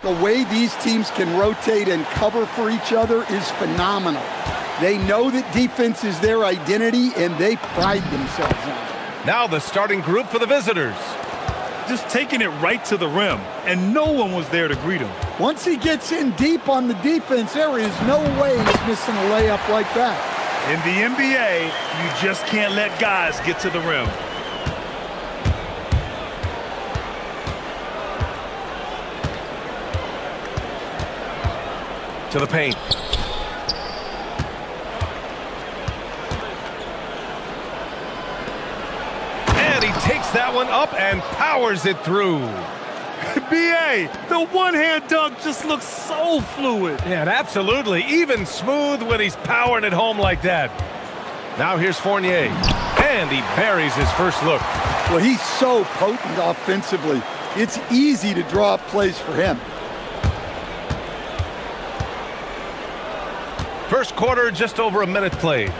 The way these teams can rotate and cover for each other is phenomenal. They know that defense is their identity, and they pride themselves on it. Now the starting group for the visitors. Just taking it right to the rim, and no one was there to greet him. Once he gets in deep on the defense, there is no way he's missing a layup like that. In the NBA, you just can't let guys get to the rim. To the paint. And he takes that one up and powers it through. B.A., the one-hand dunk just looks so fluid. Yeah, absolutely. Even smooth when he's powering it home like that. Now here's Fournier. And he buries his first look. Well, he's so potent offensively. It's easy to draw up plays for him. First quarter, just over a minute played.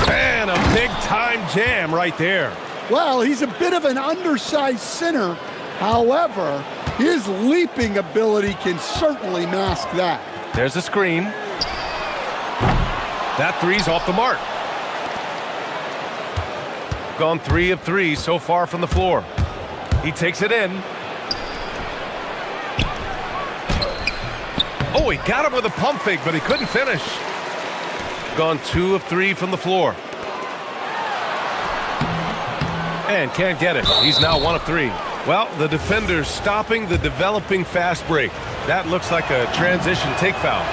And a big-time jam right there. Well, he's a bit of an undersized center. However, his leaping ability can certainly mask that. There's a screen. That three's off the mark. Gone 3 of 3 so far from the floor. He takes it in. Oh, he got him with a pump fake, but he couldn't finish. Gone 2 of 3 from the floor. And can't get it. He's now 1 of 3. Well, the defender's stopping the developing fast break. That looks like a transition take foul.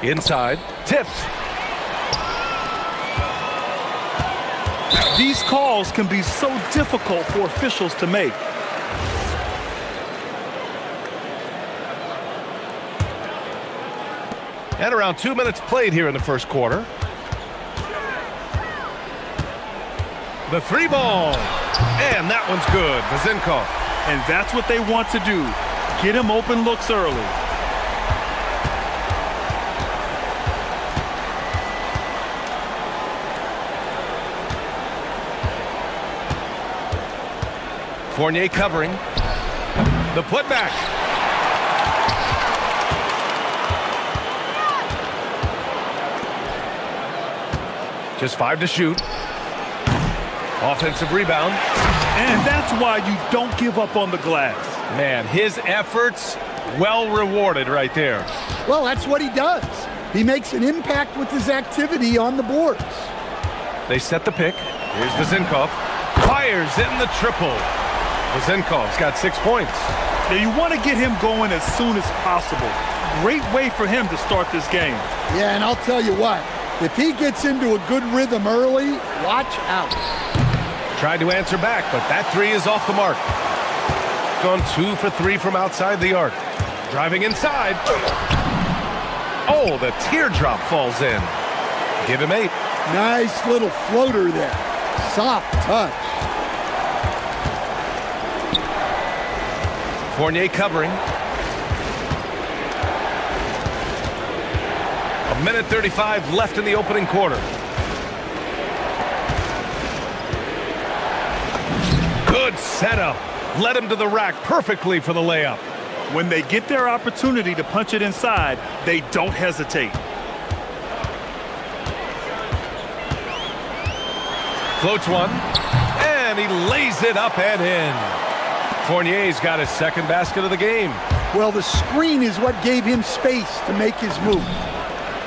Inside, tipped. These calls can be so difficult for officials to make. And around 2 minutes played here in the first quarter. The three ball. And that one's good. Vazenkov. And that's what they want to do. Get him open looks early. Fournier covering. The putback. Just 5 to shoot. Offensive rebound. And that's why you don't give up on the glass. Man, his efforts well rewarded right there. Well, that's what he does. He makes an impact with his activity on the boards. They set the pick. Here's Vazenkov. Fires in the triple. Vazenkov's got 6 points. Now you want to get him going as soon as possible. Great way for him to start this game. Yeah, and I'll tell you what, if he gets into a good rhythm early, watch out. Tried to answer back, but that three is off the mark. Gone 2 for 3 from outside the arc. Driving inside. Oh, the teardrop falls in. Give him 8. Nice little floater there. Soft touch. Fournier covering. 1:35 left in the opening quarter. Good setup. Led him to the rack perfectly for the layup. When they get their opportunity to punch it inside, they don't hesitate. Floats one, and he lays it up and in. Fournier's got his second basket of the game. Well, the screen is what gave him space to make his move.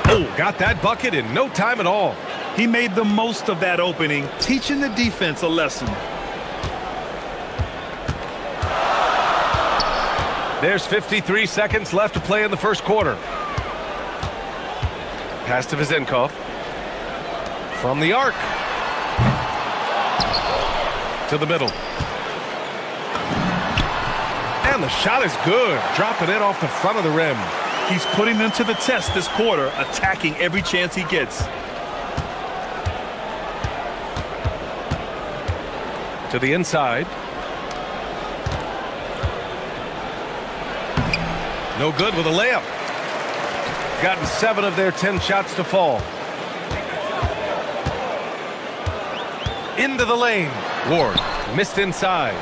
Oh, got that bucket in no time at all. He made the most of that opening, teaching the defense a lesson. There's 53 seconds left to play in the first quarter. Pass to Vazenkov. From the arc. To the middle. And the shot is good. Dropping it off the front of the rim. He's putting them to the test this quarter, attacking every chance he gets. To the inside. No good with a layup. Gotten 7 of their 10 shots to fall. Into the lane. Ward missed inside.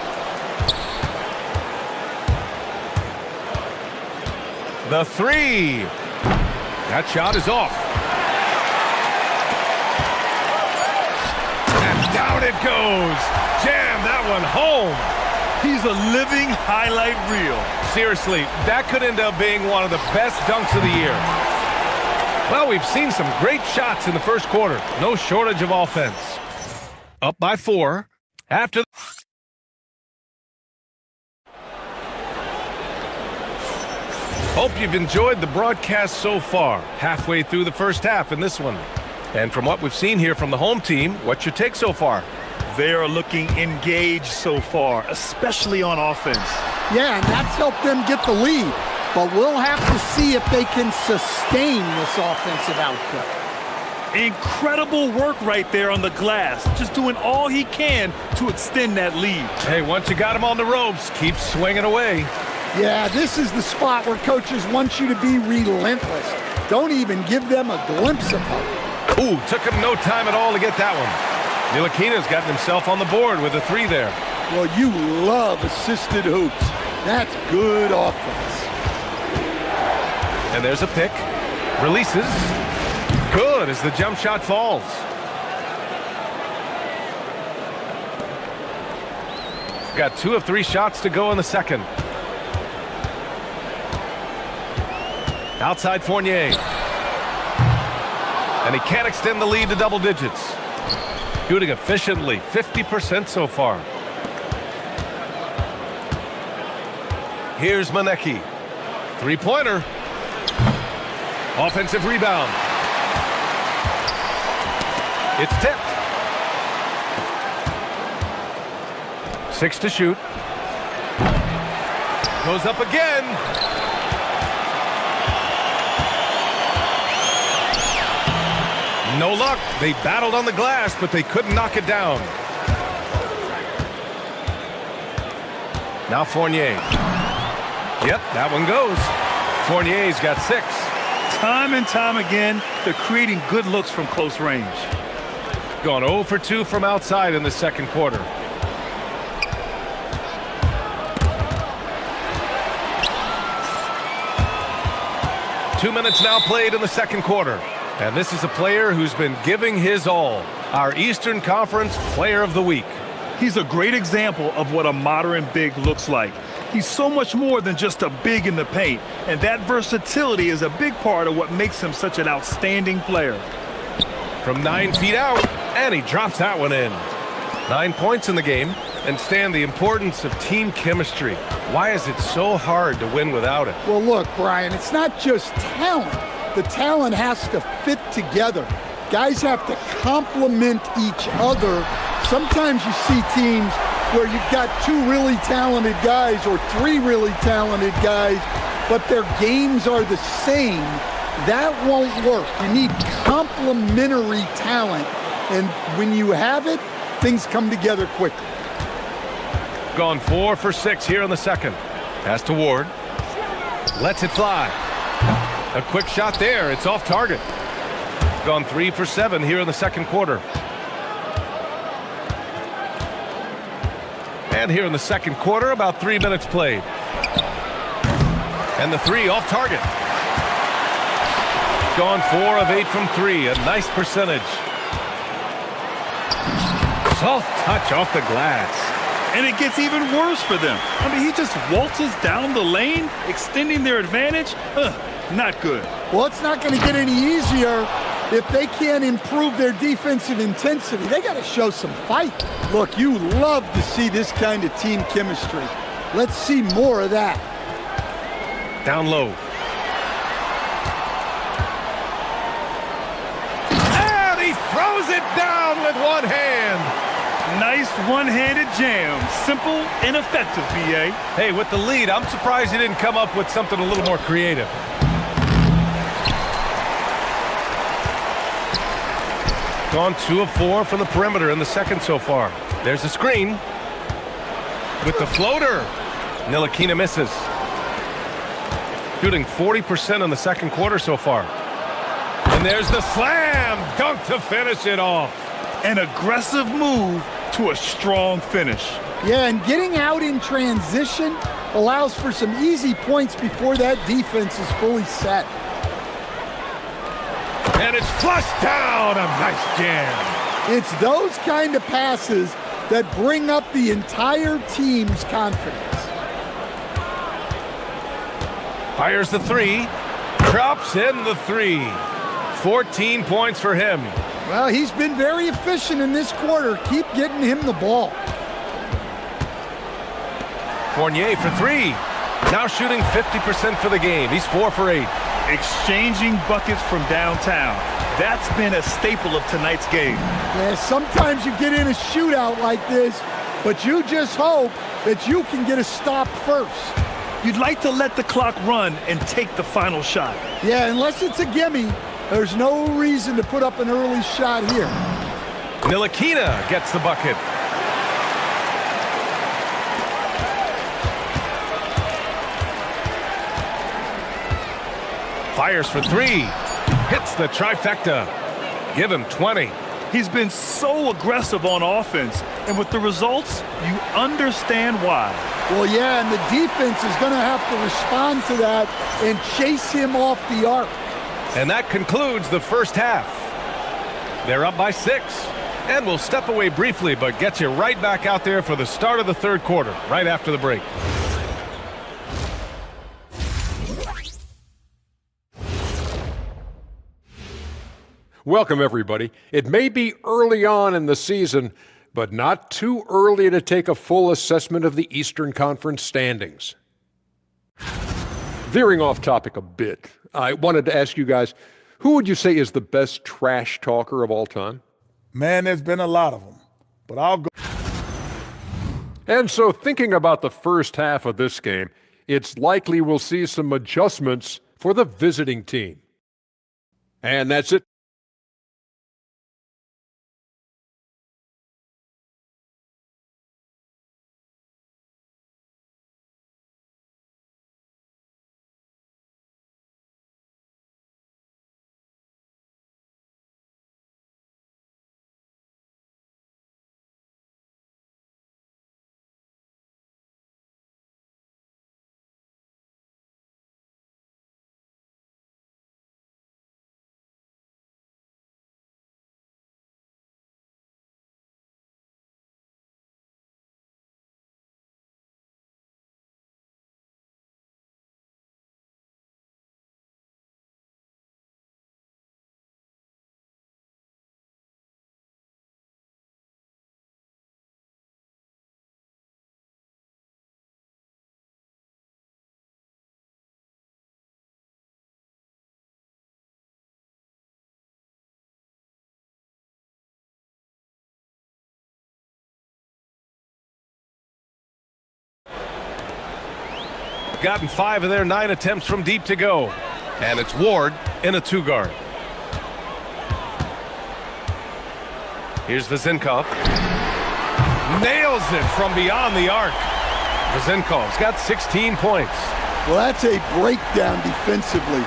The 3. That shot is off. And down it goes. Jam that one home. He's a living highlight reel. Seriously, that could end up being one of the best dunks of the year. Well, we've seen some great shots in the first quarter. No shortage of offense. Up by 4. After... Hope you've enjoyed the broadcast so far. Halfway through the first half in this one. And from what we've seen here from the home team, what's your take so far? They are looking engaged so far, especially on offense. Yeah, and that's helped them get the lead. But we'll have to see if they can sustain this offensive output. Incredible work right there on the glass. Just doing all he can to extend that lead. Hey, once you got him on the ropes, keep swinging away. Yeah, this is the spot where coaches want you to be relentless. Don't even give them a glimpse of hope. Ooh, took him no time at all to get that one. Ntilikina's gotten himself on the board with a 3 there. Well, you love assisted hoops. That's good offense. And there's a pick. Releases. Good as the jump shot falls. Got 2 of 3 shots to go in the second. Outside Fournier. And he can't extend the lead to double digits. Shooting efficiently, 50% so far. Here's Manecki. 3-pointer. Offensive rebound. It's tipped. 6 to shoot. Goes up again. No luck. They battled on the glass, but they couldn't knock it down. Now Fournier. Yep, that one goes. Fournier's got 6. Time and time again, they're creating good looks from close range. Gone 0 for 2 from outside in the second quarter. Two minutes now played in the second quarter. And this is a player who's been giving his all. Our Eastern Conference Player of the Week. He's a great example of what a modern big looks like. He's so much more than just a big in the paint. And that versatility is a big part of what makes him such an outstanding player. From 9 feet out, and he drops that one in. 9 points in the game. And Stan, the importance of team chemistry. Why is it so hard to win without it? Well, look, Brian, it's not just talent. The talent has to fit together. Guys have to complement each other. Sometimes you see teams where you've got 2 really talented guys or 3 really talented guys, but their games are the same. That won't work. You need complementary talent. And when you have it, things come together quickly. Gone 4 for 6 here in the second. Pass to Ward. Lets it fly. A quick shot there. It's off target. Gone 3 for 7 here in the second quarter. And here in the second quarter, about 3 minutes played. And the 3 off target. Gone 4 of 8 from 3. A nice percentage. Soft touch off the glass. And it gets even worse for them. I mean, he just waltzes down the lane, extending their advantage. Not good. Well, it's not going to get any easier if they can't improve their defensive intensity. They got to show some fight. Look, you love to see this kind of team chemistry. Let's see more of that. Down low. And he throws it down with one hand. Nice one-handed jam. Simple and effective, B.A. Hey, with the lead, I'm surprised he didn't come up with something a little more creative. Gone 2 of 4 from the perimeter in the second so far. There's the screen. With the floater. Ntilikina misses. shooting 40% in the second quarter so far. And there's the slam dunk to finish it off. An aggressive move to a strong finish. Yeah, and getting out in transition allows for some easy points before that defense is fully set. And it's flushed down. A nice jam. It's those kind of passes that bring up the entire team's confidence. Fires the three. Drops in the three. 14 points for him. Well, he's been very efficient in this quarter. Keep getting him the ball. Fournier for three. Now shooting 50% for the game. He's 4 for 8. Exchanging buckets from downtown. That's been a staple of tonight's game. Yeah, sometimes you get in a shootout like this, but you just hope that you can get a stop first. You'd like to let the clock run and take the final shot. Yeah, unless it's a gimme, there's no reason to put up an early shot here. Ntilikina gets the bucket. Fires for three. Hits the trifecta. Give him 20. He's been so aggressive on offense, and with the results, you understand why. Well, yeah, and the defense is going to have to respond to that and chase him off the arc. And that concludes the first half. They're up by 6. And we'll step away briefly, but get you right back out there for the start of the third quarter, right after the break. Welcome, everybody. It may be early on in the season, but not too early to take a full assessment of the Eastern Conference standings. Veering off topic a bit, I wanted to ask you guys, who would you say is the best trash talker of all time? Man, there's been a lot of them, but I'll go. And so thinking about the first half of this game, it's likely we'll see some adjustments for the visiting team. And that's it. Gotten 5 of their 9 attempts from deep to go. And it's Ward in a 2-guard. Here's Vezinkov. Nails it from beyond the arc. Vezinkov's got 16 points. Well, that's a breakdown defensively.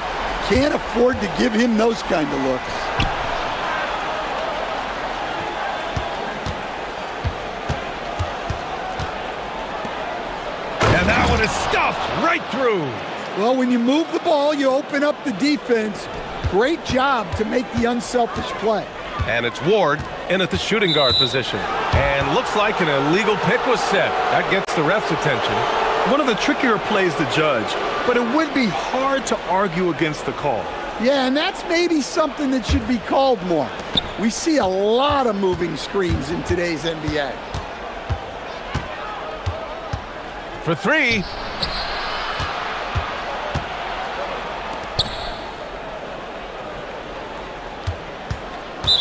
Can't afford to give him those kind of looks. And that one is stuffed right through. Well, when you move the ball, you open up the defense. Great job to make the unselfish play. And it's Ward in at the shooting guard position. And looks like an illegal pick was set. That gets the ref's attention. One of the trickier plays to judge, but it would be hard to argue against the call. Yeah, and that's maybe something that should be called more. We see a lot of moving screens in today's NBA. For three.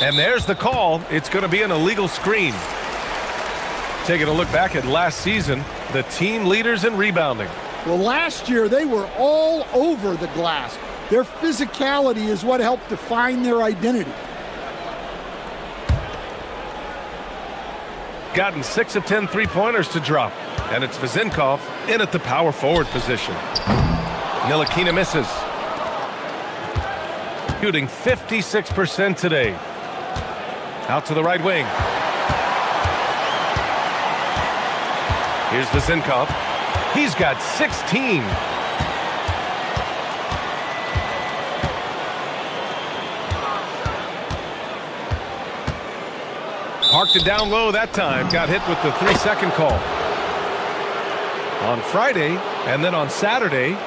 And there's the call. It's going to be an illegal screen. Taking a look back at last season, the team leaders in rebounding. Well, last year they were all over the glass. Their physicality is what helped define their identity. Gotten 6 of 10 three-pointers to drop. And it's Vezinkov in at the power forward position. Ntilikina misses. Shooting 56% today. Out to the right wing. Here's Vezinkov. He's got 16. Parked it down low that time. Got hit with the 3-second call. On Friday and then on Saturday,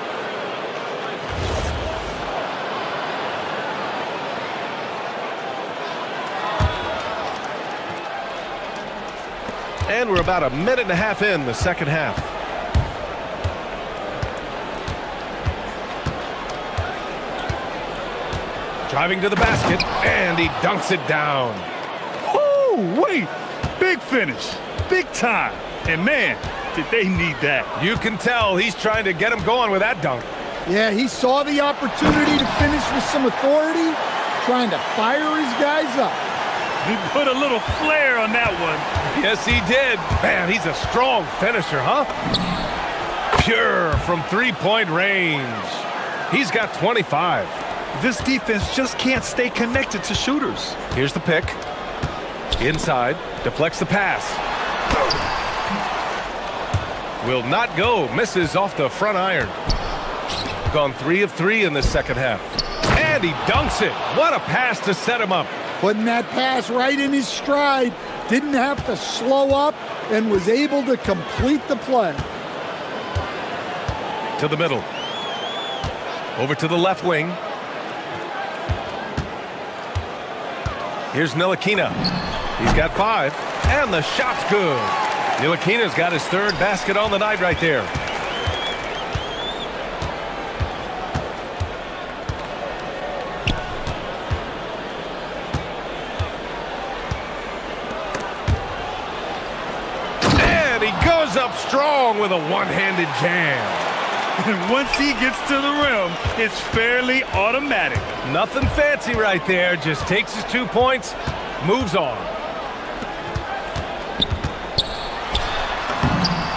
and we're about a minute and a half in the second half. Driving to the basket, and he dunks it down. Oh, wait. Big finish. Big time. And man, did they need that. You can tell he's trying to get him going with that dunk. Yeah, he saw the opportunity to finish with some authority, trying to fire his guys up. He put a little flair on that one. Yes, he did. Man, he's a strong finisher, huh? Pure from three-point range. He's got 25. This defense just can't stay connected to shooters. Here's the pick. Inside, deflects the pass. Will not go. Misses off the front iron. Gone 3 of 3 in the second half. And he dunks it. What a pass to set him up. Putting that pass right in his stride. Didn't have to slow up and was able to complete the play. To the middle. Over to the left wing. Here's Ntilikina. He's got 5, and the shot's good. Ntilikina's got his 3rd basket on the night right there. And he goes up strong with a one-handed jam. And once he gets to the rim, it's fairly automatic. Nothing fancy right there. Just takes his 2 points, moves on.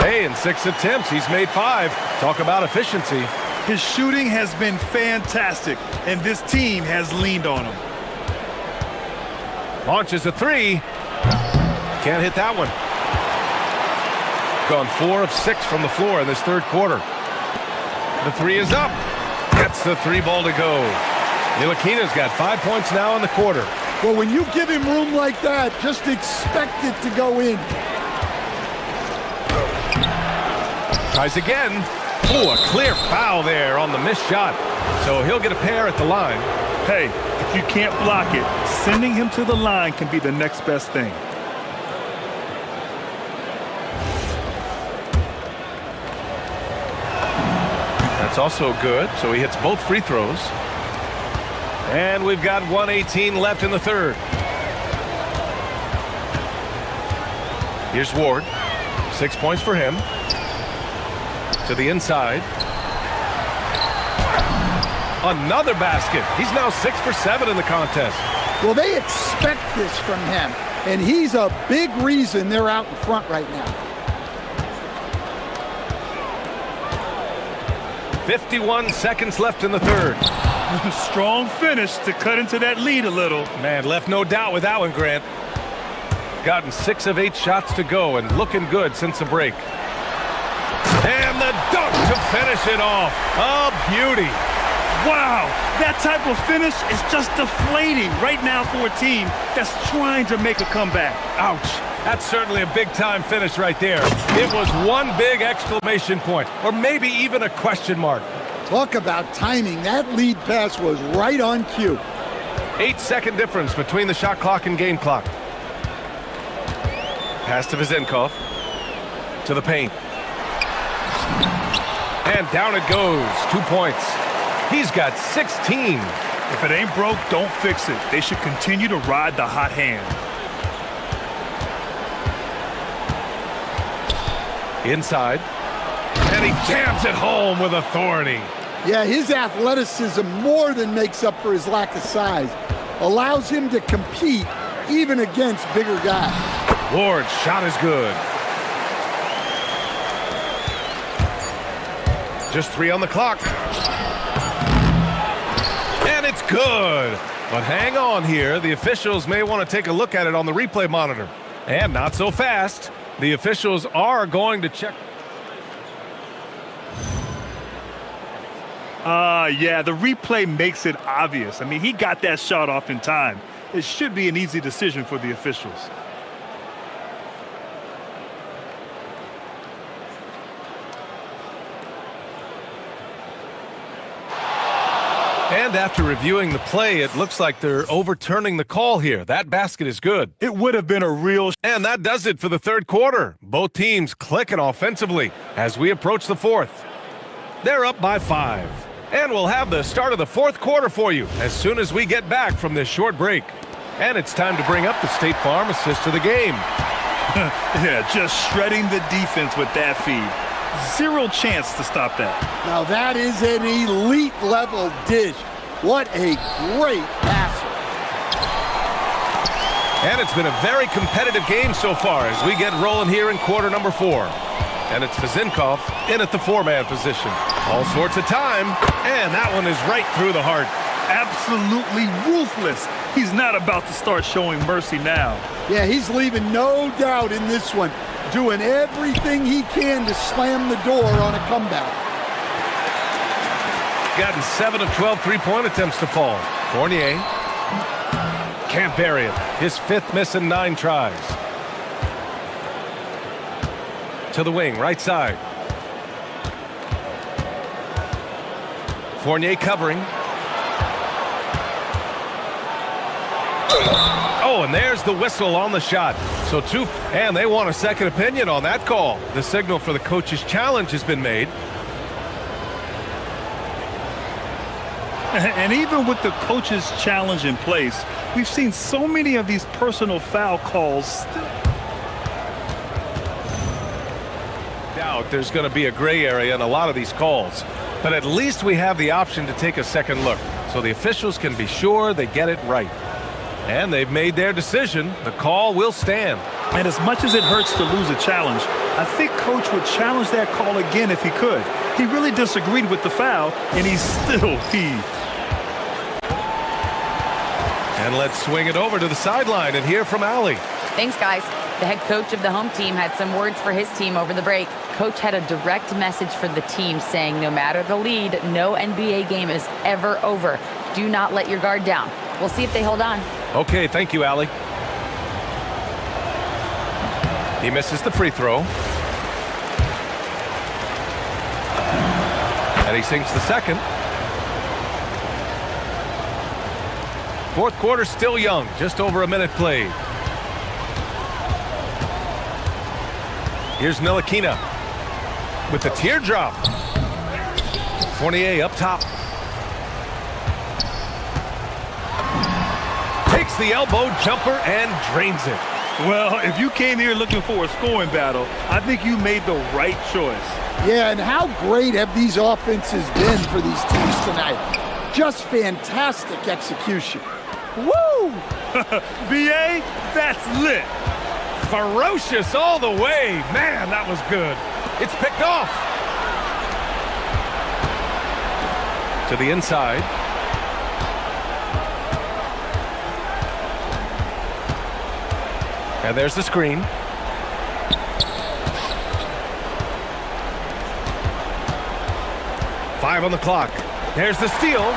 Hey, in 6 attempts, he's made 5. Talk about efficiency. His shooting has been fantastic, and this team has leaned on him. Launches a 3. Can't hit that one. Gone 4 of 6 from the floor in this 3rd quarter. The 3 is up. Gets the 3 ball to go. Ntilikina's got 5 points now in the quarter. Well, when you give him room like that, just expect it to go in. Tries again. Oh, a clear foul there on the missed shot. So he'll get a pair at the line. Hey, if you can't block it, sending him to the line can be the next best thing. That's also good, so he hits both free throws. And we've got 1:18 left in the 3rd. Here's Ward. 6 points for him. To the inside. Another basket. He's now 6 for 7 in the contest. Well, they expect this from him, and he's a big reason they're out in front right now. 51 seconds left in the 3rd. Strong finish to cut into that lead a little. Man, left no doubt with that one, Grant. Gotten 6 of 8 shots to go and looking good since the break. And the dunk to finish it off. A beauty. Wow, that type of finish is just deflating right now for a team that's trying to make a comeback. Ouch. That's certainly a big-time finish right there. It was one big exclamation point, or maybe even a question mark. Talk about timing. That lead pass was right on cue. 8-second difference between the shot clock and game clock. Pass to Vezinkov. To the paint. And down it goes. 2 points. He's got 16. If it ain't broke, don't fix it. They should continue to ride the hot hand. Inside. And he jams it home with authority. Yeah, his athleticism more than makes up for his lack of size. Allows him to compete even against bigger guys. Ward's shot is good. Just 3 on the clock. It's good. But hang on here. The officials may want to take a look at it on the replay monitor. And not so fast. The officials are going to check. Yeah, the replay makes it obvious. I mean, he got that shot off in time. It should be an easy decision for the officials. And after reviewing the play, it looks like they're overturning the call here. That basket is good. It would have been a real... And that does it for the third quarter. Both teams clicking offensively as we approach the fourth. They're up by 5. And we'll have the start of the fourth quarter for you as soon as we get back from this short break. And it's time to bring up the State Farm assist of the game. Yeah, just shredding the defense with that feed. Zero chance to stop that. Now that is an elite level dish. What a great passer. And it's been a very competitive game so far as we get rolling here in quarter number 4. And it's Vazinkov in at the 4-man position. All sorts of time, and that one is right through the heart. Absolutely ruthless. He's not about to start showing mercy now. Yeah, he's leaving no doubt in this one, doing everything he can to slam the door on a comeback. Gotten 7 of 12 three-point attempts to fall. Fournier can't bury it. His 5th miss in 9 tries. To the wing, right side. Fournier covering. Oh, and there's the whistle on the shot. So and they want a second opinion on that call. The signal for the coach's challenge has been made. And even with the coach's challenge in place, we've seen so many of these personal foul calls. Doubt there's going to be a gray area in a lot of these calls. But at least we have the option to take a second look, so the officials can be sure they get it right. And they've made their decision. The call will stand. And as much as it hurts to lose a challenge, I think Coach would challenge that call again if he could. He really disagreed with the foul, and he still heaved. And let's swing it over to the sideline and hear from Allie. Thanks, guys. The head coach of the home team had some words for his team over the break. Coach had a direct message for the team saying no matter the lead, no NBA game is ever over. Do not let your guard down. We'll see if they hold on. Okay, thank you, Allie. He misses the free throw. And he sinks the second. Fourth quarter still young, just over a minute played. Here's Ntilikina with the teardrop. Fournier up top. Takes the elbow jumper and drains it. Well, if you came here looking for a scoring battle, I think you made the right choice. Yeah, and how great have these offenses been for these teams tonight? Just fantastic execution. Woo! BA, that's lit. Ferocious all the way. Man, that was good. It's picked off. To the inside. And there's the screen. Five on the clock. There's the steal.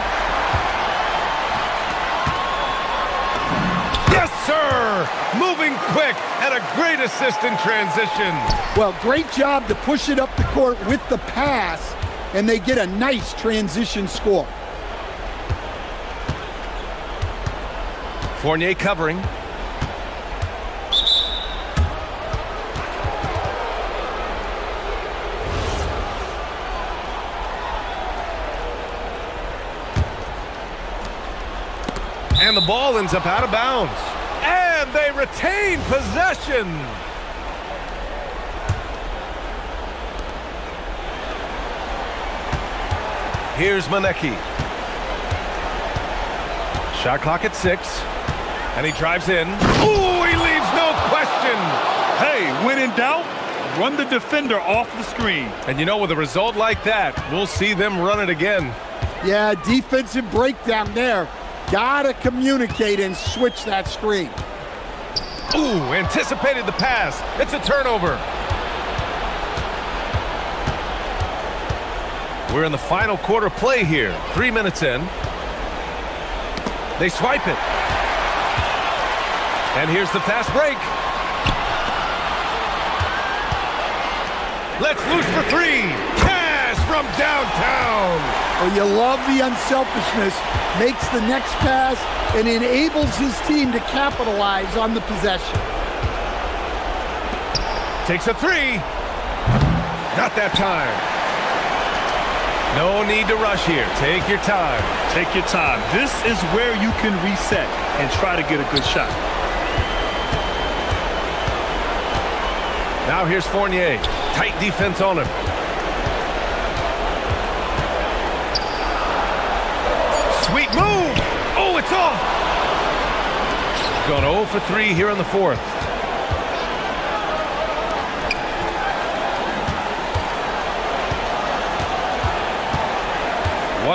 Yes, sir! Moving quick and a great assist in transition. Well, great job to push it up the court with the pass, and they get a nice transition score. Fournier covering. And the ball ends up out of bounds. And they retain possession. Here's Manecki. Shot clock at 6. And he drives in. Ooh, he leaves no question. Hey, when in doubt, run the defender off the screen. And you know, with a result like that, we'll see them run it again. Yeah, defensive breakdown there. Gotta communicate and switch that screen. Ooh, anticipated the pass. It's a turnover. We're in the final quarter play here. 3 minutes in. They swipe it. And here's the fast break. Let's loose for three. Cash from downtown. Well, you love the unselfishness. Makes the next pass and enables his team to capitalize on the possession. Takes a three. Not that time. No need to rush here. Take your time. Take your time. This is where you can reset and try to get a good shot. Now here's Fournier. Tight defense on him. Sweet move. Oh, it's off. Gone 0 for 3 here in the fourth.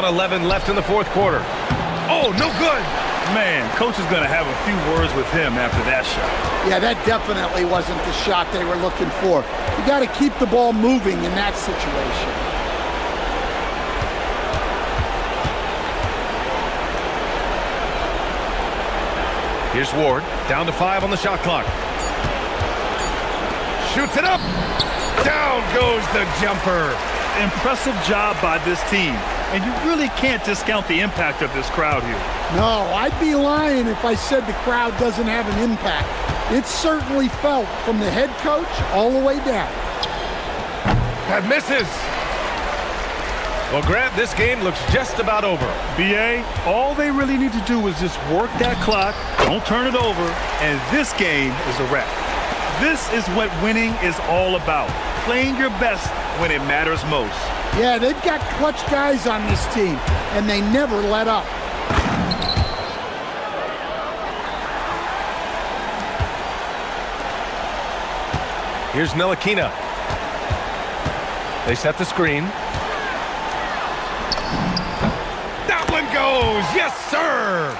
.11 left in the fourth quarter. Oh, no good. Man, coach is going to have a few words with him after that shot. Yeah, that definitely wasn't the shot they were looking for. You got to keep the ball moving in that situation. Here's Ward, down to 5 on the shot clock. Shoots it up. Down goes the jumper. Impressive job by this team. And you really can't discount the impact of this crowd here. No, I'd be lying if I said the crowd doesn't have an impact. It's certainly felt from the head coach all the way down. That misses. Well, Grant, this game looks just about over. BA, all they really need to do is just work that clock, don't turn it over, and this game is a wrap. This is what winning is all about. Playing your best when it matters most. Yeah, they've got clutch guys on this team, and they never let up. Here's Ntilikina. They set the screen. That one goes! Yes, sir!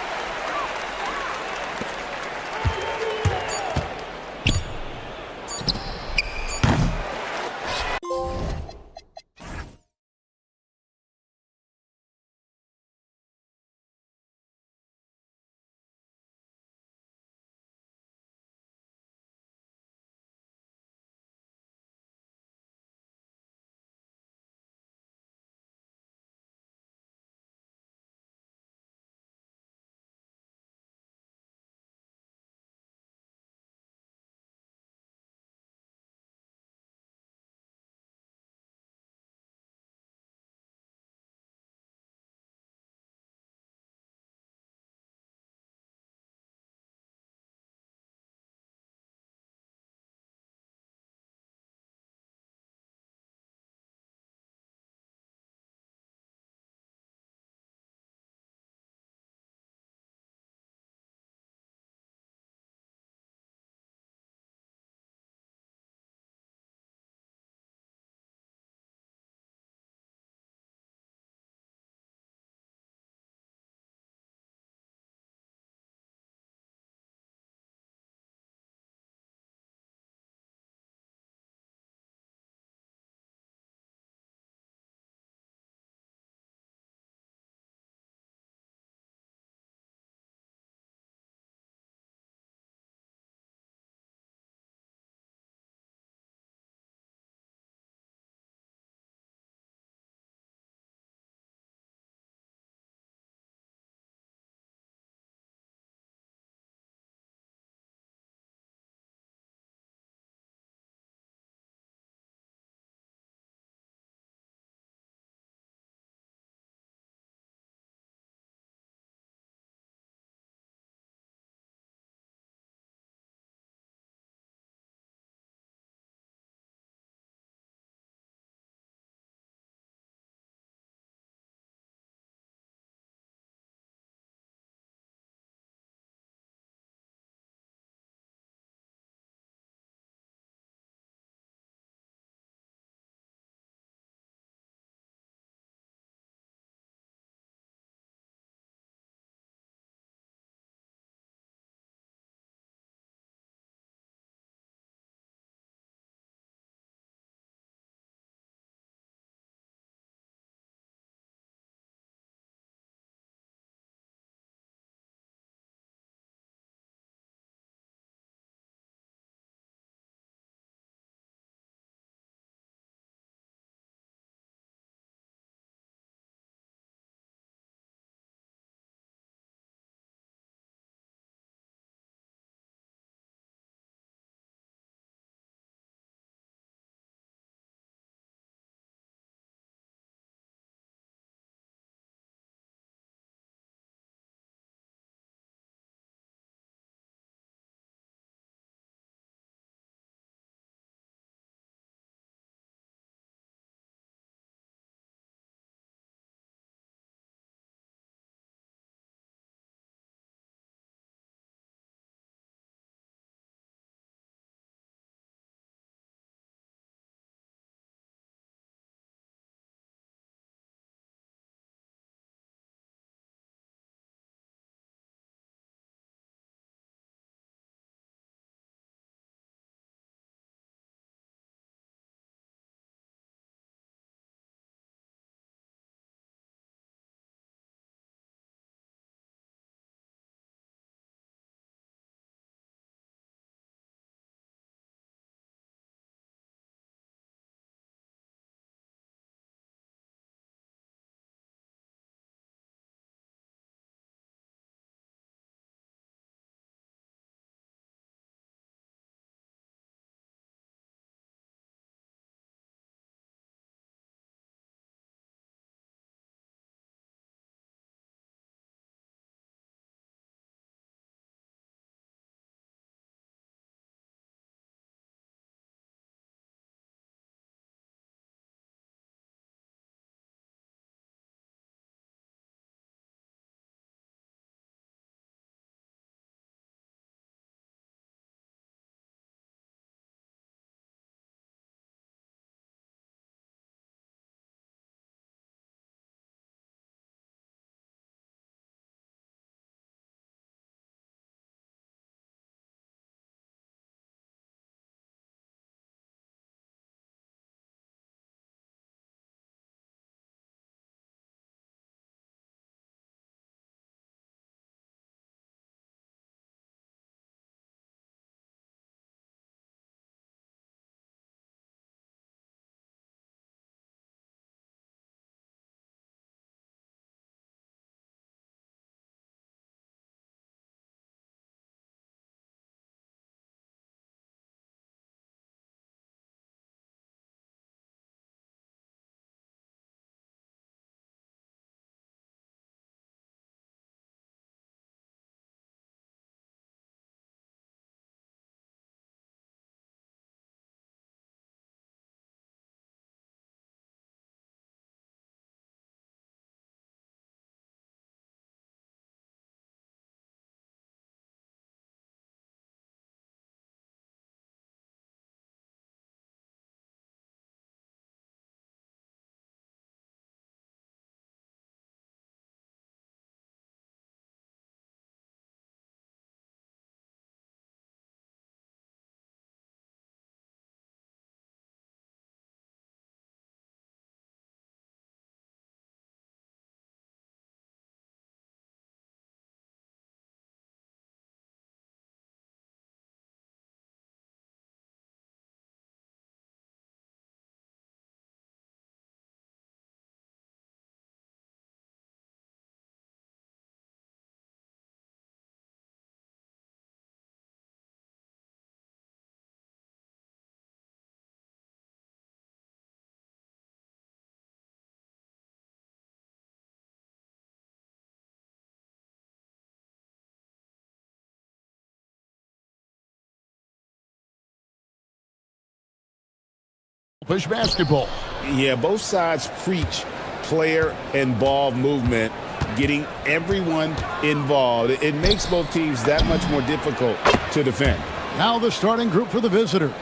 Push basketball. Yeah, both sides preach player and ball movement, getting everyone involved. It makes both teams that much more difficult to defend. Now the starting group for the visitors.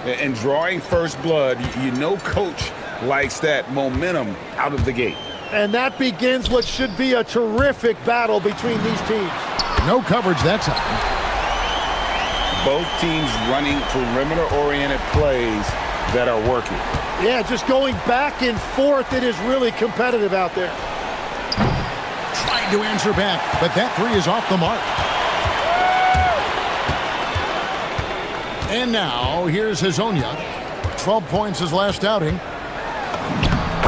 And drawing first blood, you know coach likes that momentum out of the gate. And that begins what should be a terrific battle between these teams. No coverage that time. Both teams running perimeter-oriented plays that are working. Yeah, just going back and forth. It is really competitive out there. Tried to answer back, but that three is off the mark. And now, here's Hazonia. 12 points his last outing.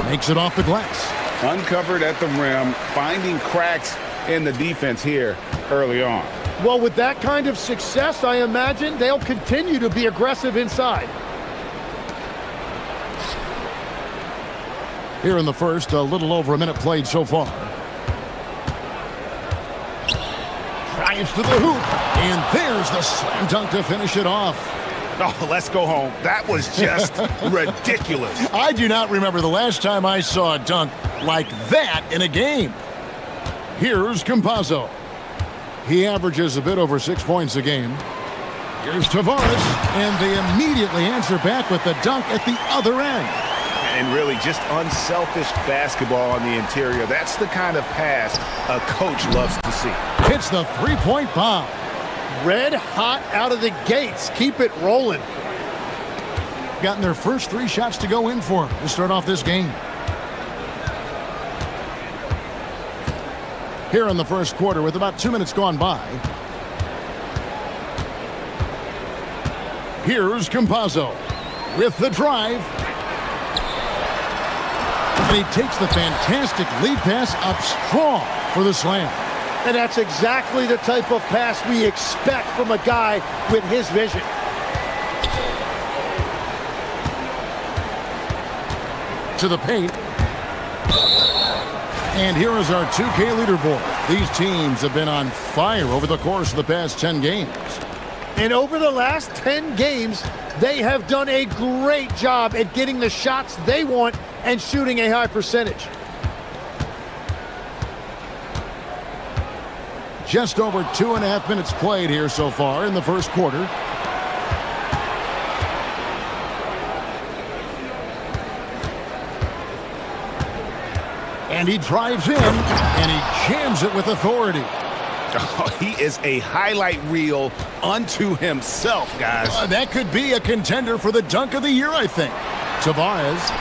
Makes it off the glass. Uncovered at the rim, finding cracks in the defense here early on. Well, with that kind of success, I imagine they'll continue to be aggressive inside. Here in the first, a little over a minute played so far. Drives to the hoop, and there's the slam dunk to finish it off. Oh, let's go home. That was just ridiculous. I do not remember the last time I saw a dunk like that in a game. Here's Campazzo. He averages a bit over 6 points a game. Here's Tavares, and they immediately answer back with the dunk at the other end. And really just unselfish basketball on the interior. That's the kind of pass a coach loves to see. Hits the three-point bomb. Red hot out of the gates. Keep it rolling. Gotten their first 3 shots to go in for him to start off this game. Here in the first quarter with about 2 minutes gone by. Here's Campazzo with the drive. And he takes the fantastic lead pass up strong for the slam. And that's exactly the type of pass we expect from a guy with his vision. To the paint. And here is our 2K leaderboard. These teams have been on fire over the course of the past 10 games. And over the last 10 games, they have done a great job at getting the shots they want and shooting a high percentage. Just over 2.5 minutes played here so far in the first quarter. And he drives in, and he jams it with authority. Oh, he is a highlight reel unto himself, guys. That could be a contender for the dunk of the year, I think. Tavares.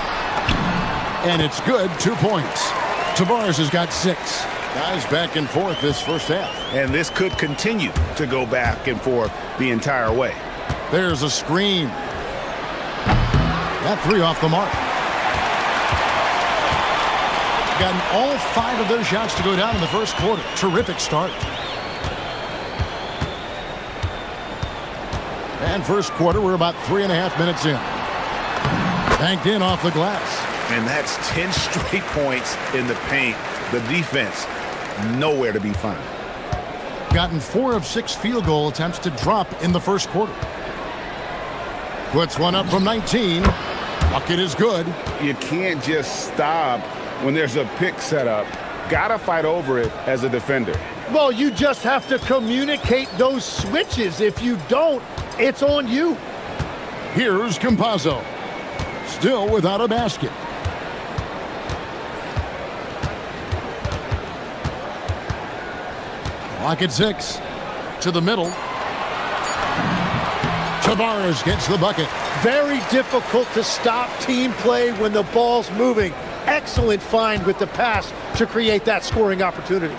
And it's good, 2 points. Tavares has got 6. Guys back and forth this first half. And this could continue to go back and forth the entire way. There's a screen. That 3 off the mark. Gotten all 5 of their shots to go down in the first quarter. Terrific start. And first quarter, we're about 3.5 minutes in. Banked in off the glass. And that's 10 straight points in the paint. The defense, nowhere to be found. Gotten 4 of 6 field goal attempts to drop in the first quarter. Puts one up from 19. Bucket is good. You can't just stop when there's a pick set up. Gotta fight over it as a defender. Well, you just have to communicate those switches. If you don't, it's on you. Here's Campazzo. Still without a basket. Clock at 6. To the middle. Tavares gets the bucket. Very difficult to stop team play when the ball's moving. Excellent find with the pass to create that scoring opportunity.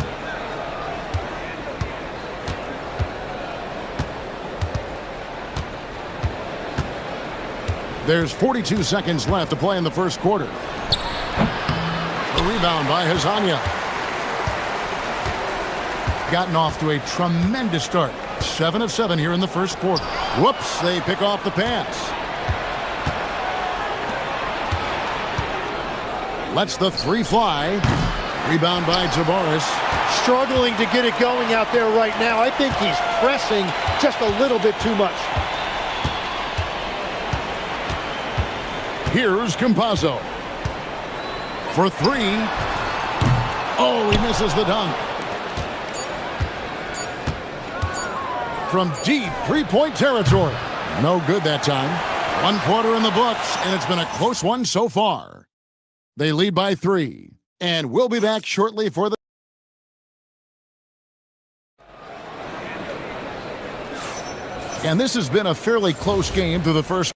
There's 42 seconds left to play in the first quarter. A rebound by Hazonia. Gotten off to a tremendous start. 7 of 7 here in the first quarter. Whoops, they pick off the pass. Lets the 3 fly. Rebound by Tavares. Struggling to get it going out there right now. I think he's pressing just a little bit too much. Here's Campazzo. For three. Oh, he misses the dunk. From deep three-point territory. No good that time. 1 quarter in the books, and it's been a close one so far. They lead by 3. And we'll be back shortly for the... And this has been a fairly close game through the first...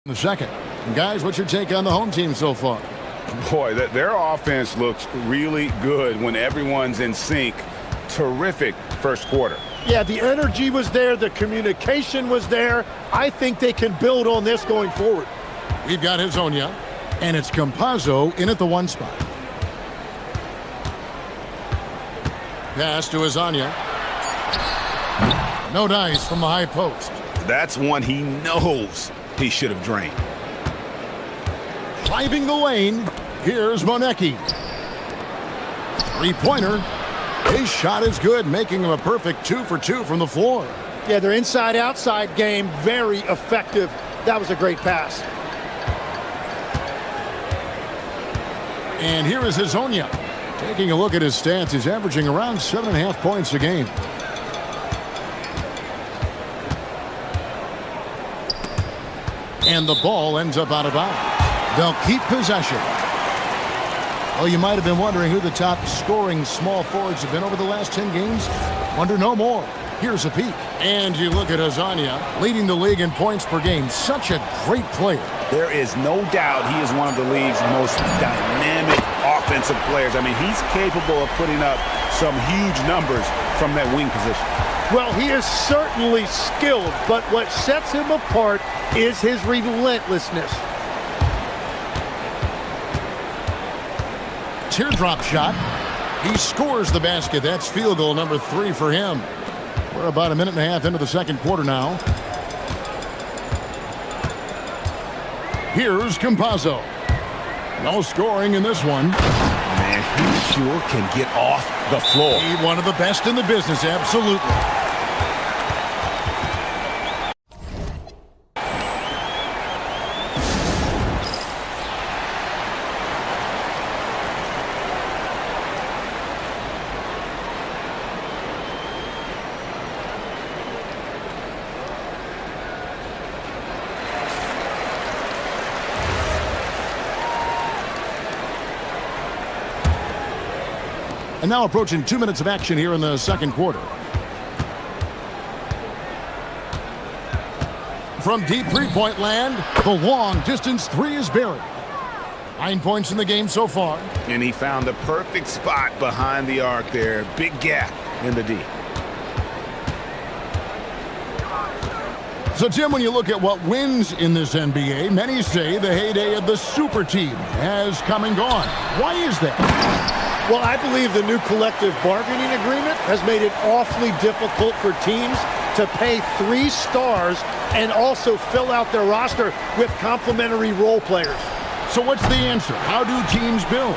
The second. And guys, what's your take on the home team so far? Boy, their offense looks really good when everyone's in sync. Terrific first quarter. Yeah, the energy was there. The communication was there. I think they can build on this going forward. We've got Hezonja, and it's Campazzo in at the 1 spot. Pass to Hezonja. No dice from the high post. That's one he knows he should have drained. Driving the lane, here's Monecki. Three-pointer. His shot is good, making him a perfect 2 for 2 from the floor. Yeah, their inside-outside game, very effective. That was a great pass. And here is Hezonja. Taking a look at his stats, he's averaging around 7.5 points a game. And the ball ends up out of bounds. They'll keep possession. Oh, you might have been wondering who the top scoring small forwards have been over the last 10 games. Wonder no more. Here's a peek. And you look at Hezonja, leading the league in points per game. Such a great player. There is no doubt he is one of the league's most dynamic offensive players. I mean, he's capable of putting up some huge numbers from that wing position. Well, he is certainly skilled, but what sets him apart is his relentlessness. Teardrop shot. He scores the basket. That's field goal number 3 for him. We're about a minute and a half into the second quarter now. Here's Campazzo. No scoring in this one. Man, he sure can get off the floor. He's one of the best in the business, absolutely. And now approaching 2 minutes of action here in the second quarter. From deep three-point land, the long-distance three is buried. 9 points in the game so far. And he found the perfect spot behind the arc there. Big gap in the D. So, Tim, when you look at what wins in this NBA, many say the heyday of the super team has come and gone. Why is that? Well, I believe the new collective bargaining agreement has made it awfully difficult for teams to pay 3 stars and also fill out their roster with complementary role players. So what's the answer? How do teams build?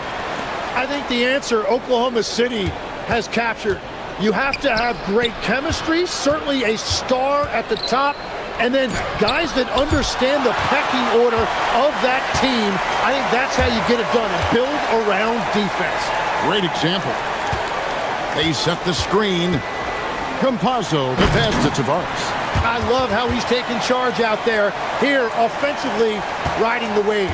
I think the answer Oklahoma City has captured. You have to have great chemistry, certainly a star at the top, and then guys that understand the pecking order of that team. I think that's how you get it done, and build around defense. Great example. They set the screen. Campazzo, the pass to Tavares. I love how he's taking charge out there. Here, offensively, riding the wave.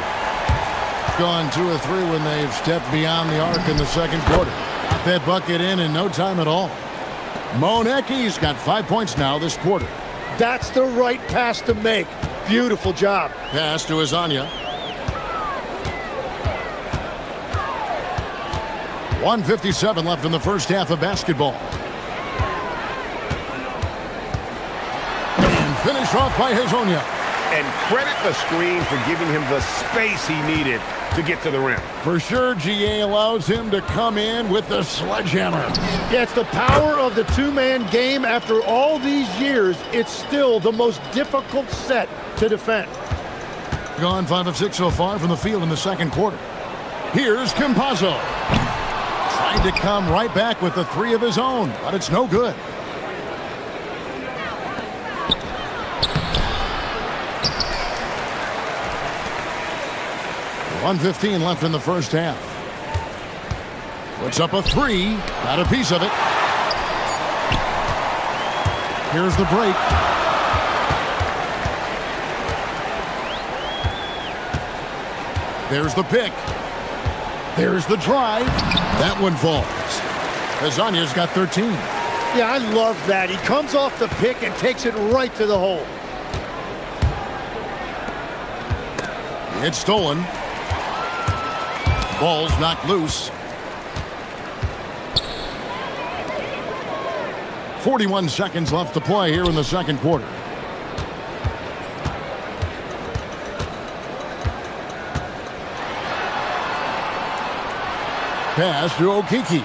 Gone 2 or 3 when they've stepped beyond the arc in the second quarter. Got that bucket in no time at all. Monecki's got 5 points now this quarter. That's the right pass to make. Beautiful job. Pass to Azania. 1:57 left in the first half of basketball. And finished off by Hazonia. And credit the screen for giving him the space he needed to get to the rim. For sure, GA allows him to come in with the sledgehammer. Yeah, it's the power of the two-man game. After all these years, it's still the most difficult set to defend. Gone 5 of 6 so far from the field in the second quarter. Here's Campazzo. Trying to come right back with the 3 of his own, but it's no good. .115 left in the first half. Puts up a 3. Got a piece of it. Here's the break. There's the pick. There's the drive. That one falls. Azania's got 13. Yeah, I love that. He comes off the pick and takes it right to the hole. It's stolen. Ball's knocked loose. 41 seconds left to play here in the second quarter. Pass to Okiki.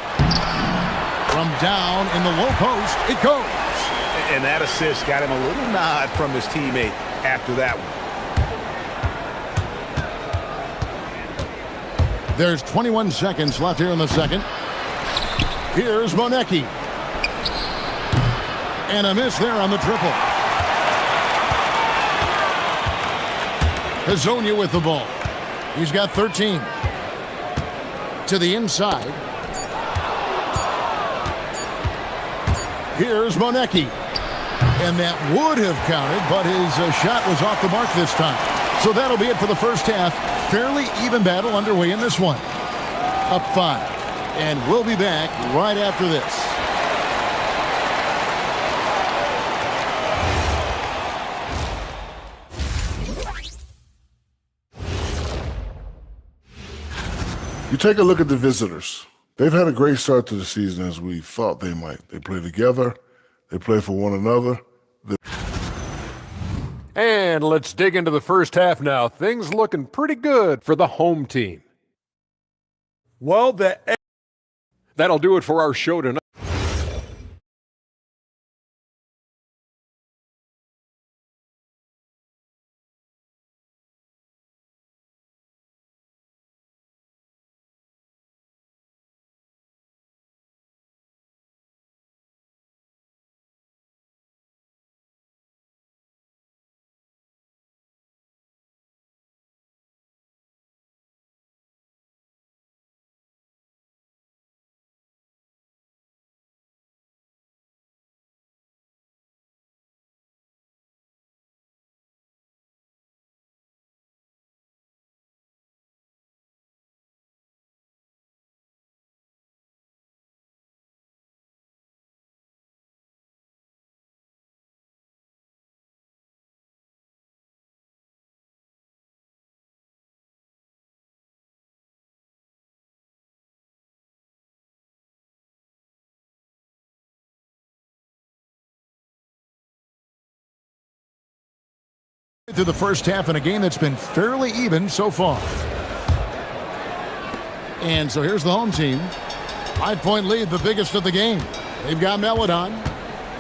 From down in the low post, it goes. And that assist got him a little nod from his teammate after that one. There's 21 seconds left here in the second. Here's Monecki. And a miss there on the triple. Hazonia with the ball. He's got 13. To the inside. Here's Monecki. And that would have counted, but his shot was off the mark this time. So that'll be it for the first half. Fairly even battle underway in this one. Up 5. And we'll be back right after this. You take a look at the visitors. They've had a great start to the season as we thought they might. They play together. They play for one another. And let's dig into the first half now. Things looking pretty good for the home team. Well, That'll do it for our show tonight. Through the first half in a game that's been fairly even so far. And so here's the home team. 5-point lead, the biggest of the game. They've got Melodon,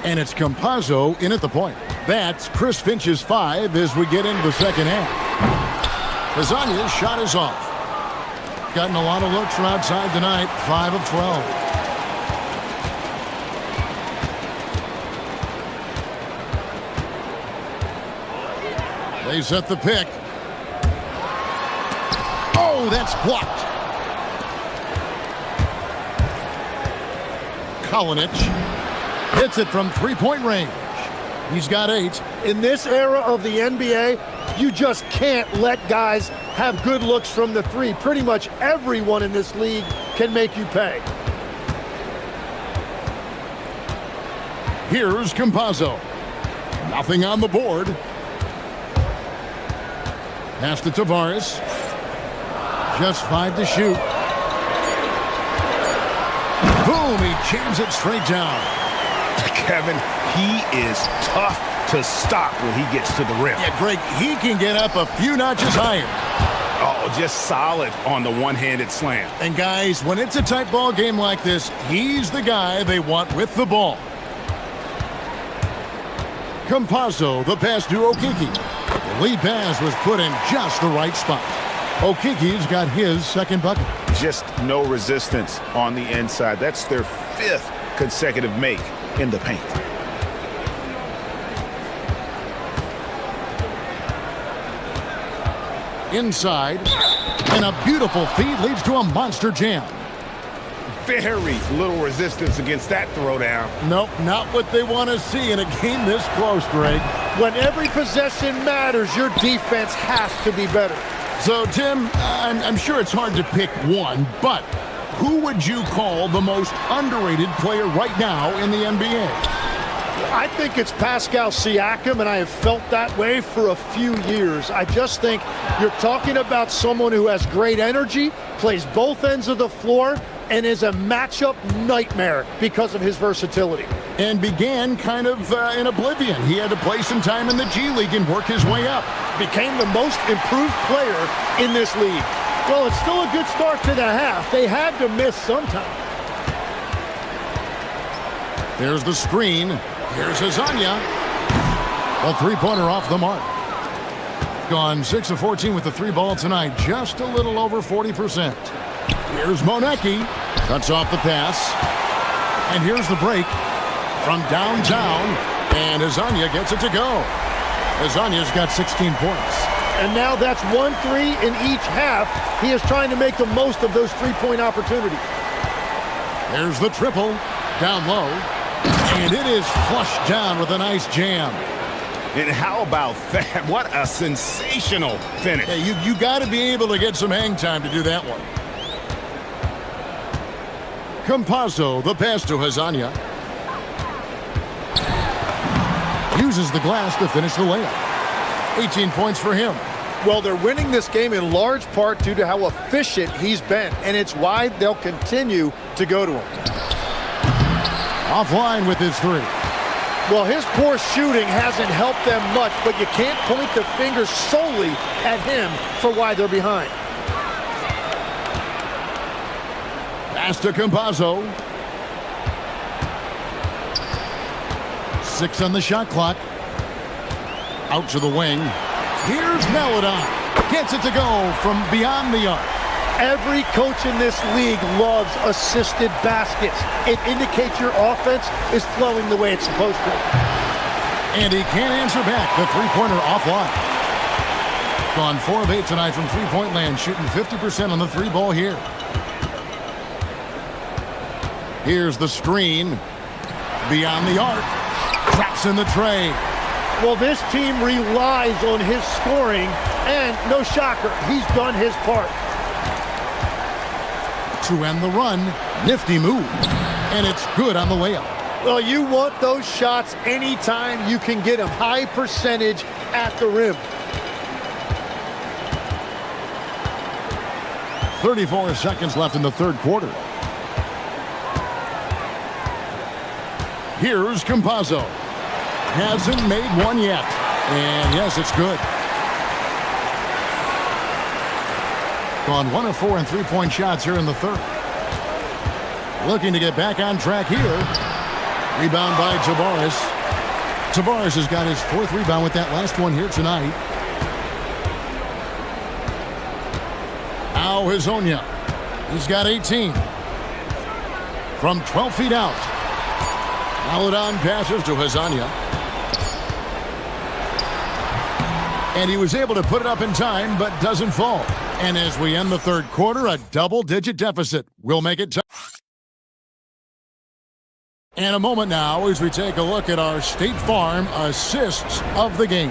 and it's Campazzo in at the point. That's Chris Finch's 5 as we get into the second half. Lasagna's shot is off. Gotten a lot of looks from outside tonight, 5 of 12. They set the pick. Oh, that's blocked. Kalinic hits it from three-point range. He's got 8. In this era of the NBA, you just can't let guys have good looks from the 3. Pretty much everyone in this league can make you pay. Here's Campazzo. Nothing on the board. Pass to Tavares. Just 5 to shoot. Boom, he jams it straight down. Kevin, he is tough to stop when he gets to the rim. Yeah, Greg, he can get up a few notches higher. Oh, just solid on the one-handed slam. And guys, when it's a tight ball game like this, he's the guy they want with the ball. Campazzo, the pass to Okiki. The lead pass was put in just the right spot. Okiki's got his second bucket. Just no resistance on the inside. That's their 5th consecutive make in the paint. Inside, and a beautiful feed leads to a monster jam. Very little resistance against that throwdown. Nope, not what they want to see in a game this close, Greg. When every possession matters, your defense has to be better. So, Tim, I'm sure it's hard to pick one, but who would you call the most underrated player right now in the NBA? I think it's Pascal Siakam, and I have felt that way for a few years. I just think you're talking about someone who has great energy, plays both ends of the floor, and is a matchup nightmare because of his versatility. And began kind of in oblivion. He had to play some time in the G League and work his way up. Became the most improved player in this league. Well, it's still a good start to the half. They had to miss sometime. There's the screen. Here's Lasagna. A three-pointer off the mark. Gone 6 of 14 with the 3 ball tonight. Just a little over 40%. Here's Monecki. Cuts off the pass. And here's the break from downtown. And Lasagna gets it to go. Lasagna's got 16 points. And now that's 1-3 in each half. He is trying to make the most of those 3-point opportunities. There's the triple. Down low. And it is flushed down with a nice jam. And how about that? What a sensational finish. Yeah, you got to be able to get some hang time to do that one. Campazzo, the pass to Lasagna. Uses the glass to finish the layup. 18 points for him. Well, they're winning this game in large part due to how efficient he's been, and it's why they'll continue to go to him. Offline with his 3. Well, his poor shooting hasn't helped them much, but you can't point the finger solely at him for why they're behind. Pass to Campazzo. 6 on the shot clock. Out to the wing. Here's Melodon. Gets it to go from beyond the arc. Every coach in this league loves assisted baskets. It indicates your offense is flowing the way it's supposed to. And he can't answer back. The three-pointer offline. Gone 4 of 8 tonight from three-point land, shooting 50% on the 3 ball here. Here's the screen. Beyond the arc. Traps in the tray. Well, this team relies on his scoring, and no shocker, he's done his part. To end the run, nifty move, and it's good on the layup. Well, you want those shots anytime you can get them. High percentage at the rim. 34 seconds left in the third quarter. Here's Campazzo. Hasn't made one yet. And yes, it's good. Gone 1 of 4 in three-point shots here in the third. Looking to get back on track here. Rebound by Tavares. Tavares has got his 4th rebound with that last one here tonight. Now Hazonia. He's got 18. From 12 feet out. Maladon passes to Hazonia. And he was able to put it up in time, but doesn't fall. And as we end the third quarter, a double-digit deficit will make it tough. And a moment now as we take a look at our State Farm assists of the game.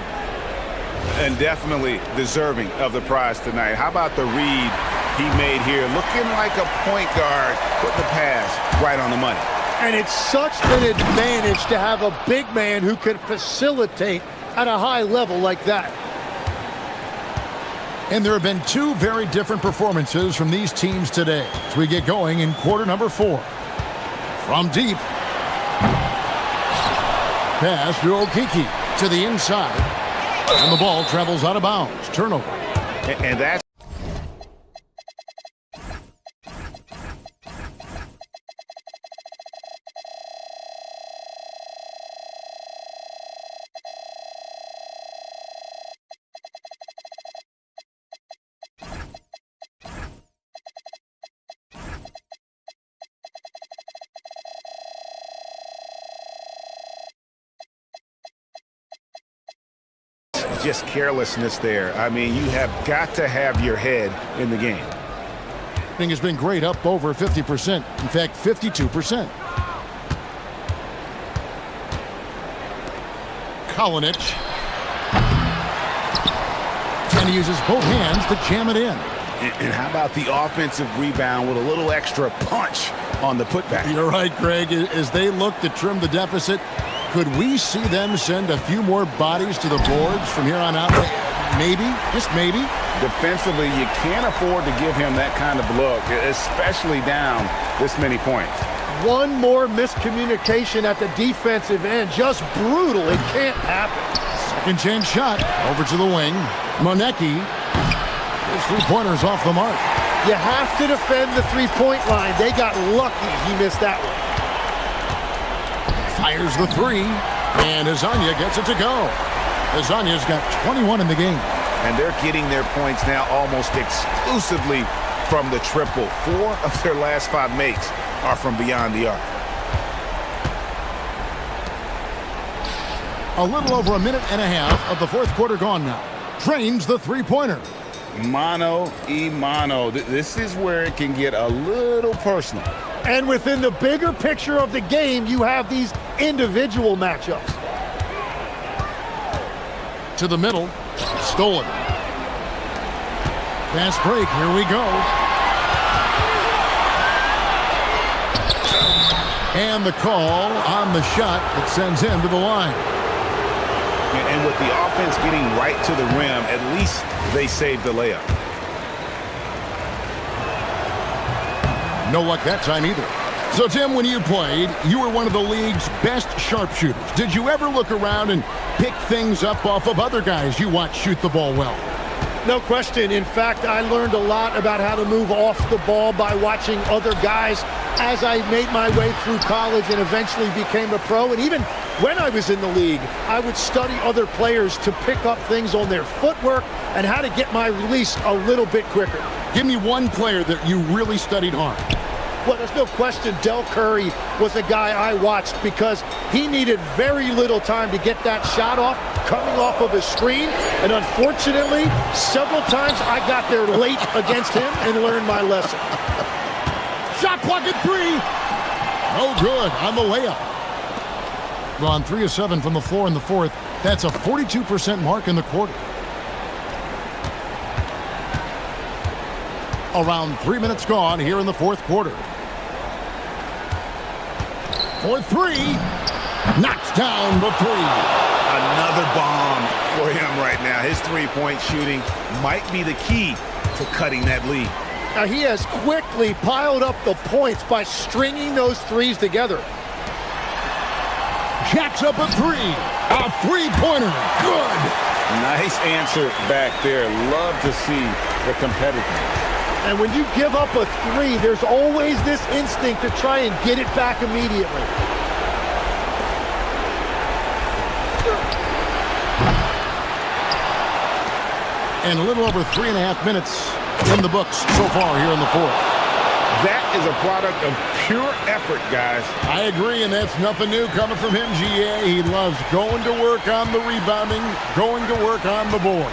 And definitely deserving of the prize tonight. How about the read he made here? Looking like a point guard, put the pass right on the money. And it's such an advantage to have a big man who can facilitate at a high level like that. And there have been 2 very different performances from these teams today as we get going in quarter number 4. From deep. Pass to Okiki to the inside. And the ball travels out of bounds. Turnover. And that's just carelessness there. I mean, you have got to have your head in the game. Thing has been great, up over 50%. In fact, 52%. Kalinic. And he uses both hands to jam it in. And how about the offensive rebound with a little extra punch on the putback? You're right, Greg. As they look to trim the deficit, could we see them send a few more bodies to the boards from here on out? Maybe, just maybe. Defensively, you can't afford to give him that kind of look, especially down this many points. One more miscommunication at the defensive end. Just brutal. It can't happen. Second chance shot over to the wing. Monecki. His 3-pointers off the mark. You have to defend the 3-point line. They got lucky he missed that one. Fires the 3, and Hazonia gets it to go. Hazonia's got 21 in the game. And they're getting their points now almost exclusively from the triple. 4 of their last 5 makes are from beyond the arc. A little over a minute and a half of the fourth quarter gone now. Trains the 3-pointer. Mano y mano. This is where it can get a little personal. And within the bigger picture of the game, you have these individual matchups. To the middle. Stolen. Fast break. Here we go. And the call on the shot that sends him to the line. And with the offense getting right to the rim, at least they saved the layup. No luck that time either. So, Tim, when you played, you were one of the league's best sharpshooters. Did you ever look around and pick things up off of other guys you watch shoot the ball well? No question. In fact, I learned a lot about how to move off the ball by watching other guys as I made my way through college and eventually became a pro. And even when I was in the league, I would study other players to pick up things on their footwork and how to get my release a little bit quicker. Give me one player that you really studied hard. Well, there's no question Del Curry was a guy I watched because he needed very little time to get that shot off coming off of his screen. And unfortunately, several times I got there late against him and learned my lesson. Shot clock at 3. No good on the layup. Gone 3 of 7 from the floor in the fourth. That's a 42% mark in the quarter. Around 3 minutes gone here in the fourth quarter. For 3. Knocks down the 3. Another bomb for him right now. His three-point shooting might be the key to cutting that lead. Now he has quickly piled up the points by stringing those threes together. Jacks up a 3. A 3-pointer. Good. Nice answer back there. Love to see the competitiveness. And when you give up a three, there's always this instinct to try and get it back immediately. And a little over 3.5 minutes in the books so far here in the fourth. That is a product of pure effort, guys. I agree, and that's nothing new coming from him, GA. He loves going to work on the rebounding, going to work on the board.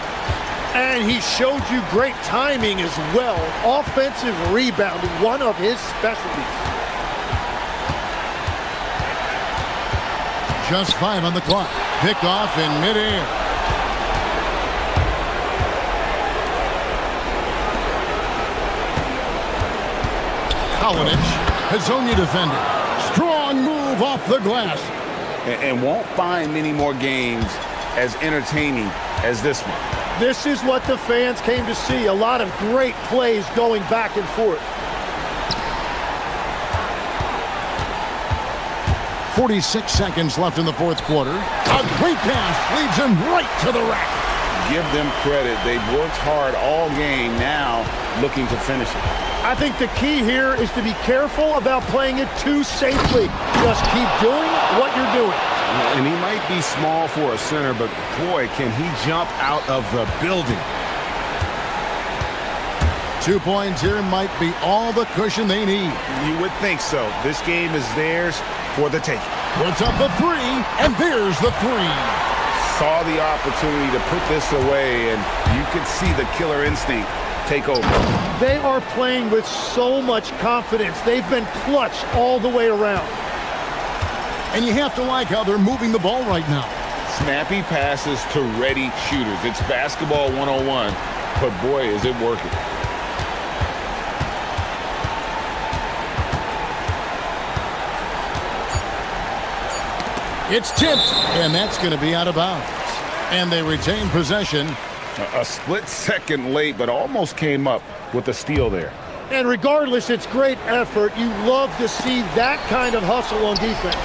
And he showed you great timing as well. Offensive rebounding, one of his specialties. Just 5 on the clock. Picked off in midair. Kalinich, Hazonia defender. Strong move off the glass. And won't find many more games as entertaining as this one. This is what the fans came to see. A lot of great plays going back and forth. 46 seconds left in the fourth quarter. A great pass leads him right to the rack. Give them credit. They've worked hard all game, now looking to finish it. I think the key here is to be careful about playing it too safely. Just keep doing what you're doing. And he might be small for a center, but boy, can he jump out of the building. 2 points here might be all the cushion they need. You would think so. This game is theirs for the taking. Puts up the three, and there's the three. Saw the opportunity to put this away, and you could see the killer instinct take over. They are playing with so much confidence. They've been clutch all the way around. And you have to like how they're moving the ball right now. Snappy passes to ready shooters. It's basketball 101, but boy, is it working. It's tipped, and that's going to be out of bounds. And they retain possession. A split second late, but almost came up with a steal there. And regardless, it's great effort. You love to see that kind of hustle on defense.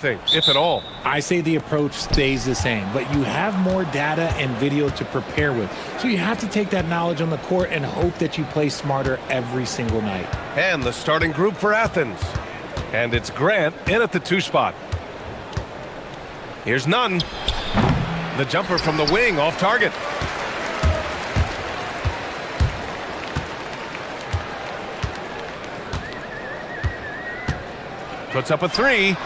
if at all. I say the approach stays the same, but you have more data and video to prepare with. So you have to take that knowledge on the court and hope that you play smarter every single night. And the starting group for Athens. And it's Grant in at the 2 spot. Here's Nunn. The jumper from the wing off target. Puts up a 3.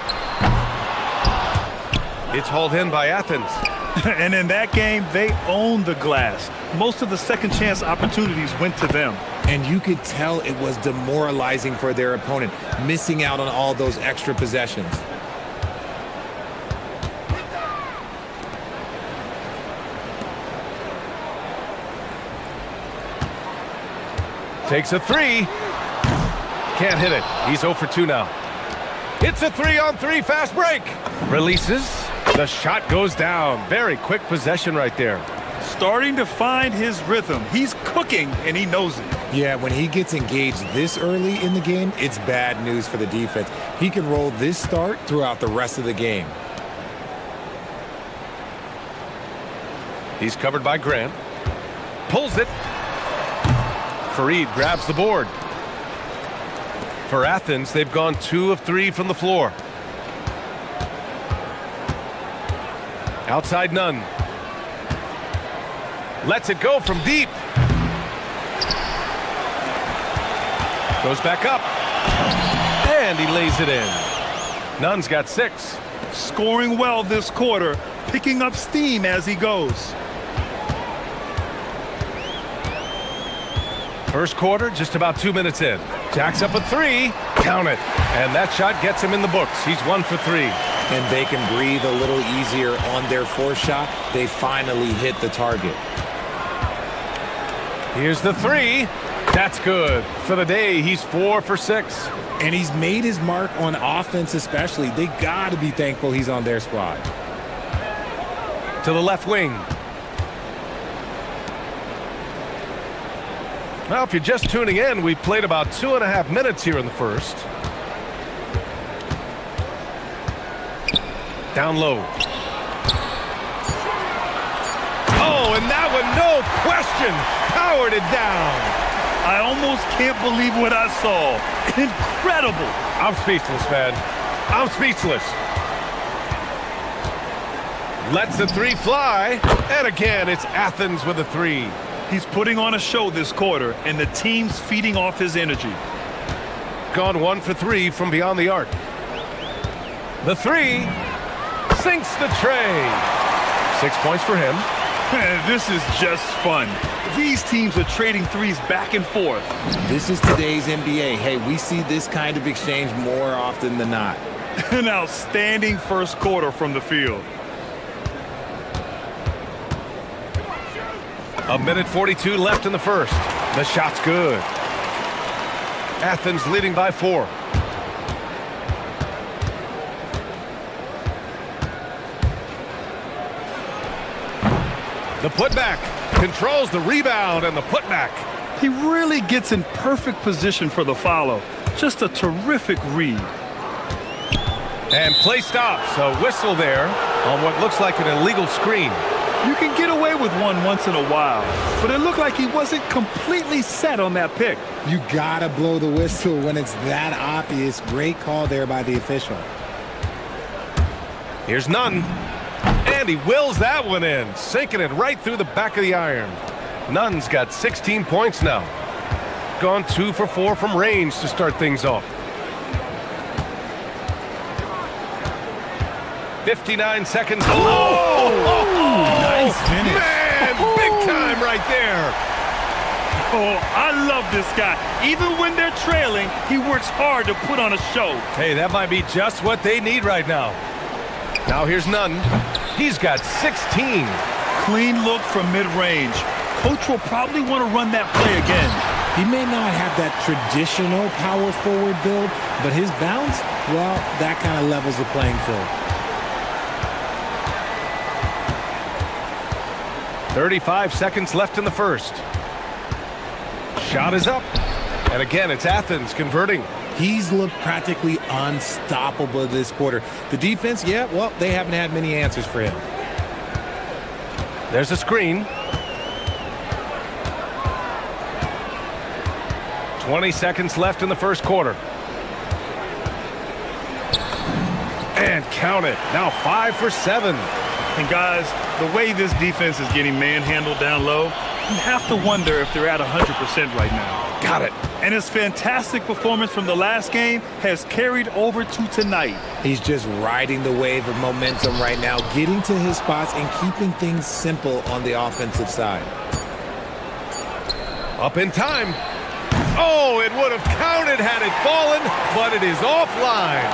It's hauled in by Athens. And in that game, they owned the glass. Most of the second chance opportunities went to them. And you could tell it was demoralizing for their opponent, missing out on all those extra possessions. Takes a 3. Can't hit it. He's 0 for 2 now. It's a 3-on-3 fast break. Releases. The shot goes down. Very quick possession right there. Starting to find his rhythm. He's cooking, and he knows it. Yeah, when he gets engaged this early in the game, it's bad news for the defense. He can roll this start throughout the rest of the game. He's covered by Grant. Pulls it. Fareed grabs the board. For Athens, they've gone 2 of 3 from the floor. Outside Nunn. Lets it go from deep. Goes back up. And he lays it in. Nunn's got 6. Scoring well this quarter, picking up steam as he goes. First quarter, just about 2 minutes in. Jacks up a 3. Count it. And that shot gets him in the books. He's 1 for 3. And they can breathe a little easier on their 4th shot. They finally hit the target. Here's the 3. That's good. For the day, he's 4 for 6. And he's made his mark on offense especially. They got to be thankful he's on their squad. To the left wing. Well, if you're just tuning in, we've played about 2.5 minutes here in the first. Down low. Oh, and that one, no question, powered it down. I almost can't believe what I saw. Incredible. I'm speechless, man. I'm speechless. Lets the 3 fly. And again, it's Athens with a 3. He's putting on a show this quarter, and the team's feeding off his energy. Gone 1 for 3 from beyond the arc. The 3 sinks the tray. 6 points for him. This is just fun. These teams are trading threes back and forth. This is today's NBA. Hey, we see this kind of exchange more often than not. An outstanding first quarter from the field. A minute 42 left in the first. The shot's good. Athens leading by 4. The putback controls the rebound and the putback. He really gets in perfect position for the follow. Just a terrific read. And play stops. A whistle there on what looks like an illegal screen. You can get away with one once in a while, but it looked like he wasn't completely set on that pick. You gotta blow the whistle when it's that obvious. Great call there by the official. Here's Nunn. And he wills that one in, sinking it right through the back of the iron. Nunn's got 16 points now. Gone 2 for 4 from range to start things off. 59 seconds. Oh! Nice finish. Man, big time right there. Oh, I love this guy. Even when they're trailing, he works hard to put on a show. Hey, that might be just what they need right now. Now here's Nunn. He's got 16. Clean look from mid-range. Coach will probably want to run that play again. He may not have that traditional power forward build, but his bounce, well, that kind of levels the playing field. 35 seconds left in the first. Shot is up. And again, it's Athens converting. He's looked practically unstoppable this quarter. The defense, yeah, well, they haven't had many answers for him. There's a screen. 20 seconds left in the first quarter. And count it. Now 5 for 7. And guys, the way this defense is getting manhandled down low, you have to wonder if they're at 100% right now. Got it. And his fantastic performance from the last game has carried over to tonight. He's just riding the wave of momentum right now, getting to his spots and keeping things simple on the offensive side. Up in time. Oh, it would have counted had it fallen, but it is offline.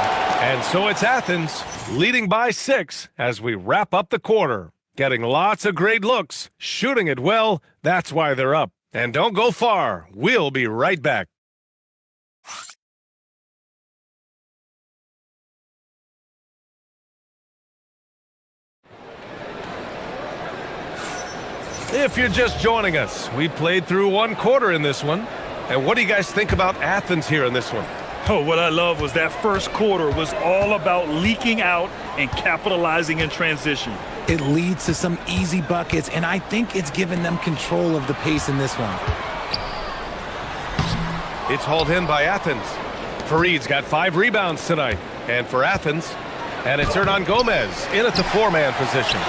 And so it's Athens leading by 6 as we wrap up the quarter. Getting lots of great looks, shooting it well, that's why they're up. And don't go far, we'll be right back. If you're just joining us, we played through one quarter in this one. And what do you guys think about Athens here in this one? Oh, what I love was that first quarter was all about leaking out and capitalizing in transition. It leads to some easy buckets, and I think it's given them control of the pace in this one. It's hauled in by Athens. Fareed's got 5 rebounds tonight. And for Athens, and it's Hernan Gomez in at the 4-man position.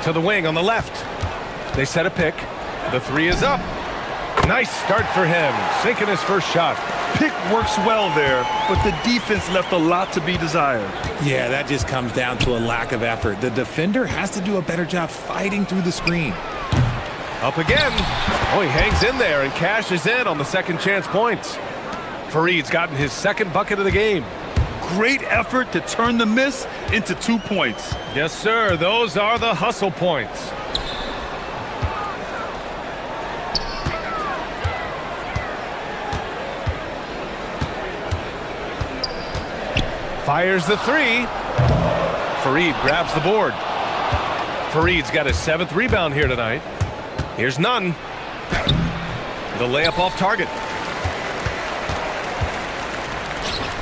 To the wing on the left. They set a pick. The 3 is up. Nice start for him, sinking his first shot. Pick works well there, but the defense left a lot to be desired. Yeah, that just comes down to a lack of effort. The defender has to do a better job fighting through the screen. Up again. Oh, he hangs in there and cashes in on the second chance points. Fareed's gotten his second bucket of the game. Great effort to turn the miss into 2 points. Yes, sir. Those are the hustle points. Fires the 3. Fareed grabs the board. Fareed's got his 7th rebound here tonight. Here's none. The layup off target.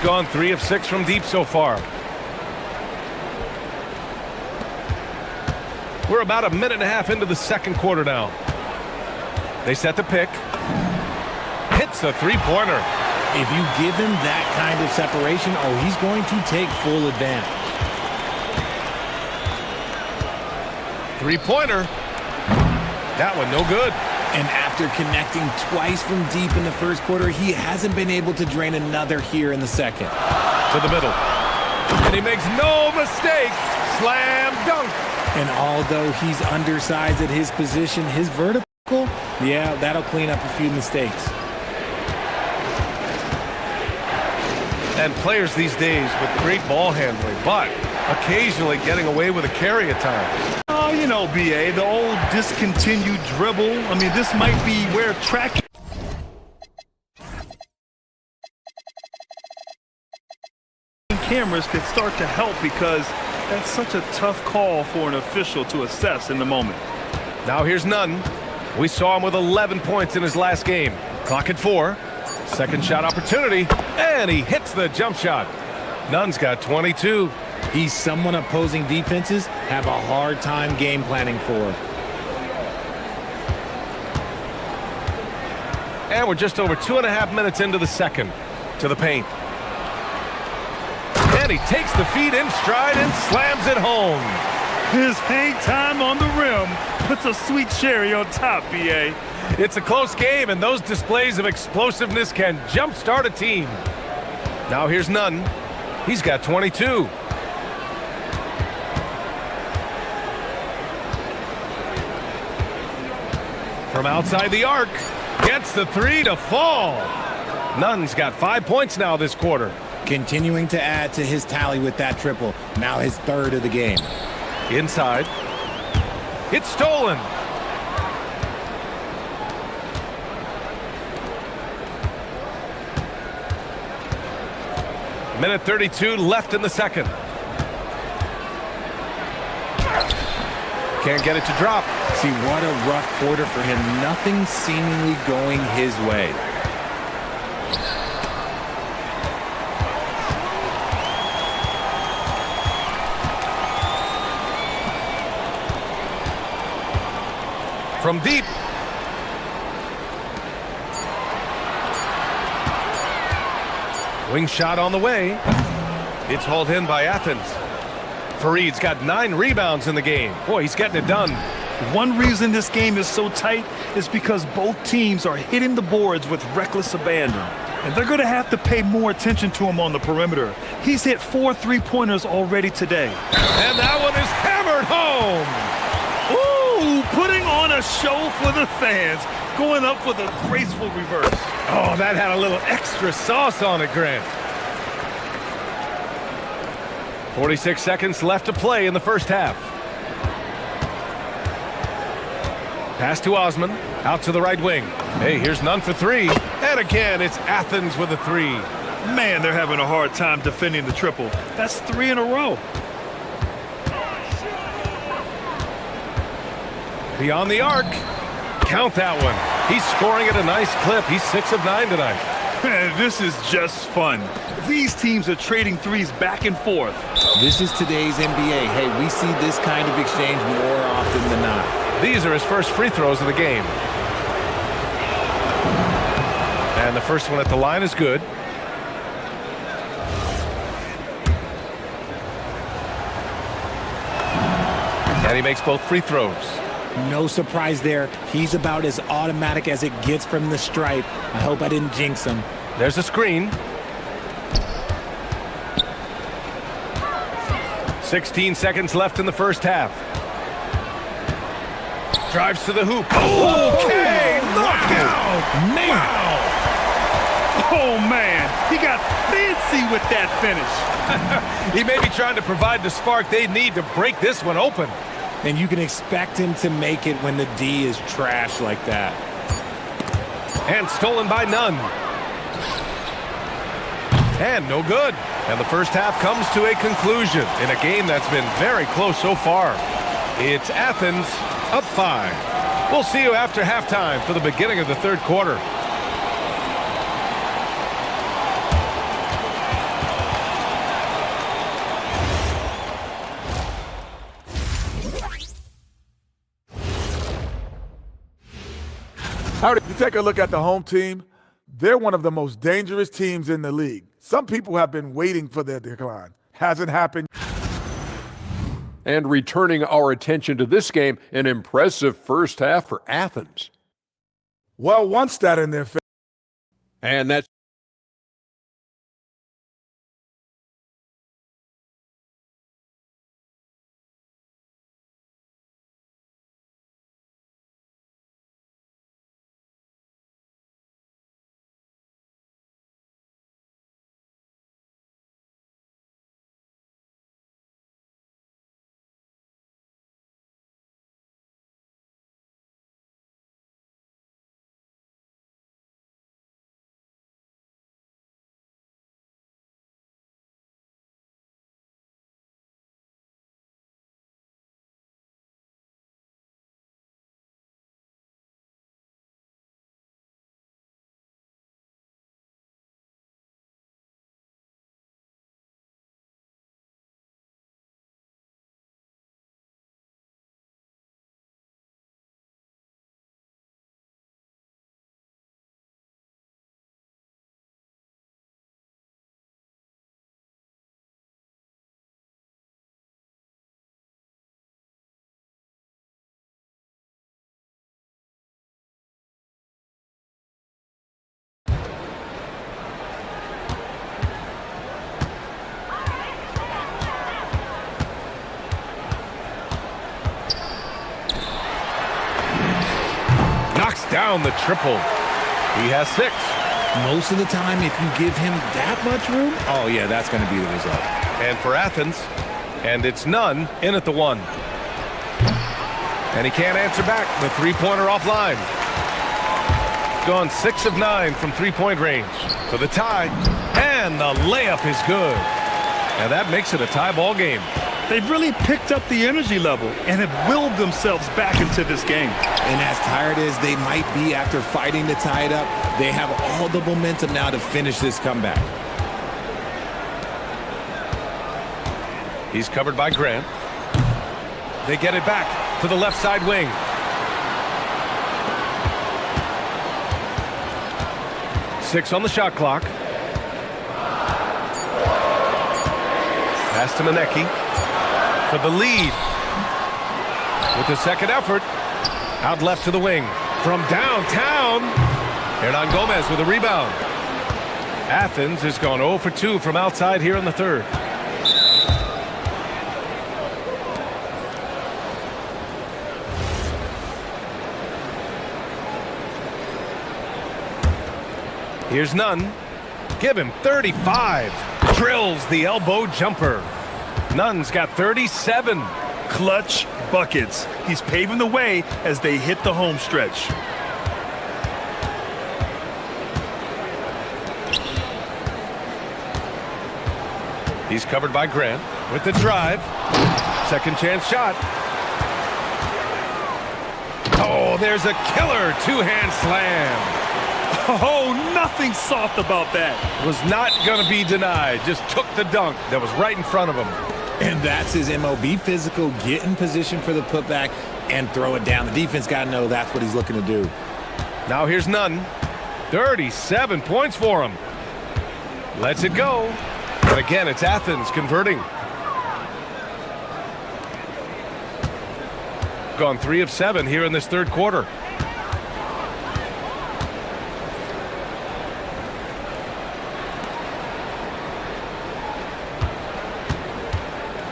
Gone 3 of 6 from deep so far. We're about a minute and a half into the second quarter now. They set the pick. Hits a 3-pointer. If you give him that kind of separation, oh, he's going to take full advantage. 3-pointer. That one no good. And after connecting twice from deep in the first quarter, he hasn't been able to drain another here in the second. To the middle. And he makes no mistake. Slam dunk. And although he's undersized at his position, his vertical, yeah, that'll clean up a few mistakes. And players these days with great ball handling, but occasionally getting away with a carry at times. Oh, you know, BA, the old discontinued dribble. I mean, this might be where track cameras could start to help, because that's such a tough call for an official to assess in the moment. Now here's Nunn. We saw him with 11 points in his last game. Clock at 4. Second shot opportunity, and he hits the jump shot. Nunn's got 22. He's someone opposing defenses have a hard time game planning for. And we're just over 2.5 minutes into the second. To the paint. And he takes the feed in stride and slams it home. His hang time on the rim puts a sweet cherry on top, BA. It's a close game, and those displays of explosiveness can jumpstart a team. Now here's Nunn. He's got 22. From outside the arc, gets the 3 to fall. Nunn's got 5 points now this quarter. Continuing to add to his tally with that triple. Now his 3rd of the game. Inside. It's stolen. Minute 32 left in the second. Can't get it to drop. See, what a rough quarter for him. Nothing seemingly going his way. From deep. Wing shot on the way. It's hauled in by Athens. Fareed's got 9 rebounds in the game. Boy, he's getting it done. One reason this game is so tight is because both teams are hitting the boards with reckless abandon. And they're going to have to pay more attention to him on the perimeter. He's hit 4 3-pointers already today. And that one is hammered home. Ooh, putting on a show for the fans. Going up for the graceful reverse. Oh, that had a little extra sauce on it, Grant. 46 seconds left to play in the first half. Pass to Osman, out to the right wing. Hey, here's none for 3. And again, it's Athens with a 3. Man, they're having a hard time defending the triple. That's 3 in a row. Beyond the arc. Count that one. He's scoring at a nice clip. He's 6 of 9 tonight. This is just fun. These teams are trading threes back and forth. This is today's NBA. Hey, we see this kind of exchange more often than not. These are his first free throws of the game. And the first one at the line is good. And he makes both free throws. No surprise there. He's about as automatic as it gets from the stripe. I hope I didn't jinx him. There's a screen. 16 seconds left in the first half. Drives to the hoop. Okay, knockout! Man! Wow. Oh, man. He got fancy with that finish. He may be trying to provide the spark they need to break this one open. And you can expect him to make it when the D is trash like that. And stolen by none. And no good. And the first half comes to a conclusion in a game that's been very close so far. It's Athens up 5. We'll see you after halftime for the beginning of the third quarter. Howdy. You take a look at the home team, they're one of the most dangerous teams in the league. Some people have been waiting for their decline. Hasn't happened. And returning our attention to this game, an impressive first half for Athens. Well, one stat in their favor. And that's down the triple. He has 6. Most of the time, if you give him that much room, oh yeah, that's going to be the result. And for Athens, and it's none in at the 1. And he can't answer back. The three-pointer offline. Gone 6 of 9 from three-point range. For the tie, and the layup is good. And that makes it a tie ball game. They've really picked up the energy level and have willed themselves back into this game. And as tired as they might be after fighting to tie it up, they have all the momentum now to finish this comeback. He's covered by Grant. They get it back to the left side wing. Six on the shot clock. Pass to Manecki for the lead. With the second effort, out left to the wing. From downtown, Hernan Gomez with a rebound. Athens has gone 0 for 2 from outside here in the third. Here's Nunn. Give him 35. Drills the elbow jumper. Nunn's got 37. Clutch buckets. He's paving the way as they hit the home stretch. He's covered by Grant with the drive. Second chance shot. Oh, there's a killer two-hand slam. Oh, nothing soft about that. Was not going to be denied. Just took the dunk that was right in front of him. And that's his MO. Be physical, get in position for the putback, and throw it down. The defense got to know that's what he's looking to do. Now here's Nunn. 37 points for him. Lets it go. But again, it's Athens converting. Gone 3 of 7 here in this third quarter.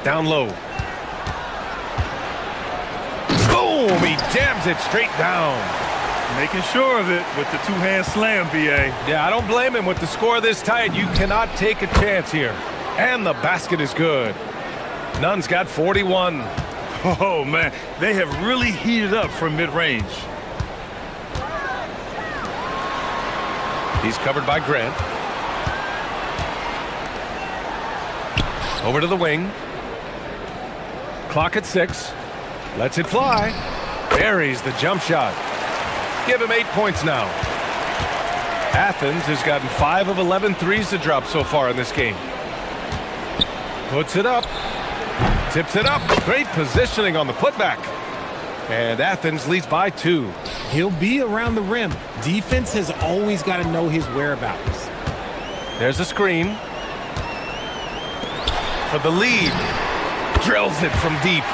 Down low. Boom! He jams it straight down. Making sure of it with the two-hand slam, B.A. Yeah, I don't blame him. With the score this tight, you cannot take a chance here. And the basket is good. Nunn's got 41. Oh, man. They have really heated up from mid-range. He's covered by Grant. Over to the wing. Clock at 6. Lets it fly. Buries the jump shot. Give him 8 points now. Athens has gotten 5 of 11 threes to drop so far in this game. Puts it up. Tips it up. Great positioning on the putback. And Athens leads by 2. He'll be around the rim. Defense has always got to know his whereabouts. There's a screen. For the lead. Drills it from deep.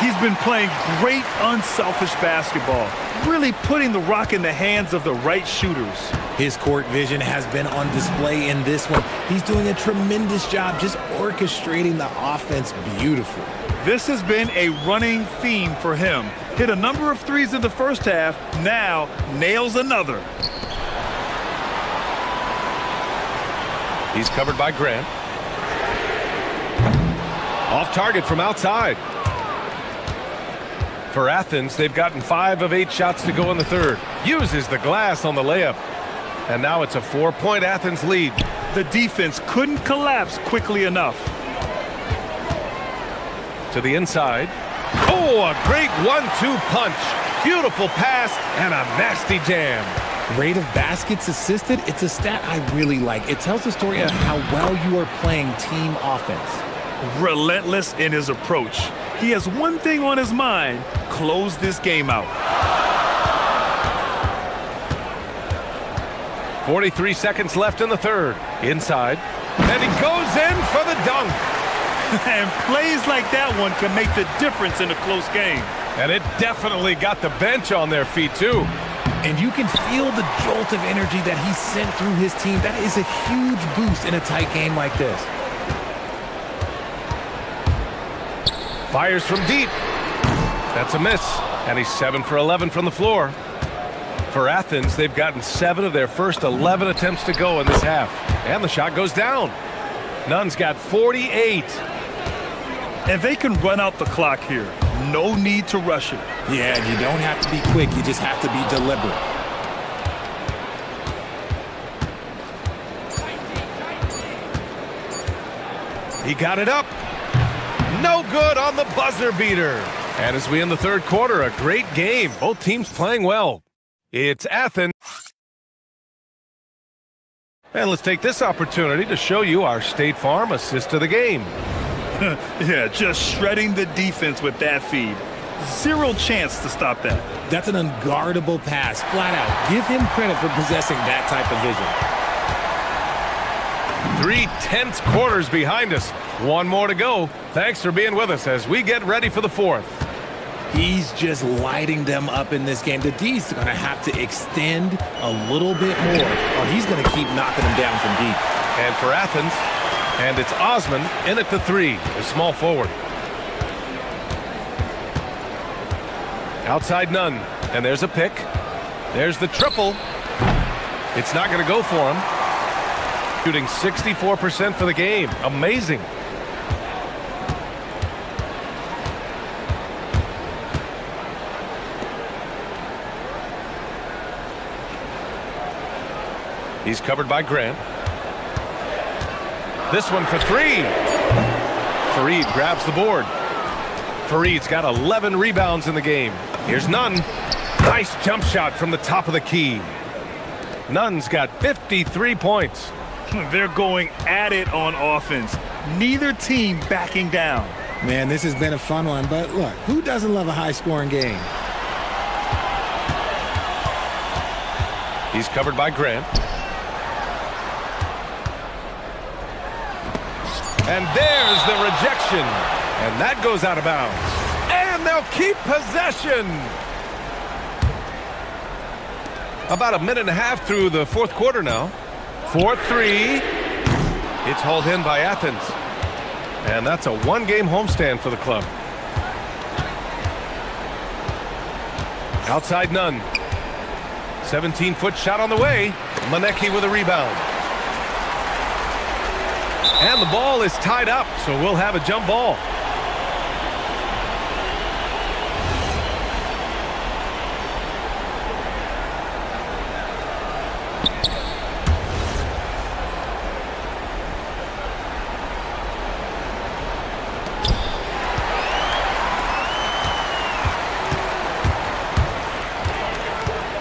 He's been playing great unselfish basketball, really putting the rock in the hands of the right shooters. His court vision has been on display in this one. He's doing a tremendous job just orchestrating the offense beautifully. This has been a running theme for him. Hit a number of threes in the first half, now nails another. He's covered by Grant. Off target from outside. For Athens, they've gotten 5 of 8 shots to go in the third. Uses the glass on the layup. And now it's a 4-point Athens lead. The defense couldn't collapse quickly enough. To the inside. Oh, a great 1-2 punch. Beautiful pass and a nasty jam. Rate of baskets assisted, it's a stat I really like. It tells the story of how well you are playing team offense. Relentless in his approach. He has one thing on his mind: close this game out. 43 seconds left in the third. Inside. And he goes in for the dunk. And plays like that one can make the difference in a close game. And it definitely got the bench on their feet, too. And you can feel the jolt of energy that he sent through his team. That is a huge boost in a tight game like this. Fires from deep. That's a miss. And he's 7 for 11 from the floor. For Athens, they've gotten 7 of their first 11 attempts to go in this half. And the shot goes down. Nunn's got 48. And they can run out the clock here. No need to rush it. Yeah, you don't have to be quick. You just have to be deliberate. He got it up. No good on the buzzer beater. And as we end the third quarter, a great game. Both teams playing well. It's Athens. And let's take this opportunity to show you our State Farm assist of the game. Yeah, just shredding the defense with that feed. Zero chance to stop that. That's an unguardable pass, flat out. Give him credit for possessing that type of vision. 3 tense quarters behind us. One more to go. Thanks for being with us as we get ready for the fourth. He's just lighting them up in this game. The D's going to have to extend a little bit more, or he's going to keep knocking them down from deep. And for Athens, and it's Osman in at the 3, a small forward. Outside none, and there's a pick. There's the triple. It's not going to go for him. Shooting 64% for the game. Amazing. He's covered by Grant. This one for 3. Fareed grabs the board. Fareed's got 11 rebounds in the game. Here's Nunn. Nice jump shot from the top of the key. Nunn's got 53 points. They're going at it on offense. Neither team backing down. Man, this has been a fun one, but look, who doesn't love a high-scoring game? He's covered by Grant. And there's the rejection. And that goes out of bounds. And they'll keep possession. About a minute and a half through the fourth quarter now. 4-3. It's hauled in by Athens. And that's a one-game homestand for the club. Outside none. 17-foot shot on the way. Manecki with a rebound. And the ball is tied up, so we'll have a jump ball.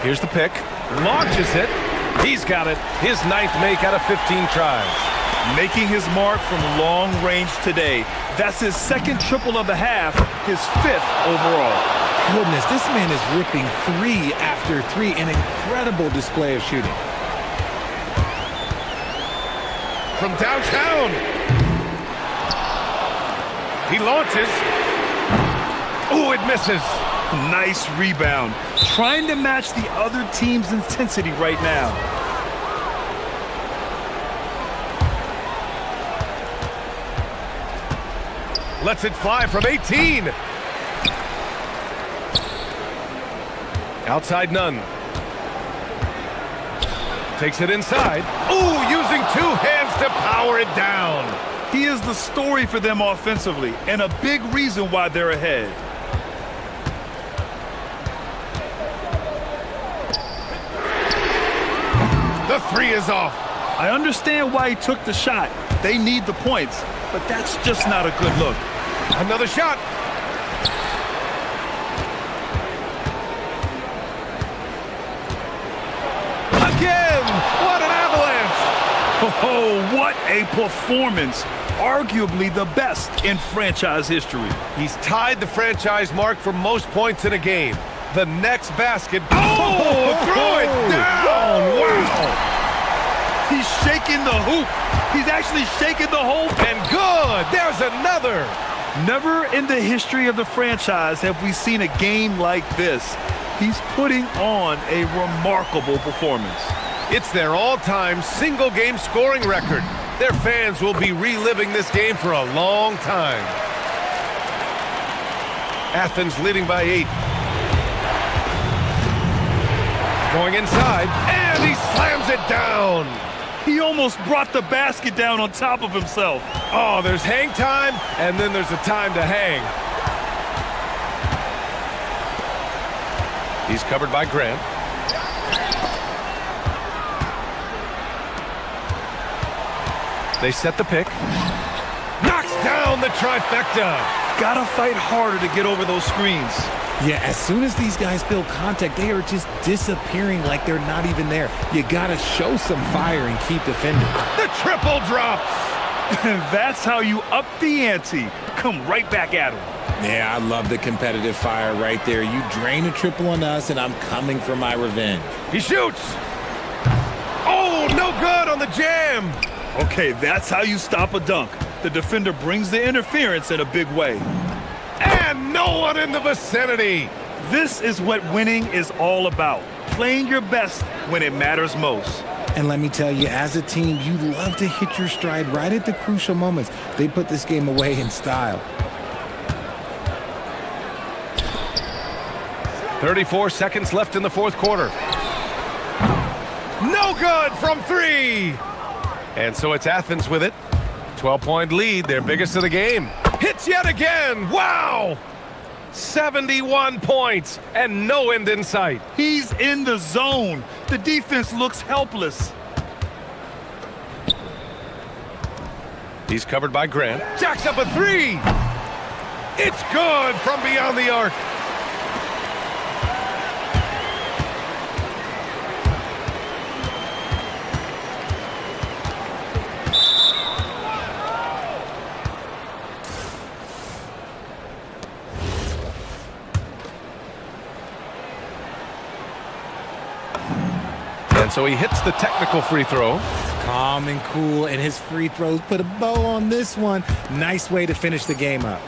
Here's the pick. Launches it. He's got it. His 9th make out of 15 tries. Making his mark from long range today. That's his 2nd triple of the half, his 5th overall. Goodness, this man is ripping 3 after 3. An incredible display of shooting. From downtown. He launches. Oh, it misses. Nice rebound. Trying to match the other team's intensity right now. Lets it fly from 18. Outside none. Takes it inside. Ooh, using 2 hands to power it down. He is the story for them offensively and a big reason why they're ahead. The 3 is off. I understand why he took the shot. They need the points, but that's just not a good look. Another shot. Again! What an avalanche! Oh, what a performance. Arguably the best in franchise history. He's tied the franchise mark for most points in a game. The next basket. Oh! Throw it down! Wow! He's shaking the hoop. He's actually shaking the whole. And good! There's another! Never in the history of the franchise have we seen a game like this. He's putting on a remarkable performance. It's their all-time single-game scoring record. Their fans will be reliving this game for a long time. Athens leading by 8. Going inside, and he slams it down. He almost brought the basket down on top of himself. Oh, there's hang time, and then there's a time to hang. He's covered by Grant. They set the pick. Knocks down down the trifecta. Gotta fight harder to get over those screens. Yeah, as soon as these guys feel contact, they are just disappearing like they're not even there. You gotta show some fire and keep defending. The triple drops. And that's how you up the ante. Come right back at him. Yeah, I love the competitive fire right there. You drain a triple on us, and I'm coming for my revenge. He shoots. Oh, no good on the jam. Okay, that's how you stop a dunk. The defender brings the interference in a big way. And no one in the vicinity. This is what winning is all about. Playing your best when it matters most. And let me tell you, as a team, you love to hit your stride right at the crucial moments. They put this game away in style. 34 seconds left in the fourth quarter. No good from three. And so it's Athens with it. 12-point lead, their biggest of the game. Hits yet again. Wow! 71 points and no end in sight. He's in the zone. The defense looks helpless. He's covered by Grant. Jacks up a three. It's good from beyond the arc. And so he hits the technical free throw. Calm and cool, and his free throws put a bow on this one. Nice way to finish the game up.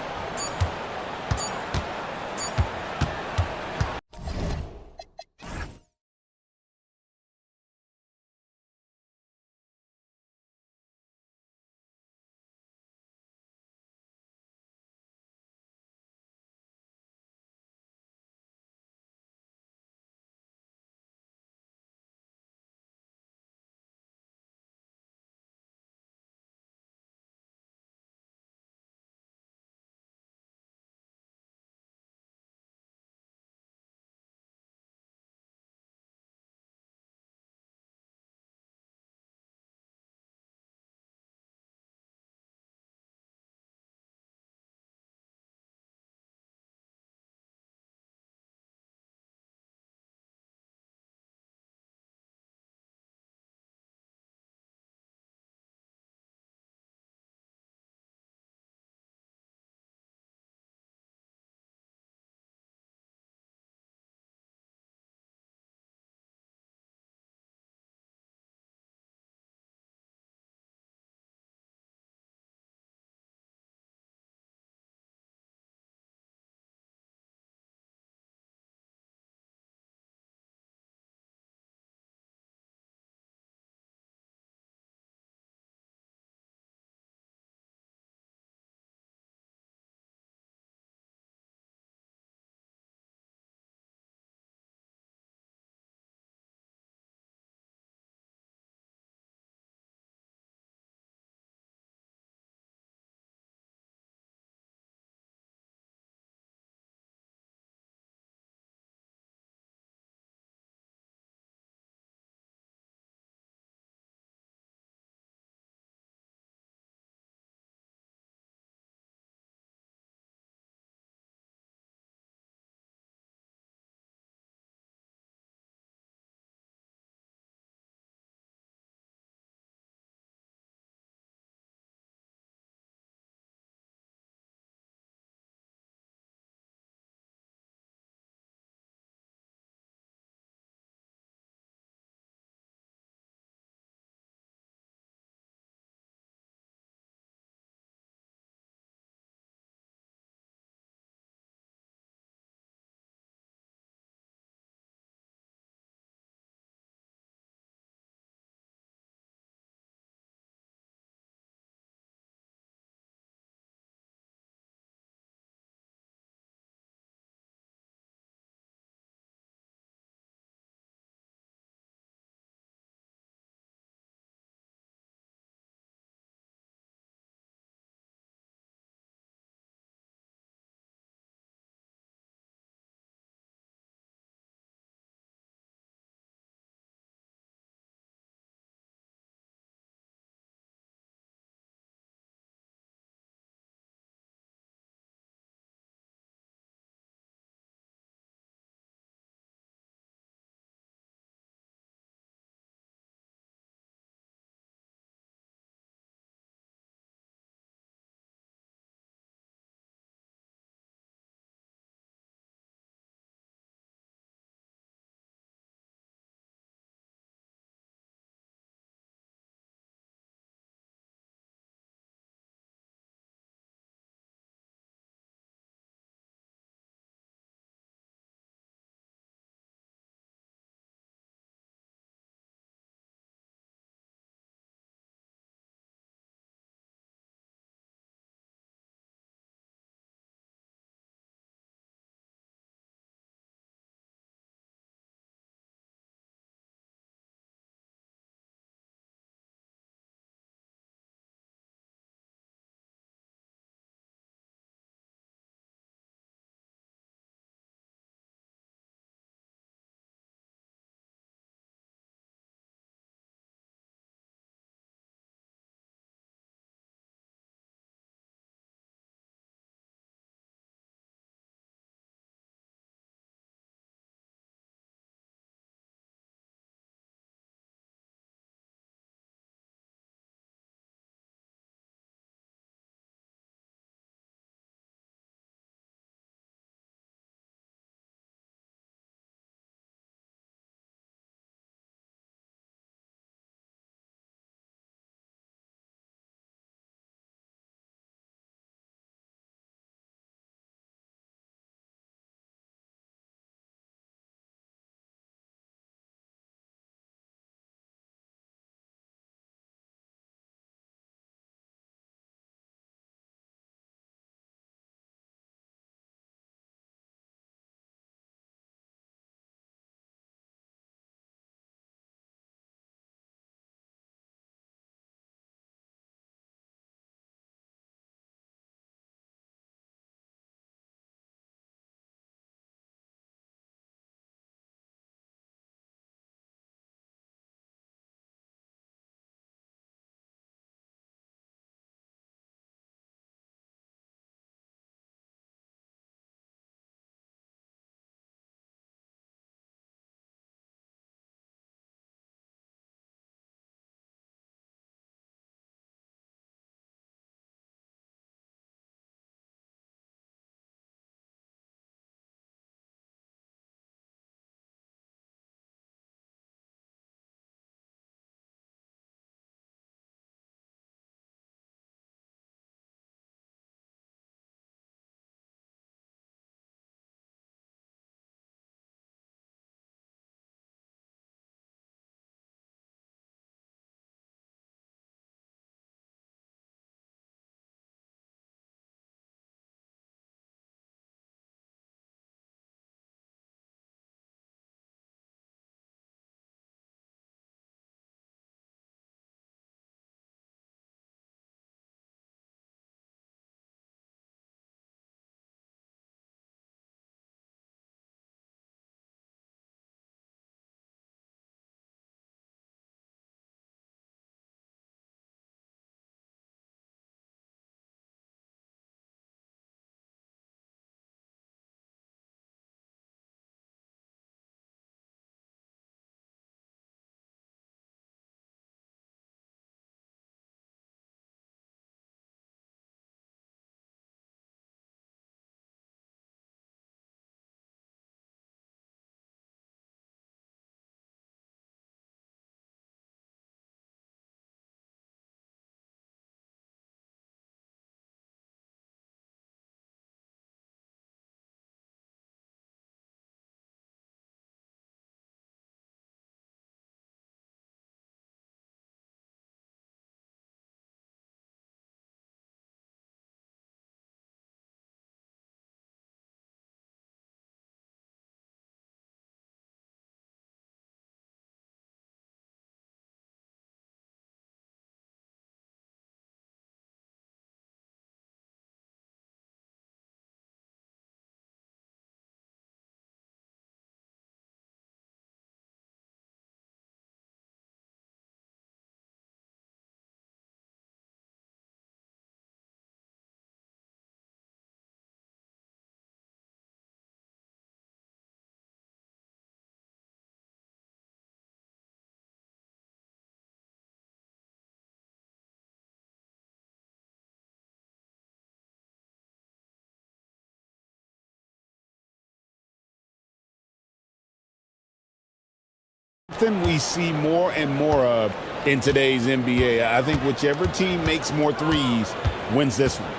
something we see more and more of in today's NBA. I think whichever team makes more threes wins this one.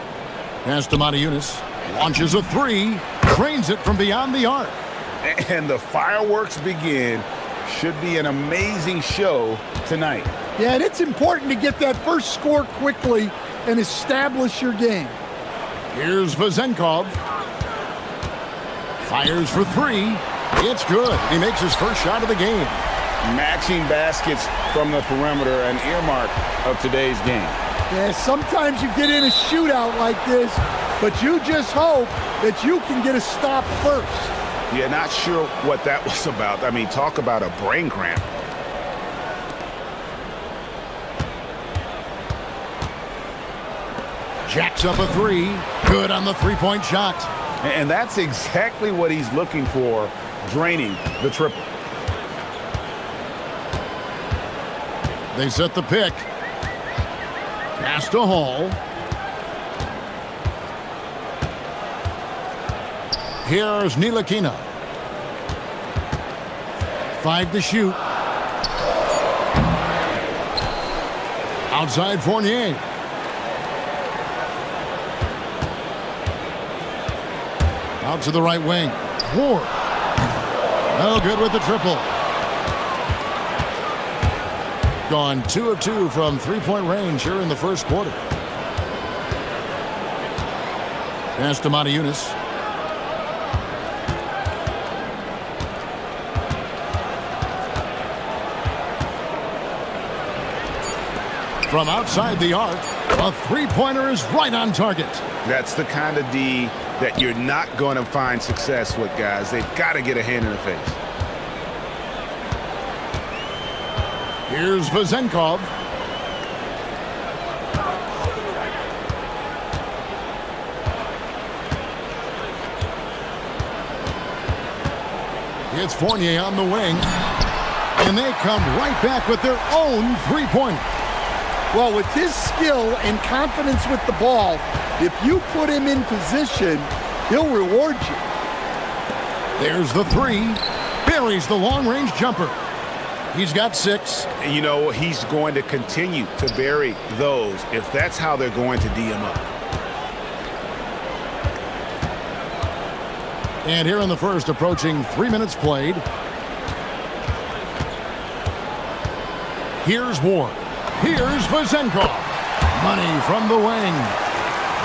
Pass to Matajunas. Launches a three. Drains it from beyond the arc. And the fireworks begin. Should be an amazing show tonight. Yeah, and it's important to get that first score quickly and establish your game. Here's Vezenkov. Fires for three. It's good. He makes his first shot of the game. Matching baskets from the perimeter, an earmark of today's game. Yeah, sometimes you get in a shootout like this, but you just hope that you can get a stop first. Yeah, not sure what that was about. I mean, talk about a brain cramp. Jacks up a three. Good on the three-point shot. And that's exactly what he's looking for, draining the triple. They set the pick. Pass to Hall. Here's Ntilikina. 5 to shoot. Outside Fournier. Out to the right wing. Ward. No good with the triple. Gone 2 of 2 from three-point range here in the first quarter. Pass to Matajunas. From outside the arc, a three-pointer is right on target. That's the kind of D that you're not going to find success with, guys. They've got to get a hand in the face. Here's Vezenkov. It's Fournier on the wing. And they come right back with their own three-pointer. Well, with his skill and confidence with the ball, if you put him in position, he'll reward you. There's the three. Buries the long-range jumper. He's got 6. You know, he's going to continue to bury those if that's how they're going to D him up. And here in the first, approaching 3 minutes played. Here's Ward. Here's Vezenkov. Money from the wing.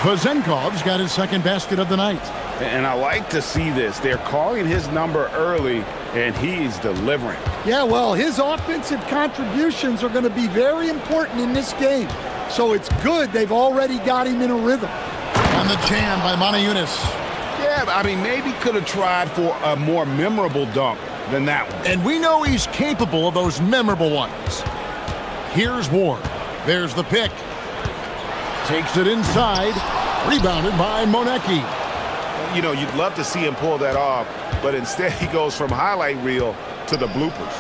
Vezenkov's got his second basket of the night. And I like to see this. They're calling his number early, and he's delivering. Yeah, well, his offensive contributions are going to be very important in this game. So it's good they've already got him in a rhythm. On the jam by Matajunas. Yeah, I mean, maybe could have tried for a more memorable dunk than that one. And we know he's capable of those memorable ones. Here's Ward. There's the pick. Takes it inside. Rebounded by Monecki. You know, you'd love to see him pull that off, but instead he goes from highlight reel to the bloopers.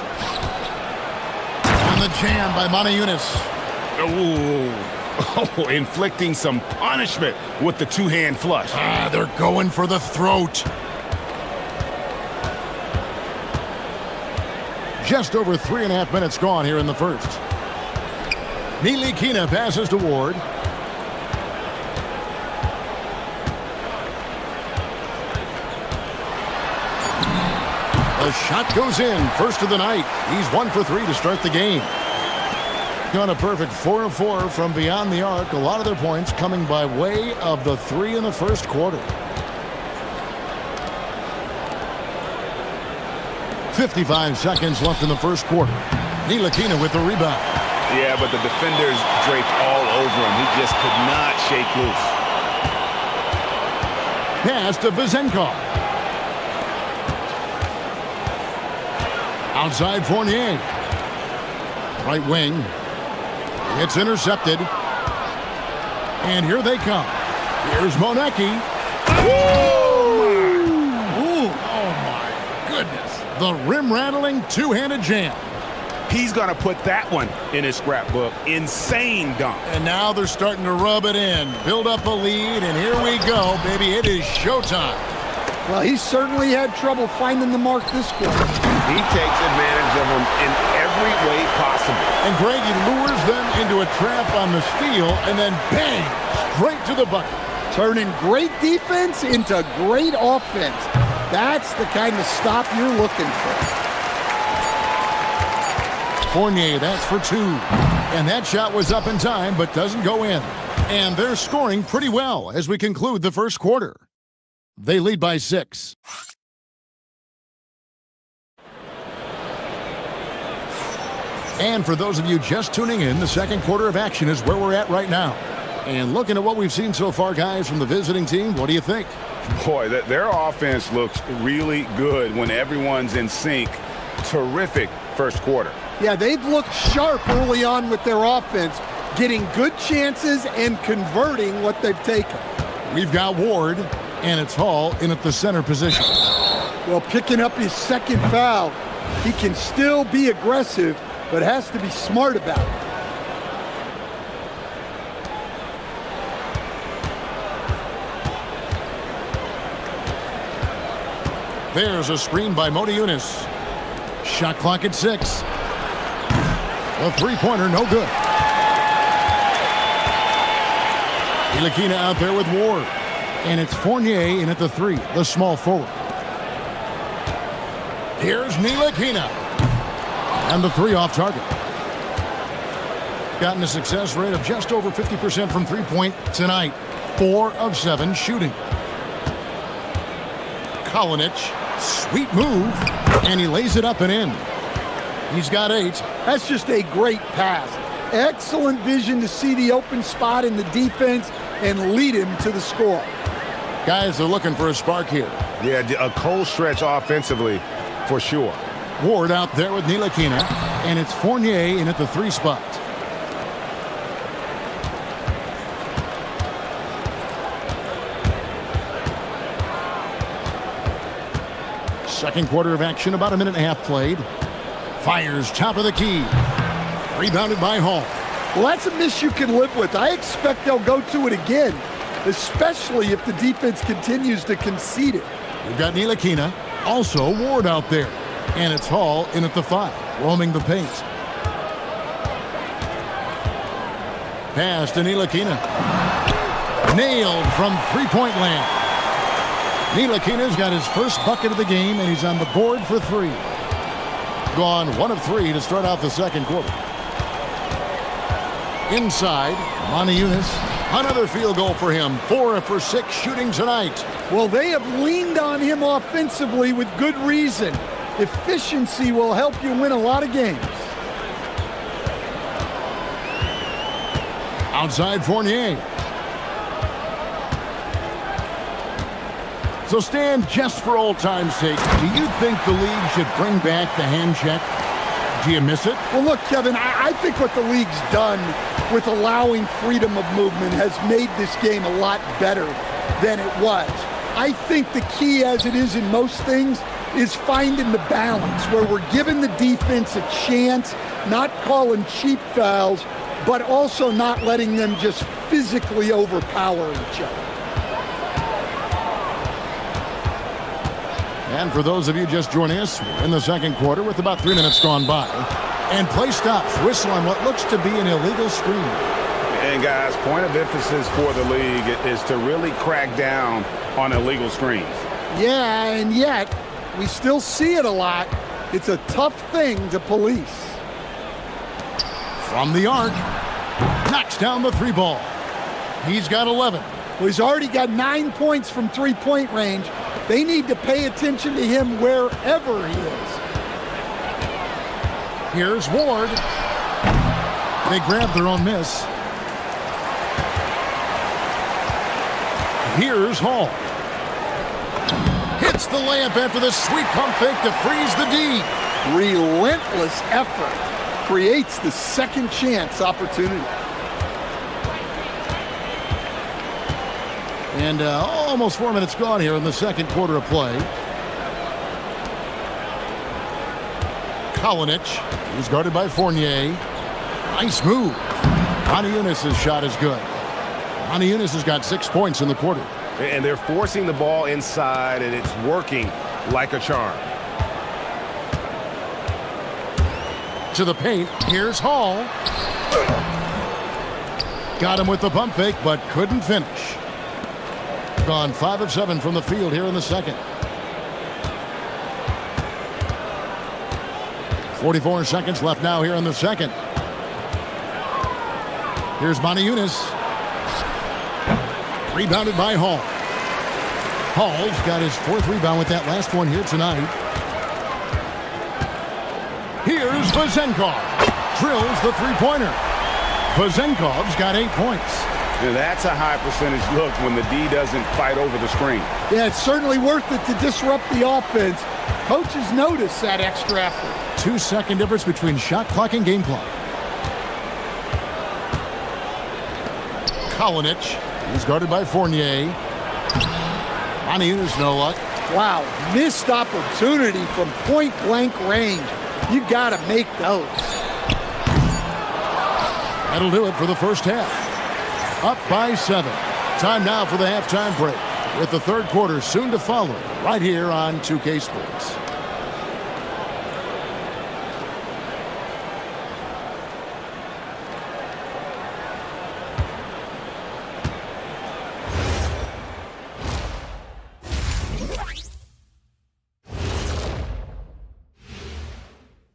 On the jam by Matajunas. Oh, inflicting some punishment with the two-hand flush. They're going for the throat. Just over 3.5 minutes gone here in the first. Ntilikina passes to Ward. The shot goes in. First of the night. He's 1 for 3 to start the game. Got a perfect 4 of 4 from beyond the arc. A lot of their points coming by way of the 3 in the first quarter. 55 seconds left in the first quarter. Ntilikina with the rebound. Yeah, but the defenders draped all over him. He just could not shake loose. Pass to Vezenkov. Outside Fournier. Right wing. It's intercepted. And here they come. Here's Monecki. Oh my goodness. The rim-rattling two-handed jam. He's going to put that one in his scrapbook. Insane dunk. And now they're starting to rub it in. Build up a lead, and here we go, baby. It is showtime. Well, he certainly had trouble finding the mark this quarter. He takes advantage of them in every way possible. And Greg, he lures them into a trap on the steal, and then bang, straight to the bucket. Turning great defense into great offense. That's the kind of stop you're looking for. Fournier, that's for two. And that shot was up in time, but doesn't go in. And they're scoring pretty well as we conclude the first quarter. They lead by 6. And for those of you just tuning in, the second quarter of action is where we're at right now. And looking at what we've seen so far, guys, from the visiting team, what do you think? Boy, their offense looks really good when everyone's in sync. Terrific first quarter. Yeah, they've looked sharp early on with their offense, getting good chances and converting what they've taken. We've got Ward, and it's Hall in at the center position. Well, picking up his second foul, he can still be aggressive, but has to be smart about it. There's a screen by Modiunas. Shot clock at 6. A three-pointer, no good. Ntilikina out there with Ward. And it's Fournier in at the 3, the small forward. Here's Ntilikina. And the 3 off target. Gotten a success rate of just over 50% from three-point tonight. 4 of 7 shooting. Kalinic, sweet move, and he lays it up and in. He's got 8. That's just a great pass. Excellent vision to see the open spot in the defense and lead him to the score. Guys are looking for a spark here. Yeah, a cold stretch offensively for sure. Ward out there with Ntilikina, and it's Fournier in at the 3 spot. Second quarter of action, about a minute and a half played. Fires top of the key. Rebounded by Hall. Well, that's a miss you can live with. I expect they'll go to it again, especially if the defense continues to concede it. We've got Ntilikina, also Ward out there. And it's Hall in at the 5, roaming the paint. Pass to Ntilikina. Nailed from three-point land. Ntilikina's got his first bucket of the game, and he's on the board for 3. Gone 1 of 3 to start out the second quarter. Inside, Modiunas. Another field goal for him. 4 for 6 shooting tonight. Well, they have leaned on him offensively with good reason. Efficiency will help you win a lot of games. Outside Fournier. So Stan, just for old time's sake, do you think the league should bring back the hand check? Do you miss it? Well, look, Kevin, I think what the league's done with allowing freedom of movement has made this game a lot better than it was. I think the key, as it is in most things, is finding the balance where we're giving the defense a chance, not calling cheap fouls, but also not letting them just physically overpower each other. And for those of you just joining us, we're in the second quarter with about 3 minutes gone by. And play stops. Whistle on what looks to be an illegal screen. And guys, point of emphasis for the league is to really crack down on illegal screens. Yeah, and yet we still see it a lot. It's a tough thing to police. From the arc, knocks down the 3 ball. He's got 11. Well, he's already got 9 points from three-point range. They need to pay attention to him wherever he is. Here's Ward. They grab their own miss. Here's Hall. Hits the layup after the sweet pump fake to freeze the D. Relentless effort creates the second chance opportunity. And almost 4 minutes gone here in the second quarter of play. Kalinic, he's guarded by Fournier. Nice move. Modiunas' shot is good. Modiunas has got 6 points in the quarter. And they're forcing the ball inside, and it's working like a charm. To the paint. Here's Hall. Got him with the pump fake, but couldn't finish. Gone 5 of 7 from the field here in the second. 44 seconds left now here in the second. Here's Moniunas. Rebounded by Hall. Hall's got his 4th rebound with that last one here tonight. Here's Vezenkov. Drills the three-pointer. Vezenkov's got 8 points. Now that's a high percentage look when the D doesn't fight over the screen. Yeah, it's certainly worth it to disrupt the offense. Coaches notice that extra effort. 2-second difference between shot clock and game clock. Kalinic. He's guarded by Fournier. Moniunas, no luck. Wow, missed opportunity from point-blank range. You got to make those. That'll do it for the first half. Up by 7. Time now for the halftime break, with the third quarter soon to follow right here on 2K Sports.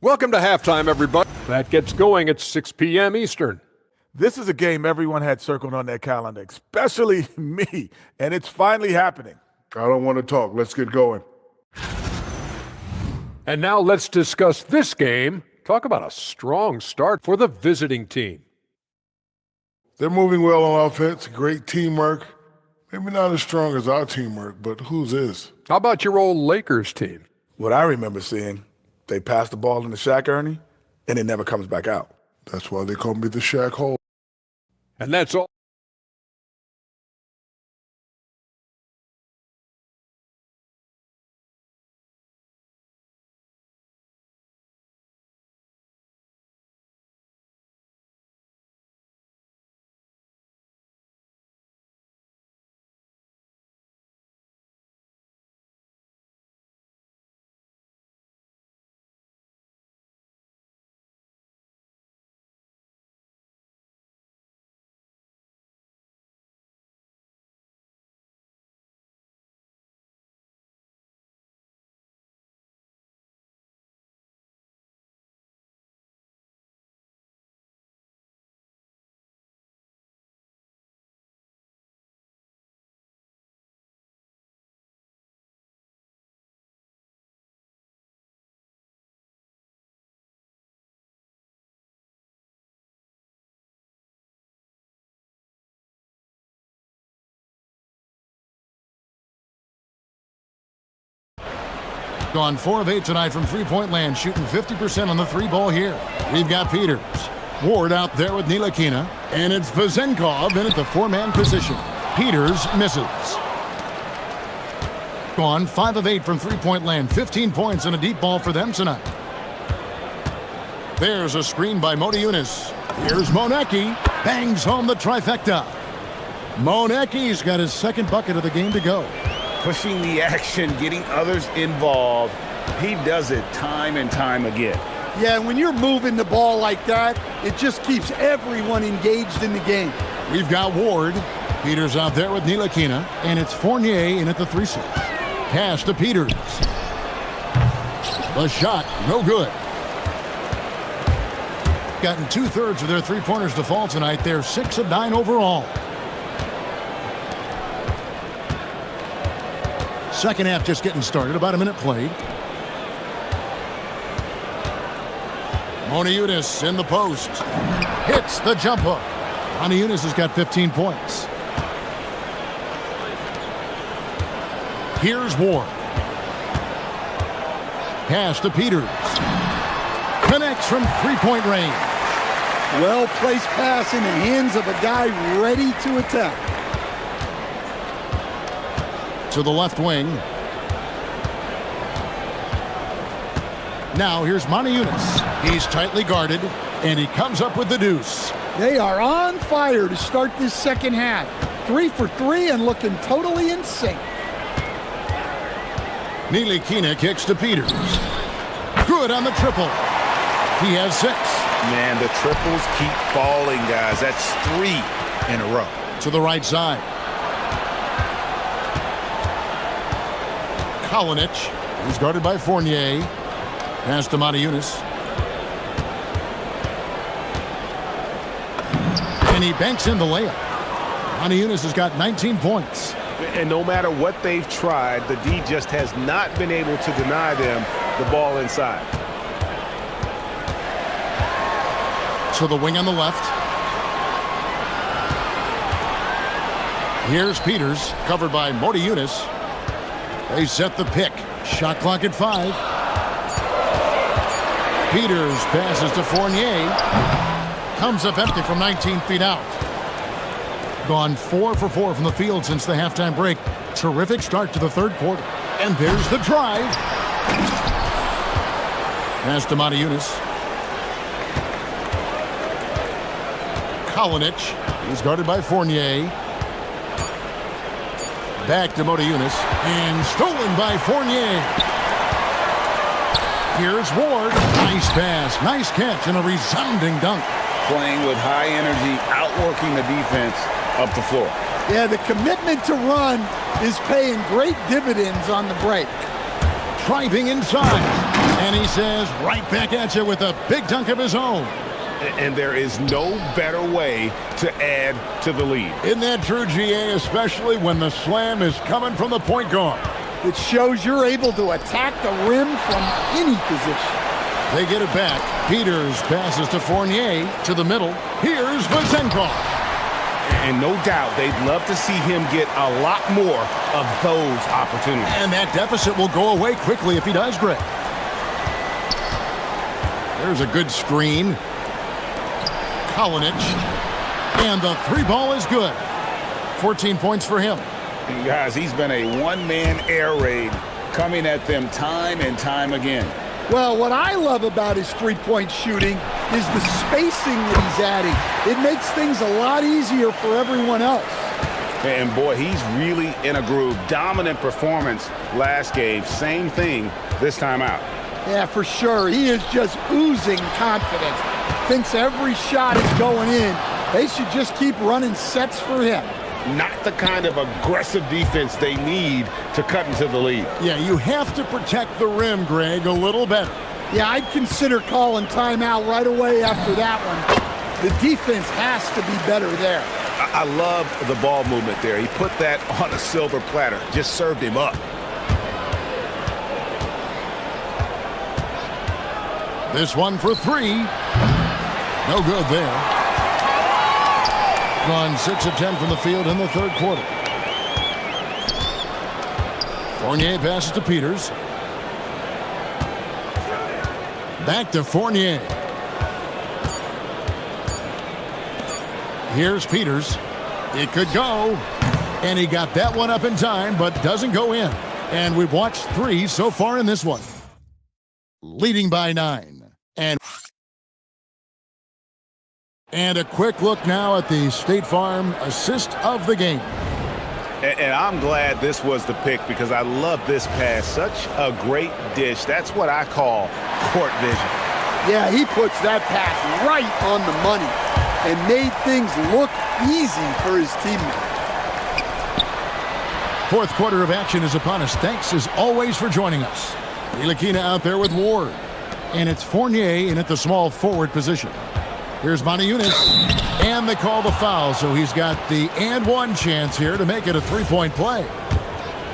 Welcome to halftime, everybody. That gets going at 6 p.m. Eastern. This is a game everyone had circled on their calendar, especially me, and it's finally happening. I don't want to talk. Let's get going. And now let's discuss this game. Talk about a strong start for the visiting team. They're moving well on offense. Great teamwork. Maybe not as strong as our teamwork, but whose is? How about your old Lakers team? What I remember seeing, they pass the ball into Shaq Ernie, and it never comes back out. That's why they call me the Shaq Hole. And that's all. Gone 4 of 8 tonight from three-point land, shooting 50% on the three ball here. We've got Peters. Ward out there with Ntilikina, and it's Vezenkov in at the 4-man position. Peters misses. Gone 5 of 8 from three-point land, 15 points and a deep ball for them tonight. There's a screen by Moniunas. Here's Monecki, bangs home the trifecta. Monecki's got his second bucket of the game to go. Pushing the action, getting others involved. He does it time and time again. Yeah, when you're moving the ball like that, it just keeps everyone engaged in the game. We've got Ward. Peters out there with Ntilikina, and it's Fournier in at the 3-6. Pass to Peters. The shot, no good. Gotten 2/3 of their three-pointers to fall tonight. They're 6 of 9 overall. Second half just getting started, about a minute played. Moniunas in the post. Hits the jump hook. Moniunas has got 15 points. Here's Ward. Pass to Peters. Connects from three-point range. Well-placed pass in the hands of a guy ready to attack. To the left wing. Now here's Moniunas. He's tightly guarded, and he comes up with the deuce. They are on fire to start this second half. 3 for 3 and looking totally in sync. Ntilikina kicks to Peters. Good on the triple. He has 6. Man, the triples keep falling, guys. That's 3 in a row. To the right side. Kalinic. He's guarded by Fournier. Pass to Motiejunas. And he banks in the layup. Motiejunas has got 19 points. And no matter what they've tried, the D just has not been able to deny them the ball inside. To the wing on the left. Here's Peters, covered by Motiejunas. They set the pick. Shot clock at 5. Peters passes to Fournier. Comes up empty from 19 feet out. Gone 4 for 4 from the field since the halftime break. Terrific start to the third quarter. And there's the drive. Pass to Motiejunas. Kalinic. He's guarded by Fournier. Back to Motiejunas. And stolen by Fournier. Here's Ward. Nice pass. Nice catch and a resounding dunk. Playing with high energy, outworking the defense up the floor. Yeah, the commitment to run is paying great dividends on the break. Driving inside. And he says, right back at you with a big dunk of his own. And there is no better way to add to the lead. Isn't that true, GA, especially when the slam is coming from the point guard? It shows you're able to attack the rim from any position. They get it back. Peters passes to Fournier to the middle. Here's Vazenkov. And no doubt they'd love to see him get a lot more of those opportunities. And that deficit will go away quickly if he does, Greg. There's a good screen. Kalinic. And the 3 ball is good. 14 points for him. And guys, he's been a one-man air raid coming at them time and time again. Well, what I love about his three-point shooting is the spacing that he's adding. It makes things a lot easier for everyone else. And boy, he's really in a groove. Dominant performance last game. Same thing this time out. Yeah, for sure. He is just oozing confidence. Thinks every shot is going in. They should just keep running sets for him. Not the kind of aggressive defense they need to cut into the lead. Yeah, you have to protect the rim, Greg, a little better. Yeah, I'd consider calling timeout right away after that one. The defense has to be better there. I love the ball movement there. He put that on a silver platter. Just served him up. This one for 3. No good there. Gone 6 of 10 from the field in the third quarter. Fournier passes to Peters. Back to Fournier. Here's Peters. It could go. And he got that one up in time, but doesn't go in. And we've watched 3 so far in this one. Leading by 9. And a quick look now at the State Farm assist of the game. And I'm glad this was the pick because I love this pass. Such a great dish. That's what I call court vision. Yeah, he puts that pass right on the money and made things look easy for his teammate. Fourth quarter of action is upon us. Thanks as always for joining us. Ntilikina out there with Ward. And it's Fournier in at the small forward position. Here's Motiejunas, and they call the foul, so he's got the and one chance here to make it a 3-point play.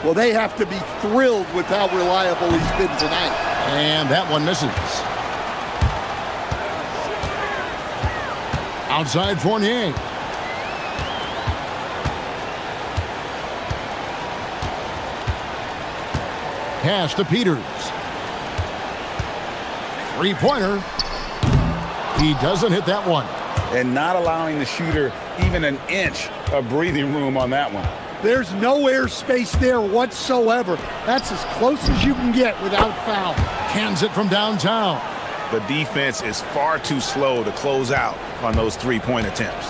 Well, they have to be thrilled with how reliable he's been tonight. And that one misses. Outside Fournier. Pass to Peters. 3-pointer. He doesn't hit that one. And not allowing the shooter even an inch of breathing room on that one. There's no airspace there whatsoever. That's as close as you can get without foul. Cans it from downtown. The defense is far too slow to close out on those 3-point attempts.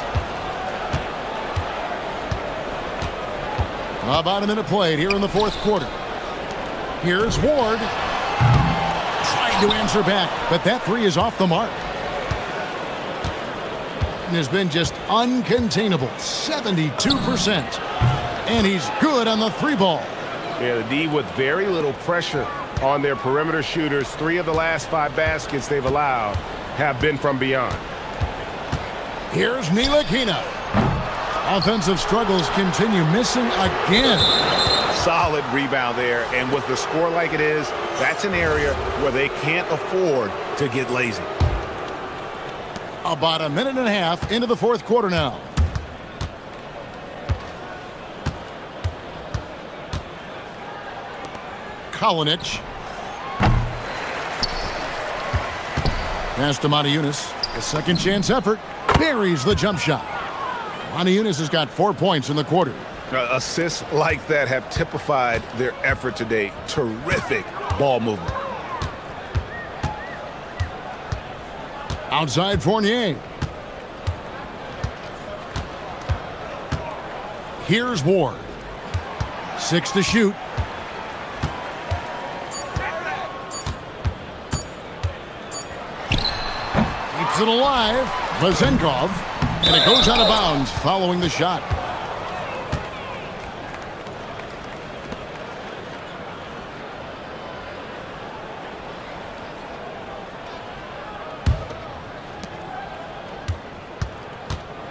About a minute played here in the fourth quarter. Here's Ward. Trying Trying to answer back, but that three is off the mark. And has been just uncontainable, 72%. And he's good on the three ball. Yeah, the D with very little pressure on their perimeter shooters. 3 of the last 5 baskets they've allowed have been from beyond. Here's Ntilikina. Offensive struggles continue, missing again. Solid rebound there, and with the score like it is, that's an area where they can't afford to get lazy. About a minute and a half into the fourth quarter now. Kalinic. Pass to Motiejunas. A second chance effort. Buries the jump shot. Motiejunas has got 4 points in the quarter. Assists like that have typified their effort today. Terrific ball movement. Outside Fournier. Here's Ward. 6 to shoot. Keeps it alive. Vazenkov. And it goes out of bounds following the shot.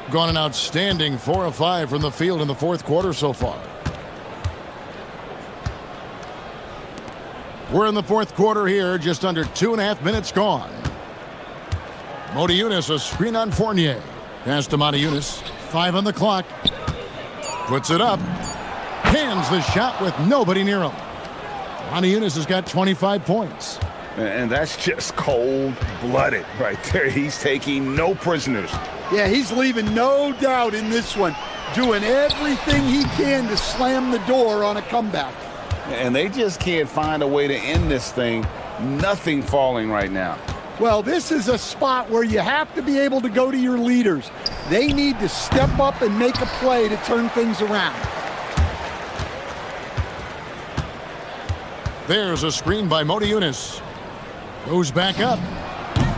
Gone an outstanding 4 of 5 from the field in the fourth quarter so far. We're in the fourth quarter here, just under 2.5 minutes gone. Motiejunas, a screen on Fournier. Pass to Motiejunas. 5 on the clock. Puts it up. Hands the shot with nobody near him. Motiejunas has got 25 points. And that's just cold-blooded right there. He's taking no prisoners. Yeah, he's leaving no doubt in this one. Doing everything he can to slam the door on a comeback. And they just can't find a way to end this thing. Nothing falling right now. Well, this is a spot where you have to be able to go to your leaders. They need to step up and make a play to turn things around. There's a screen by Motiejunas. Goes back up.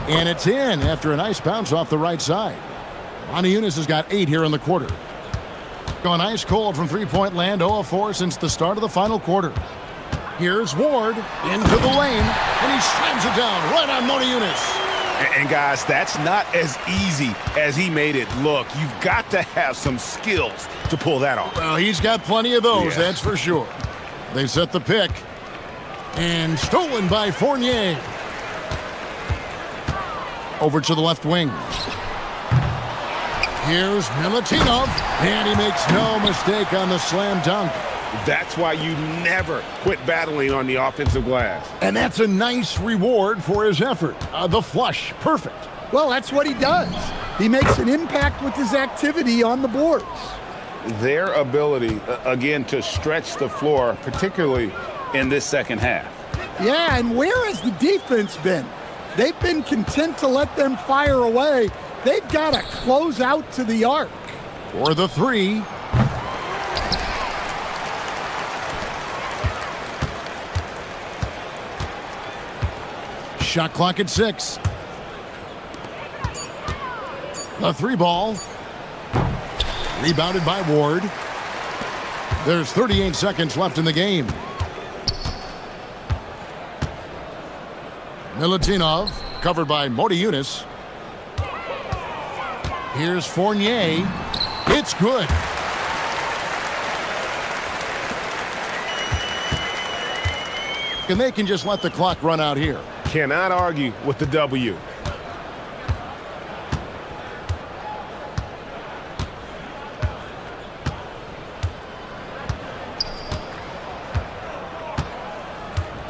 And it's in after a nice bounce off the right side. Motiejunas has got 8 here in the quarter. Gone ice cold from three-point land, 0 of 4 since the start of the final quarter. Here's Ward into the lane, and he slams it down right on Motiejunas. And guys, that's not as easy as he made it look. You've got to have some skills to pull that off. Well, he's got plenty of those, that's for sure. They set the pick. And stolen by Fournier. Over to the left wing. Here's Milutinov, and he makes no mistake on the slam dunk. That's why you never quit battling on the offensive glass. And that's a nice reward for his effort. The flush, perfect. Well, that's what he does. He makes an impact with his activity on the boards. Their ability, again, to stretch the floor, particularly in this second half. Yeah, and where has the defense been? They've been content to let them fire away. They've got to close out to the arc. For the three. Shot clock at 6. The 3 ball. Rebounded by Ward. There's 38 seconds left in the game. Milutinov, covered by Motiejunas. Here's Fournier. It's good. And they can just let the clock run out here. Cannot argue with the W.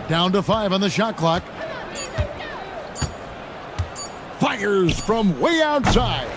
Down to 5 on the shot clock. Fires from way outside.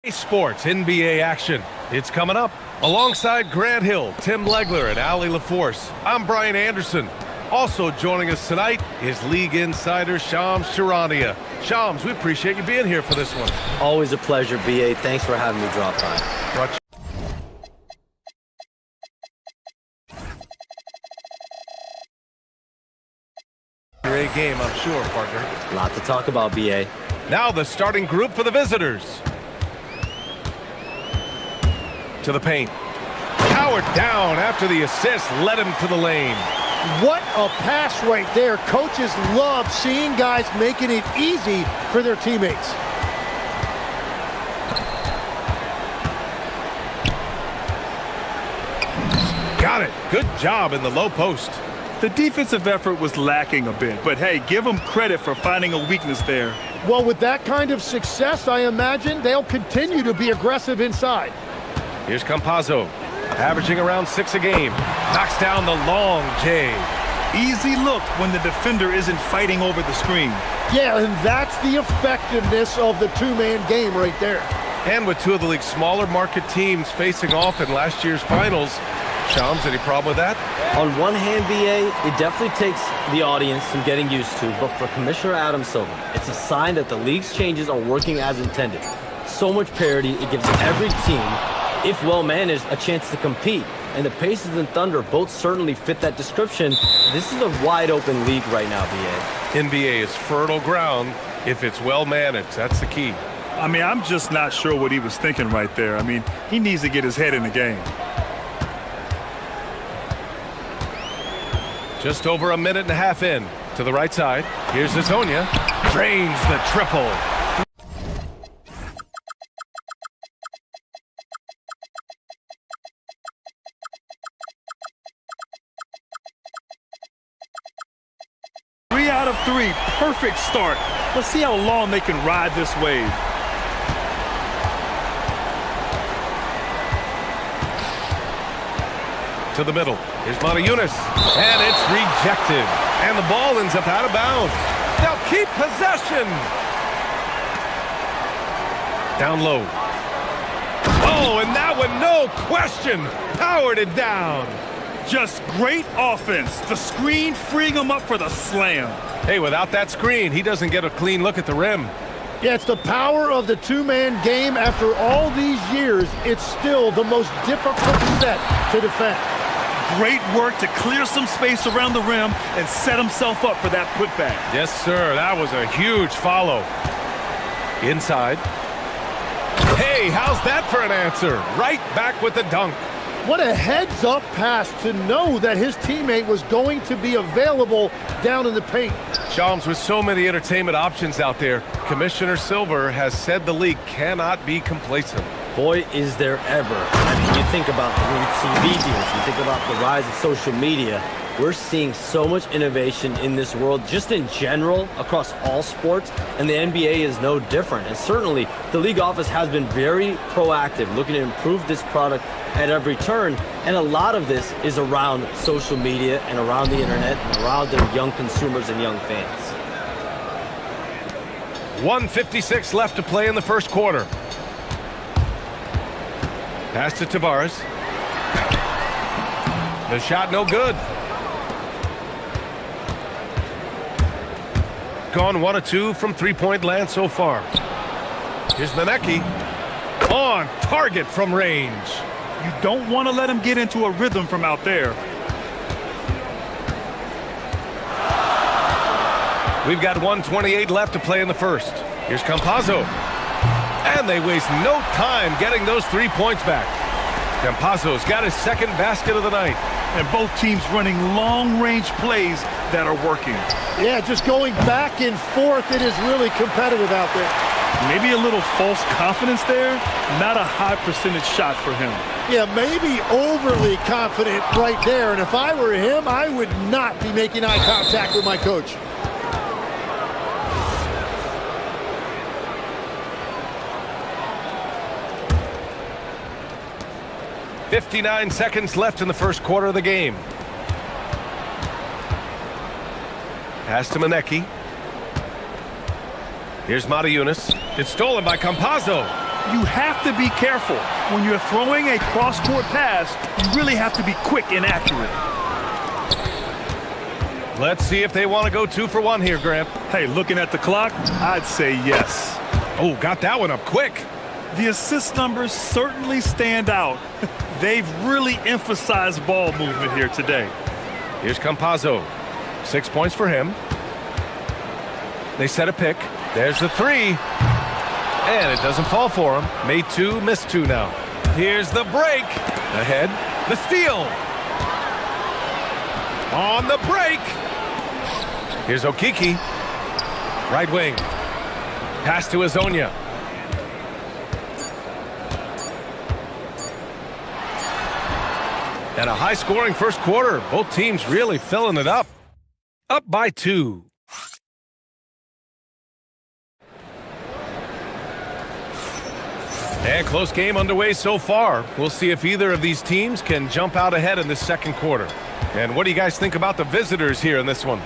Sports NBA action. It's coming up. Alongside Grant Hill, Tim Legler, and Ali LaForce, I'm Brian Anderson. Also joining us tonight is league insider Shams Charania. Shams, we appreciate you being here for this one. Always a pleasure, BA. Thanks for having me drop by. Great game, I'm sure, partner. A lot to talk about, BA. Now the starting group for the visitors. To the paint. Powered down after the assist led him to the lane. What a pass right there. Coaches love seeing guys making it easy for their teammates. Got it. Good job in the low post. The defensive effort was lacking a bit, but hey, give them credit for finding a weakness there. Well, with that kind of success, I imagine they'll continue to be aggressive inside. Here's Campazzo, averaging around 6 a game. Knocks down the long J. Easy look when the defender isn't fighting over the screen. Yeah, and that's the effectiveness of the two-man game right there. And with two of the league's smaller market teams facing off in last year's finals, Shams, any problem with that? On one hand, BA, it definitely takes the audience some getting used to, but for Commissioner Adam Silver, it's a sign that the league's changes are working as intended. So much parity, it gives every team, if well managed, a chance to compete. And the Pacers and Thunder both certainly fit that description. This is a wide open league right now, BA. NBA is fertile ground if it's well managed. That's the key. I mean, I'm just not sure what he was thinking right there. I mean, he needs to get his head in the game. Just over a minute and a half in. To the right side. Here's Azonia. Drains the triple. Out of 3, perfect start. Let's see how long they can ride this wave. To the middle. Here's Montejunas. And it's rejected. And the ball ends up out of bounds. They'll keep possession. Down low. Oh, and that one, no question, powered it down. Just great offense. The screen freeing him up for the slam. Hey, without that screen, he doesn't get a clean look at the rim. Yeah, it's the power of the two-man game. After all these years, it's still the most difficult set to defend. Great work to clear some space around the rim and set himself up for that putback. Yes, sir. That was a huge follow. Inside. Hey, how's that for an answer? Right back with the dunk. What a heads-up pass to know that his teammate was going to be available down in the paint. Shams, with so many entertainment options out there, Commissioner Silver has said the league cannot be complacent. Boy, is there ever. I mean, you think about the new TV deals, you think about the rise of social media. We're seeing so much innovation in this world, just in general, across all sports, and the NBA is no different. And certainly, the league office has been very proactive, looking to improve this product at every turn. And a lot of this is around social media and around the internet and around their young consumers and young fans. 1:56 left to play in the first quarter. Pass to Tavares. The shot no good. Gone 1 of 2 from three-point land so far. Here's Manecki. On target from range. You don't want to let him get into a rhythm from out there. We've got 1:28 left to play in the first. Here's Campazzo. And they waste no time getting those 3 points back. Campazzo's got his second basket of the night. And both teams running long-range plays that are working. Yeah, just going back and forth, it is really competitive out there. Maybe a little false confidence there. Not a high percentage shot for him. Yeah, maybe overly confident right there. And if I were him, I would not be making eye contact with my coach. .59 seconds left in the first quarter of the game. Pass to Manecki. Here's Montejunas. It's stolen by Campazzo. You have to be careful. When you're throwing a cross-court pass, you really have to be quick and accurate. Let's see if they want to go 2 for 1 here, Grant. Hey, looking at the clock, I'd say yes. Oh, got that one up quick. The assist numbers certainly stand out. They've really emphasized ball movement here today. Here's Campazzo. 6 points for him. They set a pick. There's the 3. And it doesn't fall for him. Made 2, missed 2 now. Here's the break. Ahead. The steal. On the break. Here's Okiki. Right wing. Pass to Azonia. And a high-scoring first quarter. Both teams really filling it up. Up by 2. And close game underway so far. We'll see if either of these teams can jump out ahead in this second quarter. And what do you guys think about the visitors here in this one?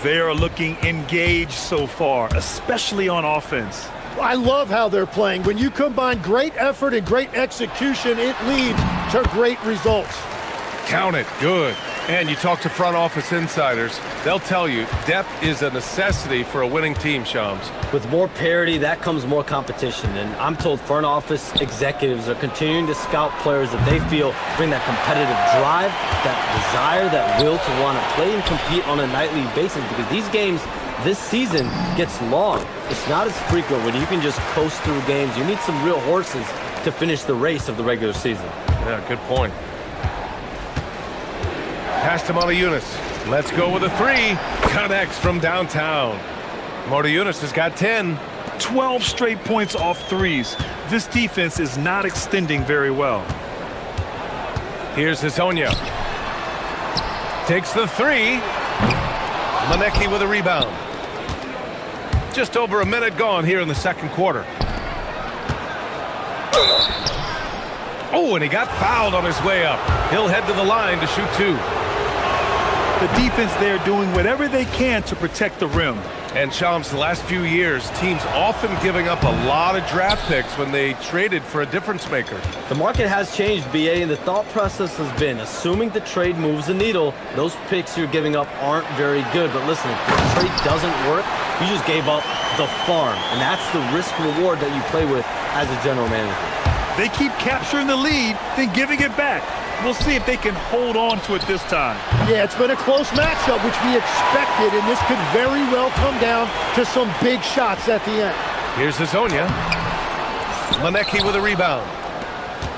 They are looking engaged so far, especially on offense. I love how they're playing. When you combine great effort and great execution, it leads to great results. Count it. Good. And you talk to front office insiders, they'll tell you depth is a necessity for a winning team, Shams. With more parity, that comes more competition. And I'm told front office executives are continuing to scout players that they feel bring that competitive drive, that desire, that will to want to play and compete on a nightly basis. Because these games this season gets long. It's not as frequent when you can just coast through games. You need some real horses to finish the race of the regular season. Yeah, good point. Pass to Motiejunas. Let's go with a 3. Connects from downtown. Motiejunas has got 10. 12 straight points off threes. This defense is not extending very well. Here's Azonia. Takes the 3. Manecki with a rebound. Just over a minute gone here in the second quarter. Oh, and he got fouled on his way up. He'll head to the line to shoot 2. The defense there doing whatever they can to protect the rim. And Shams, the last few years, teams often giving up a lot of draft picks when they traded for a difference maker. The market has changed, BA, and the thought process has been, assuming the trade moves the needle, those picks you're giving up aren't very good. But listen, if the trade doesn't work, you just gave up the farm. And that's the risk-reward that you play with as a general manager. They keep capturing the lead, then giving it back. We'll see if they can hold on to it this time. Yeah, it's been a close matchup, which we expected, and this could very well come down to some big shots at the end. Here's Azonia. Manecki with a rebound.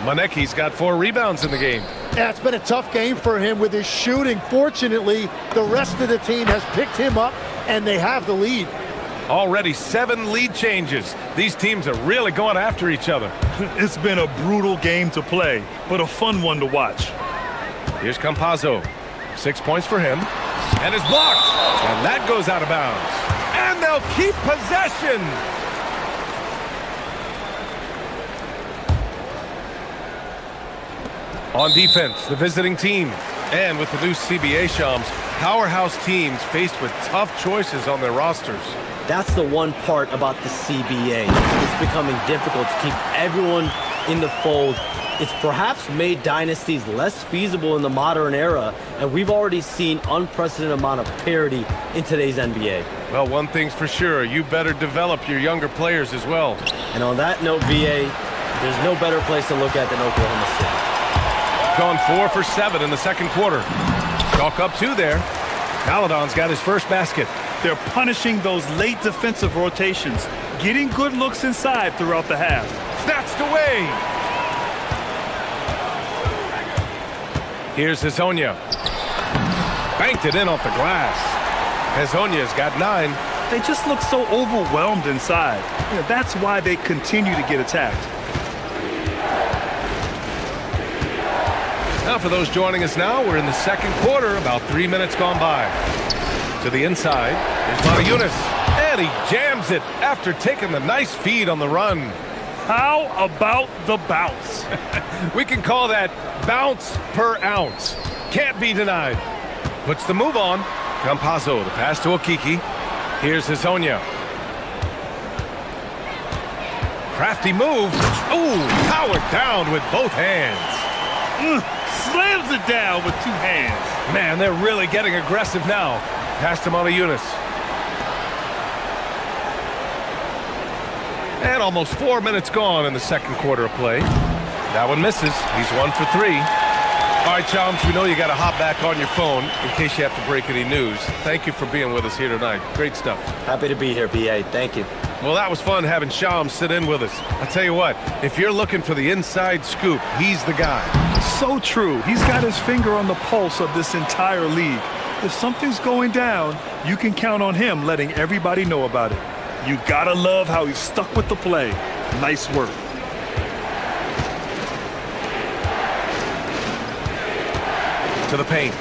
Manecki's got 4 rebounds in the game. Yeah, it's been a tough game for him with his shooting. Fortunately, the rest of the team has picked him up, and they have the lead. Already 7 lead changes. These teams are really going after each other. It's been a brutal game to play, but a fun one to watch. Here's Campazzo. 6 points for him. And it's blocked. And that goes out of bounds. And they'll keep possession. On defense, the visiting team. And with the new CBA, Shams, powerhouse teams faced with tough choices on their rosters. That's the one part about the CBA. It's becoming difficult to keep everyone in the fold. It's perhaps made dynasties less feasible in the modern era, and we've already seen unprecedented amount of parity in today's NBA. Well, one thing's for sure, you better develop your younger players as well. And on that note, BA, there's no better place to look at than Oklahoma City. Gone 4 for 7 in the second quarter. Chalk up 2 there. Paladon's got his first basket. They're punishing those late defensive rotations, getting good looks inside throughout the half. Snatched away. Here's Azonia. Banked it in off the glass. Azonia's got 9. They just look so overwhelmed inside. That's why they continue to get attacked. Now for those joining us now, we're in the second quarter, about 3 minutes gone by. To the inside, here's Motiejunas, and he jams it after taking the nice feed on the run. How about the bounce? We can call that bounce per ounce. Can't be denied. Puts the move on. Campazzo, the pass to Okiki. Here's Azonia. Crafty move. Ooh, powered down with both hands. Slams it down with 2 hands. Man, they're really getting aggressive now. Pass to Eunice. And almost 4 minutes gone in the second quarter of play. That one misses. He's 1 for 3. All right, Chums, we know you got to hop back on your phone in case you have to break any news. Thank you for being with us here tonight. Great stuff. Happy to be here, BA. Thank you. Well, that was fun having Shams sit in with us. I tell you what, if you're looking for the inside scoop, he's the guy. So true. He's got his finger on the pulse of this entire league. If something's going down, you can count on him letting everybody know about it. You gotta love how he's stuck with the play. Nice work. To the paint.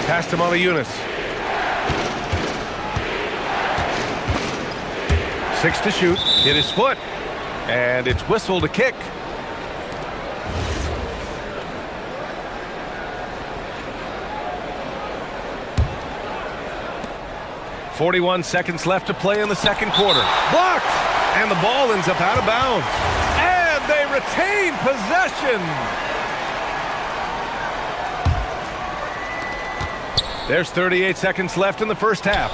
Pass to Eunice. 6 to shoot. Hit his foot. And it's whistled a kick. .41 seconds left to play in the second quarter. Blocked! And the ball ends up out of bounds. And they retain possession! There's 38 seconds left in the first half.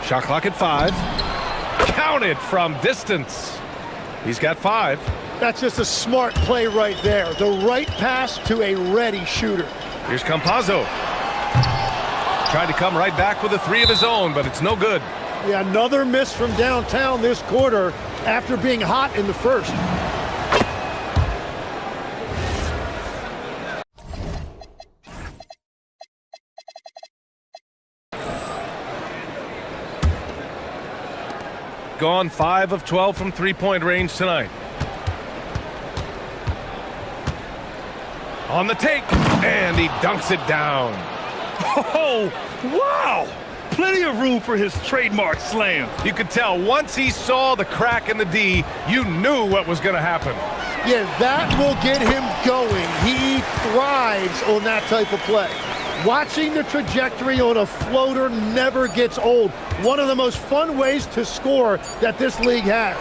Shot clock at 5. Counted from distance. He's got 5. That's just a smart play right there. The right pass to a ready shooter. Here's Campazzo. Tried to come right back with a 3 of his own, but it's no good. Yeah, another miss from downtown this quarter after being hot in the first. Gone 5 of 12 from three-point range tonight. On the take, and he dunks it down. Oh, wow! Plenty of room for his trademark slam. You could tell once he saw the crack in the D, you knew what was going to happen. Yeah, that will get him going. He thrives on that type of play. Watching the trajectory on a floater never gets old. One of the most fun ways to score that this league has.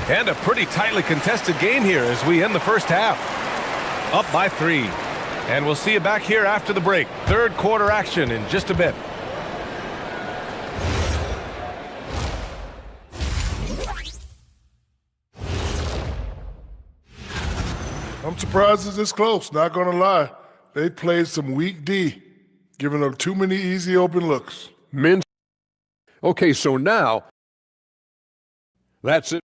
And a pretty tightly contested game here as we end the first half. Up by 3. And we'll see you back here after the break. Third quarter action in just a bit. I'm surprised it's this close, not going to lie. They played some weak D, giving up too many easy open looks. Men. Okay, so now, that's it.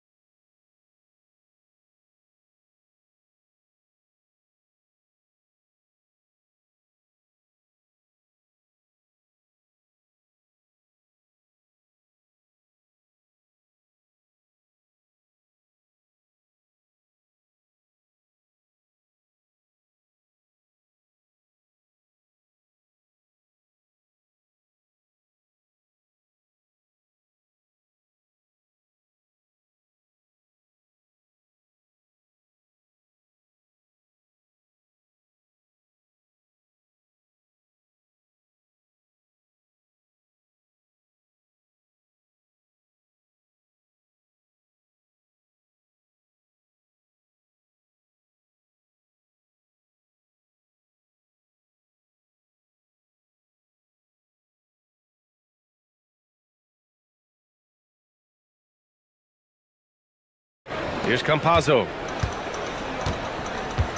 Here's Campazzo.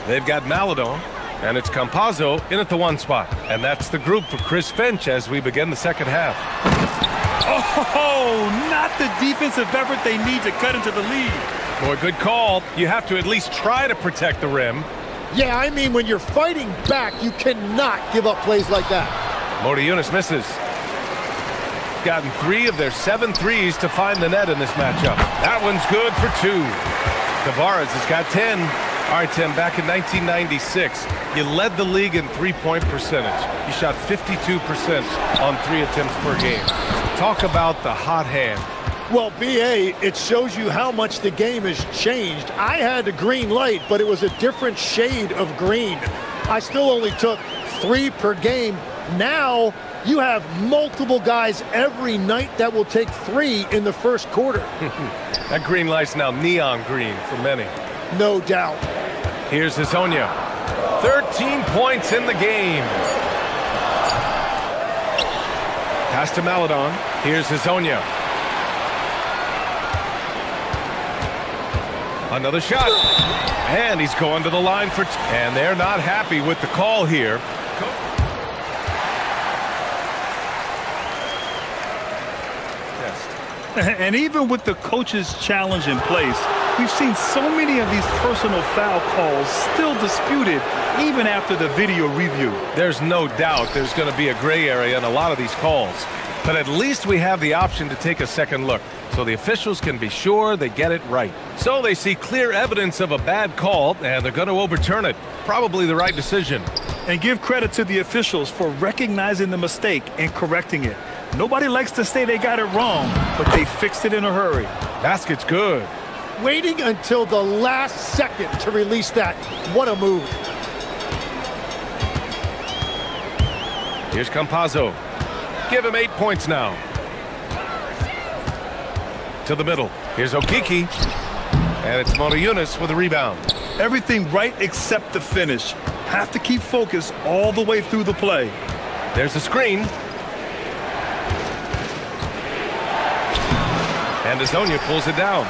They've got Maladon, and it's Campazzo in at the 1 spot. And that's the group for Chris Finch as we begin the second half. Oh, not the defensive effort they need to cut into the lead. Boy, good call. You have to at least try to protect the rim. Yeah, I mean, when you're fighting back, you cannot give up plays like that. Eunice misses. Gotten 3 of their 7 threes to find the net in this matchup. That one's good for 2. Tavares has got 10. All right, Tim, back in 1996, you led the league in three-point percentage. You shot 52% on 3 attempts per game. Talk about the hot hand. Well, BA, it shows you how much the game has changed. I had a green light, but it was a different shade of green. I still only took 3 per game. Now, You have multiple guys every night that will take 3 in the first quarter. That green light's now neon green for many. No doubt. Here's Hazonia. 13 points in the game. Pass to Maladon. Here's Hazonia. Another shot. And he's going to the line for... And they're not happy with the call here. And even with the coach's challenge in place, we've seen so many of these personal foul calls still disputed even after the video review. There's no doubt there's going to be a gray area in a lot of these calls. But at least we have the option to take a second look, so the officials can be sure they get it right. So they see clear evidence of a bad call, and they're going to overturn it. Probably the right decision. And give credit to the officials for recognizing the mistake and correcting it. Nobody likes to say they got it wrong, but they fixed it in a hurry. Basket's good. Waiting until the last second to release that. What a move. Here's Campazzo. Give him 8 points now. To the middle. Here's Okiki. And it's Montayunas with a rebound. Everything right except the finish. Have to keep focus all the way through the play. There's a screen. And Hazonia pulls it down.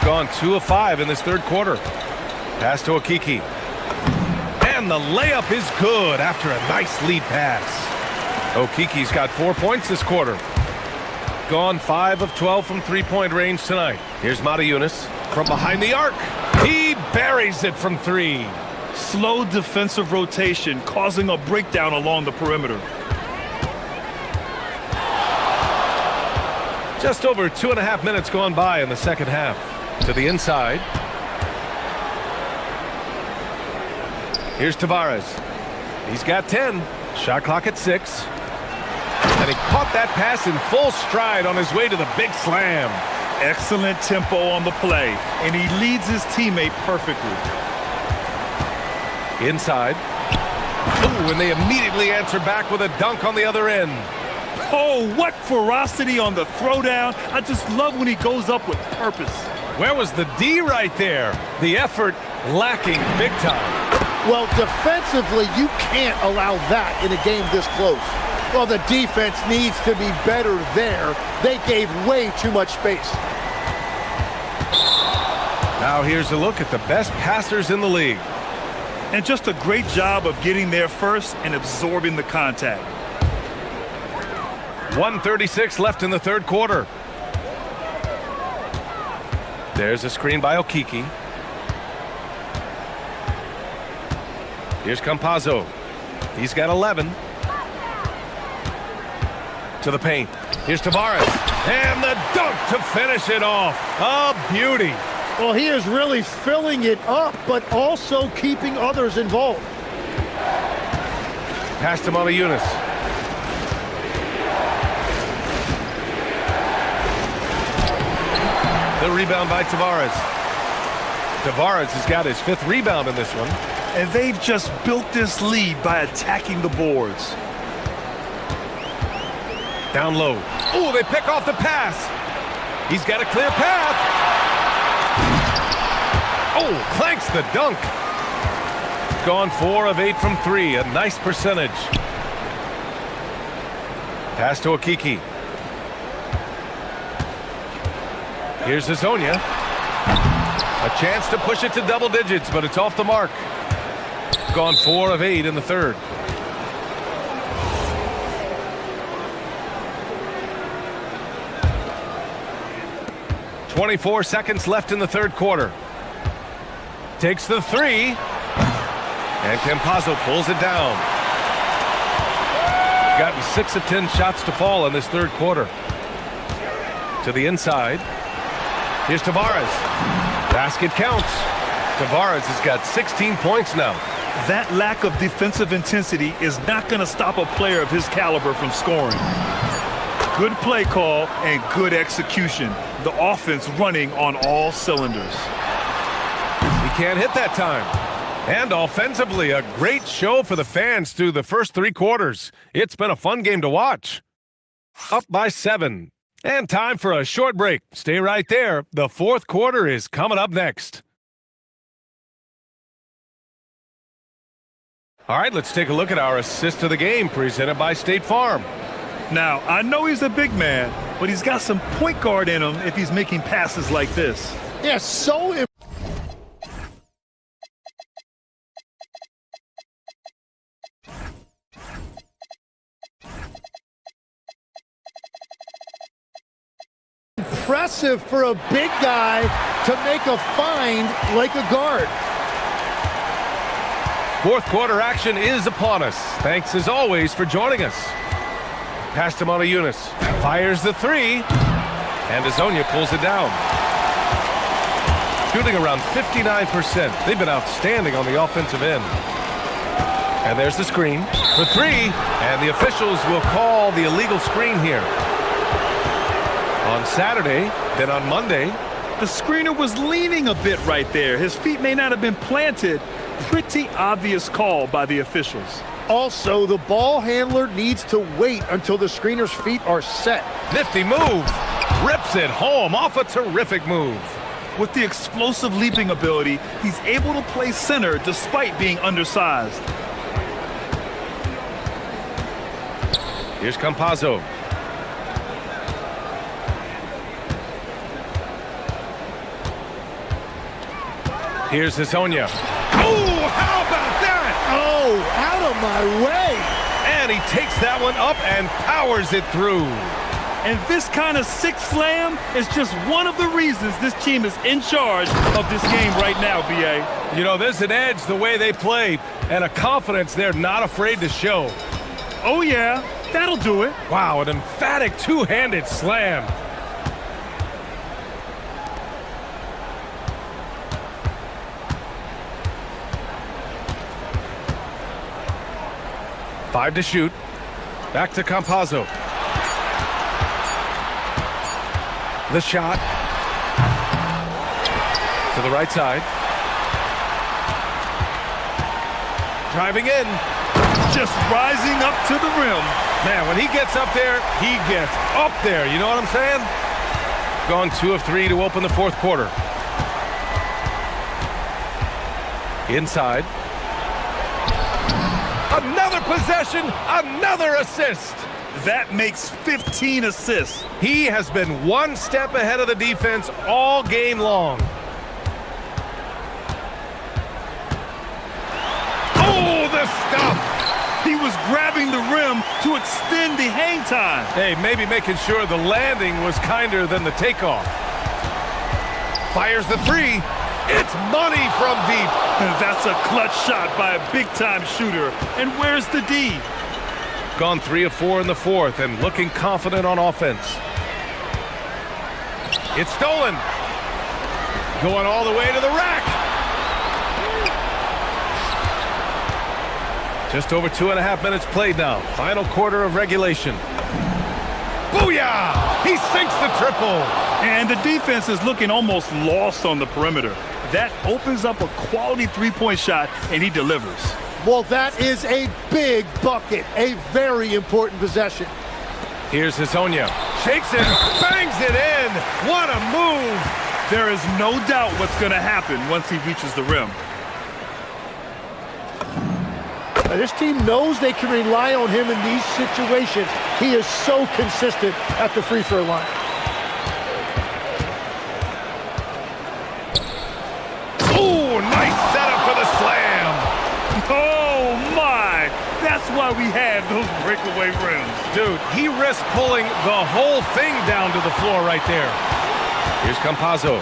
Gone 2 of 5 in this third quarter. Pass to Okiki. And the layup is good after a nice lead pass. Okiki's got 4 points this quarter. Gone 5 of 12 from three-point range tonight. Here's Montayunas from behind the arc. He buries it from 3. Slow defensive rotation causing a breakdown along the perimeter. Just over 2.5 minutes gone by in the second half. To the inside. Here's Tavares. He's got 10. Shot clock at 6. And he caught that pass in full stride on his way to the big slam. Excellent tempo on the play, and he leads his teammate perfectly. Inside. Ooh, and they immediately answer back with a dunk on the other end. Oh, what ferocity on the throwdown. I just love when he goes up with purpose. Where was the D right there? The effort lacking big time. Well, defensively, you can't allow that in a game this close. Well, the defense needs to be better there. They gave way too much space. Now here's a look at the best passers in the league. And just a great job of getting there first and absorbing the contact. 1:36 left in the third quarter. There's a screen by Okiki. Here's Campazzo. He's got 11. To the paint. Here's Tavares. And the dunk to finish it off. A beauty. Well, he is really filling it up, but also keeping others involved. Pass to Montayunas. The rebound by Tavares. Tavares has got his 5th rebound in this one. And they've just built this lead by attacking the boards. Down low. Oh, they pick off the pass. He's got a clear path. Oh, clanks the dunk. Gone 4 of 8 from 3. A nice percentage. Pass to Okiki. Here's Hazonia. A chance to push it to double digits, but it's off the mark. Gone 4 of 8 in the third. .24 seconds left in the third quarter. Takes the 3. And Campazzo pulls it down. Gotten 6 of 10 shots to fall in this third quarter. To the inside. Here's Tavares. Basket counts. Tavares has got 16 points now. That lack of defensive intensity is not going to stop a player of his caliber from scoring. Good play call and good execution. The offense running on all cylinders. He can't hit that time. And offensively, a great show for the fans through the first 3 quarters. It's been a fun game to watch. Up by 7. And time for a short break. Stay right there. The 4th quarter is coming up next. All right, let's take a look at our assist of the game presented by State Farm. Now, I know he's a big man, but he's got some point guard in him if he's making passes like this. Yeah, so impressive for a big guy to make a find like a guard. 4th quarter action is upon us. Thanks as always for joining us. Past him on a Eunice. Fires the 3. And Azonia pulls it down. Shooting around 59%. They've been outstanding on the offensive end. And there's the screen for 3. And the officials will call the illegal screen here. On Saturday, then on Monday. The screener was leaning a bit right there. His feet may not have been planted. Pretty obvious call by the officials. Also, the ball handler needs to wait until the screener's feet are set. Nifty move. Rips it home off a terrific move. With the explosive leaping ability, he's able to play center despite being undersized. Here's Campazzo. Here's Azonia. Oh, how about that? Oh, out of my way. And he takes that one up and powers it through. And this kind of sick slam is just one of the reasons this team is in charge of this game right now, B.A. You know, there's an edge the way they play and a confidence they're not afraid to show. Oh, yeah, that'll do it. Wow, an emphatic two-handed slam. Five to shoot. Back to Campazzo. The shot. To the right side. Driving in. Just rising up to the rim. Man, when he gets up there, he gets up there. You know what I'm saying? Gone 2 of 3 to open the 4th quarter. Inside. Another possession, another assist. That makes 15 assists. He has been one step ahead of the defense all game long. Oh, the stuff. He was grabbing the rim to extend the hang time. Hey, maybe making sure the landing was kinder than the takeoff. Fires the 3. It's money from deep. That's a clutch shot by a big-time shooter. And where's the D? Gone 3 of 4 in the 4th and looking confident on offense. It's stolen. Going all the way to the rack. Just over 2.5 minutes played now. Final quarter of regulation. Booyah! He sinks the triple. And the defense is looking almost lost on the perimeter. That opens up a quality three-point shot, and he delivers. Well, that is a big bucket, a very important possession. Here's Azonia. Shakes it, bangs it in. What a move. There is no doubt what's going to happen once he reaches the rim. Now, this team knows they can rely on him in these situations. He is so consistent at the free throw line. Oh, nice setup for the slam. Oh, my. That's why we have those breakaway rims. Dude, he risked pulling the whole thing down to the floor right there. Here's Campazzo.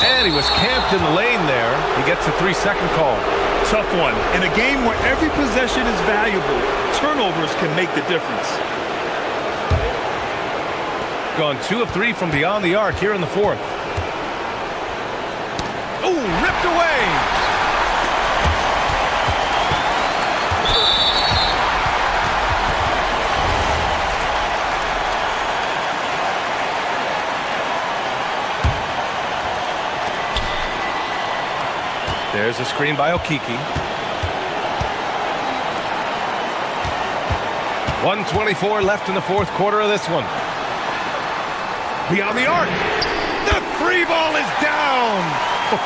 And he was camped in the lane there. He gets a 3-second call. Tough one. In a game where every possession is valuable, turnovers can make the difference. Gone 2 of 3 from beyond the arc here in the 4th. Oh, ripped away. There's a screen by Okiki. 1:24 left in the fourth quarter of this one. Beyond the arc. The free ball is down.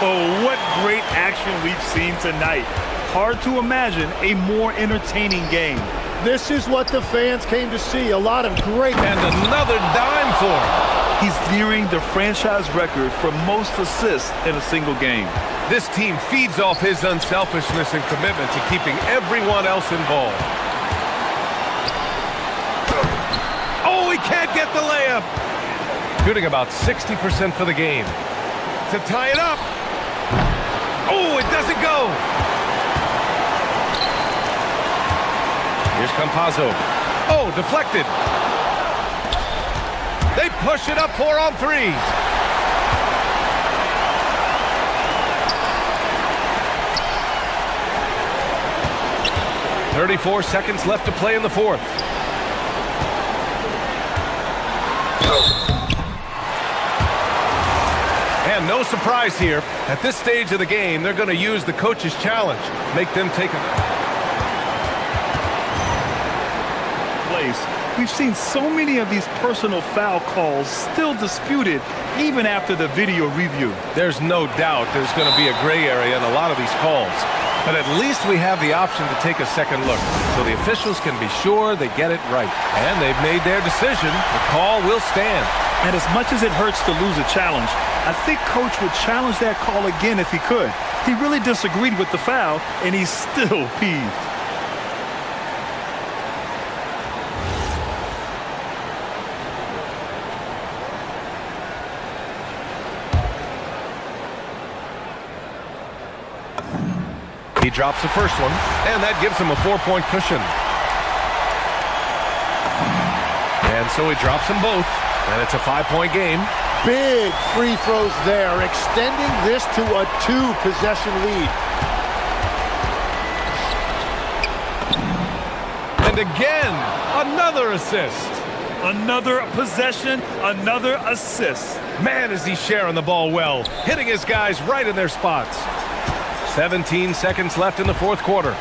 Oh, what great action we've seen tonight. Hard to imagine a more entertaining game. This is what the fans came to see. A lot of great. And another dime for him. He's nearing the franchise record for most assists in a single game. This team feeds off his unselfishness and commitment to keeping everyone else involved. Oh, he can't get the layup. Shooting about 60% for the game. To tie it up. Oh, it doesn't go. Here's Campazzo. Oh, deflected. They push it up 4-on-3. "34 seconds left to play in the fourth. And no surprise here. At this stage of the game, they're going to use the coach's challenge. Make them take a place. We've seen so many of these personal foul calls still disputed even after the video review. There's no doubt there's going to be a gray area in a lot of these calls. But at least we have the option to take a second look, so the officials can be sure they get it right. And they've made their decision. The call will stand. And as much as it hurts to lose a challenge, I think Coach would challenge that call again if he could. He really disagreed with the foul, and he's still peeved. He drops the first one, and that gives him a 4-point cushion. And so he drops them both, and it's a 5-point game. Big free throws there, extending this to a 2-possession lead. And again, another assist. Another possession, another assist. Man, is he sharing the ball well, hitting his guys right in their spots. 17 seconds left in the fourth quarter.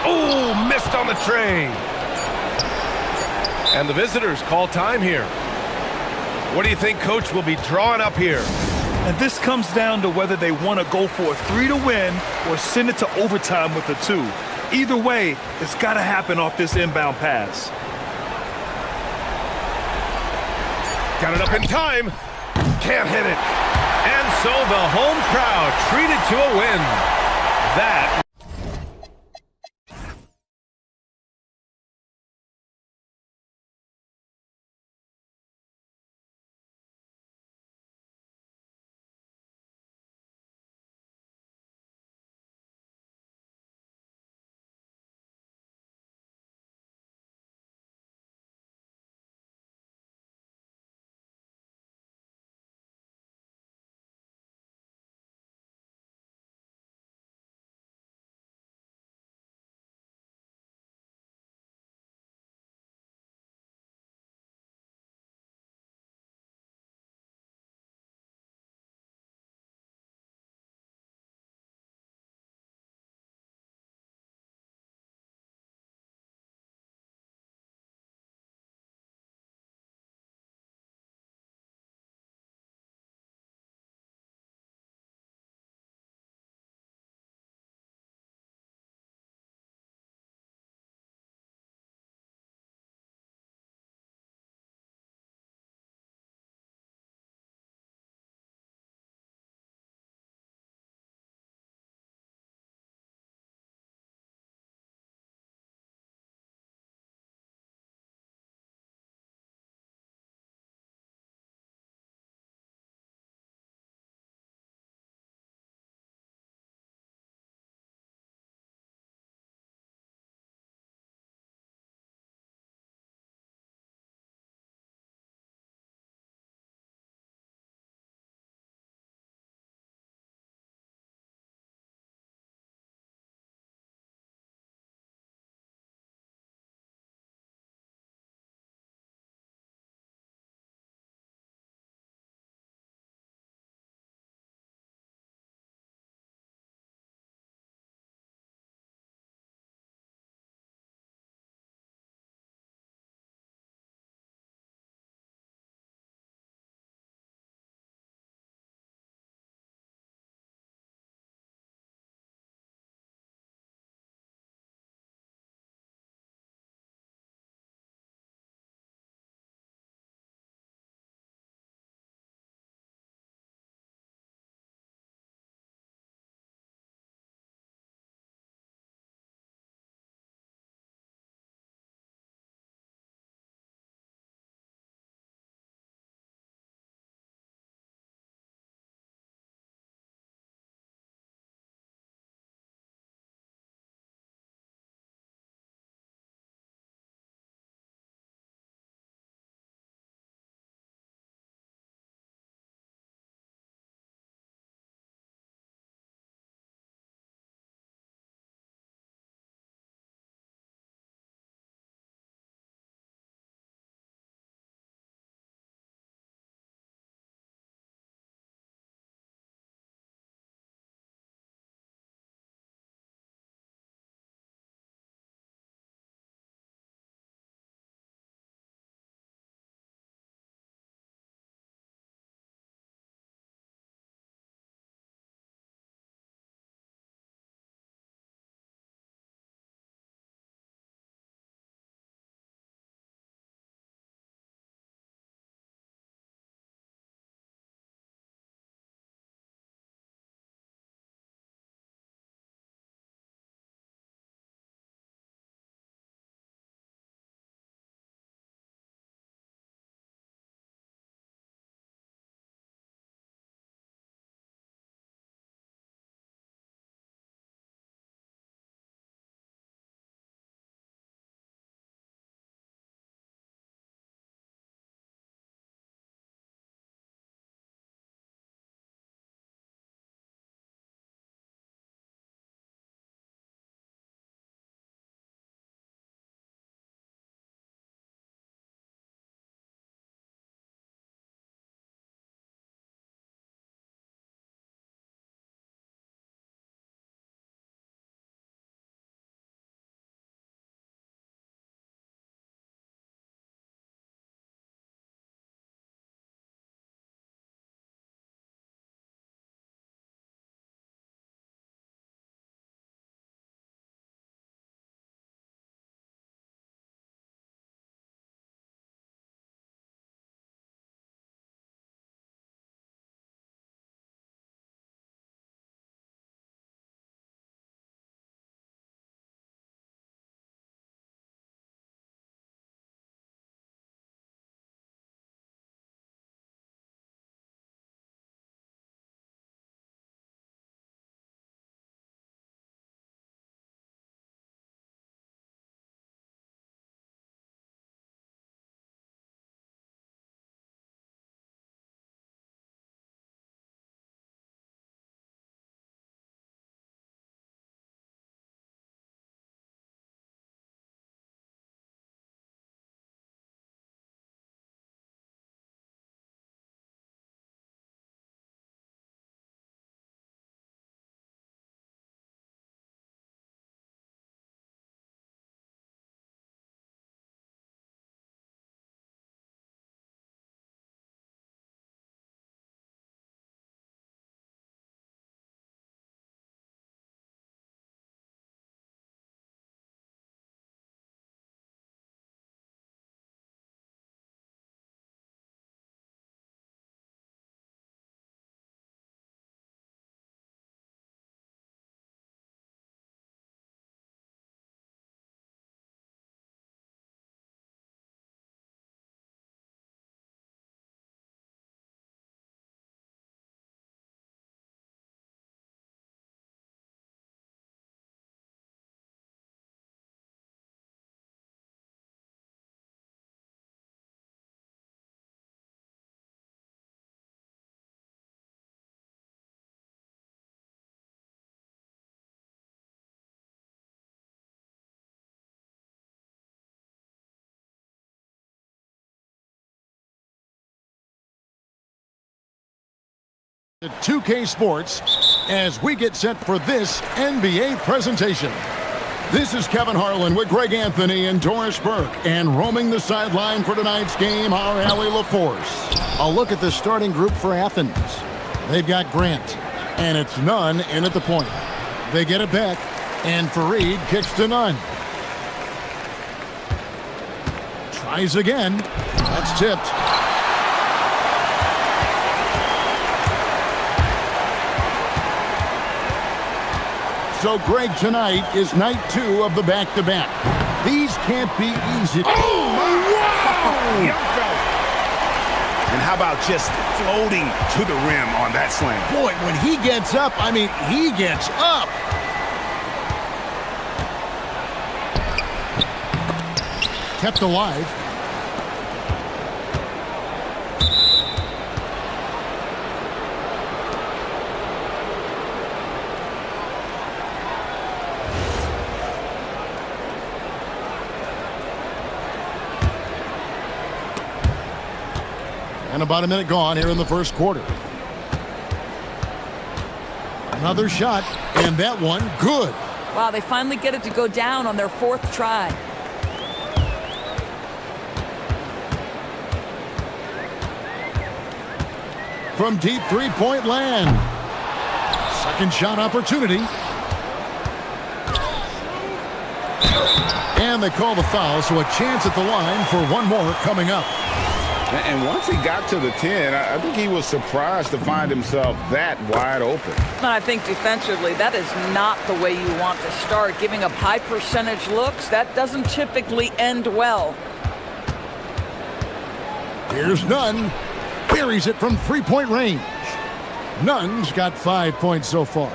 Oh, missed on the tray. And the visitors call time here. What do you think Coach will be drawing up here? And this comes down to whether they want to go for a 3 to win or send it to overtime with a 2. Either way, it's got to happen off this inbound pass. Got it up in time. Can't hit it. And so the home crowd treated to a win. That 2K Sports as we get set for this NBA presentation. This is Kevin Harlan with Greg Anthony and Doris Burke, and roaming the sideline for tonight's game, our Allie LaForce. A look at the starting group for Athens. They've got Grant, and it's Nunn in at the point. They get it back, and Fareed kicks to Nunn. Tries again. That's tipped. So, Greg, tonight is night 2 of the back-to-back. These can't be easy. Oh, wow! Young fella. And how about just floating to the rim on that slam? Boy, when he gets up, I mean, he gets up. Kept alive. And about a minute gone here in the first quarter. Another shot, and that one good. Wow, they finally get it to go down on their 4th try. From deep three-point land. Second shot opportunity. And they call the foul, so a chance at the line for one more coming up. And once he got to the 10, I think he was surprised to find himself that wide open. I think defensively, that is not the way you want to start. Giving up high percentage looks, that doesn't typically end well. Here's Nunn. Buries it from three-point range. Nunn's got 5 points so far.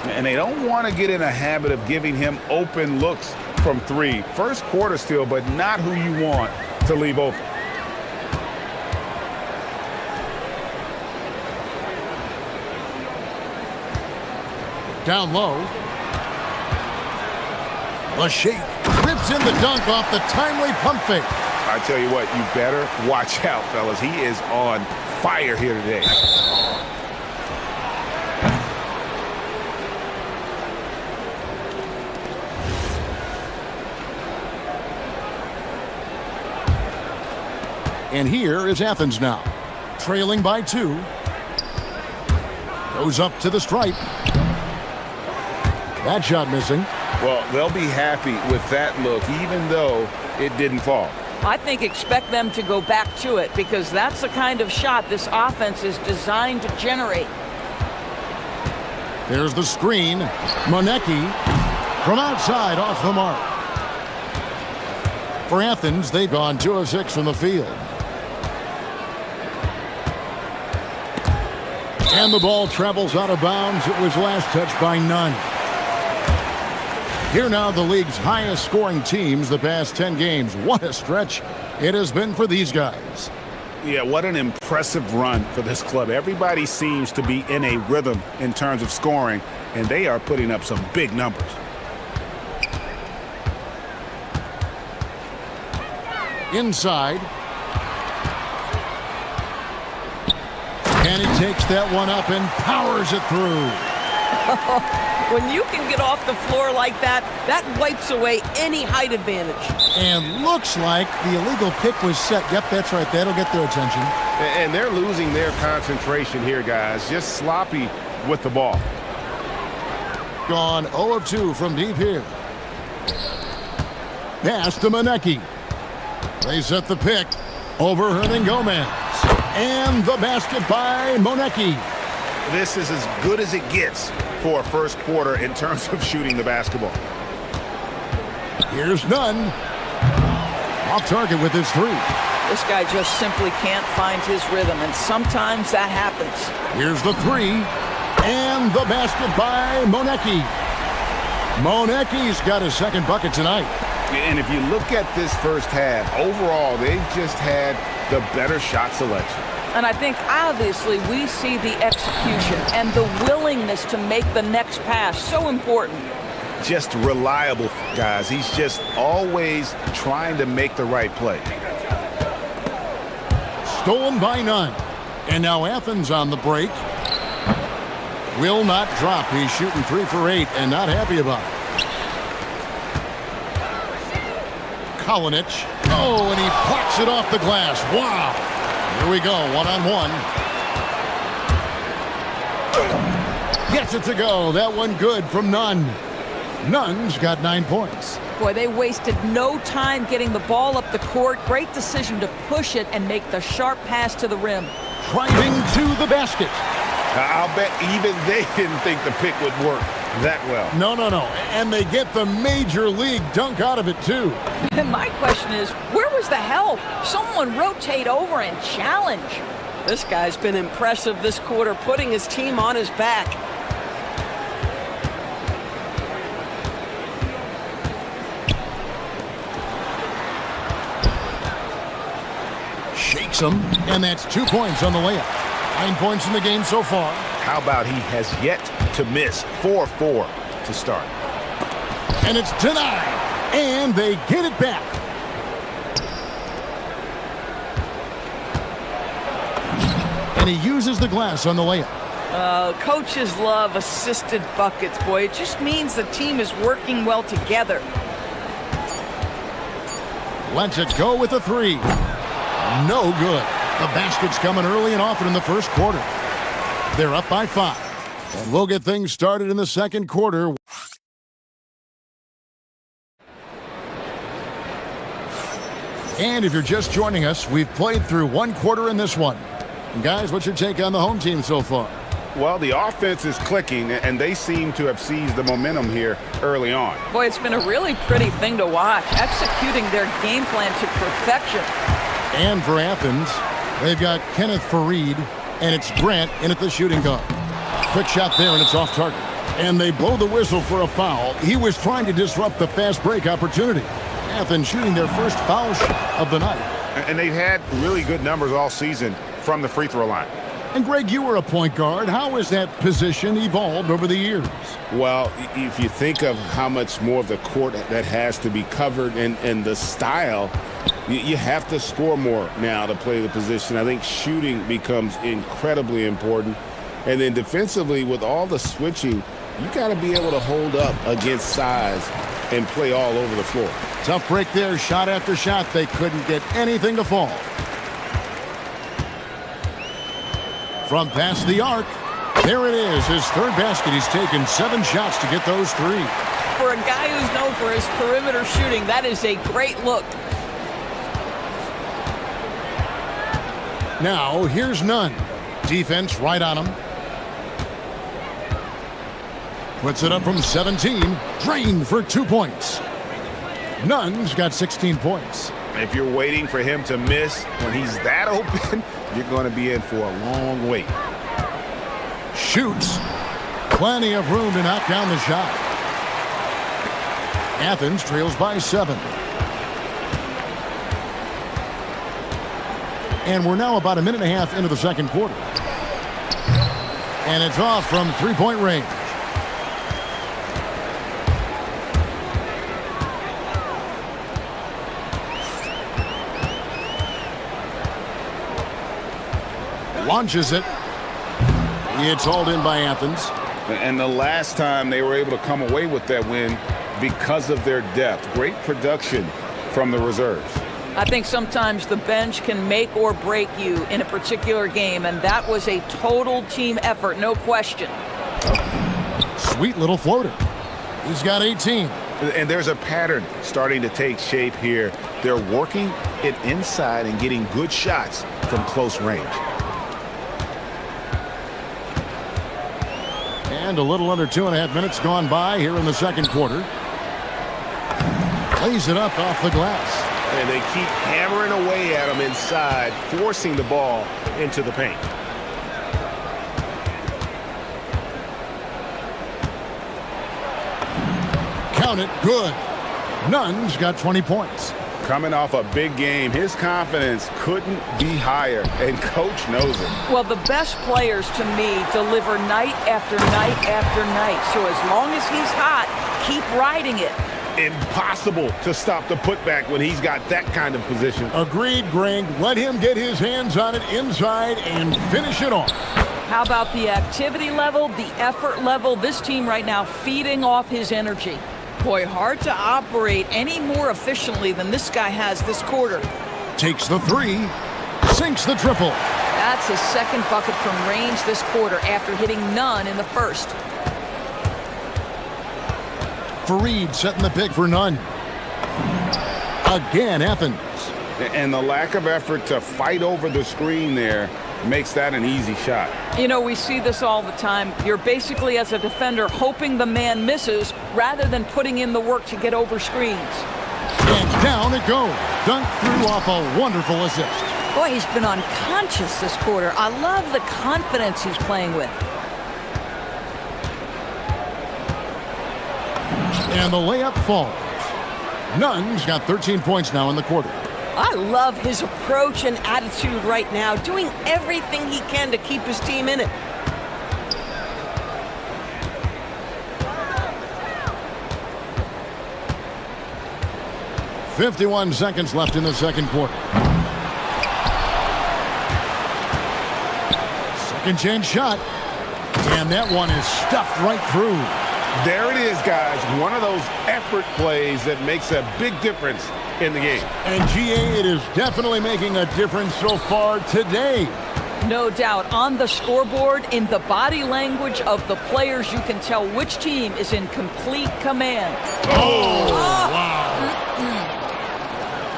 And they don't want to get in a habit of giving him open looks from 3. First quarter still, but not who you want to leave open. Down low. The shake. Rips in the dunk off the timely pump fake. I tell you what, you better watch out, fellas. He is on fire here today. And here is Athens now. Trailing by 2. Goes up to the stripe. That shot missing. Well, they'll be happy with that look, even though it didn't fall. I think expect them to go back to it because that's the kind of shot this offense is designed to generate. There's the screen. Monecki from outside off the mark. For Athens, they've gone 2 of 6 from the field. And the ball travels out of bounds. It was last touched by Nunn. Here now the league's highest scoring teams the past 10 games. What a stretch it has been for these guys. Yeah, what an impressive run for this club. Everybody seems to be in a rhythm in terms of scoring, and they are putting up some big numbers. Inside. And he takes that one up and powers it through. When you can get off the floor like that, that wipes away any height advantage. And looks like the illegal pick was set. Yep, that's right. That'll get their attention. And they're losing their concentration here, guys. Just sloppy with the ball. Gone 0 of 2 from deep here. Pass to Monecki. They set the pick. Over Hernangomez. And the basket by Monecki. This is as good as it gets for a first quarter in terms of shooting the basketball. Here's Nunn. Off target with his 3. This guy just simply can't find his rhythm, and sometimes that happens. Here's the 3. And the basket by Monecki. Monecki's got his second bucket tonight. And if you look at this first half, overall, they've just had the better shot selection. And I think, obviously, we see the execution and the willingness to make the next pass so important. Just reliable, guys. He's just always trying to make the right play. Stolen by Nunn. And now Athens on the break. Will not drop. He's shooting 3 for 8 and not happy about it. Kalinic. Oh, and he plucks it off the glass. Wow. Here we go, one-on-one. Gets it to go. That one good from Nunn. Nunn's got 9 points. Boy, they wasted no time getting the ball up the court. Great decision to push it and make the sharp pass to the rim. Driving to the basket. I'll bet even they didn't think the pick would work that well. No. And they get the major league dunk out of it, too. And my question is, where was the help? Someone rotate over and challenge. This guy's been impressive this quarter, putting his team on his back. Shakes him, and that's 2 points on the layup. 9 points in the game so far. How about he has yet to miss 4-4 to start? And it's denied, and they get it back. And he uses the glass on the layup. Coaches love assisted buckets, boy. It just means the team is working well together. Lets it go with a 3. No good. The basket's coming early and often in the first quarter. They're up by 5. And we'll get things started in the second quarter. And if you're just joining us, we've played through 1 quarter in this one. And guys, what's your take on the home team so far? Well, the offense is clicking, and they seem to have seized the momentum here early on. Boy, it's been a really pretty thing to watch, executing their game plan to perfection. And for Athens, they've got Kenneth Fareed, and it's Grant in at the shooting guard. Quick shot there, and it's off target. And they blow the whistle for a foul. He was trying to disrupt the fast break opportunity. Athens shooting their first foul shot of the night. And they've had really good numbers all season from the free throw line. And Greg, you were a point guard. How has that position evolved over the years? Well, if you think of how much more of the court that has to be covered and the style, you have to score more now to play the position. I think shooting becomes incredibly important. And then defensively, with all the switching, you got to be able to hold up against size and play all over the floor. Tough break there, shot after shot. They couldn't get anything to fall. From past the arc, there it is, his third basket. He's taken 7 shots to get those 3. For a guy who's known for his perimeter shooting, that is a great look. Now, here's Nunn. Defense right on him. Puts it up from 17. Drained for 2 points. Nunn's got 16 points. If you're waiting for him to miss when he's that open, you're going to be in for a long wait. Shoots. Plenty of room to knock down the shot. Athens trails by 7. And we're now about a minute and a half into the second quarter. And it's off from 3-point range. Launches it. It's hauled in by Athens. And the last time they were able to come away with that win because of their depth. Great production from the reserves. I think sometimes the bench can make or break you in a particular game, and that was a total team effort, no question. Sweet little floater. He's got 18. And there's a pattern starting to take shape here. They're working it inside and getting good shots from close range. And a little under 2.5 minutes gone by here in the second quarter. Lays it up off the glass. And they keep hammering away at him inside, forcing the ball into the paint. Count it, good. Nunn's got 20 points. Coming off a big game, his confidence couldn't be higher, and coach knows it. Well, the best players, to me, deliver night after night after night. So as long as he's hot, keep riding it. Impossible to stop the putback when he's got that kind of position. Agreed, Greg. Let him get his hands on it inside and finish it off. How about the activity level, the effort level? This team right now feeding off his energy. Boy, hard to operate any more efficiently than this guy has this quarter. Takes the three, sinks the triple. That's his second bucket from range this quarter after hitting none in the first. Fareed setting the pick for none. Again, Athens. And the lack of effort to fight over the screen there makes that an easy shot. You know, we see this all the time. You're basically, as a defender, hoping the man misses rather than putting in the work to get over screens. And down it goes. Dunked through off a wonderful assist. Boy, he's been unconscious this quarter. I love the confidence he's playing with. And the layup falls. Nunn's got 13 points now in the quarter. I love his approach and attitude right now, doing everything he can to keep his team in it. .51 seconds left in the second quarter. Second chance shot. And that one is stuffed right through. There it is, guys. One of those effort plays that makes a big difference in the game. And GA, it is definitely making a difference so far today. No doubt. On the scoreboard, in the body language of the players, you can tell which team is in complete command. Oh, wow.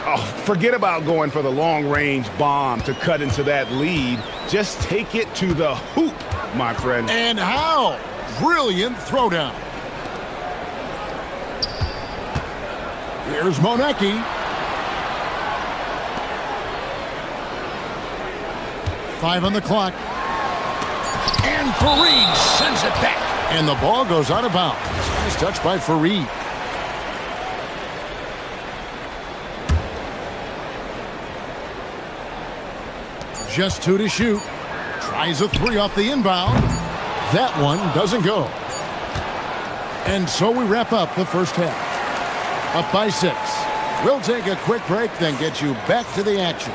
Oh, forget about going for the long-range bomb to cut into that lead. Just take it to the hoop, my friend. And how? Brilliant throwdown. Here's Monecki. Five on the clock. And Fareed sends it back. And the ball goes out of bounds. Nice touch by Fareed. Just two to shoot. Tries a three off the inbound. That one doesn't go. And so we wrap up the first half. Up by 6. We'll take a quick break, then get you back to the action.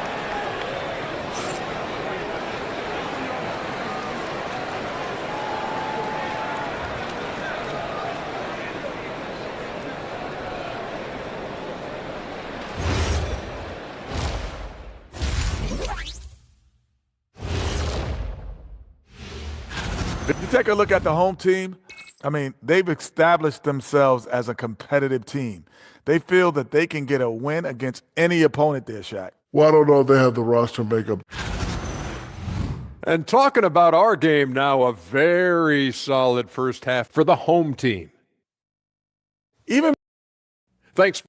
If you take a look at the home team, I mean, they've established themselves as a competitive team. They feel that they can get a win against any opponent there, Shaq. Well, I don't know if they have the roster makeup. And talking about our game now, a very solid first half for the home team. Even Thanks.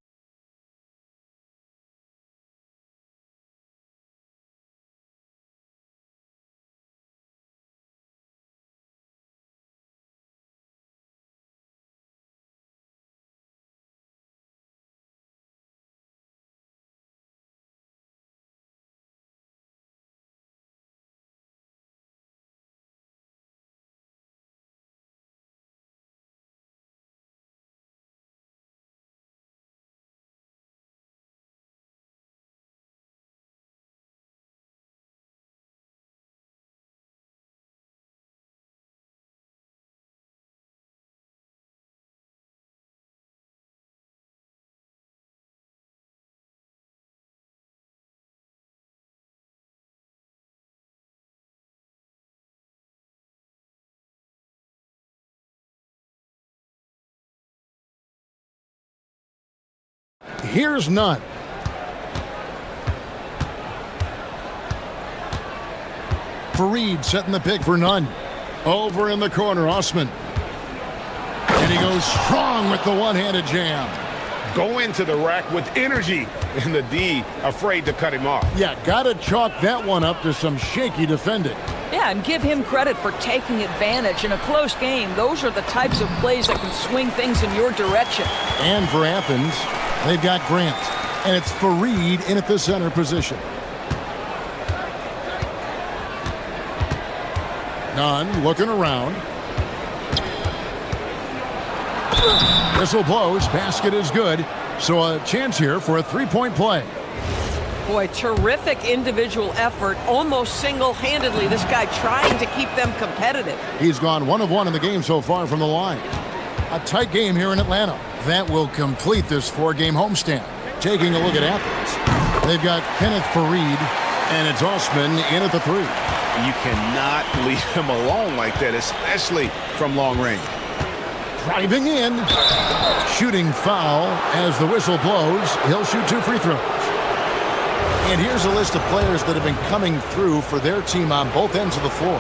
Here's Nunn. Fareed setting the pick for Nunn. Over in the corner, Osman. And he goes strong with the one-handed jam. Go into the rack with energy. And the D afraid to cut him off. Yeah, gotta chalk that one up to some shaky defending. Yeah, and give him credit for taking advantage. In a close game, those are the types of plays that can swing things in your direction. And for Athens, they've got Grant. And it's Fareed in at the center position. Nunn looking around. Whistle blows. Basket is good. So a chance here for a three-point play. Boy, terrific individual effort, almost single-handedly. This guy trying to keep them competitive. He's gone 1 of 1 in the game so far from the line. A tight game here in Atlanta. That will complete this 4-game homestand. Taking a look at Athens. They've got Kenneth Fareed, and it's Osman in at the 3. You cannot leave him alone like that, especially from long range. Driving in. Shooting foul as the whistle blows. He'll shoot 2 free throws. And here's a list of players that have been coming through for their team on both ends of the floor.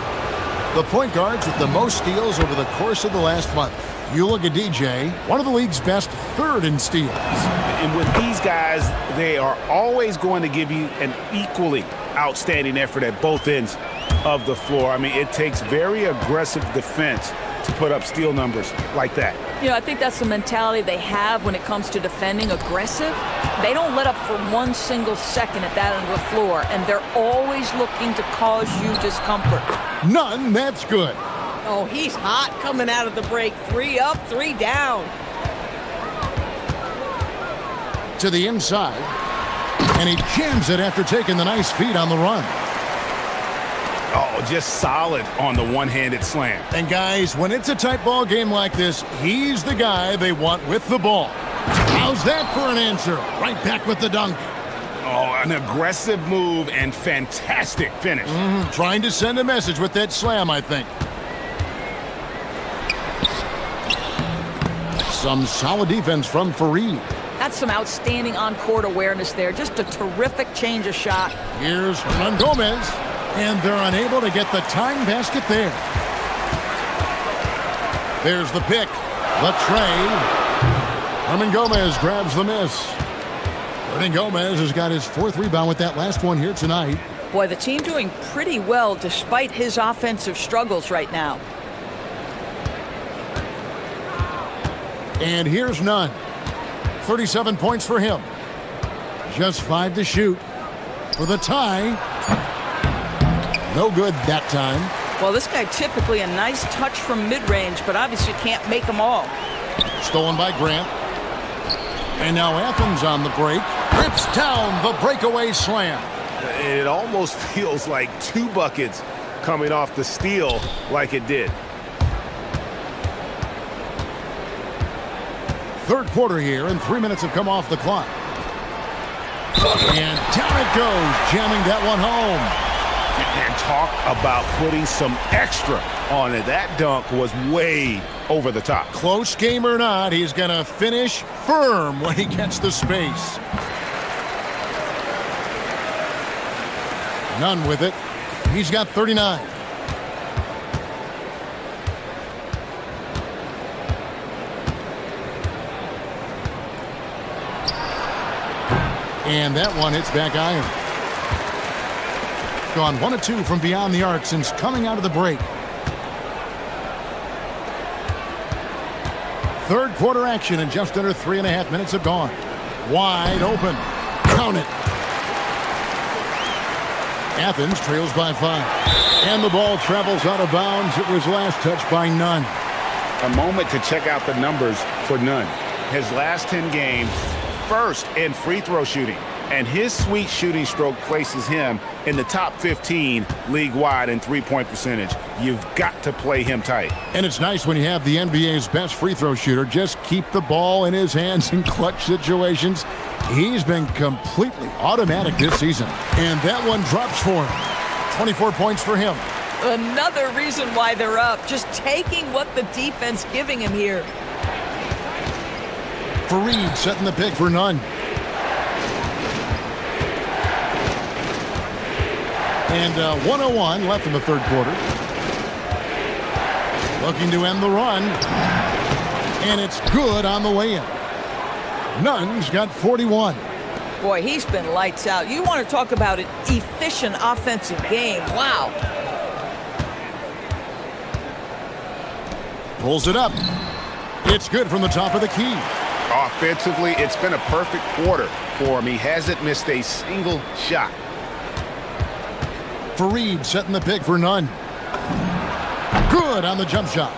The point guards with the most steals over the course of the last month. You look at DJ, one of the league's best, 3rd in steals. And with these guys, they are always going to give you an equally outstanding effort at both ends of the floor. I mean, it takes very aggressive defense to put up steal numbers like that. You know, I think that's the mentality they have when it comes to defending, aggressive. They don't let up for 1 single second at that end of the floor, and they're always looking to cause you discomfort. None, that's good. Oh, he's hot coming out of the break. 3 up, 3 down. To the inside, and he jams it after taking the nice feed on the run. Oh, just solid on the one-handed slam. And guys, when it's a tight ball game like this, he's the guy they want with the ball. How's that for an answer? Right back with the dunk. Oh, an aggressive move and fantastic finish. Trying to send a message with that slam, I think. Some solid defense from Fareed. That's some outstanding on-court awareness there. Just a terrific change of shot. Here's Hernan Gomez, and they're unable to get the tying basket there. There's the pick. The tray. Hernan Gomez grabs the miss. Hernan Gomez has got his 4th rebound with that last one here tonight. Boy, the team doing pretty well despite his offensive struggles right now. And here's Nunn. 37 points for him. Just 5 to shoot. For the tie. No good that time. Well, this guy typically a nice touch from mid-range, but obviously can't make them all. Stolen by Grant. And now Athens on the break. Rips down the breakaway slam. It almost feels like 2 buckets coming off the steal like it did. 3rd quarter here, and 3 minutes have come off the clock. And down it goes, jamming that one home. And talk about putting some extra on it. That dunk was way over the top. Close game or not, he's going to finish firm when he gets the space. None with it. He's got 39. And that one hits back iron. Gone 1 of 2 from beyond the arc since coming out of the break. 3rd quarter action, and just under 3.5 minutes have gone. Wide open. Count it. Athens trails by 5. And the ball travels out of bounds. It was last touched by Nunn. A moment to check out the numbers for Nunn. His last 10 games, 1st in free throw shooting, and his sweet shooting stroke places him in the top 15 league-wide in 3-point percentage. You've got to play him tight. And it's nice when you have the NBA's best free throw shooter just keep the ball in his hands in clutch situations. He's been completely automatic this season. And that one drops for him. 24 points for him. Another reason why they're up. Just taking what the defense giving him here. Fareed setting the pick for Nunn. And 1:01 left in the 3rd quarter. Looking to end the run. And it's good on the way in. Nunn's got 41. Boy, he's been lights out. You want to talk about an efficient offensive game. Wow. Pulls it up. It's good from the top of the key. Offensively, it's been a perfect quarter for him. He hasn't missed a single shot. Fareed setting the pick for Nunn. Good on the jump shot.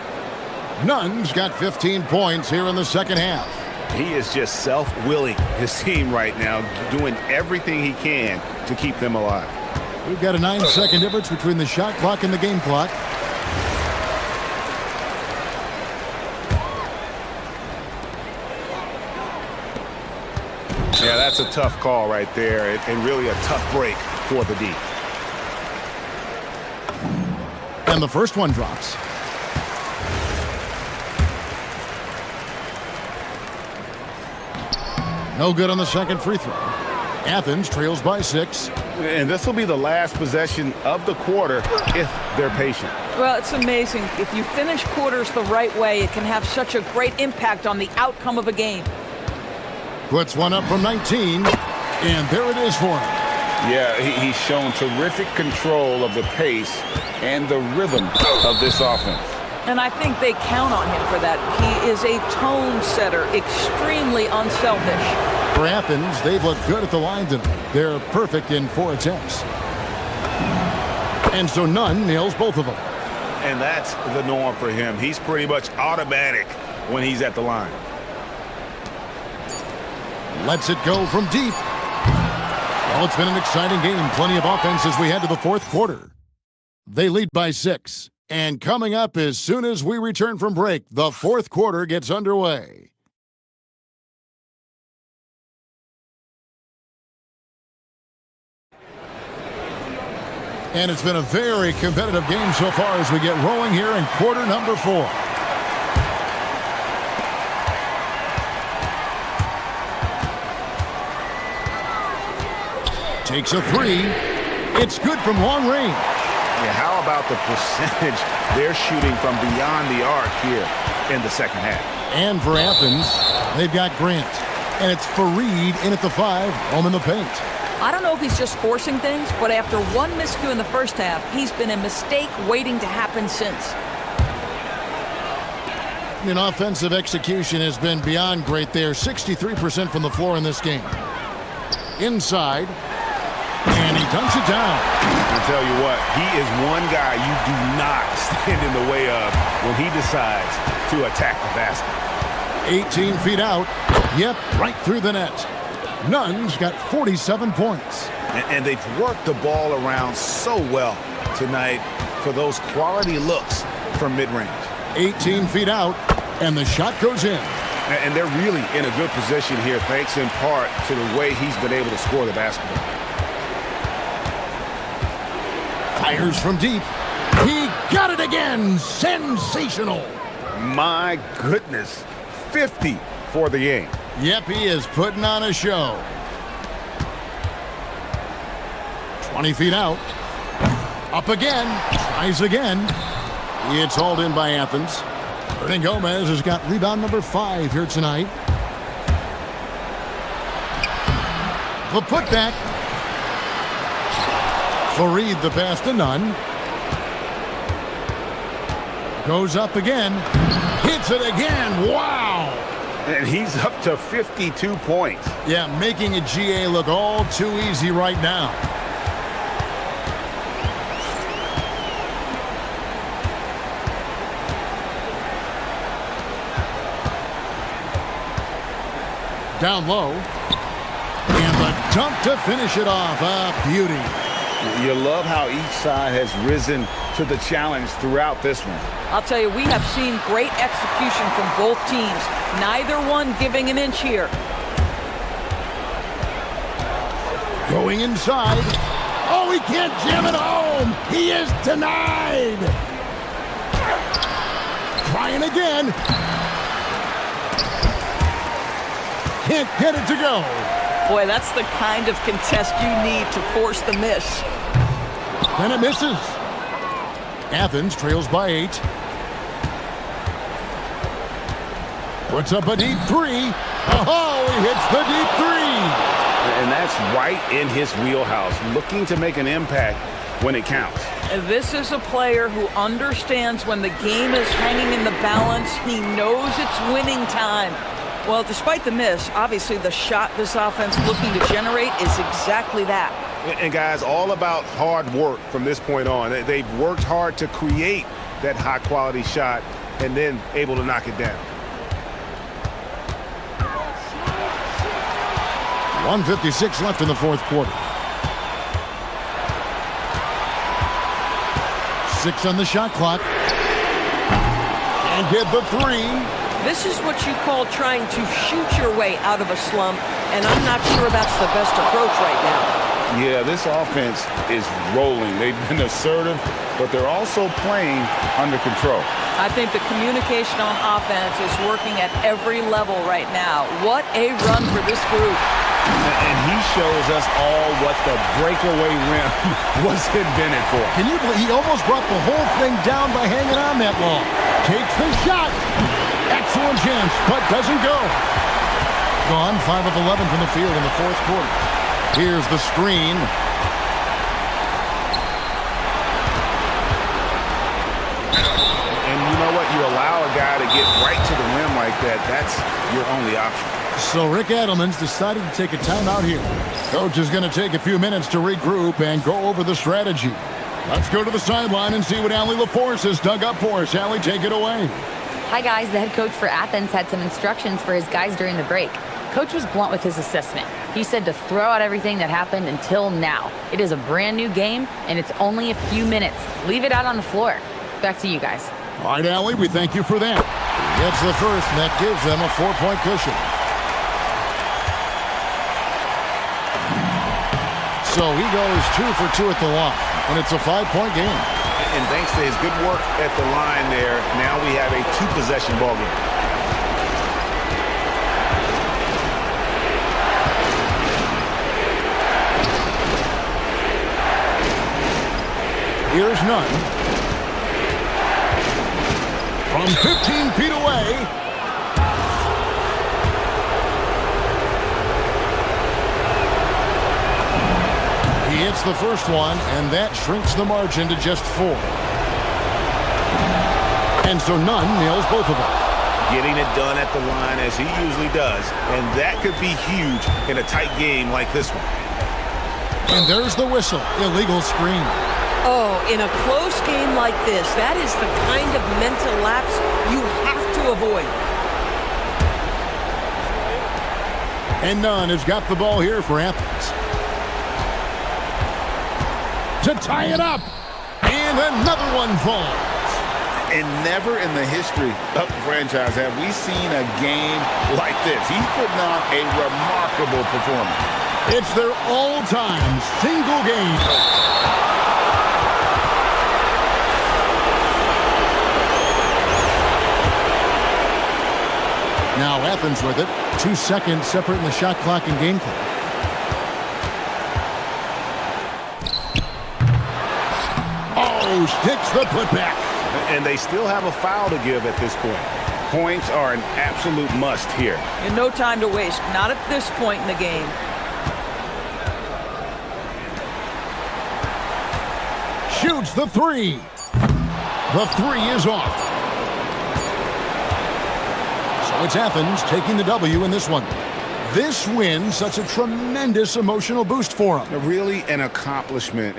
Nunn's got 15 points here in the 2nd half. He is just self-willing his team right now, doing everything he can to keep them alive. We've got a 9-second difference between the shot clock and the game clock. Yeah, that's a tough call right there, and really a tough break for the D. And the first one drops. No good on the second free throw. Athens trails by 6. And this will be the last possession of the quarter if they're patient. Well, it's amazing. If you finish quarters the right way, it can have such a great impact on the outcome of a game. Puts one up from 19, and there it is for him. Yeah, he's shown terrific control of the pace and the rhythm of this offense. And I think they count on him for that. He is a tone setter, extremely unselfish. For Athens, they've looked good at the line tonight. They're perfect in 4 attempts. And so Nunn nails both of them. And that's the norm for him. He's pretty much automatic when he's at the line. Lets it go from deep. Well, it's been an exciting game. Plenty of offense as we head to the fourth quarter. They lead by 6. And coming up as soon as we return from break, the fourth quarter gets underway. And it's been a very competitive game so far as we get rolling here in quarter number 4. Takes a 3. It's good from long range. Yeah, how about the percentage they're shooting from beyond the arc here in the second half? And for Athens, they've got Grant. And it's Fareed in at the 5, home in the paint. I don't know if he's just forcing things, but after one miscue in the first half, he's been a mistake waiting to happen since. An offensive execution has been beyond great there. 63% from the floor in this game. Inside. And he dunks it down. I'll tell you what, he is one guy you do not stand in the way of when he decides to attack the basket. 18 feet out. Yep, right through the net. Nunn's got 47 points. And they've worked the ball around so well tonight for those quality looks from mid-range. 18 feet out, and the shot goes in. And they're really in a good position here, thanks in part to the way he's been able to score the basketball. Fires from deep. He got it again. Sensational. My goodness. 50 for the game. Yep, he is putting on a show. 20 feet out. Up again. Tries again. It's hauled in by Athens. Ernie Gomez has got rebound number 5 here tonight. The putback. Fareed the pass to Nunn. Goes up again. Hits it again. Wow. And he's up to 52 points. Yeah, making a GA look all too easy right now. Down low. And the dunk to finish it off. A beauty. You love how each side has risen to the challenge throughout this one. I'll tell you, we have seen great execution from both teams. Neither one giving an inch here. Going inside. Oh, he can't jam it home. He is denied. Trying again. Can't get it to go. Boy, that's the kind of contest you need to force the miss. And it misses. Athens trails by 8. Puts up a deep 3. Oh, he hits the deep 3. And that's right in his wheelhouse, looking to make an impact when it counts. This is a player who understands when the game is hanging in the balance. He knows it's winning time. Well, despite the miss, obviously the shot this offense looking to generate is exactly that. And guys, all about hard work from this point on. They've worked hard to create that high-quality shot and then able to knock it down. 1:56 left in the fourth quarter. 6 on the shot clock. And get the 3. This is what you call trying to shoot your way out of a slump, and I'm not sure that's the best approach right now. Yeah, this offense is rolling. They've been assertive, but they're also playing under control. I think the communication on offense is working at every level right now. What a run for this group. And he shows us all what the breakaway rim was invented for. Can you believe he almost brought the whole thing down by hanging on that long? Takes the shot. Excellent chance, but doesn't go. Gone 5 of 11 from the field in the fourth quarter. Here's the screen. And you know what? You allow a guy to get right to the rim like that. That's your only option. So Rick Adelman's decided to take a timeout here. Coach is going to take a few minutes to regroup and go over the strategy. Let's go to the sideline and see what Allie LaForce has dug up for us. Allie, take it away. Hi, guys. The head coach for Athens had some instructions for his guys during the break. Coach was blunt with his assessment. He said to throw out everything that happened until now. It is a brand new game, and it's only a few minutes. Leave it out on the floor. Back to you guys. All right, Allie, we thank you for that. Gets the first, and that gives them a 4-point cushion. So he goes 2 for 2 at the line, and it's a 5-point game. And thanks to his good work at the line there, now we have a 2-possession ball game. Here's Nunn. From 15 feet away. He hits the first one, and that shrinks the margin to just 4. And so Nunn nails both of them. Getting it done at the line as he usually does, and that could be huge in a tight game like this one. And there's the whistle. Illegal screen. Oh, in a close game like this, that is the kind of mental lapse you have to avoid. And Nunn has got the ball here for Athens. To tie it up. And another one falls. And never in the history of the franchise have we seen a game like this. He's putting on a remarkable performance. It's their all-time single game. Now Athens with it. 2 seconds separating the shot clock and game clock. Oh, sticks the putback. And they still have a foul to give at this point. Points are an absolute must here. And no time to waste. Not at this point in the game. Shoots the 3. The 3 is off. So it's Athens taking the W in this one. This win, such a tremendous emotional boost for them. Really an accomplishment.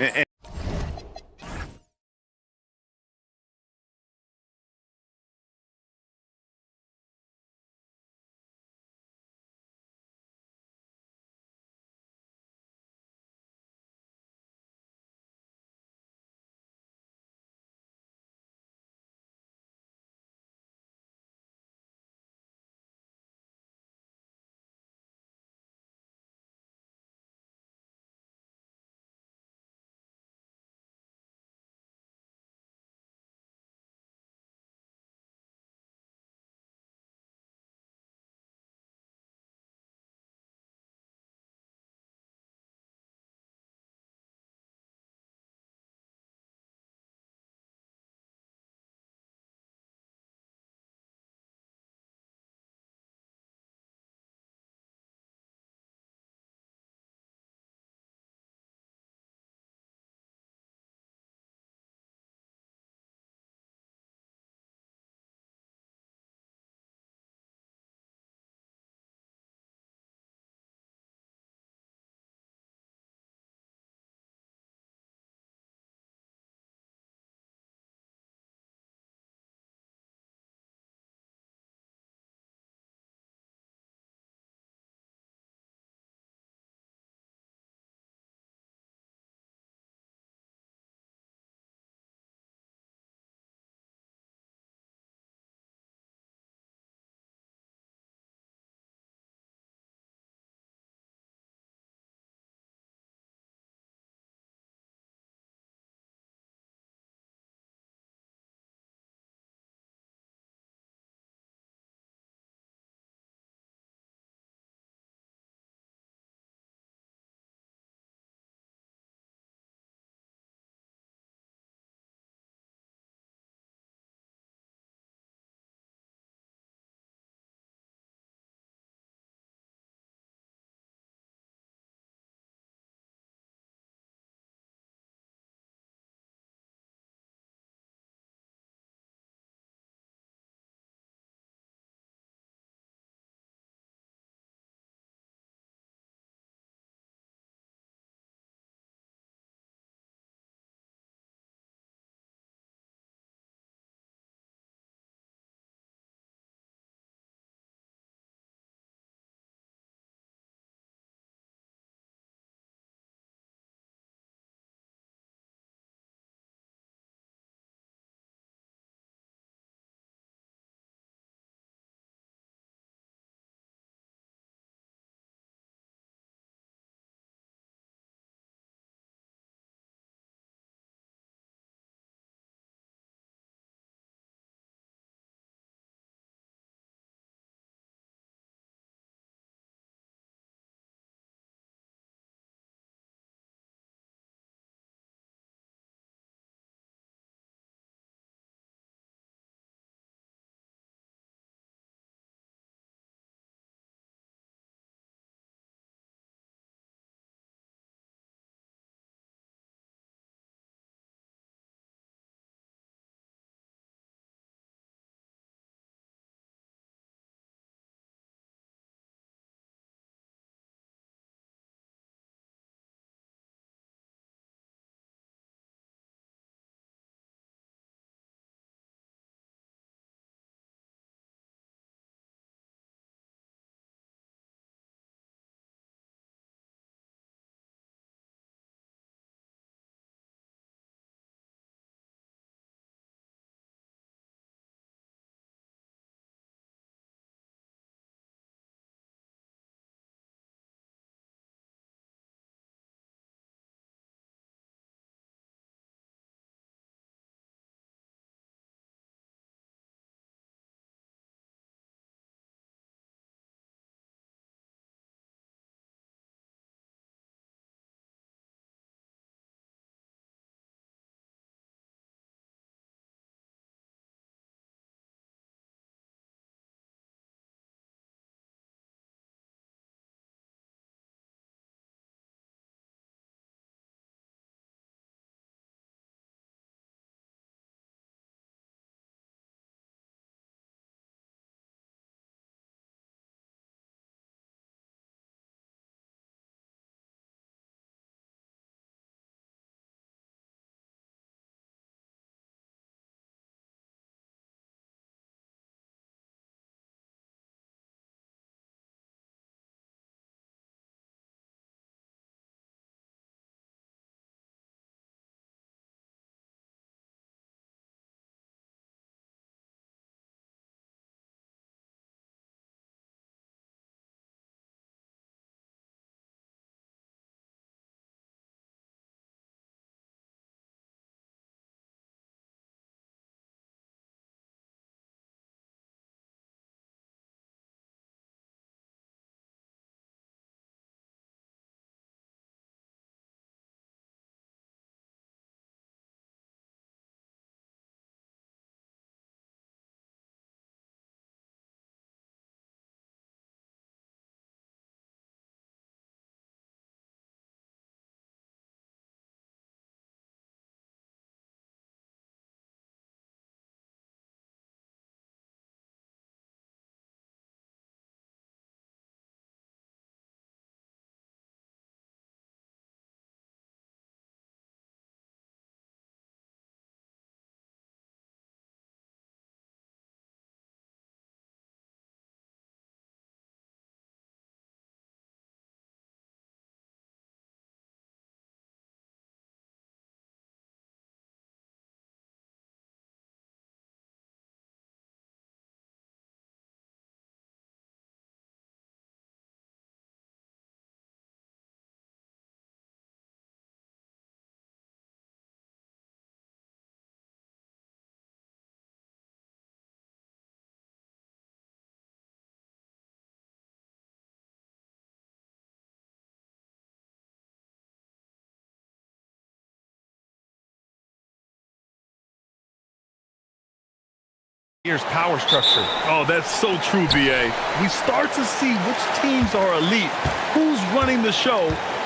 Here's power structure. Oh, that's so true, B.A. We start to see which teams are elite, who's running the show,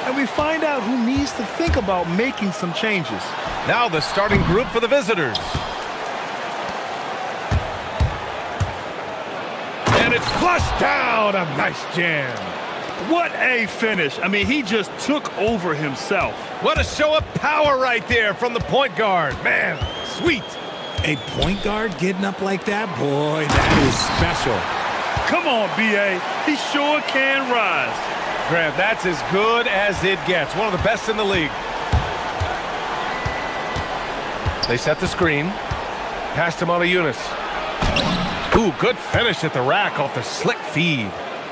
and we find out who needs to think about making some changes. Now the starting group for the visitors. And it's flushed down. A nice jam. What a finish. I mean, he just took over himself. What a show of power right there from the point guard. Man, sweet. A point guard getting up like that? Boy, that is special. Come on, B.A. He sure can rise. Grant, that's as good as it gets. One of the best in the league. They set the screen. Passed him on to Eunice. Ooh, good finish at the rack off the slick feed.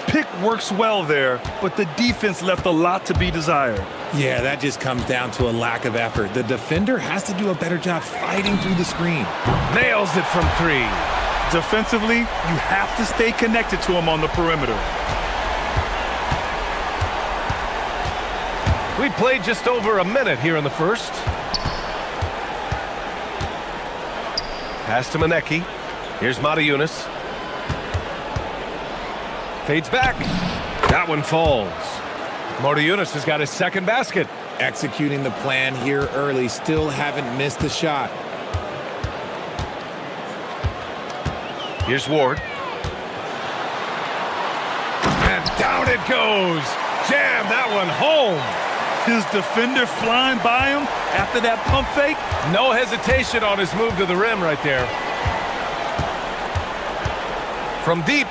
Pick works well there, but the defense left a lot to be desired. Yeah, that just comes down to a lack of effort. The defender has to do a better job fighting through the screen. Nails it from three. Defensively, you have to stay connected to him on the perimeter. We played just over a minute here in the first. Pass to Maneki. Here's Mata Yunus. Fades back. That one falls. Mata Yunus has got his second basket. Executing the plan here early. Still haven't missed a shot. Here's Ward. And down it goes. Jam that one home. His defender flying by him after that pump fake. No hesitation on his move to the rim right there. From deep,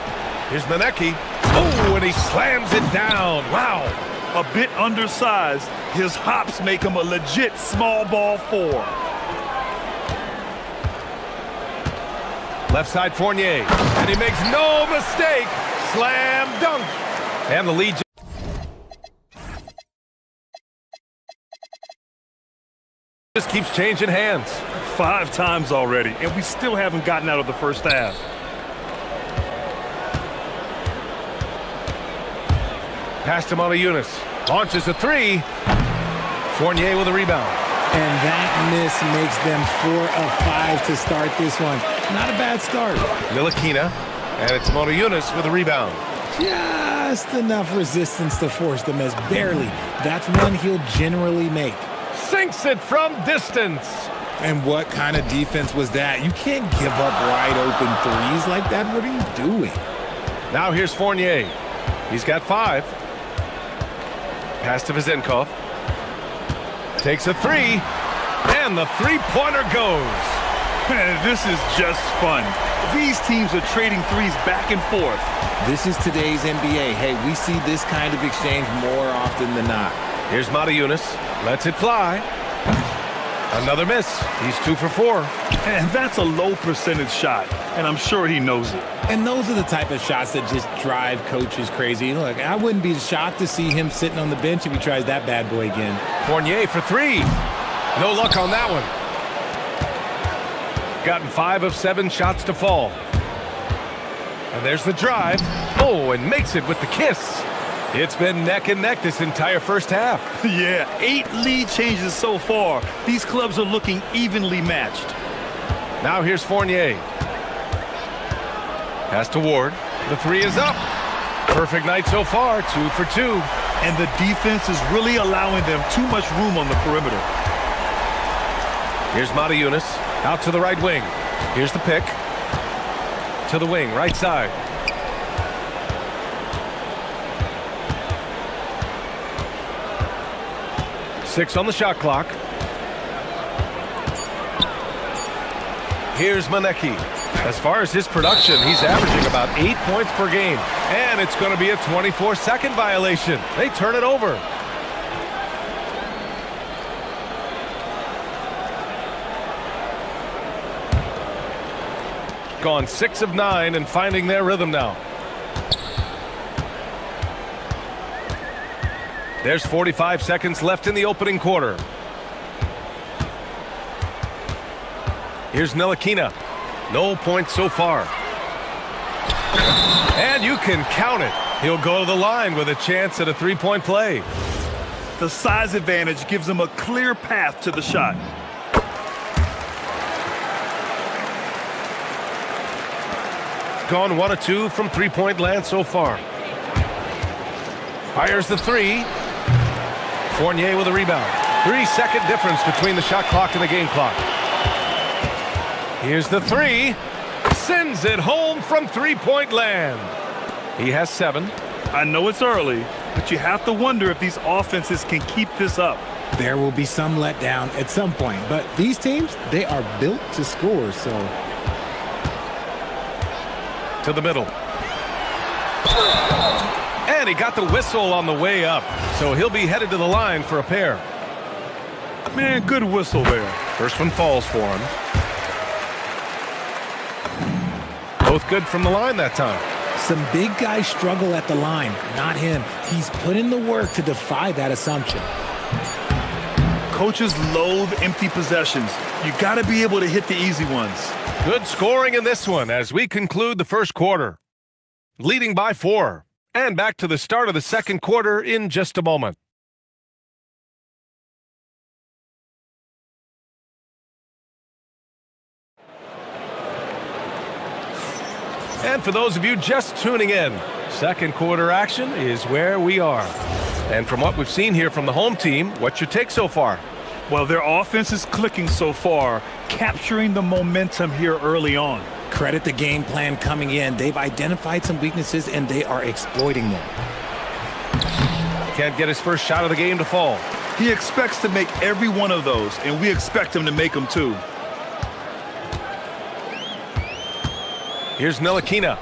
here's Maneki. Oh, and he slams it down. Wow. A bit undersized. His hops make him a legit small ball four. Left side Fournier. And he makes no mistake. Slam dunk. And the lead just keeps changing hands. 5 times already, and we still haven't gotten out of the first half. Passed him on to Eunice. Launches a three. Fournier with a rebound. And that miss makes them 4 of 5 to start this one. Not a bad start. Ntilikina. And it's Mata Yunus with a rebound. Just enough resistance to force the miss. Barely. That's one he'll generally make. Sinks it from distance. And what kind of defense was that? You can't give up wide open threes like that. What are you doing? Now here's Fournier. He's got 5. Pass to Vezenkov. Takes a three. And the three-pointer goes. Man, this is just fun. These teams are trading threes back and forth. This is today's NBA. Hey, we see this kind of exchange more often than not. Here's Mata Yunus. Lets it fly. Another miss. He's 2 for 4. And that's a low percentage shot, and I'm sure he knows it. And those are the type of shots that just drive coaches crazy. Look, I wouldn't be shocked to see him sitting on the bench if he tries that bad boy again. Fournier for 3. No luck on that one. Gotten 5 of 7 shots to fall. And there's the drive. Oh, and makes it with the kiss. It's been neck and neck this entire first half. Yeah, 8 lead changes so far. These clubs are looking evenly matched. Now here's Fournier. Pass to Ward. The 3 is up. Perfect night so far, 2 for 2. And the defense is really allowing them too much room on the perimeter. Here's Mata Yunus. Out to the right wing. Here's the pick. To the wing, right side. Six on the shot clock. Here's Maneki. As far as his production, he's averaging about 8 points per game. And it's going to be a 24-second violation. They turn it over. Gone 6 of 9 and finding their rhythm now. There's 45 seconds left in the opening quarter. Here's Ntilikina. No points so far. And you can count it. He'll go to the line with a chance at a three-point play. The size advantage gives him a clear path to the shot. Gone 1 of 2 from three-point land so far. Fires the three. Fournier with a rebound. 3-second difference between the shot clock and the game clock. Here's the three. Sends it home from three-point land. He has 7. I know it's early, but you have to wonder if these offenses can keep this up. There will be some letdown at some point, but these teams, they are built to score, so. To the middle. And he got the whistle on the way up, so he'll be headed to the line for a pair. Man, good whistle there. First one falls for him. Both good from the line that time. Some big guys struggle at the line, not him. He's put in the work to defy that assumption. Coaches loathe empty possessions. You got to be able to hit the easy ones. Good scoring in this one as we conclude the first quarter. Leading by 4. And back to the start of the second quarter in just a moment. And for those of you just tuning in, second quarter action is where we are. And from what we've seen here from the home team, what's your take so far? Well, their offense is clicking so far, capturing the momentum here early on. Credit the game plan coming in. They've identified some weaknesses, and they are exploiting them. Can't get his first shot of the game to fall. He expects to make every one of those, and we expect him to make them too. Here's Ntilikina.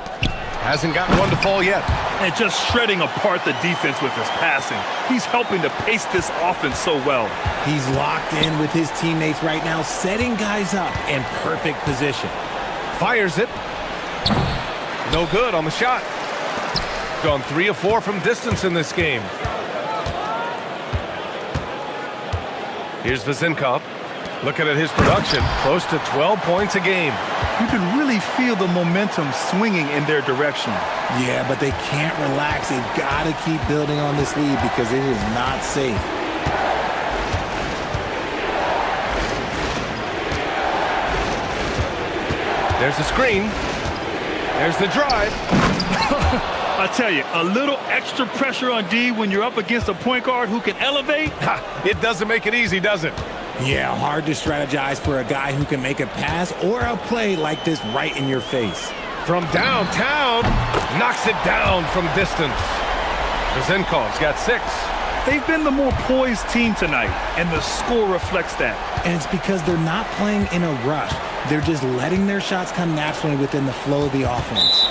Hasn't gotten one to fall yet. And just shredding apart the defense with his passing. He's helping to pace this offense so well. He's locked in with his teammates right now, setting guys up in perfect position. Fires it. No good on the shot. Gone 3 of 4 from distance in this game. Here's Vezinkov. Looking at his production, close to 12 points a game. You can really feel the momentum swinging in their direction. Yeah, but they can't relax. They've got to keep building on this lead because it is not safe. There's the screen. There's the drive. I tell you, a little extra pressure on D when you're up against a point guard who can elevate. It doesn't make it easy, does it? Yeah, hard to strategize for a guy who can make a pass or a play like this right in your face. From downtown, knocks it down from distance. Vezinkov's got 6. They've been the more poised team tonight, and the score reflects that. And it's because they're not playing in a rush. They're just letting their shots come naturally within the flow of the offense.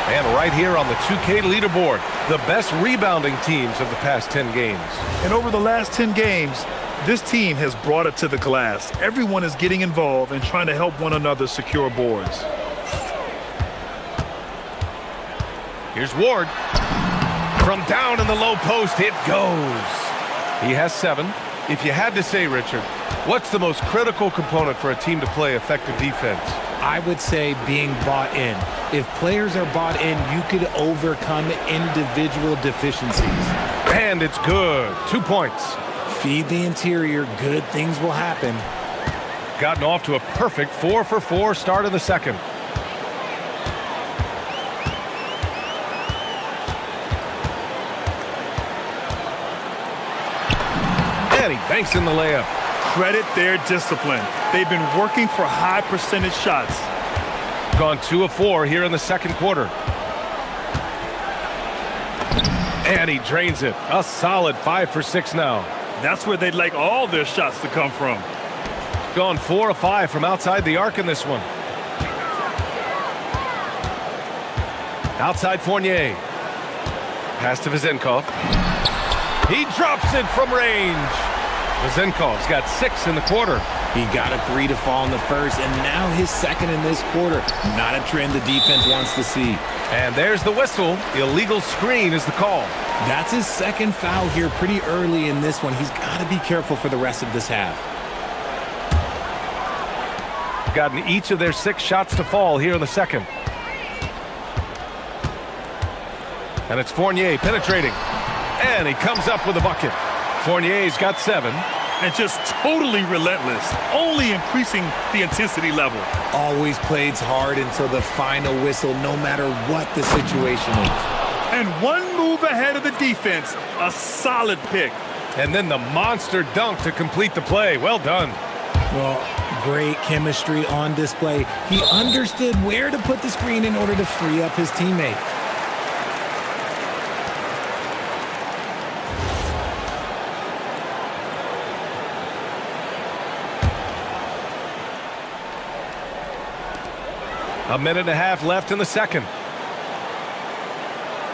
And right here on the 2K leaderboard, the best rebounding teams of the past 10 games. And over the last 10 games, this team has brought it to the glass. Everyone is getting involved and trying to help one another secure boards. Here's Ward. From down in the low post, it goes. He has 7. If you had to say, Richard, what's the most critical component for a team to play effective defense? I would say being bought in. If players are bought in, you could overcome individual deficiencies. And it's good. 2 points. Feed the interior, good things will happen. Gotten off to a perfect 4 for 4 start in the second. And he banks in the layup. Credit their discipline. They've been working for high percentage shots. Gone 2 of 4 here in the second quarter. And he drains it. A solid 5 for 6 now. That's where they'd like all their shots to come from. Gone 4 of 5 from outside the arc in this one. Outside Fournier. Pass to Vezinkov. He drops it from range. Vezinkov's got 6 in the quarter. He got a 3 to fall in the first, and now his second in this quarter. Not a trend the defense wants to see. And there's the whistle. Illegal screen is the call. That's his second foul here pretty early in this one. He's got to be careful for the rest of this half. Gotten each of their 6 shots to fall here in the second. And it's Fournier penetrating. And he comes up with a bucket. Fournier's got 7. and just totally relentless, only increasing the intensity level. Always plays hard until the final whistle, no matter what the situation is. And one move ahead of the defense, a solid pick. And then the monster dunk to complete the play. Well done. Well, great chemistry on display. He understood where to put the screen in order to free up his teammate. A minute and a half left in the second.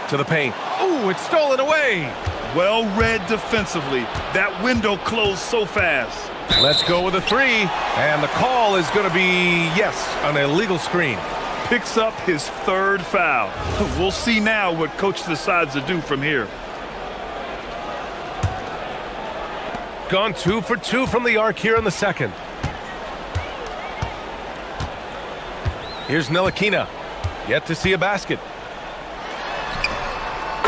To the paint. Oh, it's stolen away. Well read defensively. That window closed so fast. Let's go with a three. And the call is going to be, yes, an illegal screen. Picks up his third foul. We'll see now what coach decides to do from here. Gone 2 for 2 from the arc here in the second. Here's Ntilikina. Yet to see a basket.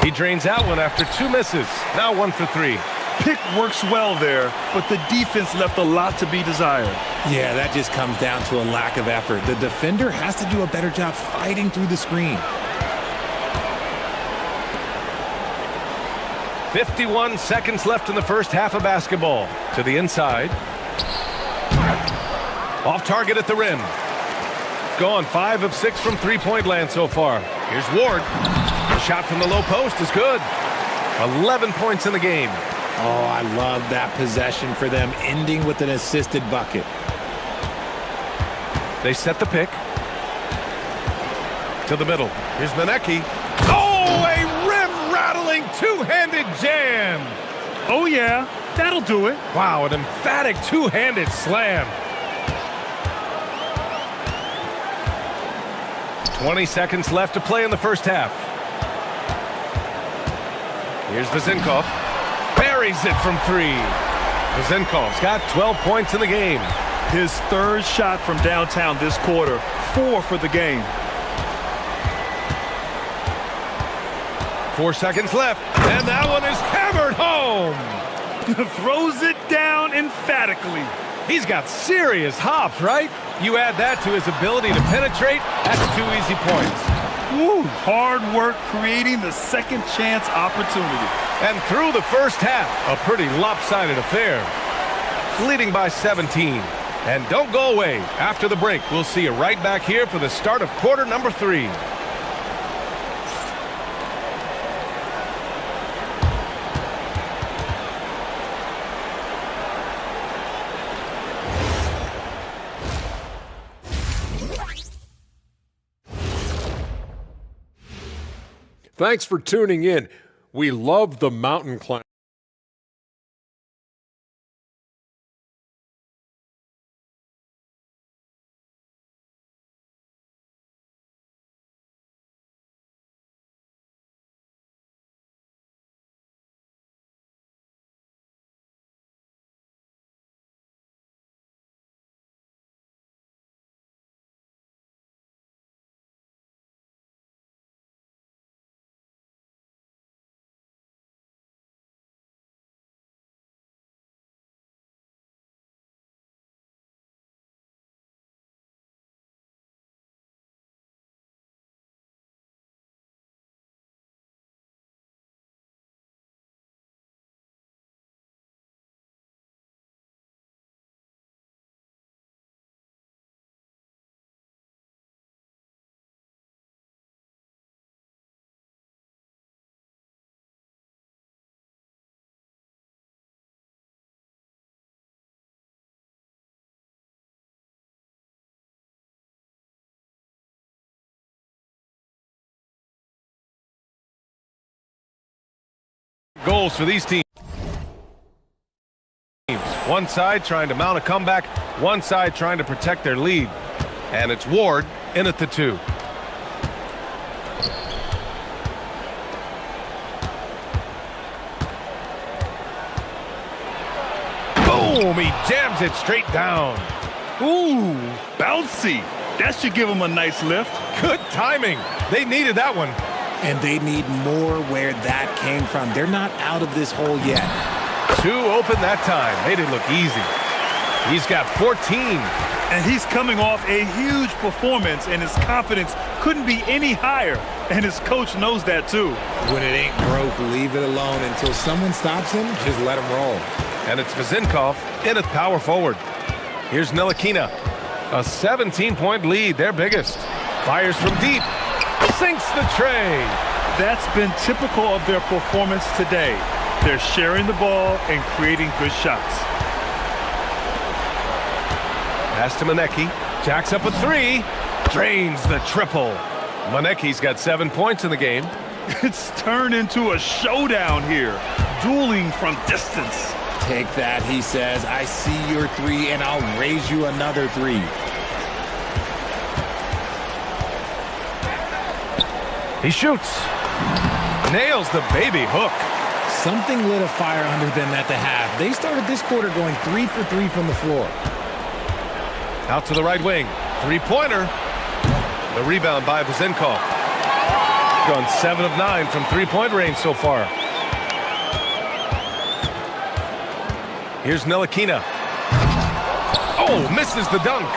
He drains out one after 2 misses. Now 1 for 3. Pick works well there, but the defense left a lot to be desired. Yeah, that just comes down to a lack of effort. The defender has to do a better job fighting through the screen. 51 seconds left in the first half of basketball. To the inside. Off target at the rim. Gone 5 of 6 from three-point land so far. Here's Ward. The shot from the low post is good. 11 points in the game. Oh, I love that possession for them, ending with an assisted bucket. They set the pick. To the middle. Here's Maneki. Oh, a rim-rattling two-handed jam. Oh, yeah, that'll do it. Wow, an emphatic two-handed slam. 20 seconds left to play in the first half. Here's Vezenkov. Buries it from 3. Vezenkov's got 12 points in the game. His third shot from downtown this quarter. 4 for the game. 4 seconds left, and that one is hammered home. Throws it down emphatically. He's got serious hops, right? You add that to his ability to penetrate, that's 2 easy points. Woo, hard work creating the second chance opportunity. And through the first half, a pretty lopsided affair. Leading by 17. And don't go away. After the break, we'll see you right back here for the start of quarter number 3. Thanks for tuning in. We love the mountain climb. Goals for these teams. One side trying to mount a comeback, one side trying to protect their lead. And it's Ward in at the 2. Boom! He jams it straight down. Ooh, bouncy. That should give him a nice lift. Good timing. They needed that one. And they need more where that came from. They're not out of this hole yet. Too open that time. Made it look easy. He's got 14. And he's coming off a huge performance, and his confidence couldn't be any higher. And his coach knows that too. When it ain't broke, leave it alone until someone stops him. Just let him roll. And it's Vezinkov in at power forward. Here's Ntilikina. A 17-point lead, their biggest. Fires from deep. Sinks the tray. That's been typical of their performance today. They're sharing the ball and creating good shots. Pass to Monecki. Jacks up a three. Drains the triple. Monecki's got 7 points in the game. It's turned into a showdown here. Dueling from distance. Take that, he says. I see your three, and I'll raise you another three. He shoots. Nails the baby hook. Something lit a fire under them at the half. They started this quarter going 3 for 3 from the floor. Out to the right wing. Three-pointer. The rebound by Vezinkov. Gone 7 of 9 from three-point range so far. Here's Ntilikina. Oh, misses the dunk.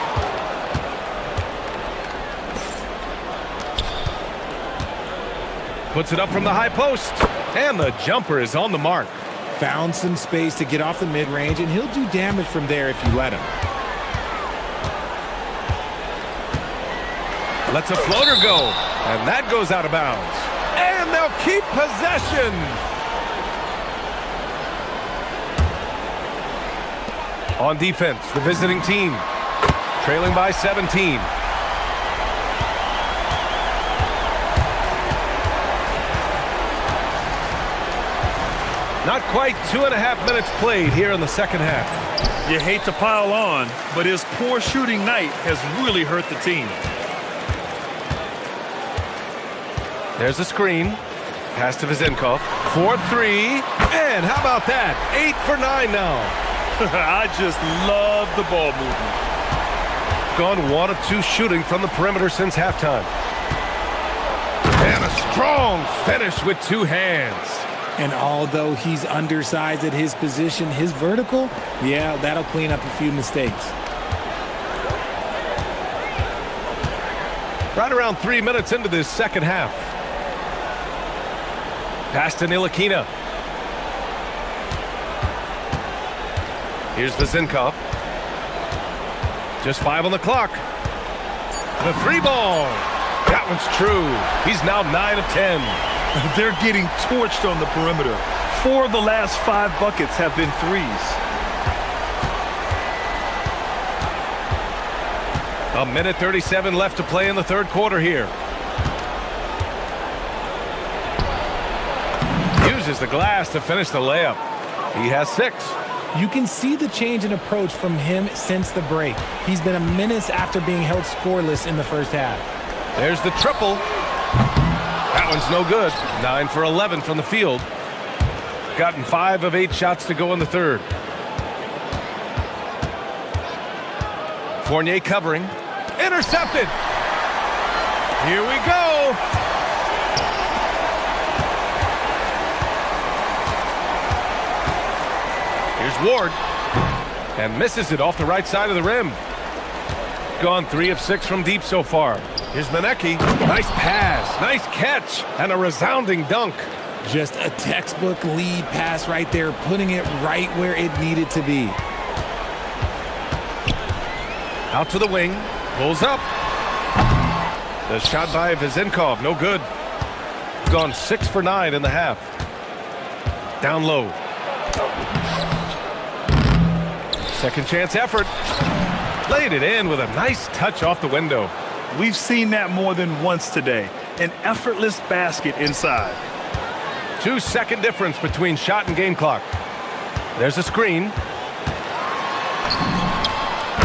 Puts it up from the high post. And the jumper is on the mark. Found some space to get off the mid-range, and he'll do damage from there if you let him. Lets a floater go. And that goes out of bounds. And they'll keep possession. On defense, the visiting team. Trailing by 17. Not quite 2.5 minutes played here in the second half. You hate to pile on, but his poor shooting night has really hurt the team. There's a screen. Pass to Vezinkov. 4-3. And how about that? 8 for 9 now. I just love the ball movement. Gone 1 of 2 shooting from the perimeter since halftime. And a strong finish with 2 hands. And although he's undersized at his position, his vertical, yeah, that'll clean up a few mistakes. Right around 3 minutes into this second half. Pass to Ntilikina. Here's Vezinkov. Just 5 on the clock. The 3-ball. That one's true. He's now 9 of 10. They're getting torched on the perimeter. 4 of the last 5 buckets have been threes. A minute 37 left to play in the third quarter here. Uses the glass to finish the layup. He has 6. You can see the change in approach from him since the break. He's been a menace after being held scoreless in the first half. There's the triple. That one's no good. 9 for 11 from the field. Gotten 5 of 8 shots to go in the third. Fournier covering. Intercepted. Here we go. Here's Ward. And misses it off the right side of the rim. Gone 3 of 6 from deep so far. Here's Monecki. Nice pass, nice catch, and a resounding dunk. Just a textbook lead pass right there, putting it right where it needed to be. Out to the wing, pulls up. The shot by Vezinkov, no good. Gone 6 for 9 in the half. Down low. Second chance effort. Laid it in with a nice touch off the window. We've seen that more than once today. An effortless basket inside. 2-second difference between shot and game clock. There's a screen.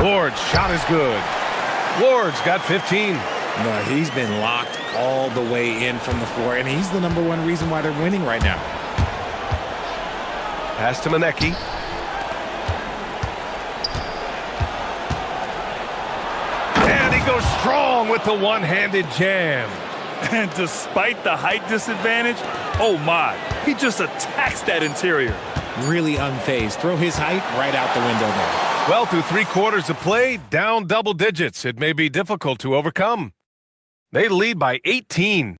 Ward's shot is good. Ward's got 15. No, he's been locked all the way in from the floor, and he's the #1 reason why they're winning right now. Pass to Monecki. And he goes strong with the one-handed jam. And despite the height disadvantage, oh my, he just attacks that interior. really unfazed. Throw his height right out the window there. Well, through 3 quarters of play, down double digits. It may be difficult to overcome. They lead by 18.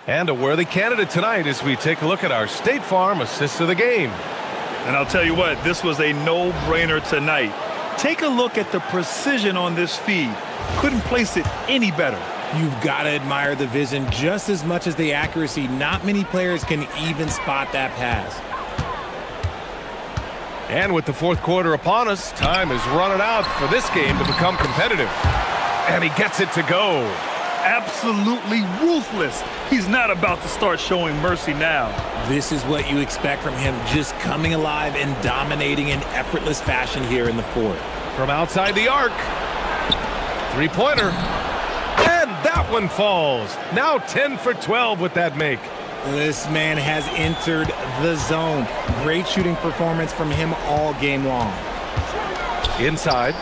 And a worthy candidate tonight as we take a look at our State Farm assists of the game. And I'll tell you what, this was a no-brainer tonight. Take a look at the precision on this feed. Couldn't place it any better. You've got to admire the vision just as much as the accuracy. Not many players can even spot that pass. And with the 4th quarter upon us, time is running out for this game to become competitive. And he gets it to go. Absolutely ruthless. He's not about to start showing mercy now. This is what you expect from him, just coming alive and dominating in effortless fashion here in the 4th. From outside the arc. 3-pointer. And that one falls. Now 10 for 12 with that make. This man has entered the zone. Great shooting performance from him all game long. Inside.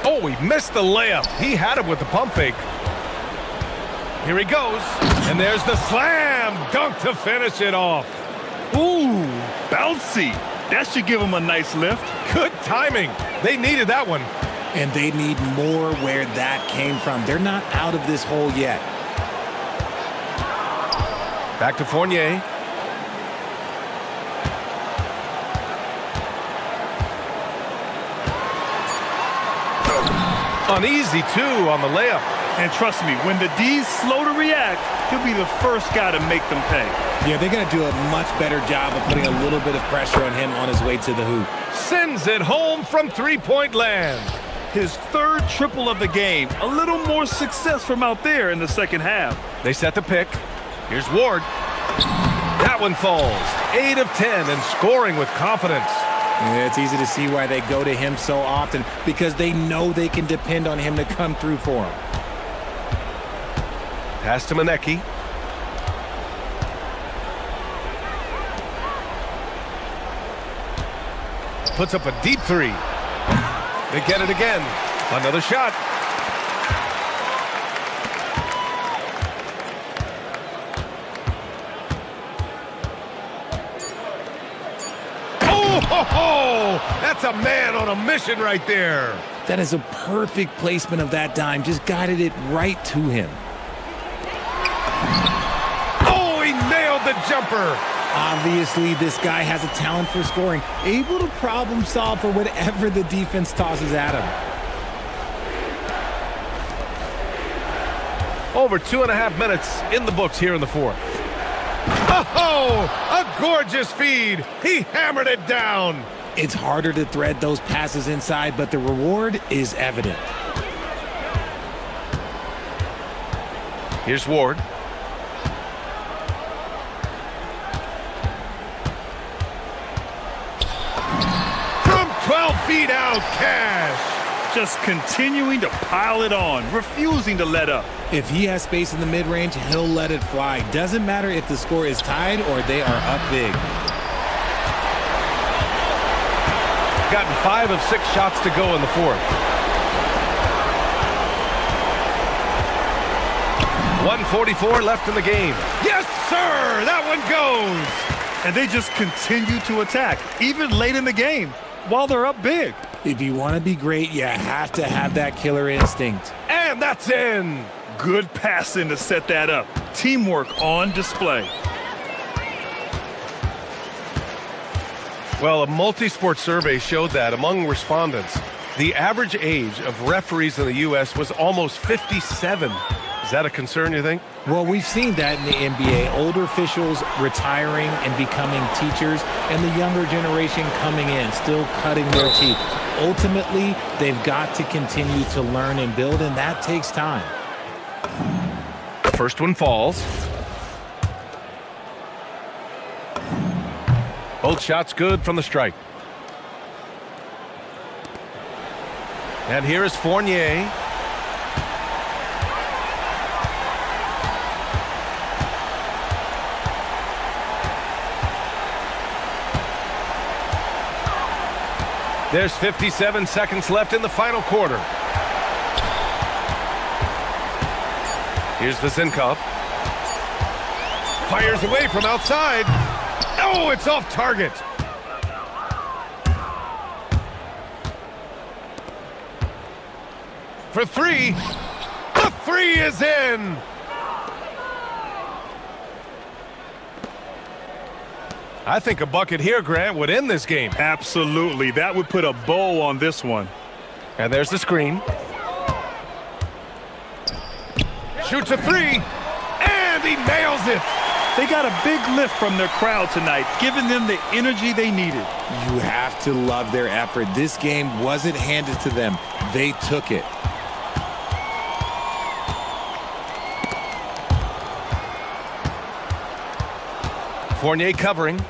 Oh, he missed the layup. He had it with the pump fake. Here he goes. And there's the slam dunk to finish it off. Ooh, bouncy. That should give him a nice lift. Good timing. They needed that one. And they need more where that came from. They're not out of this hole yet. Back to Fournier. Uneasy, too, on the layup. And trust me, when the D's slow to react, he'll be the first guy to make them pay. Yeah, they're going to do a much better job of putting a little bit of pressure on him on his way to the hoop. Sends it home from 3-point land. His 3rd triple of the game. A little more success from out there in the 2nd half. They set the pick. Here's Ward. That one falls. 8 of 10 and scoring with confidence. Yeah, it's easy to see why they go to him so often, because they know they can depend on him to come through for them. Pass to Manecki. Puts up a deep 3. They get it again. Another shot. Oh, that's a man on a mission right there. That is a perfect placement of that dime. Just guided it right to him. Oh, he nailed the jumper. Obviously, this guy has a talent for scoring, able to problem solve for whatever the defense tosses at him. Over 2.5 minutes in the books here in the 4th. Oh, a gorgeous feed. He hammered it down. It's harder to thread those passes inside, but the reward is evident. Here's Ward. From 12 feet out, Cash. Just continuing to pile it on, refusing to let up. If he has space in the mid-range, he'll let it fly. Doesn't matter if the score is tied or they are up big. Gotten 5 of 6 shots to go in the 4th. 1:44 left in the game. Yes, sir! That one goes! And they just continue to attack, even late in the game, while they're up big. If you want to be great, you have to have that killer instinct. And that's in! Good passing to set that up. Teamwork on display. Well, a multi-sport survey showed that among respondents, the average age of referees in the U.S. was almost 57. Is that a concern, you think? Well, we've seen that in the NBA. Older officials retiring and becoming teachers, and the younger generation coming in, still cutting their teeth. Ultimately, they've got to continue to learn and build, and that takes time. First one falls. Both shots good from the strike. And here is Fournier. There's 57 seconds left in the final quarter. Here's Vezinkov. Fires away from outside. Oh, it's off target. For three. The three is in. I think a bucket here, Grant, would end this game. Absolutely. That would put a bow on this one. And there's the screen. Shoots a three. And he nails it. They got a big lift from their crowd tonight, giving them the energy they needed. You have to love their effort. This game wasn't handed to them. They took it. Fournier covering.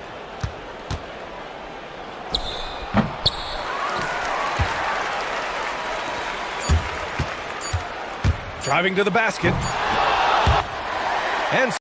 Driving to the basket. And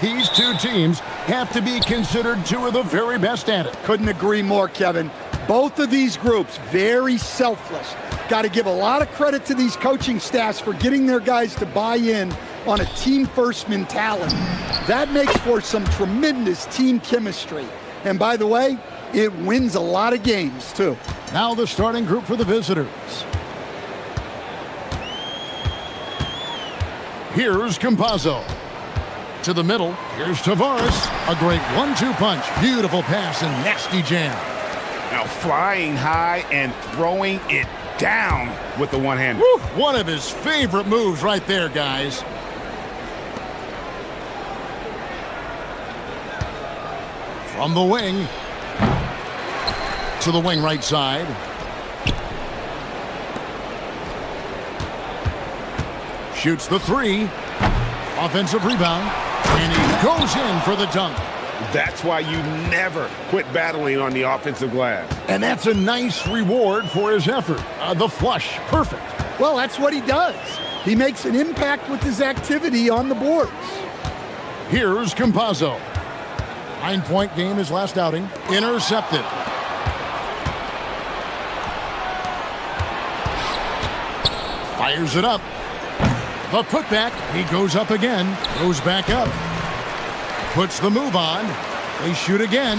These two teams have to be considered two of the very best at it. Couldn't agree more, Kevin. Both of these groups, very selfless. Got to give a lot of credit to these coaching staffs for getting their guys to buy in on a team-first mentality. That makes for some tremendous team chemistry. And by the way, it wins a lot of games, too. Now the starting group for the visitors. Here's Campazzo. To the middle, here's Tavares. A great 1-2 punch. Beautiful pass and nasty jam. Now flying high and throwing it down with the one-hander. One of his favorite moves right there, guys. From the wing. To the wing right side. Shoots the three. Offensive rebound. And he goes in for the dunk. That's why you never quit battling on the offensive glass. And that's a nice reward for his effort. The flush, perfect. Well, that's what he does. He makes an impact with his activity on the boards. Here's Campazzo. 9-point game his last outing. Intercepted. Fires it up. The putback. He goes up again. Goes back up. Puts the move on. They shoot again.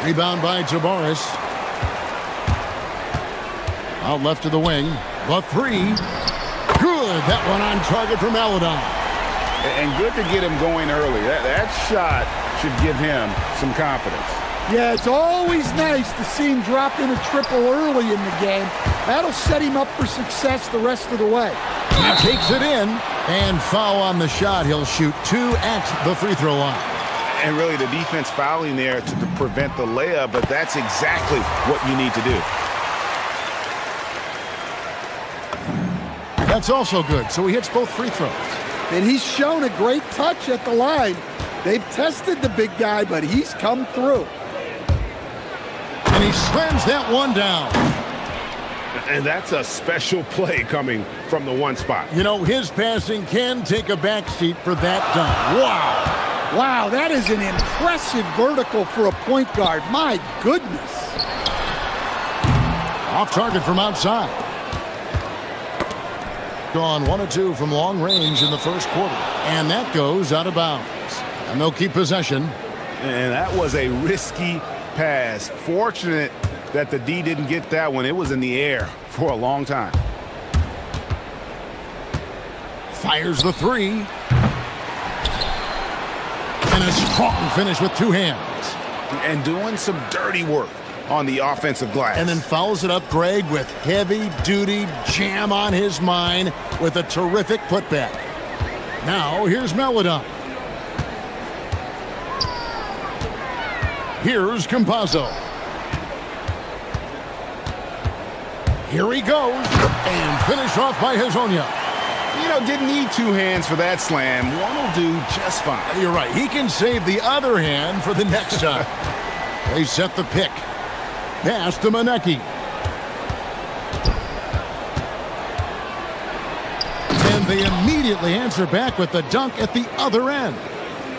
Rebound by Tavares. Out left to the wing. The three. Good. That one on target for Maladon. And good to get him going early. That shot should give him some confidence. Yeah, it's always nice to see him drop in a triple early in the game. That'll set him up for success the rest of the way. He takes it in. And foul on the shot. He'll shoot 2 at the free throw line. And really the defense fouling there to prevent the layup, but that's exactly what you need to do. That's also good. So he hits both free throws. And he's shown a great touch at the line. They've tested the big guy, but he's come through. And he slams that one down. And that's a special play coming from the one spot. You know, his passing can take a backseat for that dunk. Wow. Wow, that is an impressive vertical for a point guard. My goodness. Off target from outside. Gone 1 of 2 from long range in the first quarter. And that goes out of bounds. And they'll keep possession. And that was a risky pass. Fortunate that the D didn't get that one. It was in the air for a long time. Fires the three. And a strong finish with 2 hands. And doing some dirty work on the offensive glass. And then fouls it up, Greg, with heavy-duty jam on his mind with a terrific putback. Now, here's Maladon. Here's Campazzo. Here he goes, and finished off by Hezonja. You know, didn't need 2 hands for that slam. One will do just fine. You're right. He can save the other hand for the next time. They set the pick. Pass to Monecki. And they immediately answer back with the dunk at the other end.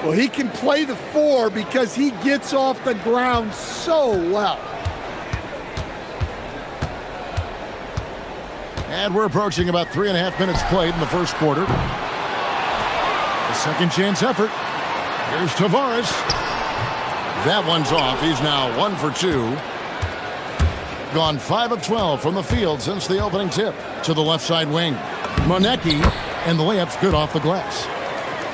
Well, he can play the 4 because he gets off the ground so well. And we're approaching about 3.5 minutes played in the first quarter. A second chance effort. Here's Tavares. That one's off. He's now 1 for 2. Gone 5 of 12 from the field since the opening tip. To the left side wing. Monecki, and the layup's good off the glass.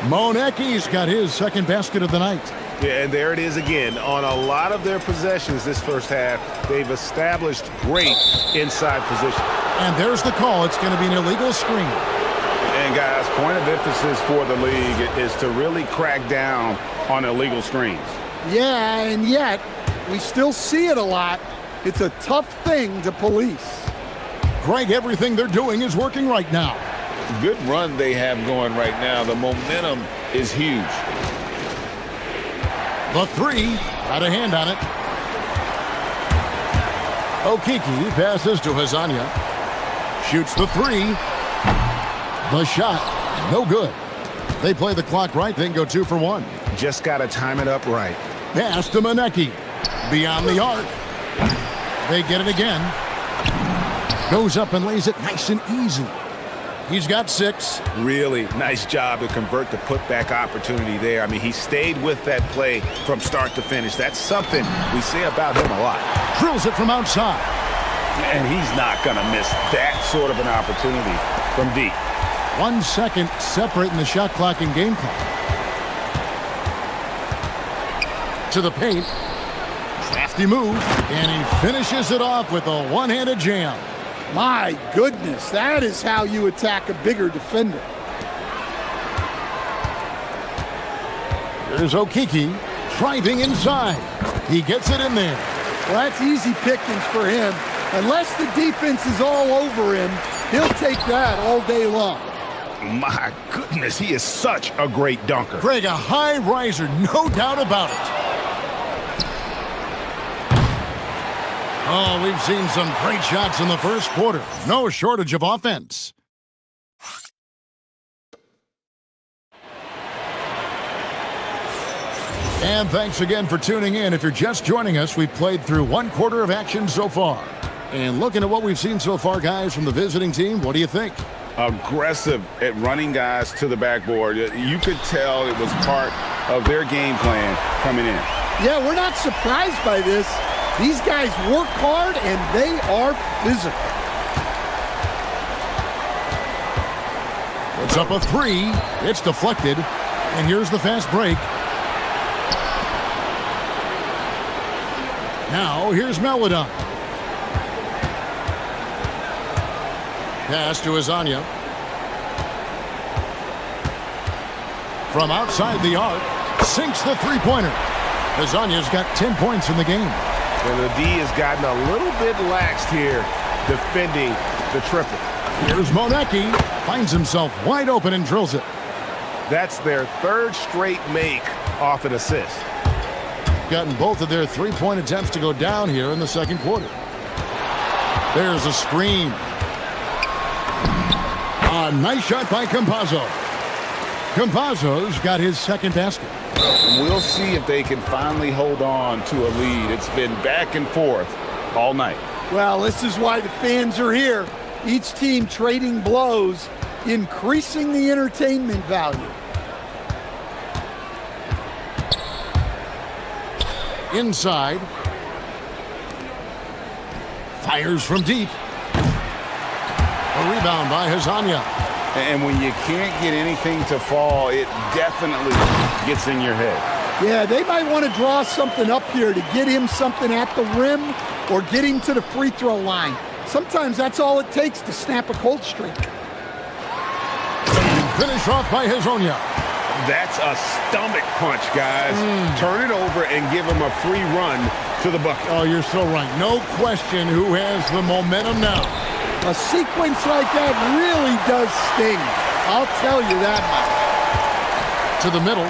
Monecki's got his second basket of the night. Yeah, and there it is again. On a lot of their possessions this first half, they've established great inside position. And there's the call. It's going to be an illegal screen. And guys, point of emphasis for the league is to really crack down on illegal screens. Yeah, and yet we still see it a lot. It's a tough thing to police. Greg, everything they're doing is working right now. Good run they have going right now. The momentum is huge. The three, got a hand on it. Okiki passes to Hezonja. Shoots the three. The shot, no good. They play the clock right, then go 2 for 1. Just got to time it up right. Pass to Manecki. Beyond the arc. They get it again. Goes up and lays it nice and easy. He's got 6. Really nice job to convert the putback opportunity there. I mean, he stayed with that play from start to finish. That's something we say about him a lot. Drills it from outside. And he's not going to miss that sort of an opportunity from deep. 1 second separating the shot clock and game clock. To the paint. Crafty move. And he finishes it off with a one-handed jam. My goodness, that is how you attack a bigger defender. Here's Okiki driving inside. He gets it in there. Well, that's easy pickings for him. Unless the defense is all over him, he'll take that all day long. My goodness, he is such a great dunker. Greg, a high riser, no doubt about it. Oh, we've seen some great shots in the first quarter. No shortage of offense. And thanks again for tuning in. If you're just joining us, we've played through 1 quarter of action so far. And looking at what we've seen so far, guys, from the visiting team, what do you think? Aggressive at running guys to the backboard. You could tell it was part of their game plan coming in. Yeah, we're not surprised by this. These guys work hard and they are physical. Puts up a 3. It's deflected. And here's the fast break. Now, here's Melodon. Pass to Azania. From outside the arc, sinks the three-pointer. Azania's got 10 points in the game. And the D has gotten a little bit laxed here defending the triple. Here's Monecki. Finds himself wide open and drills it. That's their 3rd straight make off an assist. Gotten both of their three-point attempts to go down here in the second quarter. There's a screen. A nice shot by Campazzo. Campazzo's got his second basket. We'll see if they can finally hold on to a lead. It's been back and forth all night. Well, this is why the fans are here. Each team trading blows, increasing the entertainment value. Inside. Fires from deep. A rebound by Hazania. And when you can't get anything to fall, it definitely gets in your head. Yeah, they might want to draw something up here to get him something at the rim or get him to the free throw line. Sometimes that's all it takes to snap a cold streak. Finish off by Hazonia. That's a stomach punch, guys. Turn it over and give him a free run to the bucket. Oh, you're so right. No question who has the momentum now. A sequence like that really does sting. I'll tell you that much. To the middle.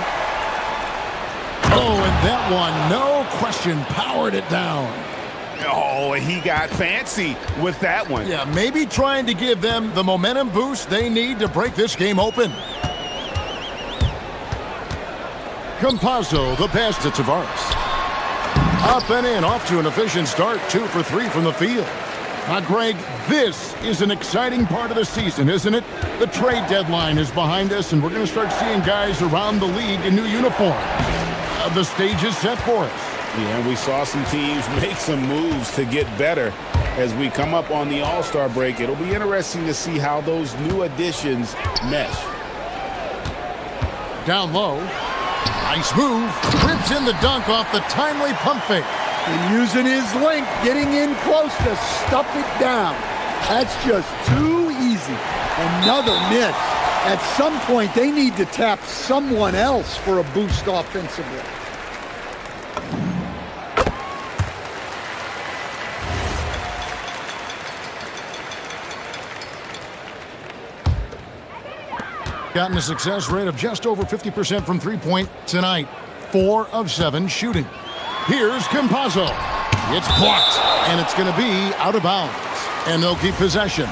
Oh, and that one, no question, powered it down. Oh, he got fancy with that one. Yeah, maybe trying to give them the momentum boost they need to break this game open. Campazzo, the pass to Tavares. Up and in, off to an efficient start, 2 for 3 from the field. Now, Greg, this is an exciting part of the season, isn't it? The trade deadline is behind us, and we're going to start seeing guys around the league in new uniform. The stage is set for us. Yeah, we saw some teams make some moves to get better as we come up on the All-Star break. It'll be interesting to see how those new additions mesh. Down low. Nice move. Rips in the dunk off the timely pump fake. And using his length, getting in close to stuff it down. That's just too easy. Another miss. At some point, they need to tap someone else for a boost offensively. Gotten a success rate of just over 50% from three-point tonight. 4 of 7 shooting. Here's Campazzo. It's blocked, and it's going to be out of bounds. And they'll keep possession.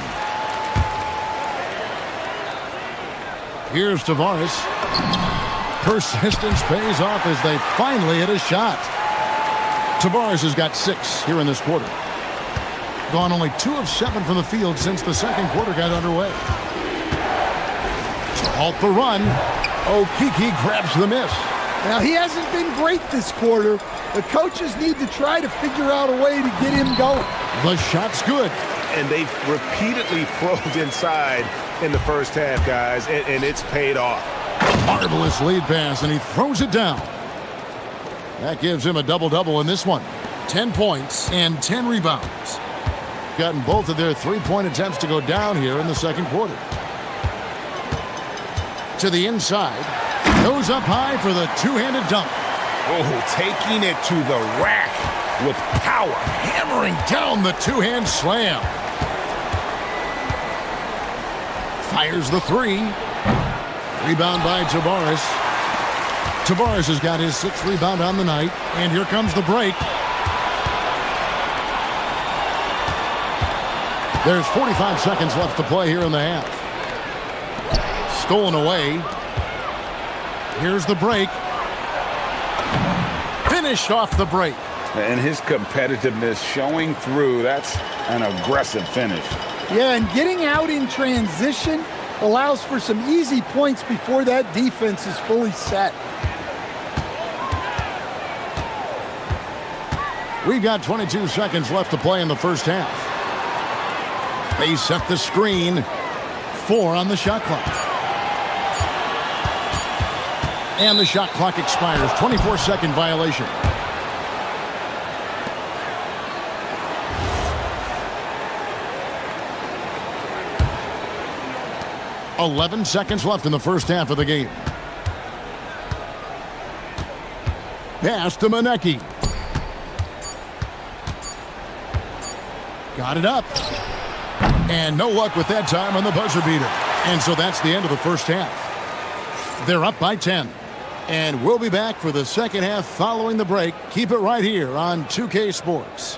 Here's Tavares. Persistence pays off as they finally hit a shot. Tavares has got 6 here in this quarter. Gone only 2 of 7 from the field since the second quarter got underway. To halt the run, Okiki grabs the miss. Now, he hasn't been great this quarter. The coaches need to try to figure out a way to get him going. The shot's good. And they've repeatedly probed inside in the first half, guys, and it's paid off. Marvelous lead pass, and he throws it down. That gives him a double-double in this one. 10 points and 10 rebounds. Gotten both of their three-point attempts to go down here in the second quarter. To the inside. Goes up high for the two-handed dunk. Oh, taking it to the rack with power. Hammering down the two-hand slam. Fires the three. Rebound by Tavares. Tavares has got his 6th rebound on the night. And here comes the break. There's 45 seconds left to play here in the half. Stolen away. Here's the break. Finished off the break. And his competitiveness showing through. That's an aggressive finish. Yeah, and getting out in transition allows for some easy points before that defense is fully set. We've got 22 seconds left to play in the first half. They set the screen. 4 on the shot clock. And the shot clock expires. 24-second violation. .11 seconds left in the first half of the game. Pass to Monecki. Got it up. And no luck with that time on the buzzer beater. And so that's the end of the first half. They're up by 10. And we'll be back for the second half following the break. Keep it right here on 2K Sports.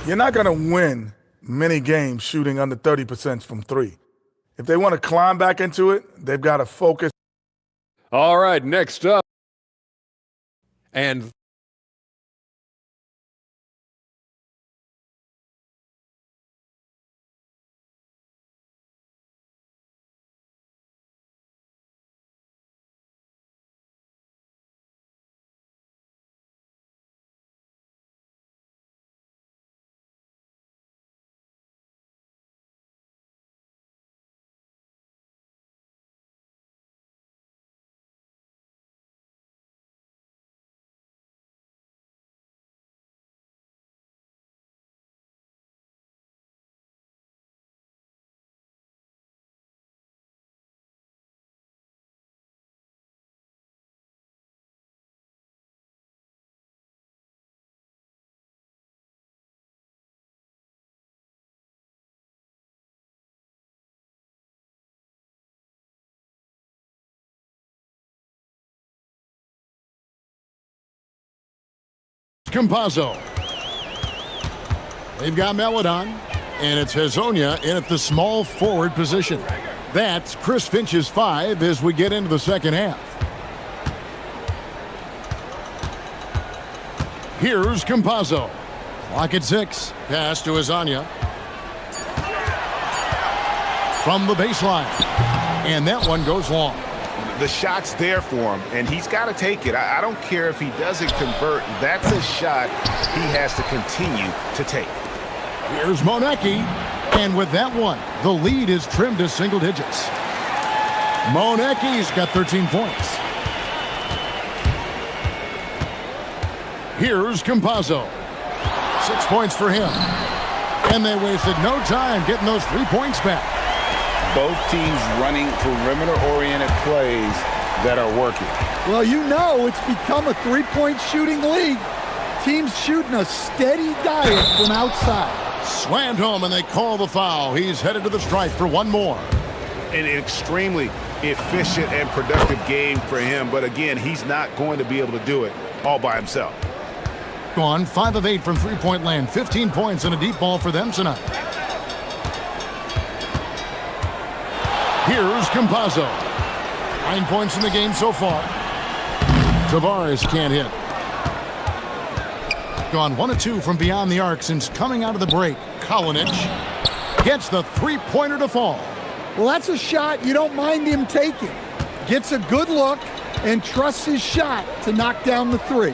You're not going to win many games shooting under 30% from 3. If they want to climb back into it, they've got to focus. All right, next up. And Compazzo. They've got Melodon, and it's Hezonja in at the small forward position. That's Chris Finch's 5 as we get into the second half. Here's Compazzo. Clock at 6. Pass to Hezonja. From the baseline. And that one goes long. The shot's there for him, and he's got to take it. I don't care if he doesn't convert. That's a shot he has to continue to take. Here's Monecki. And with that one, the lead is trimmed to single digits. Monecki's got 13 points. Here's Compazzo. 6 points for him. And they wasted no time getting those 3 points back. Both teams running perimeter-oriented plays that are working. Well, you know it's become a three-point shooting league. Teams shooting a steady diet from outside. Slammed home, and they call the foul. He's headed to the stripe for one more. An extremely efficient and productive game for him. But again, he's not going to be able to do it all by himself. Gone 5 of 8 from three-point land. 15 points and a deep ball for them tonight. Here's Campazzo. 9 points in the game so far. Tavares can't hit. Gone 1 of 2 from beyond the arc since coming out of the break. Kalinic gets the three-pointer to fall. Well, that's a shot you don't mind him taking. Gets a good look and trusts his shot to knock down the three.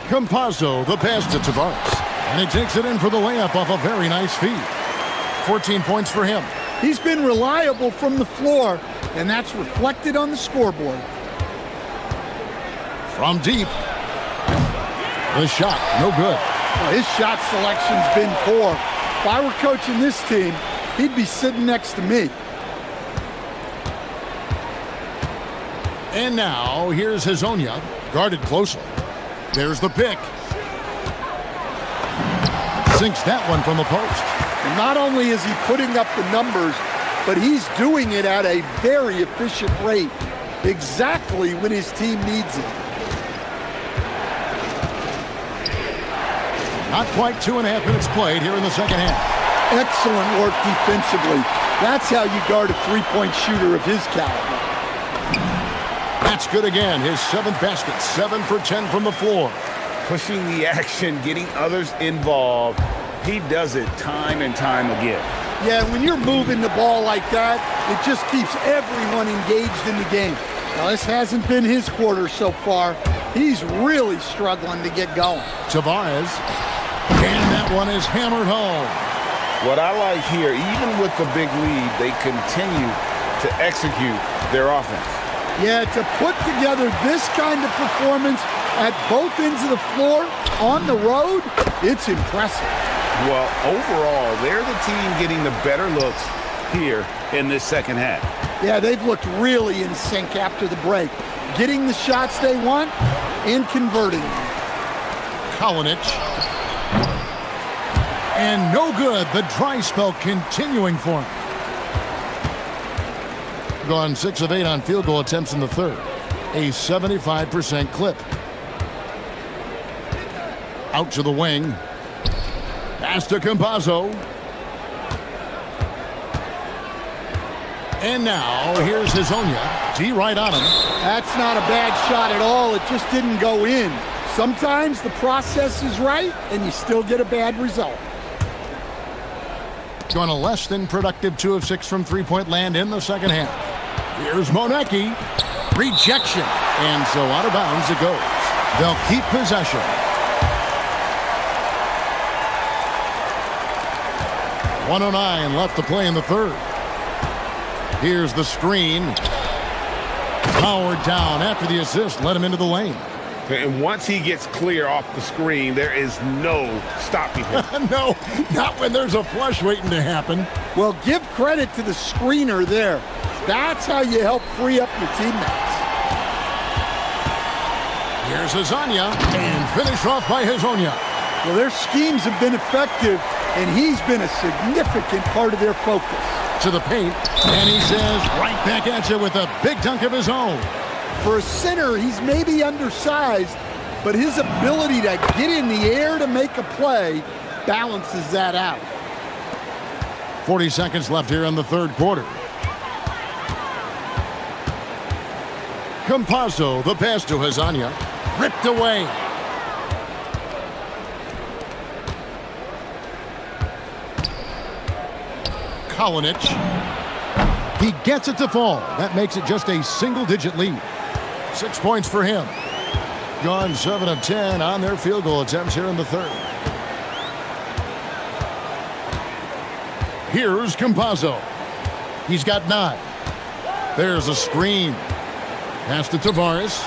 Campazzo, the pass to Tavares. And he takes it in for the layup off a very nice feed. 14 points for him. He's been reliable from the floor, and that's reflected on the scoreboard. From deep. The shot, no good. Well, his shot selection's been poor. If I were coaching this team, he'd be sitting next to me. And now, here's Hezonja, guarded closely. There's the pick. Sinks that one from the post. And not only is he putting up the numbers, but he's doing it at a very efficient rate, exactly when his team needs it. Not quite 2.5 minutes played here in the second half. Excellent work defensively. That's how you guard a three-point shooter of his caliber. That's good again. His 7th basket, 7 for 10 from the floor. Pushing the action, getting others involved. He does it time and time again. Yeah, when you're moving the ball like that, it just keeps everyone engaged in the game. Now, this hasn't been his quarter so far. He's really struggling to get going. Tavares. And that one is hammered home. What I like here, even with the big lead, they continue to execute their offense. Yeah, to put together this kind of performance at both ends of the floor on the road, it's impressive. Well, overall, they're the team getting the better looks here in this second half. Yeah, they've looked really in sync after the break, getting the shots they want and converting them. Kalinic. And no good. The dry spell continuing for him. Gone 6 of 8 on field goal attempts in the third. A 75% clip. Out to the wing. Pass to Campazzo. And now here's Hezonja. D right on him. That's not a bad shot at all. It just didn't go in. Sometimes the process is right and you still get a bad result. Going a less than productive 2 of 6 from three-point land in the second half. Here's Monecki. Rejection. And so out of bounds it goes. They'll keep possession. .109 left to play in the third. Here's the screen. Powered down after the assist. Let him into the lane. And once he gets clear off the screen, there is no stopping him. No, not when there's a flush waiting to happen. Well, give credit to the screener there. That's how you help free up your teammates. Here's Hezonja, and finish off by Hezonja. Well, their schemes have been effective, and he's been a significant part of their focus. To the paint, and he says right back at you with a big dunk of his own. For a center, he's maybe undersized, but his ability to get in the air to make a play balances that out. 40 seconds left here in the third quarter. Campazzo, the pass to Hezonja. Ripped away. Kalinic. He gets it to fall. That makes it just a single-digit lead. 6 points for him. Gone 7 of 10 on their field goal attempts here in the third. Here's Campazzo. He's got 9. There's a screen. Pass to Tavares.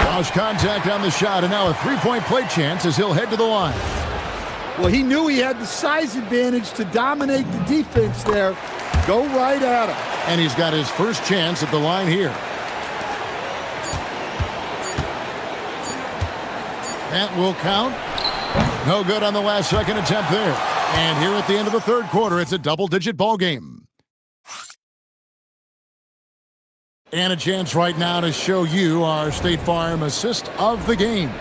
Lost contact on the shot, and now a three-point play chance as he'll head to the line. Well, he knew he had the size advantage to dominate the defense there. Go right at him. And he's got his first chance at the line here. That will count. No good on the last second attempt there. And here at the end of the third quarter, it's a double-digit ball game. And a chance right now to show you our State Farm assist of the game.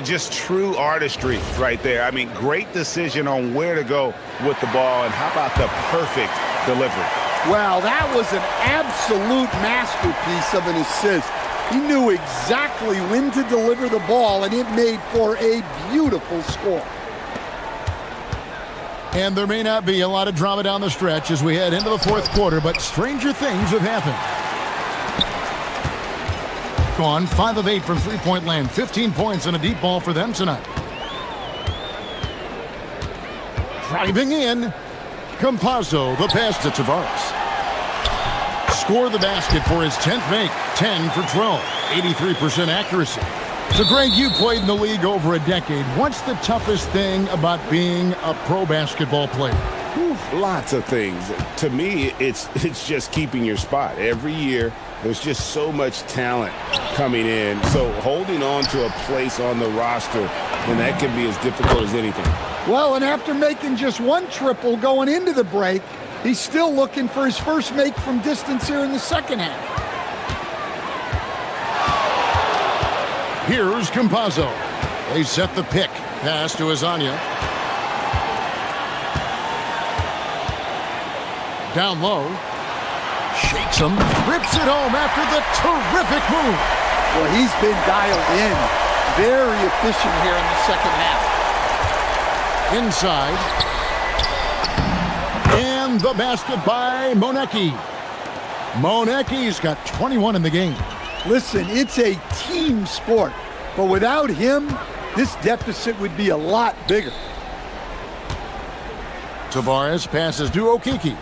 Just true artistry right there. I mean, great decision on where to go with the ball, and how about the perfect delivery? Well, that was an absolute masterpiece of an assist. He knew exactly when to deliver the ball, and it made for a beautiful score. And there may not be a lot of drama down the stretch as we head into the fourth quarter, but stranger things have happened. Gone 5 of 8 from three-point land, 15 points and a deep ball for them tonight. Driving in, Campazzo, the pass to Tavares. Score the basket for his 10th make, 10 for 12, 83% accuracy. So, Greg, you played in the league over a decade. What's the toughest thing about being a pro basketball player? Lots of things. To me, it's just keeping your spot. Every year, there's just so much talent coming in. So holding on to a place on the roster, and that can be as difficult as anything. Well, and after making just one triple going into the break, he's still looking for his first make from distance here in the second half. Here's Campazzo. They set the pick. Pass to Azania. Down low. Shakes him. Rips it home after the terrific move. Well, he's been dialed in. Very efficient here in the second half. Inside. And the basket by Monecki. Monecki's got 21 in the game. Listen, it's a team sport, but without him, this deficit would be a lot bigger. Tavares passes to Okiki.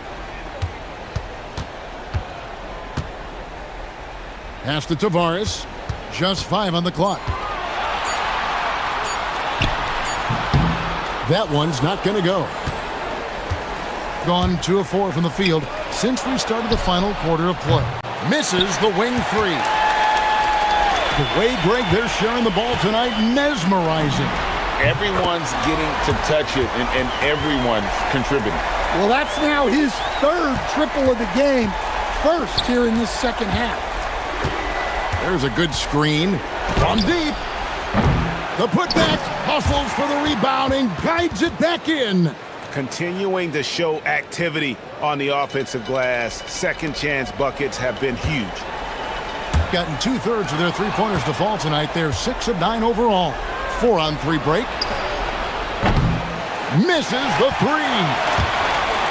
Pass to Tavares. Just 5 on the clock. That one's not going to go. Gone 2 of 4 from the field since we started the final quarter of play. Misses the wing 3. The way, Greg, they're sharing the ball tonight, mesmerizing. Everyone's getting to touch it, and everyone's contributing. Well, that's now his 3rd triple of the game, first here in this second half. There's a good screen. From deep. The putback, hustles for the rebound and guides it back in. Continuing to show activity on the offensive glass. Second chance buckets have been huge. Gotten 2/3 of their three-pointers to fall tonight. They're 6 of 9 overall. 4-on-3 break. Misses the 3.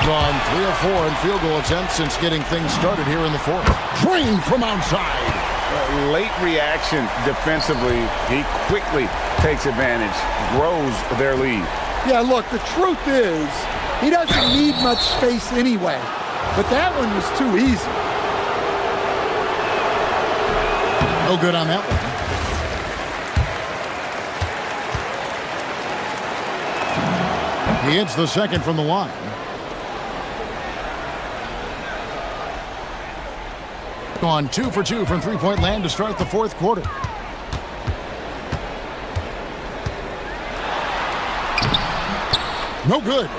Gone 3 of 4 in field goal attempts since getting things started here in the fourth. Drained from outside. Late reaction defensively. He quickly takes advantage, grows their lead. Yeah, look, the truth is, he doesn't need much space anyway, but that one was too easy. No good on that one. He hits the second from the line. Gone 2 for 2 from three-point land to start the fourth quarter. No good.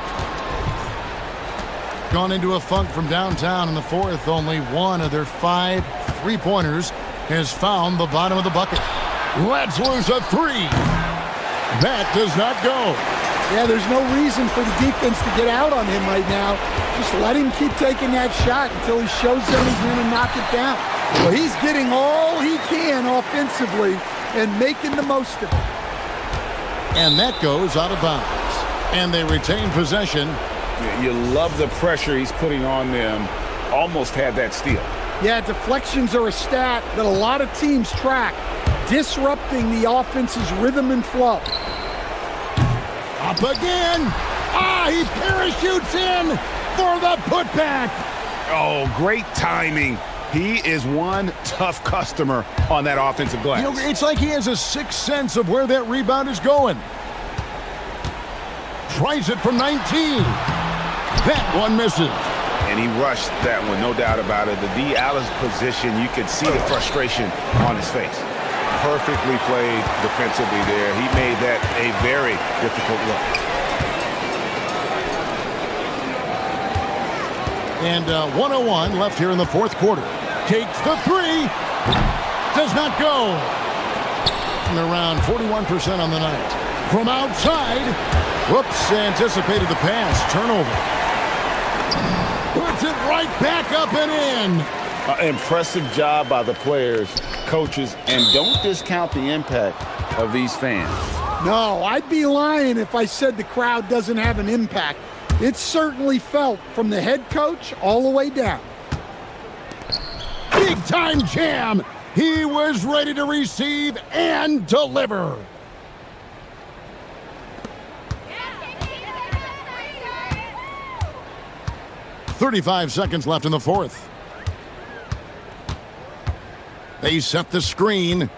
Gone into a funk from downtown in the fourth. Only one of their 5 three-pointers has found the bottom of the bucket. Let's lose a 3. That does not go. Yeah, there's no reason for the defense to get out on him right now. Just let him keep taking that shot until he shows them he's going to knock it down. Well, he's getting all he can offensively and making the most of it. And that goes out of bounds. And they retain possession. You love the pressure he's putting on them. Almost had that steal. Yeah, deflections are a stat that a lot of teams track, disrupting the offense's rhythm and flow. Up again. He parachutes in for the putback. Oh, great timing. He is one tough customer on that offensive glass. You know, it's like he has a sixth sense of where that rebound is going. Tries it from 19. That one misses. And he rushed that one, no doubt about it. The D out of position, you could see the frustration on his face. Perfectly played defensively there. He made that a very difficult look. And 101 left here in the fourth quarter. Takes the three. Does not go. And around 41% on the night. From outside. Whoops, anticipated the pass. Turnover. Puts it right back up and in. Impressive job by the players, coaches, and don't discount the impact of these fans. No, I'd be lying if I said the crowd doesn't have an impact. It's certainly felt from the head coach all the way down. Big time jam. He was ready to receive and deliver. .35 seconds left in the fourth. They set the screen.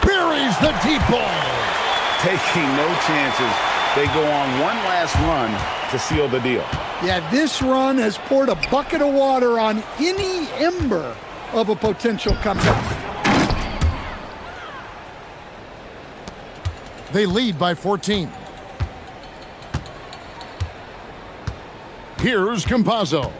Buries the deep ball. Taking no chances. They go on one last run to seal the deal. Yeah, this run has poured a bucket of water on any ember of a potential comeback. They lead by 14. Here's Campazzo.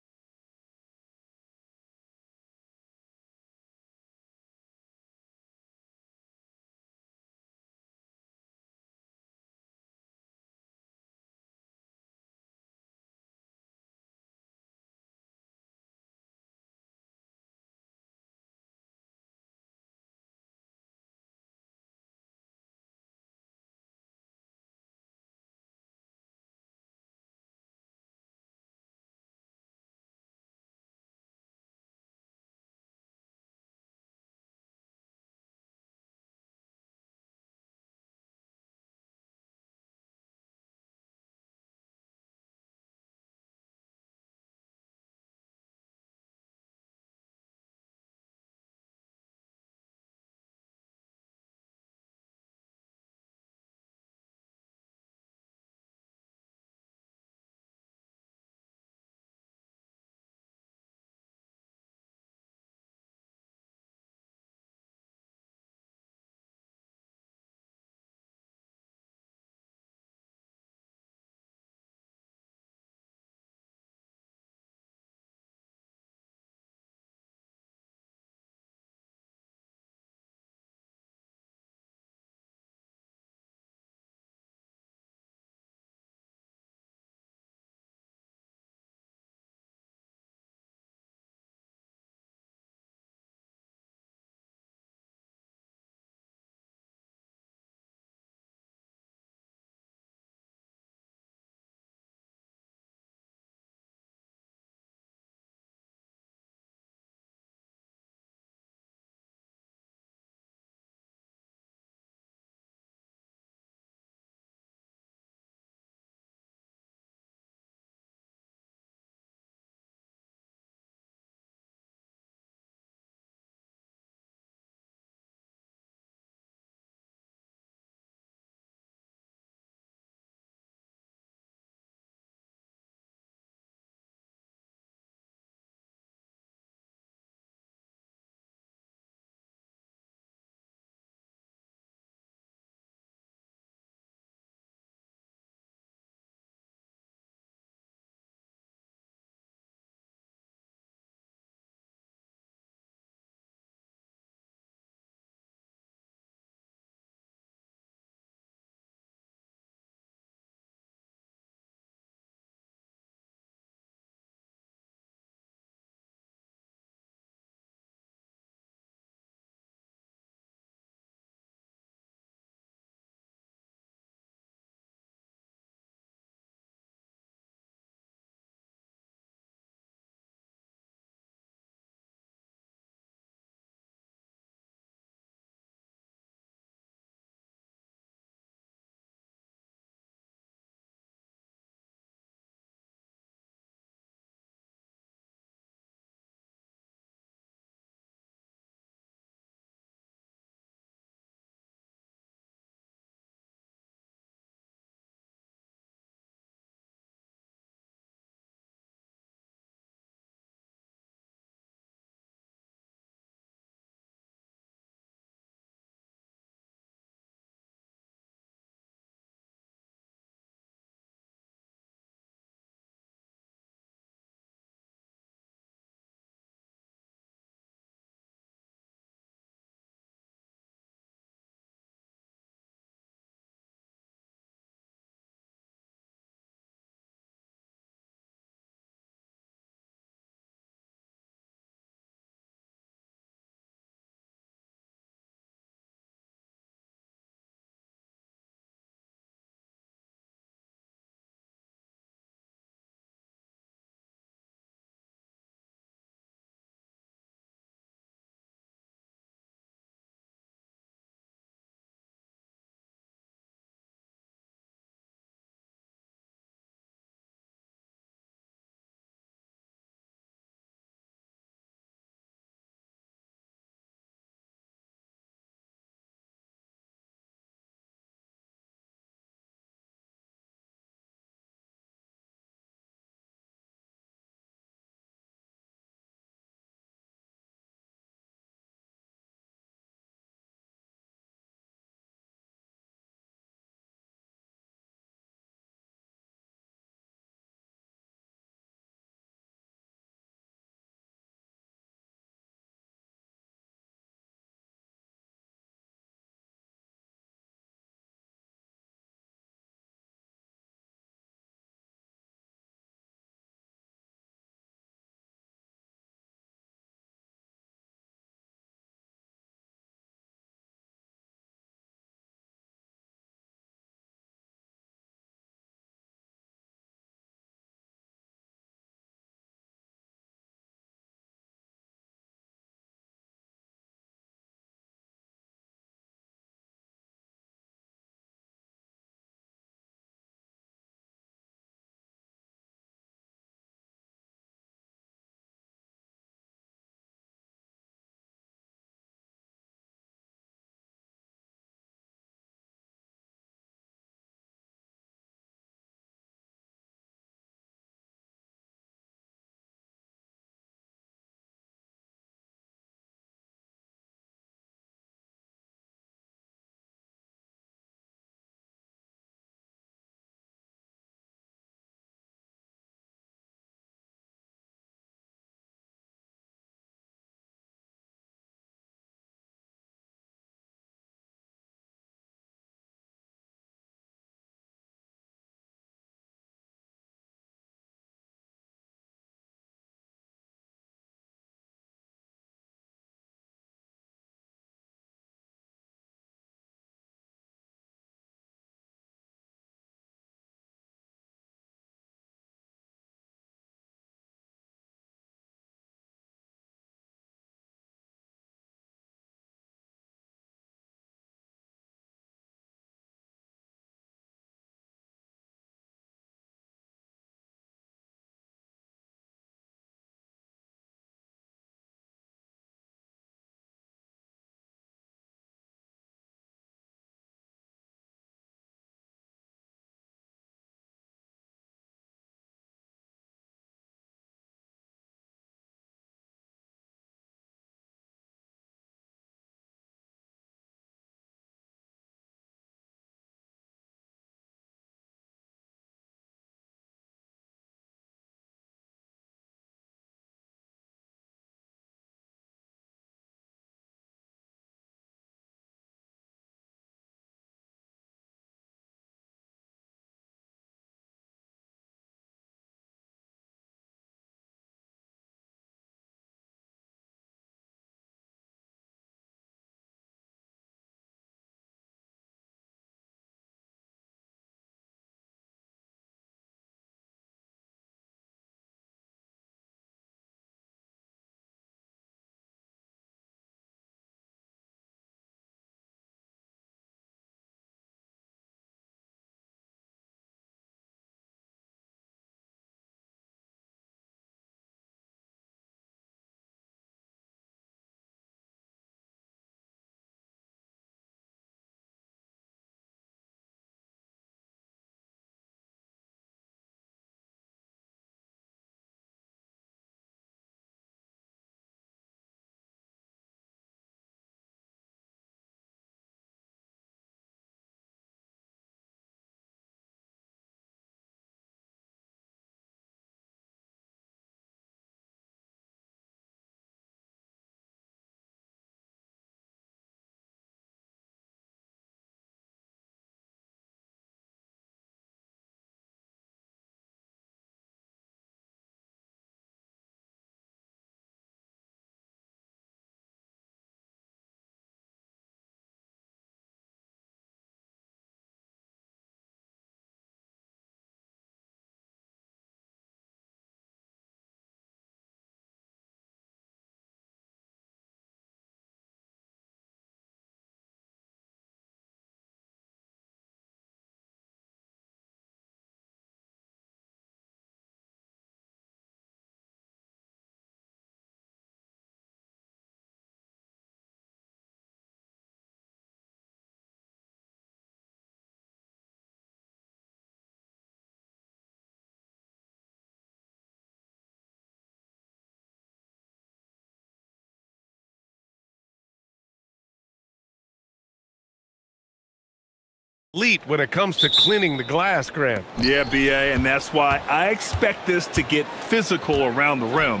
elite when it comes to cleaning the glass, Grant. Yeah, BA, and that's why I expect this to get physical around the rim,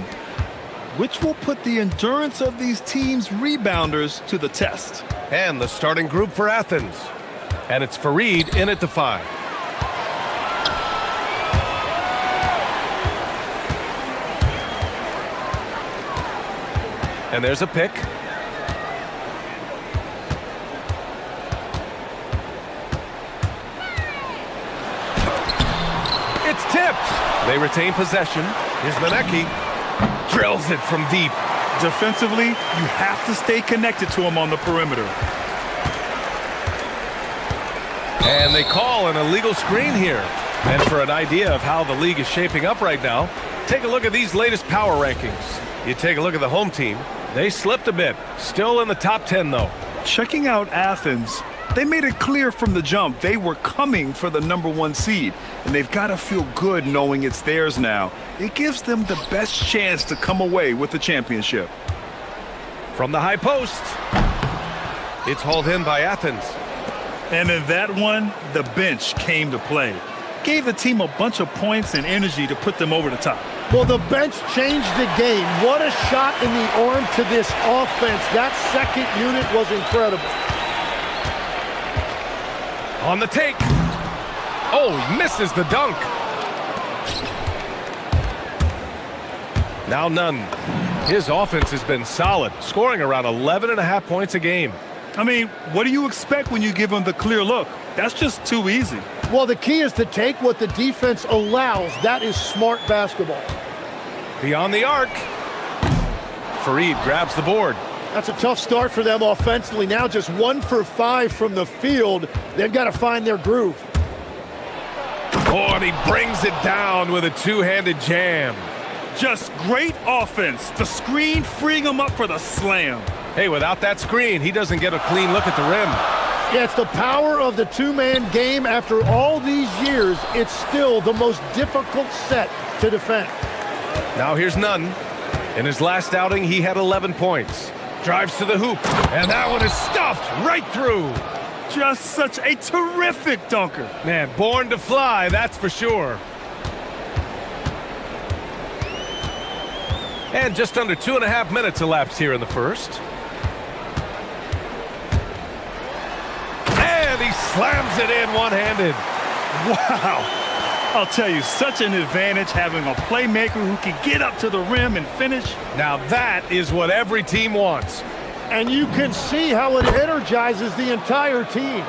which will put the endurance of these teams' rebounders to the test. And the starting group for Athens. And it's Fareed in at the 5. And there's a pick. It's tipped. They retain possession. Here's Manecki. Drills it from deep. Defensively, you have to stay connected to him on the perimeter. And they call an illegal screen here. And for an idea of how the league is shaping up right now, take a look at these latest power rankings. You take a look at the home team. They slipped a bit. Still in the top 10, though. Checking out Athens, they made it clear from the jump they were coming for the #1 seed, and they've got to feel good knowing it's theirs now. It gives them the best chance to come away with the championship. From the high post, it's hauled in by Athens. And in that one, the bench came to play. Gave the team a bunch of points and energy to put them over the top. Well, the bench changed the game. What a shot in the arm to this offense. That second unit was incredible. On the take. Oh, he misses the dunk. Now Nunn. His offense has been solid, scoring around 11.5 points a game. I mean, what do you expect when you give him the clear look? That's just too easy. Well, the key is to take what the defense allows. That is smart basketball. Beyond the arc. Fareed grabs the board. That's a tough start for them offensively. Now just 1 for 5 from the field. They've got to find their groove. Oh, and he brings it down with a two-handed jam. Just great offense. The screen freeing him up for the slam. Hey, without that screen, he doesn't get a clean look at the rim. Yeah, it's the power of the two-man game. After all these years, it's still the most difficult set to defend. Now here's Nunn. In his last outing, he had 11 points. Drives to the hoop, and that one is stuffed right through. Just such a terrific dunker. Man, born to fly, that's for sure. And just under 2.5 minutes elapsed here in the first. And he slams it in one-handed. Wow. I'll tell you, such an advantage having a playmaker who can get up to the rim and finish. Now that is what every team wants. And you can see how it energizes the entire team.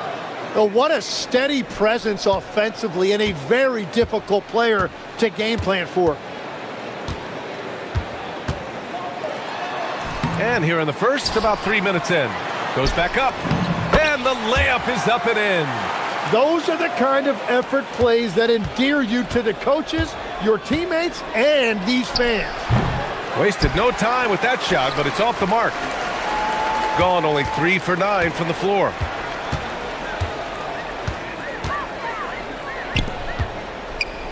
Oh, what a steady presence offensively and a very difficult player to game plan for. And here in the first, about 3 minutes in. Goes back up. And the layup is up and in. Those are the kind of effort plays that endear you to the coaches, your teammates, and these fans. Wasted no time with that shot, but it's off the mark. Gone only 3 for 9 from the floor.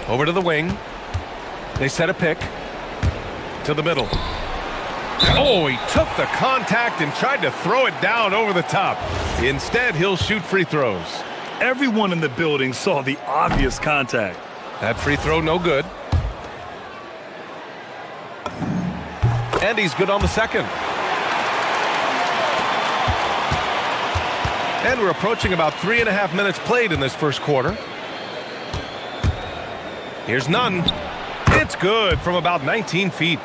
Over to the wing. They set a pick. To the middle. Oh, he took the contact and tried to throw it down over the top. Instead, he'll shoot free throws. Everyone in the building saw the obvious contact. That free throw, no good. And he's good on the second. And we're approaching about 3.5 minutes played in this first quarter. Here's Nunn. It's good from about 19 feet.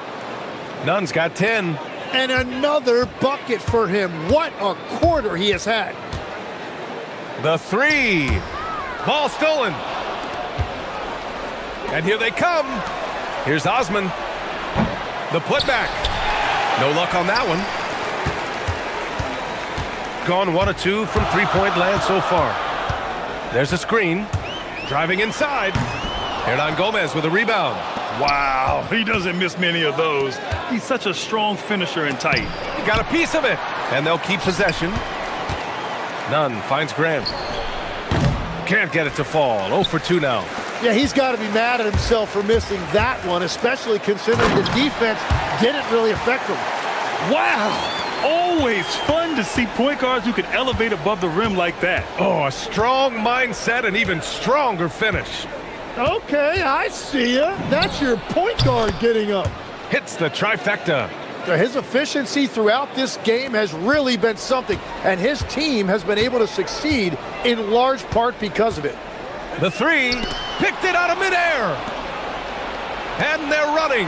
Nunn's got 10. And another bucket for him. What a quarter he has had. The three. Ball stolen. And here they come. Here's Osman. The putback. No luck on that one. Gone 1 of 2 from three-point land so far. There's a screen. Driving inside. Hernan Gomez with a rebound. Wow, he doesn't miss many of those. He's such a strong finisher and tight. He got a piece of it. And they'll keep possession. Nunn finds Grant. Can't get it to fall. 0 for 2 now. Yeah, he's got to be mad at himself for missing that one, especially considering the defense didn't really affect him. Wow! Always fun to see point guards who can elevate above the rim like that. Oh, a strong mindset and even stronger finish. Okay, I see ya. That's your point guard getting up. Hits the trifecta. His efficiency throughout this game has really been something, and his team has been able to succeed in large part because of it. The three, picked it out of midair. And they're running.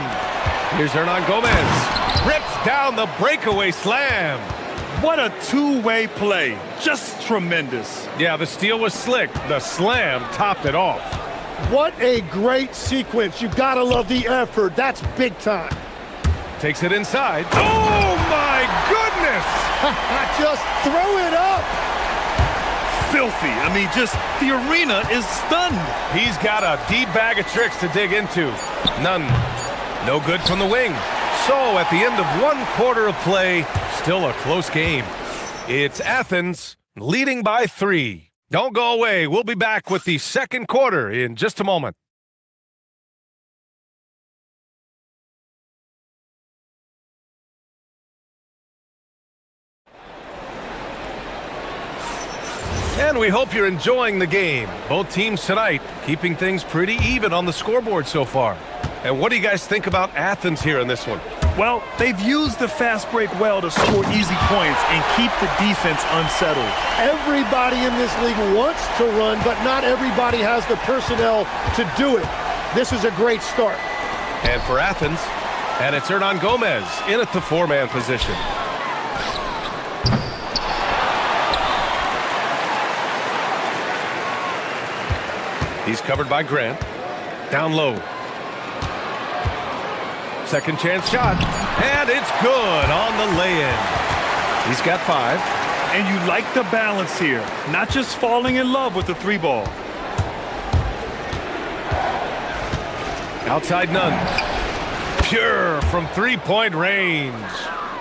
Here's Hernan Gomez. Rips down the breakaway slam. What a two-way play. Just tremendous. Yeah, the steal was slick. The slam topped it off. What a great sequence. You gotta love the effort. That's big time. Takes it inside. Oh, my goodness! Just throw it up. Filthy. I mean, just the arena is stunned. He's got a deep bag of tricks to dig into. None. No good from the wing. So, at the end of one quarter of play, still a close game. It's Athens leading by 3. Don't go away. We'll be back with the second quarter in just a moment. And we hope you're enjoying the game. Both teams tonight keeping things pretty even on the scoreboard so far. And what do you guys think about Athens here in this one? Well, they've used the fast break well to score easy points and keep the defense unsettled. Everybody in this league wants to run, but not everybody has the personnel to do it. This is a great start. And for Athens, and it's Hernan Gomez in at the 4-man position. He's covered by Grant. Down low. Second chance shot. And it's good on the lay-in. He's got 5. And you like the balance here. Not just falling in love with the 3-ball. Outside Nunn. Pure from 3-point range.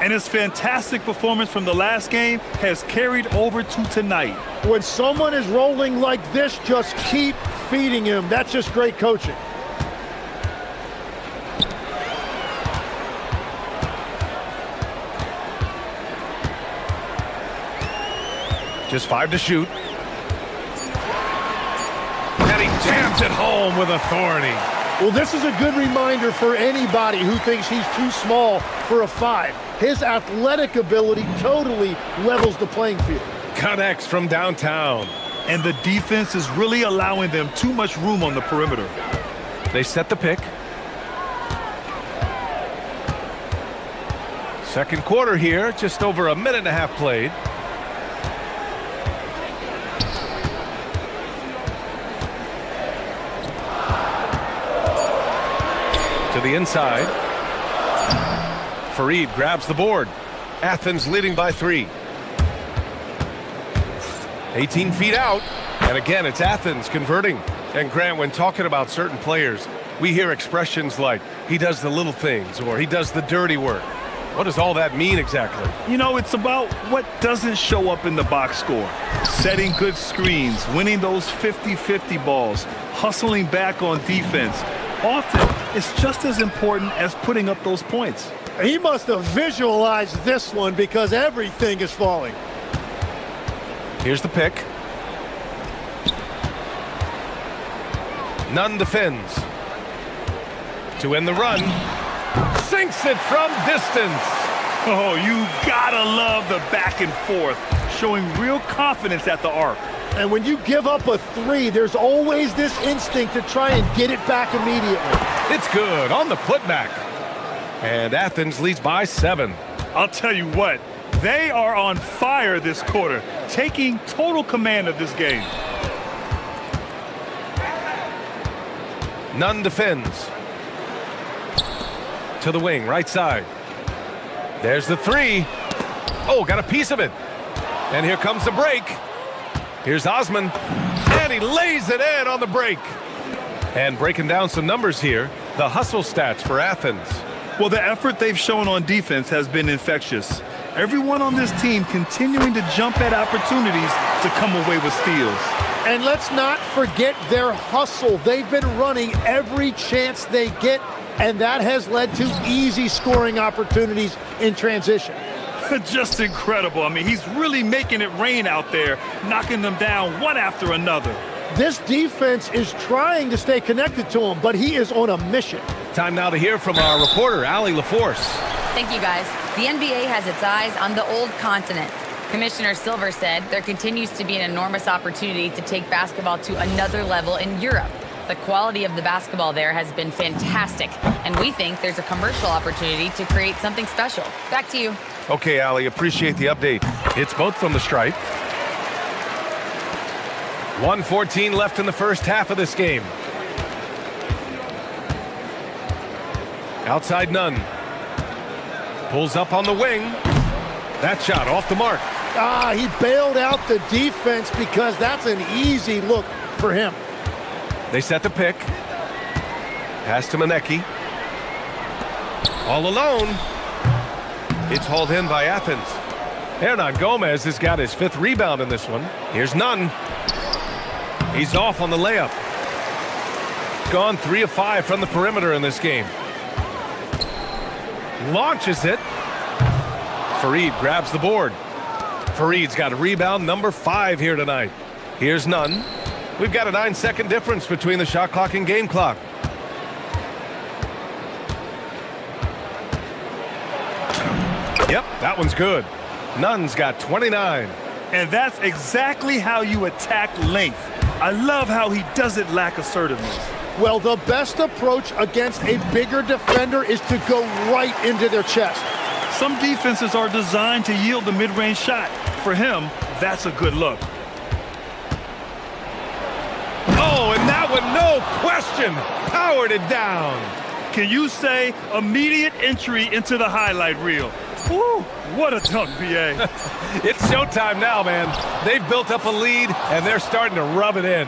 And his fantastic performance from the last game has carried over to tonight. When someone is rolling like this, just keep feeding him. That's just great coaching. Just 5 to shoot. And he jams it home with authority. Well, this is a good reminder for anybody who thinks he's too small for a 5. His athletic ability totally levels the playing field. Connects from downtown. And the defense is really allowing them too much room on the perimeter. They set the pick. Second quarter here, just over a minute and a half played. To the inside. Fareed grabs the board. Athens leading by 3. 18 feet out. And again, it's Athens converting. And Grant, when talking about certain players, we hear expressions like, he does the little things, or he does the dirty work. What does all that mean exactly? You know, it's about what doesn't show up in the box score. Setting good screens, winning those 50-50 balls, hustling back on defense. Often, it's just as important as putting up those points. He must have visualized this one because everything is falling. Here's the pick. Nunn defends. To end the run. Sinks it from distance. Oh, you gotta love the back and forth, showing real confidence at the arc. And when you give up a 3, there's always this instinct to try and get it back immediately. It's good on the putback. And Athens leads by 7. I'll tell you what, they are on fire this quarter, taking total command of this game. Nunn defends. To the wing, right side. There's the 3. Oh, got a piece of it. And here comes the break. Here's Osman. And he lays it in on the break. And breaking down some numbers here, the hustle stats for Athens. Well, the effort they've shown on defense has been infectious. Everyone on this team continuing to jump at opportunities to come away with steals. And let's not forget their hustle. They've been running every chance they get, and that has led to easy scoring opportunities in transition. Just incredible. I mean, he's really making it rain out there, knocking them down one after another. This defense is trying to stay connected to him, but he is on a mission. Time now to hear from our reporter, Allie LaForce. Thank you, guys. The NBA has its eyes on the old continent. Commissioner Silver said there continues to be an enormous opportunity to take basketball to another level in Europe. The quality of the basketball there has been fantastic, and we think there's a commercial opportunity to create something special. Back to you. Okay, Allie, appreciate the update. It's both from the stripe. 1:14 left in the first half of this game. Outside none. Pulls up on the wing. That shot off the mark. He bailed out the defense because that's an easy look for him. They set the pick. Pass to Manecki. All alone. It's hauled in by Athens. Hernan Gomez has got his 5th rebound in this one. Here's none. He's off on the layup. Gone 3 of 5 from the perimeter in this game. Launches it. Fareed grabs the board. Fareed's got rebound number 5 here tonight. Here's none. We've got a 9-second difference between the shot clock and game clock. Yep, that one's good. Nunn's got 29. And that's exactly how you attack length. I love how he doesn't lack assertiveness. Well, the best approach against a bigger defender is to go right into their chest. Some defenses are designed to yield the mid-range shot. For him, that's a good look. Oh, and that one, no question, powered it down. Can you say immediate entry into the highlight reel? Woo, what a dunk, B.A. It's showtime now, man. They've built up a lead, and they're starting to rub it in.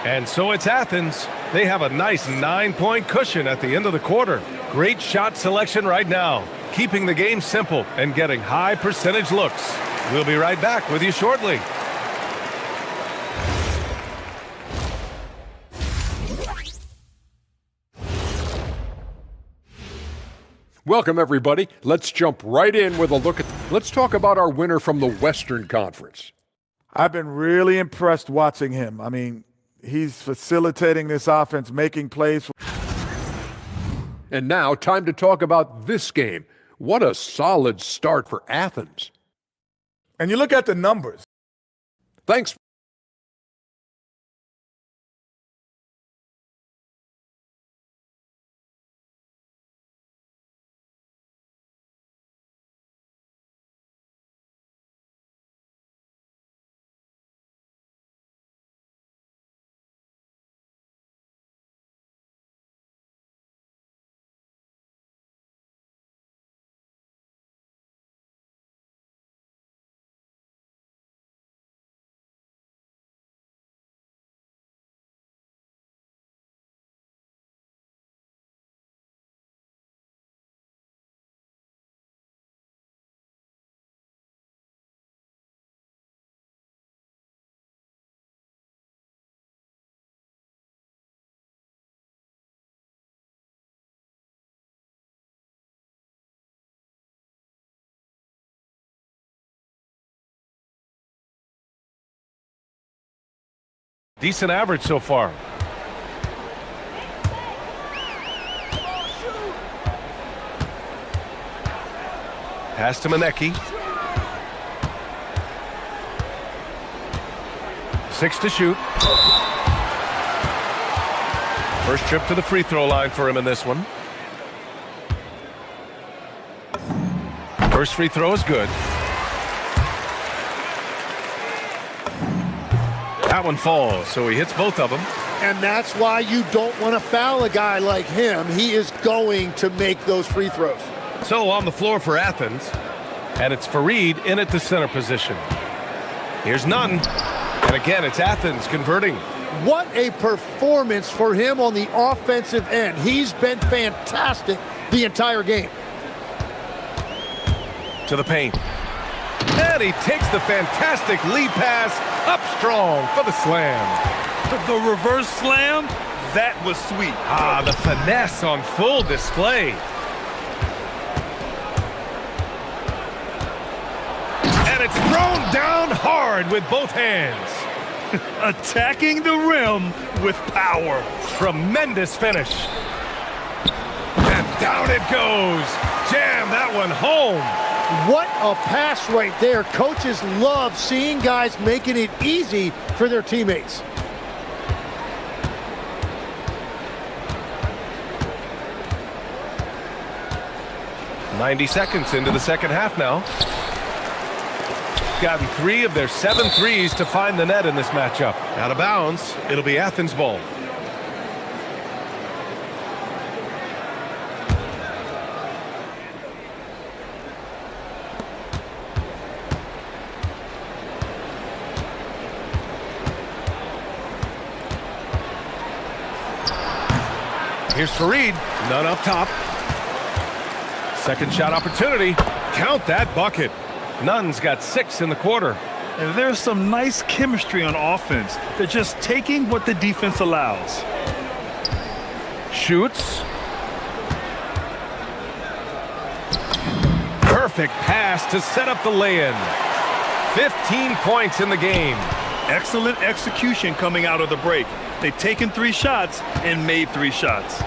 And so it's Athens. They have a nice 9-point cushion at the end of the quarter. Great shot selection right now, keeping the game simple and getting high percentage looks. We'll be right back with you shortly. Welcome, everybody. Let's jump right in with a look at... Let's talk about our winner from the Western Conference. I've been really impressed watching him. I mean, he's facilitating this offense, making plays. And now, time to talk about this game. What a solid start for Athens. And you look at the numbers. Thanks. Decent average so far. Pass to Manecki. 6 to shoot. First trip to the free throw line for him in this one. First free throw is good. That one falls, so he hits both of them. And that's why you don't want to foul a guy like him. He is going to make those free throws. So on the floor for Athens, and it's Fareed in at the center position. Here's none, and again it's Athens converting. What a performance for him on the offensive end. He's been fantastic the entire game. To the paint. And he takes the fantastic lead pass up strong for the slam. The reverse slam, that was sweet. The finesse on full display. And it's thrown down hard with both hands. Attacking the rim with power. Tremendous finish. And down it goes. Jam that one home. What a pass right there. Coaches love seeing guys making it easy for their teammates. "90 seconds into the second half now. Gotten 3 of their 7 threes to find the net in this matchup. Out of bounds, it'll be Athens ball. Here's Fareed, none up top. Second shot opportunity. Count that bucket. Nunn's got 6 in the quarter. And there's some nice chemistry on offense. They're just taking what the defense allows. Shoots. Perfect pass to set up the lay-in. 15 points in the game. Excellent execution coming out of the break. They've taken 3 shots and made 3 shots.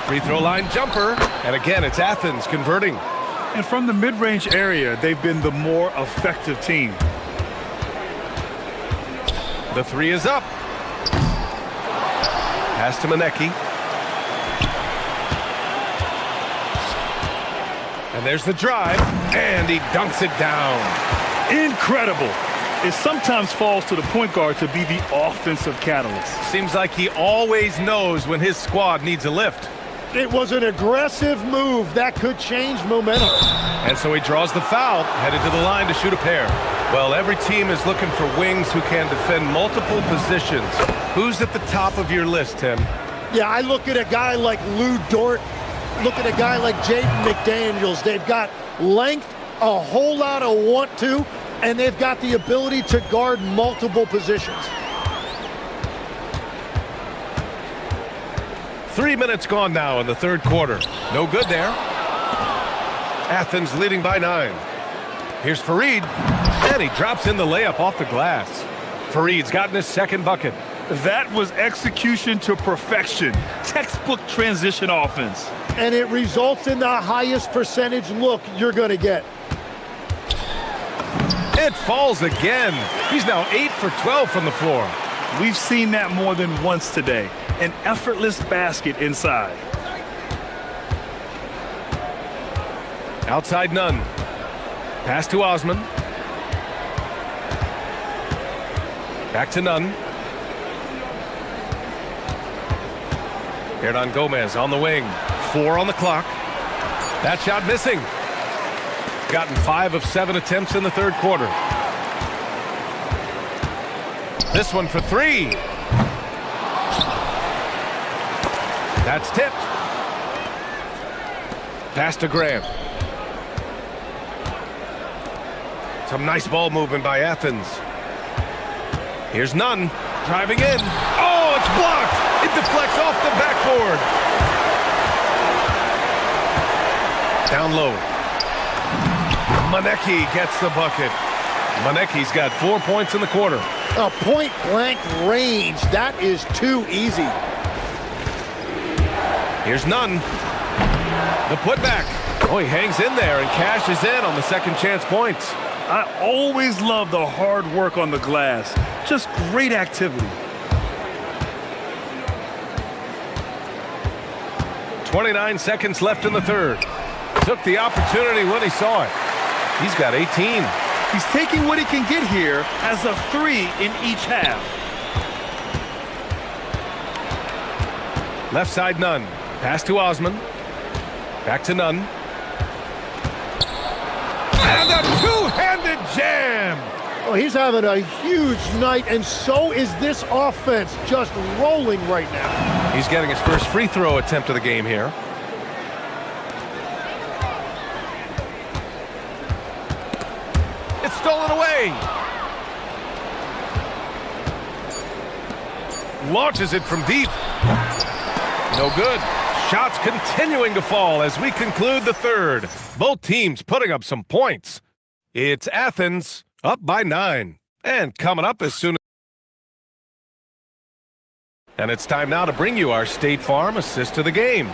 Free throw line jumper, and again it's Athens converting. And from the mid-range area, they've been the more effective team. The 3 is up. Pass to Manecki. And there's the drive, and he dunks it down. Incredible. It sometimes falls to the point guard to be the offensive catalyst. Seems like he always knows when his squad needs a lift. It was an aggressive move that could change momentum. And so he draws the foul, headed to the line to shoot a pair. Well, every team is looking for wings who can defend multiple positions. Who's at the top of your list, Tim? Yeah, I look at a guy like Lou Dort, look at a guy like Jaden McDaniels. They've got length, a whole lot of want to, and they've got the ability to guard multiple positions. 3 minutes gone now in the third quarter. No good there. Athens leading by 9. Here's Fareed, and he drops in the layup off the glass. Fareed's gotten his second bucket. That was execution to perfection. Textbook transition offense. And it results in the highest percentage look you're going to get. It falls again. He's now 8 for 12 from the floor. We've seen that more than once today. An effortless basket inside. Outside Nunn. Pass to Osman. Back to Nunn. Hernan Gomez on the wing. 4 on the clock. That shot missing. Gotten 5 of 7 attempts in the third quarter. This one for 3. That's tipped. Pass to Graham. Some nice ball movement by Athens. Here's Nunn driving in. Oh, it's blocked. It deflects off the backboard. Down low. Manecki gets the bucket. Manecki's got 4 points in the quarter. A point-blank range. That is too easy. Here's Nunn. The putback. Oh, he hangs in there and cashes in on the second chance points. I always love the hard work on the glass. Just great activity. 29 seconds left in the third. Took the opportunity when he saw it. He's got 18. He's taking what he can get here as a 3 in each half. Left side Nunn. Pass to Osman. Back to Nunn. And a two-handed jam! Oh, he's having a huge night, and so is this offense, just rolling right now. He's getting his first free throw attempt of the game here. It's stolen away. Launches it from deep. No good. shots continuing to fall as we conclude the third. Both teams putting up some points. It's Athens up by 9. And coming up as soon as... And it's time now to bring you our State Farm assist to the game.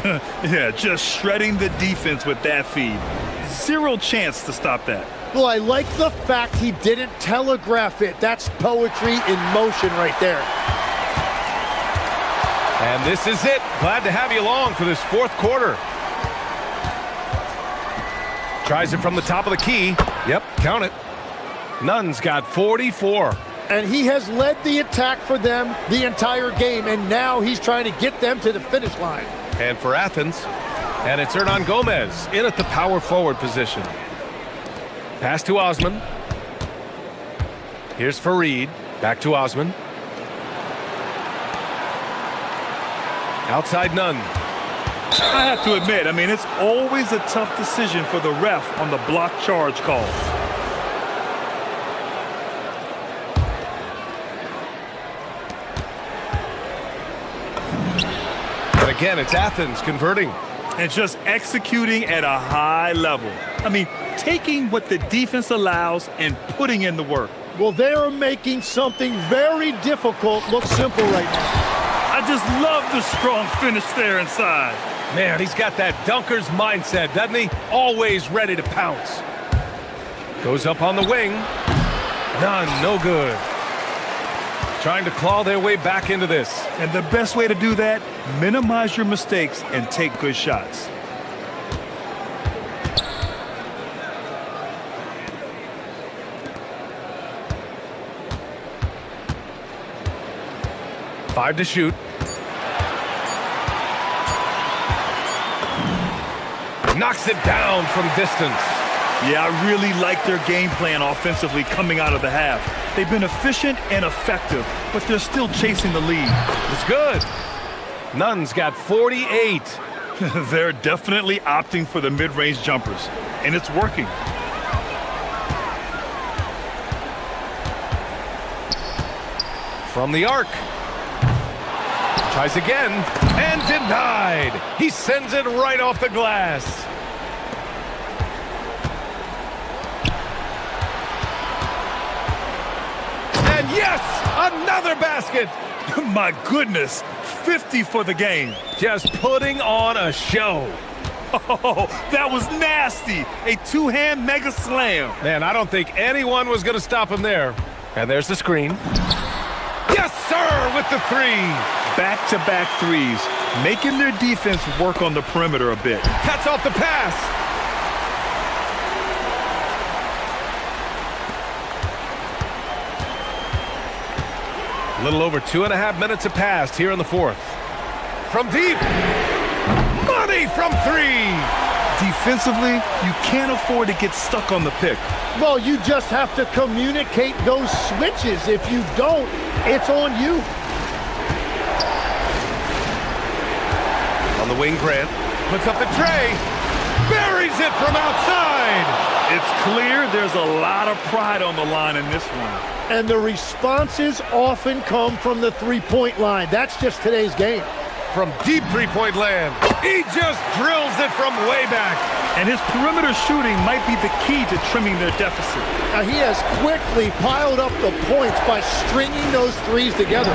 Yeah, just shredding the defense with that feed. Zero chance to stop that. Well, I like the fact he didn't telegraph it. That's poetry in motion right there. And this is it. Glad to have you along for this fourth quarter. Tries it from the top of the key. Yep, count it. Nunn's got 44. And he has led the attack for them the entire game, and now he's trying to get them to the finish line. And for Athens, and it's Hernan Gomez in at the power forward position. Pass to Osman. Here's Fareed. Back to Osman. Outside Nunn. I have to admit, I mean, it's always a tough decision for the ref on the block charge call. And again, it's Athens converting. And just executing at a high level. I mean, taking what the defense allows and putting in the work. Well, they are making something very difficult look simple right now. I just love the strong finish there inside. Man, he's got that dunker's mindset, doesn't he? Always ready to pounce. Goes up on the wing. None, no good. Trying to claw their way back into this. And the best way to do that, minimize your mistakes and take good shots. Five to shoot. Knocks it down from distance. Yeah, I really like their game plan offensively coming out of the half. They've been efficient and effective, but they're still chasing the lead. It's good. Nunn's got 48. They're definitely opting for the mid-range jumpers, and it's working. From the arc. Tries again, and denied. He sends it right off the glass. And yes, another basket. My goodness, 50 for the game. Just putting on a show. Oh, that was nasty. A two-hand mega slam. Man, I don't think anyone was going to stop him there. And there's the screen. Yes, sir, with the three. Back-to-back threes, making their defense work on the perimeter a bit. Cuts off the pass. A little over 2.5 minutes have passed here in the fourth. From deep. Money from three. Defensively, you can't afford to get stuck on the pick. Well, you just have to communicate those switches. If you don't, it's on you. On the wing, Grant puts up the tray, buries it from outside. It's clear there's a lot of pride on the line in this one. And the responses often come from the three-point line. That's just today's game. From deep three-point land, he just drills it from way back. And his perimeter shooting might be the key to trimming their deficit. Now he has quickly piled up the points by stringing those threes together.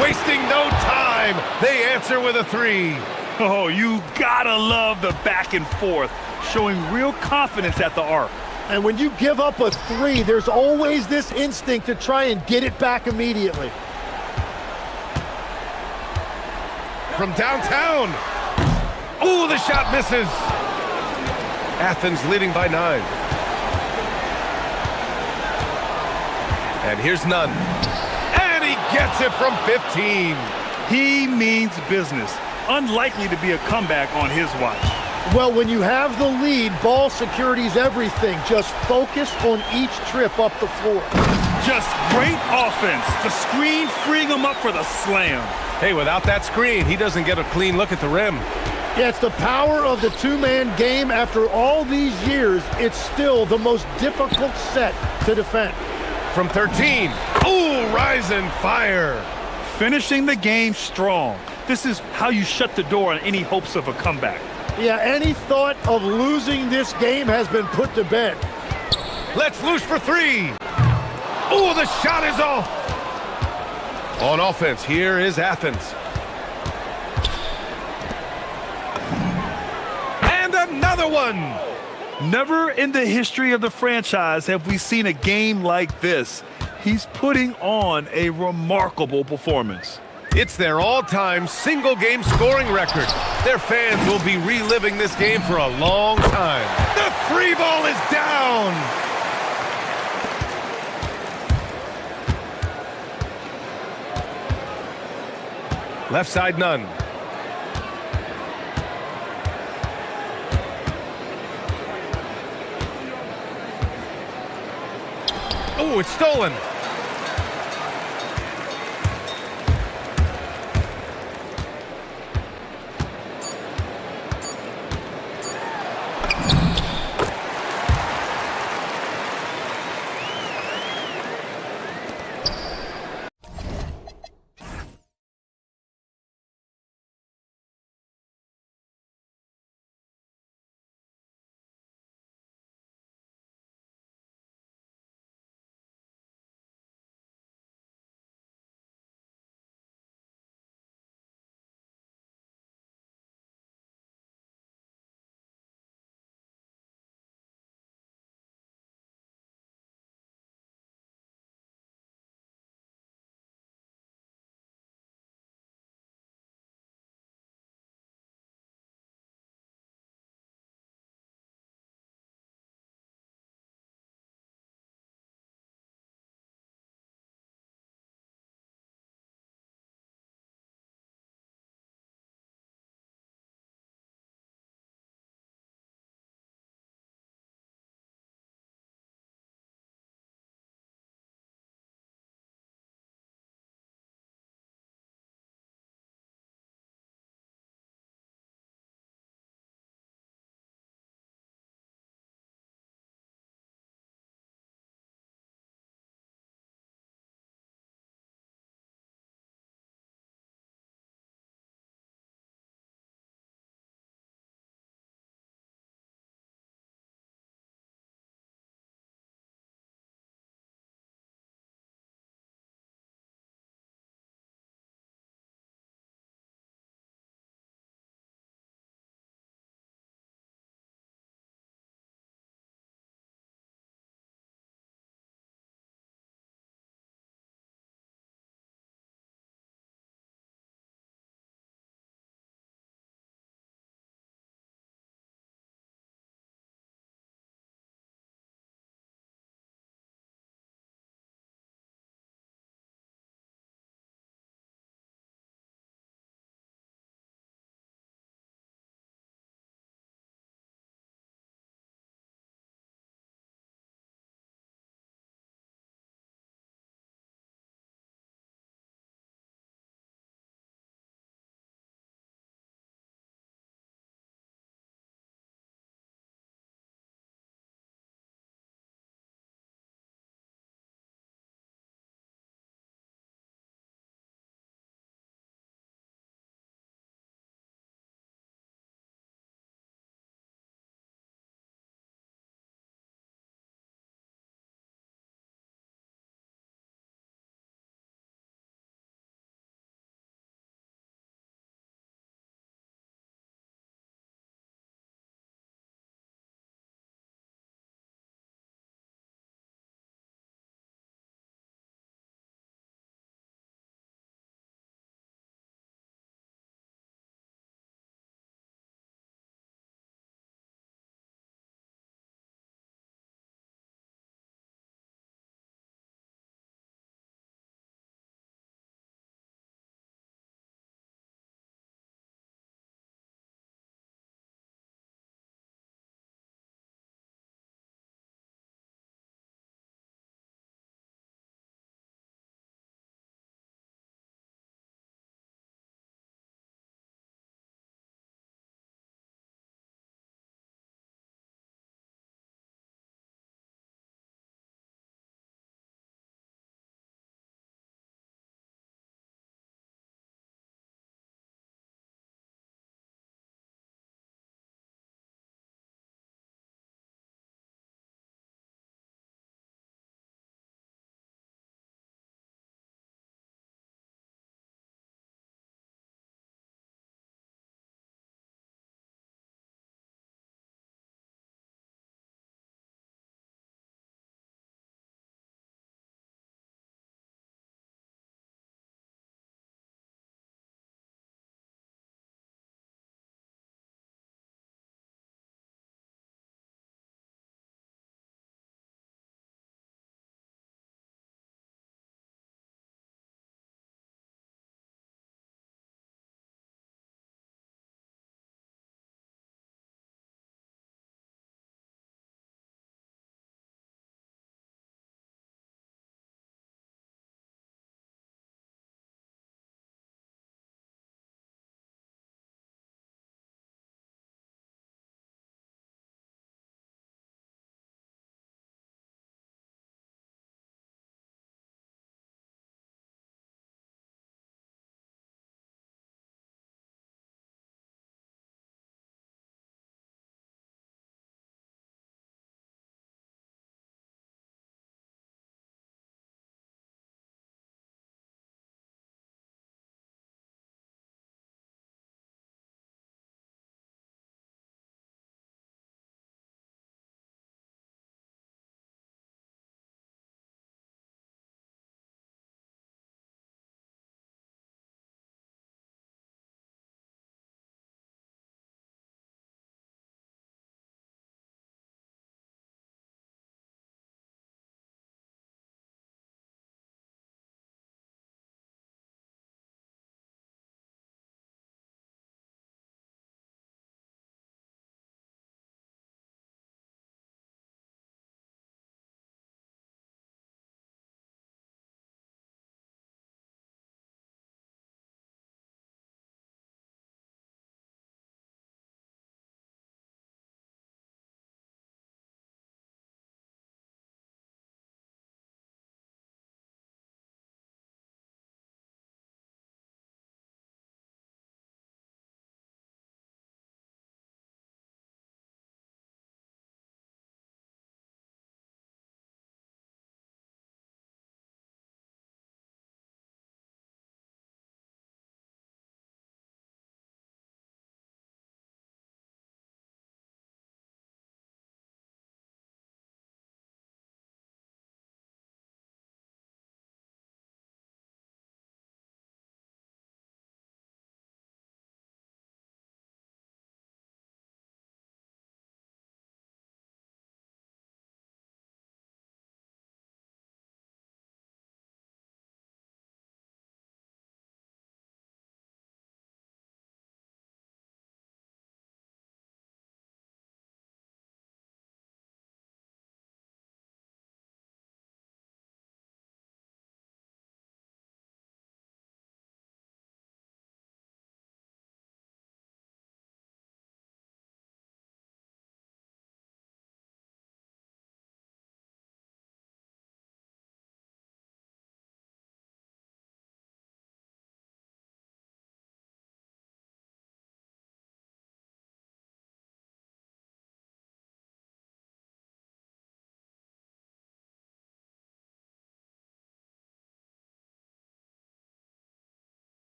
Wasting no time, they answer with a three. Oh, you gotta love the back and forth, showing real confidence at the arc. And when you give up a three, there's always this instinct to try and get it back immediately. From downtown. Ooh, the shot misses. Athens leading by 9. And here's Nunn. And he gets it from 15. He means business. Unlikely to be a comeback on his watch. Well, when you have the lead, ball security's everything. Just focus on each trip up the floor. Just great offense. The screen freeing him up for the slam. Hey, without that screen, he doesn't get a clean look at the rim. Yeah, it's the power of the two-man game. After all these years, it's still the most difficult set to defend. From 13. Ooh, rise and fire. Finishing the game strong. This is how you shut the door on any hopes of a comeback. Yeah, any thought of losing this game has been put to bed. Let's loose for three. Oh, the shot is off. On offense, here is Athens. And another one. Never in the history of the franchise have we seen a game like this. He's putting on a remarkable performance. It's their all-time single-game scoring record. Their fans will be reliving this game for a long time. The free ball is down. Left side, none. Oh, it's stolen.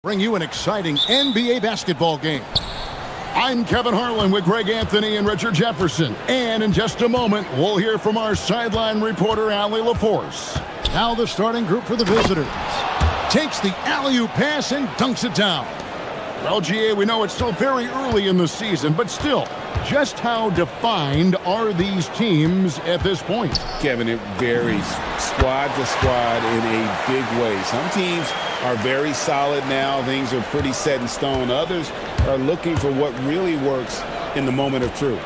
Bring you an exciting NBA basketball game. I'm Kevin Harlan with Greg Anthony and Richard Jefferson. And in just a moment, we'll hear from our sideline reporter, Allie LaForce. Now the starting group for the visitors. Takes the alley-oop pass and dunks it down. Well, GA, we know it's still very early in the season, but still, just how defined are these teams at this point? Kevin, it varies squad to squad in a big way. Some teams are very solid now. Things are pretty set in stone. Others are looking for what really works in the moment of truth.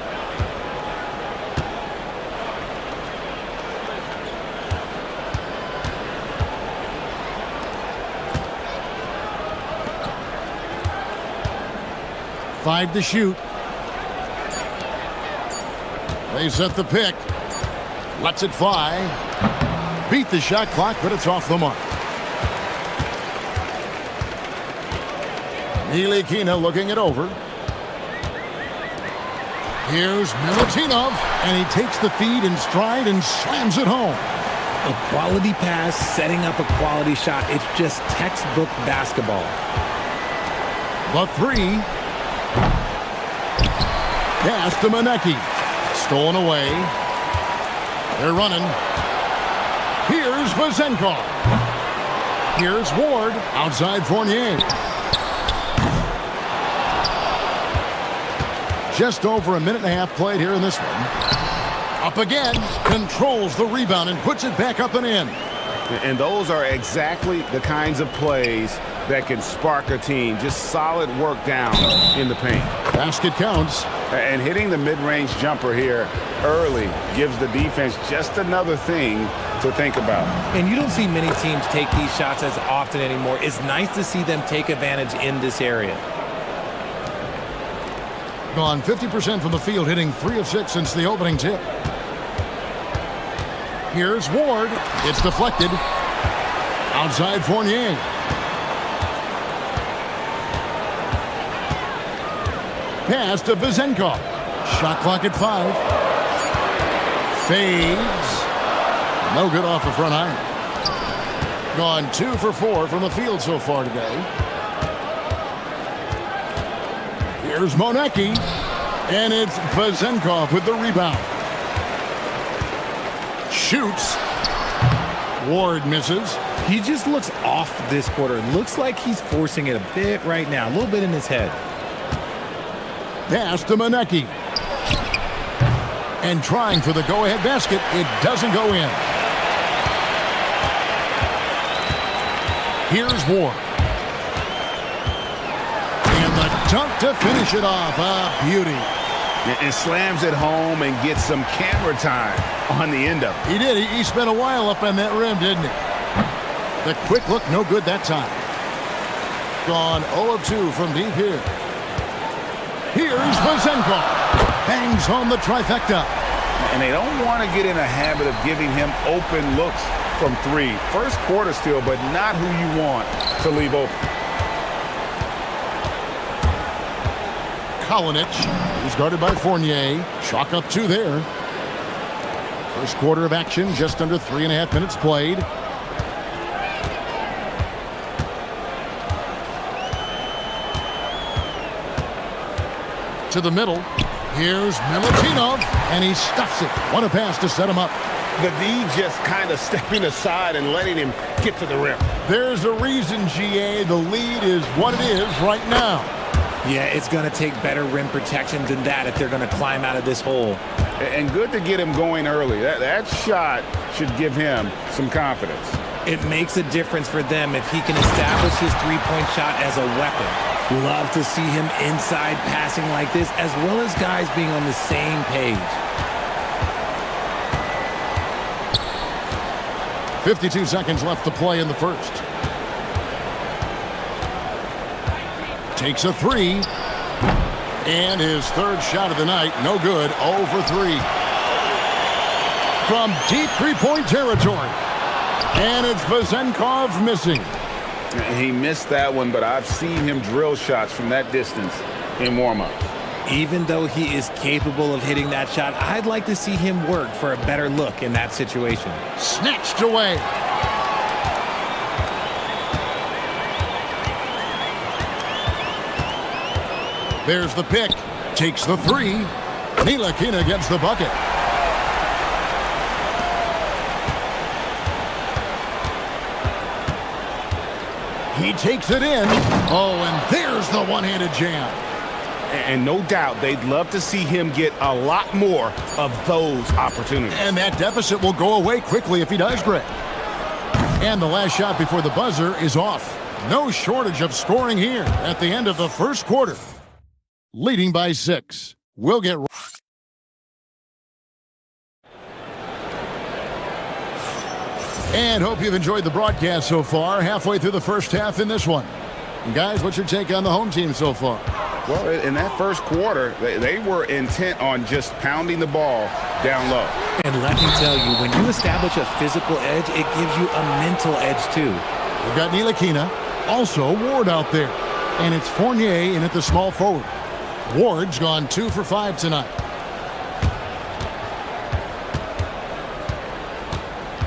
Five to shoot. They set the pick. Lets it fly. Beat the shot clock, but it's off the mark. Ntilikina looking it over. Here's Milutinov, and he takes the feed in stride and slams it home. A quality pass, setting up a quality shot. It's just textbook basketball. The three. Pass to Monecki. Stolen away. They're running. Here's Vazenkov. Here's Ward. Outside Fournier. Just over a minute and a half played here in this one. Up again. Controls the rebound and puts it back up and in. And those are exactly the kinds of plays that can spark a team. Just solid work down in the paint. Basket counts. And hitting the mid-range jumper here early gives the defense just another thing to think about. And you don't see many teams take these shots as often anymore. It's nice to see them take advantage in this area. Gone 50% from the field, hitting 3 of 6 since the opening tip. Here's Ward. It's deflected. Outside Fournier. Pass to Vazenkov. Shot clock at 5. Fades. No good off the front iron. Gone 2 for 4 from the field so far today. Here's Monecki. And it's Vazenkov with the rebound. Shoots. Ward misses. He just looks off this quarter. Looks like he's forcing it a bit right now. A little bit in his head. Pass to Monecki. And trying for the go-ahead basket. It doesn't go in. Here's Ward. And the dunk to finish it off. A beauty. And slams it home and gets some camera time on the end of it. He did. He spent a while up on that rim, didn't he? The quick look, no good that time. Gone 0 of 2 from deep here. Here's Vazenkov. Bangs home the trifecta. And they don't want to get in a habit of giving him open looks from 3. First quarter still, but not who you want to leave open. Kalinic. He's guarded by Fournier. Chalk up 2 there. First quarter of action, just under 3.5 minutes played. To the middle. Here's Milutinov, and he stuffs it. What a pass to set him up. The D just kind of stepping aside and letting him get to the rim. There's a reason, GA. The lead is what it is right now. Yeah, it's going to take better rim protection than that if they're going to climb out of this hole. And good to get him going early. That shot should give him some confidence. It makes a difference for them if he can establish his three-point shot as a weapon. Love to see him inside passing like this, as well as guys being on the same page. 52 seconds left to play in the first. Takes a 3. And his third shot of the night, no good, 0 for 3. From deep three-point territory. And it's Vazenkov missing. He missed that one, but I've seen him drill shots from that distance in warm-up. Even though he is capable of hitting that shot, I'd like to see him work for a better look in that situation. Snatched away. There's the pick. Takes the three. Ntilikina gets the bucket. He takes it in. Oh, and there's the one-handed jam. And no doubt they'd love to see him get a lot more of those opportunities. And that deficit will go away quickly if he does, Greg. And the last shot before the buzzer is off. No shortage of scoring here at the end of the first quarter. Leading by 6. We'll get... And hope you've enjoyed the broadcast so far. Halfway through the first half in this one. And guys, what's your take on the home team so far? Well, in that first quarter, they were intent on just pounding the ball down low. And let me tell you, when you establish a physical edge, it gives you a mental edge too. We've got Ntilikina, also Ward out there. And it's Fournier in at the small forward. Ward's gone 2 for 5 tonight.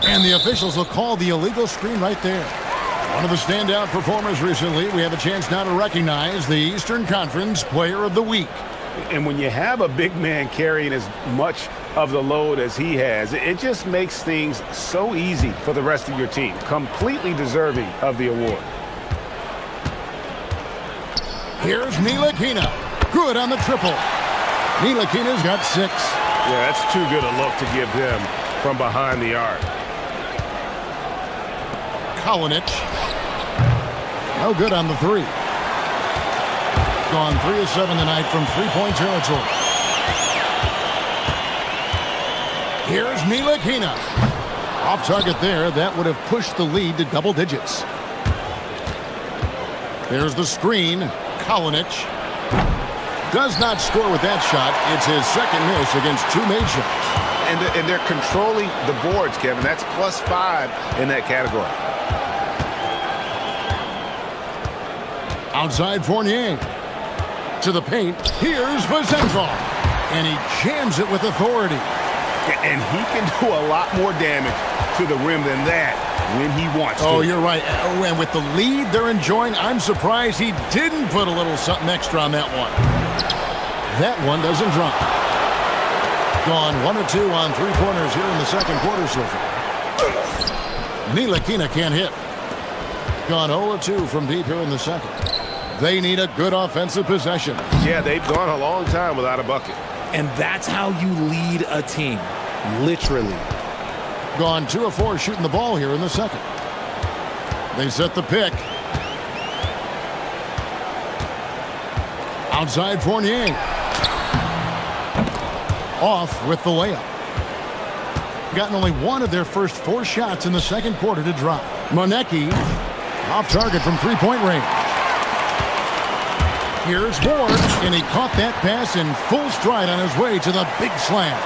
And the officials will call the illegal screen right there. One of the standout performers recently. We have a chance now to recognize the Eastern Conference Player of the Week. And when you have a big man carrying as much of the load as he has, it just makes things so easy for the rest of your team. Completely deserving of the award. Here's Ntilikina. Good on the triple. Ntilikina's got 6. Yeah, that's too good a look to give him from behind the arc. Kalinic. No good on the 3. Gone 3 of 7 tonight from three-point territory. Here's Ntilikina. Off target there. That would have pushed the lead to double digits. There's the screen. Kalinic does not score with that shot. It's his second miss against 2 made shots. And they're controlling the boards, Kevin. That's +5 in that category. Outside Fournier. To the paint. Here's Vazenkov. And he jams it with authority. And he can do a lot more damage to the rim than that when he wants to. Oh, you're right. And with the lead they're enjoying, I'm surprised he didn't put a little something extra on that one. That one doesn't drop. Gone 1 or 2 on 3-pointers here in the second quarter so far. Ntilikina can't hit. Gone 0 or 2 from deep here in the second. They need a good offensive possession. Yeah, they've gone a long time without a bucket. And that's how you lead a team. Literally. Gone 2 of 4 shooting the ball here in the second. They set the pick. Outside Fournier. Off with the layup. Gotten only 1 of their first 4 shots in the second quarter to drop. Monecki off target from 3-point range. Here's Ward, and he caught that pass in full stride on his way to the big slam.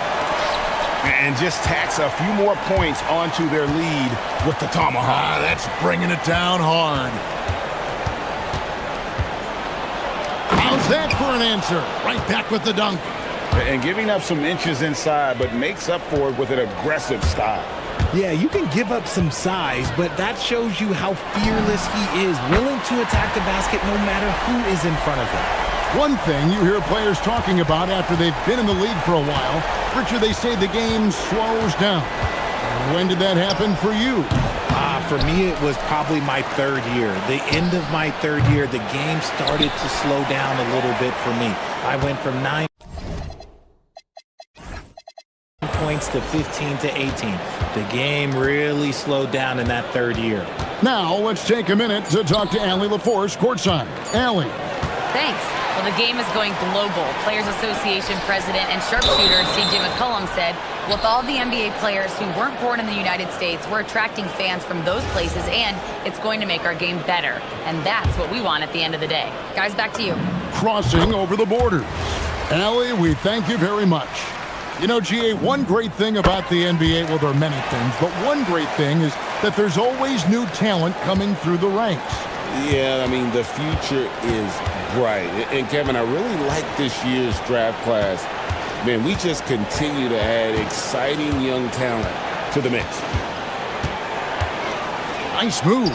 And just tacks a few more points onto their lead with the tomahawk. That's bringing it down hard. How's that for an answer? Right back with the dunk. And giving up some inches inside, but makes up for it with an aggressive style. Yeah, you can give up some size, but that shows you how fearless he is, willing to attack the basket no matter who is in front of him. One thing you hear players talking about after they've been in the league for a while, Richard, they say the game slows down. When did that happen for you? For me, it was probably my 3rd year. The end of my 3rd year, the game started to slow down a little bit for me. I went from 9 points to 15 to 18. The game really slowed down in that 3rd year. Now, let's take a minute to talk to Allie LaForce courtside. Allie. Thanks. Well, the game is going global. Players Association president and sharpshooter C.J. McCollum said, with all the NBA players who weren't born in the United States, we're attracting fans from those places, and it's going to make our game better. And that's what we want at the end of the day. Guys, back to you. Crossing over the borders. Allie, we thank you very much. You know, GA, one great thing about the NBA, well, there are many things, but one great thing is that there's always new talent coming through the ranks. Yeah, I mean, the future is bright. And, Kevin, I really like this year's draft class. Man, we just continue to add exciting young talent to the mix. Nice move.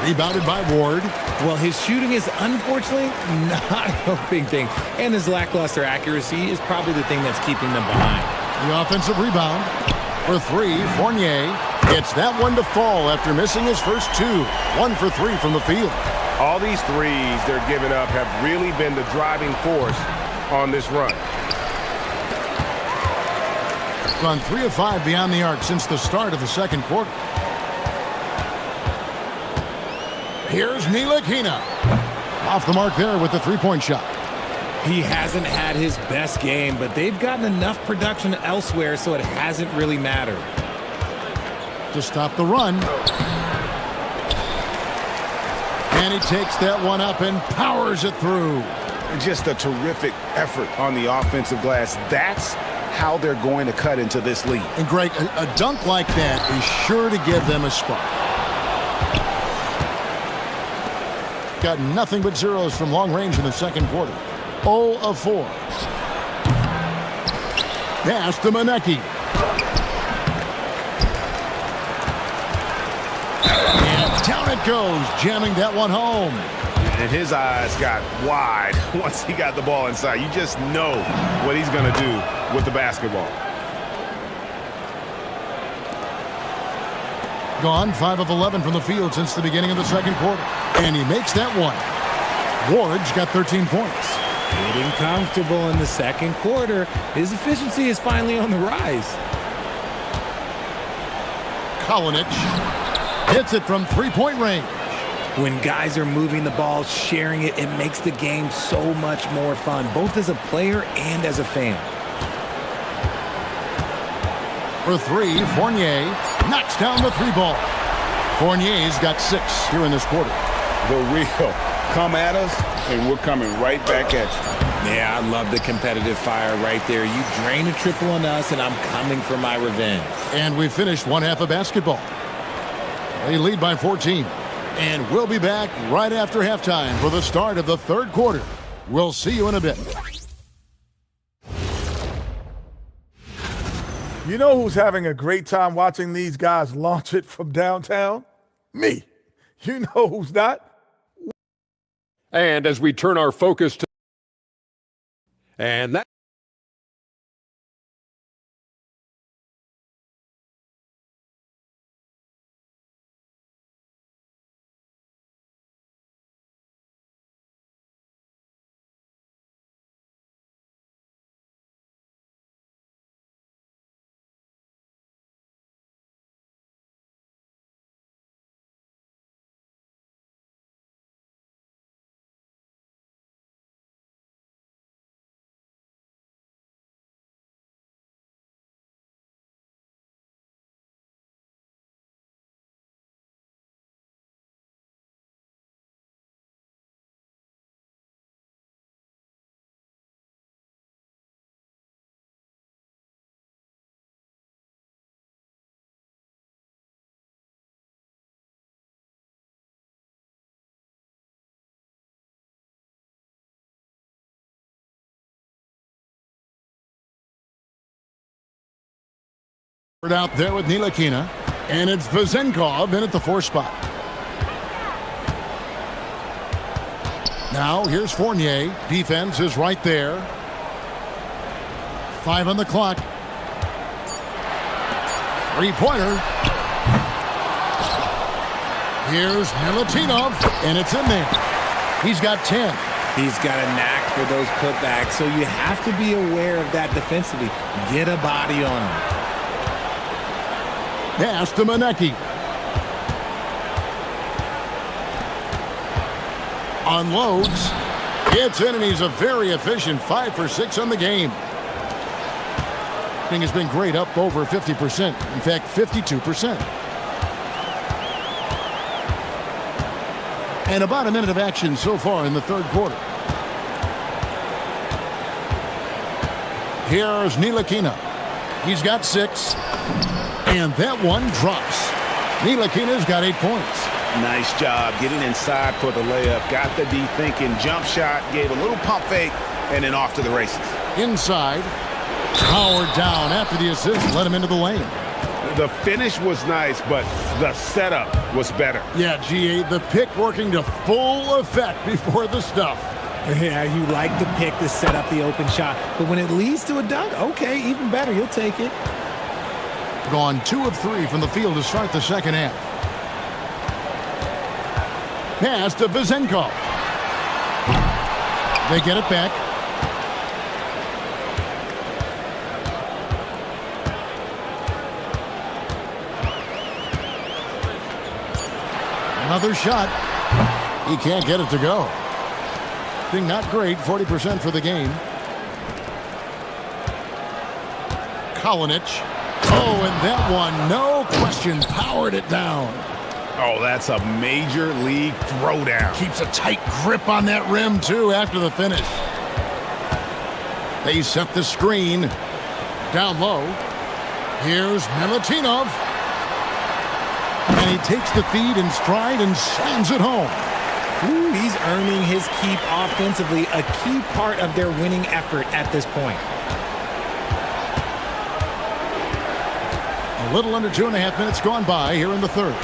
Rebounded by Ward. Well, his shooting is unfortunately not a big thing, and his lackluster accuracy is probably the thing that's keeping them behind. The offensive rebound for three, Fournier gets that one to fall after missing his first two. 1 for 3 from the field. All these threes they're giving up have really been the driving force on this run. Gone 3 of 5 beyond the arc since the start of the second quarter. Here's Ntilikina. Off the mark there with the three-point shot. He hasn't had his best game, but they've gotten enough production elsewhere, so it hasn't really mattered. To stop the run. And he takes that one up and powers it through. Just a terrific effort on the offensive glass. That's how they're going to cut into this lead. And Greg, a dunk like that is sure to give them a spark. Got nothing but zeros from long range in the second quarter. 0 of 4. Pass to Maneki. And down it goes, jamming that one home. And his eyes got wide once he got the ball inside. You just know what he's going to do with the basketball. Gone 5 of 11 from the field since the beginning of the second quarter. And he makes that one. Ward's got 13 points. Getting comfortable in the second quarter. His efficiency is finally on the rise. Kalinic hits it from three-point range. When guys are moving the ball, sharing it, it makes the game so much more fun, both as a player and as a fan. For three, Fournier knocks down the three ball. Fournier's got 6 here in this quarter. The real come at us, and we're coming right back at you. Yeah, I love the competitive fire right there. You drain a triple on us, and I'm coming for my revenge. And we finished one half of basketball. They lead by 14. And we'll be back right after halftime for the start of the third quarter. We'll see you in a bit. You know who's having a great time watching these guys launch it from downtown? Me. You know who's not? And as we turn our focus to... And that... Out there with Ntilikina, and it's Vezenkov in at the 4 spot. Now here's Fournier. Defense is right there. 5 on the clock. Three-pointer. Here's Milutinov, and it's in there. He's got 10. He's got a knack for those putbacks, so you have to be aware of that defensively. Get a body on him. Pass to Maneki. Unloads. Gets in, and he's a very efficient 5 for 6 on the game. Thing has been great, up over 50%. In fact, 52%. And about a minute of action so far in the third quarter. Here's Ntilikina. He's got 6. And that one drops. Ntilikina's got 8 points. Nice job getting inside for the layup. Got the D thinking. Jump shot. Gave a little pump fake. And then off to the races. Inside. Powered down after the assist. Let him into the lane. The finish was nice, but the setup was better. Yeah, GA, the pick working to full effect before the stuff. Yeah, you like the pick to set up the open shot, but when it leads to a dunk, okay, even better, you'll take it. Gone 2 of 3 from the field to start the second half. Pass to Vizenko. They get it back. Another shot. He can't get it to go. Thing not great, 40% for the game. Kalinic. Oh, and that one, no question, powered it down. Oh, that's a major league throwdown. Keeps a tight grip on that rim, too, after the finish. They set the screen. Down low. Here's Milutinov. And he takes the feed in stride and slams it home. Ooh, he's earning his keep offensively, a key part of their winning effort at this point. A little under 2.5 minutes gone by here in the third.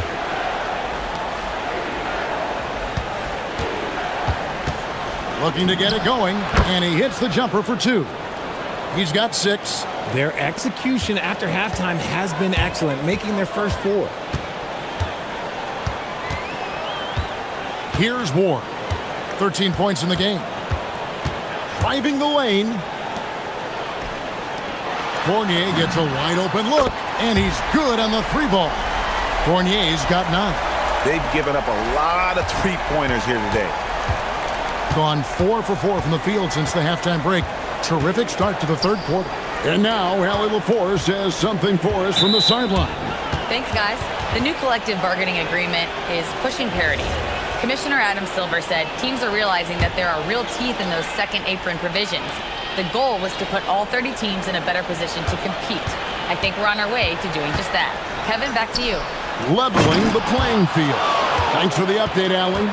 Looking to get it going, and he hits the jumper for 2. He's got 6. Their execution after halftime has been excellent, making their first 4. Here's Ward. 13 points in the game. Driving the lane. Fournier gets a wide open look, and he's good on the 3-ball. Fournier's got 9. They've given up a lot of three-pointers here today. Gone 4 for 4 from the field since the halftime break. Terrific start to the third quarter. And now Allie LaForce has something for us from the sideline. Thanks, guys. The new collective bargaining agreement is pushing parity. Commissioner Adam Silver said teams are realizing that there are real teeth in those second apron provisions. The goal was to put all 30 teams in a better position to compete. I think we're on our way to doing just that. Kevin, back to you. Leveling the playing field. Thanks for the update, Allie.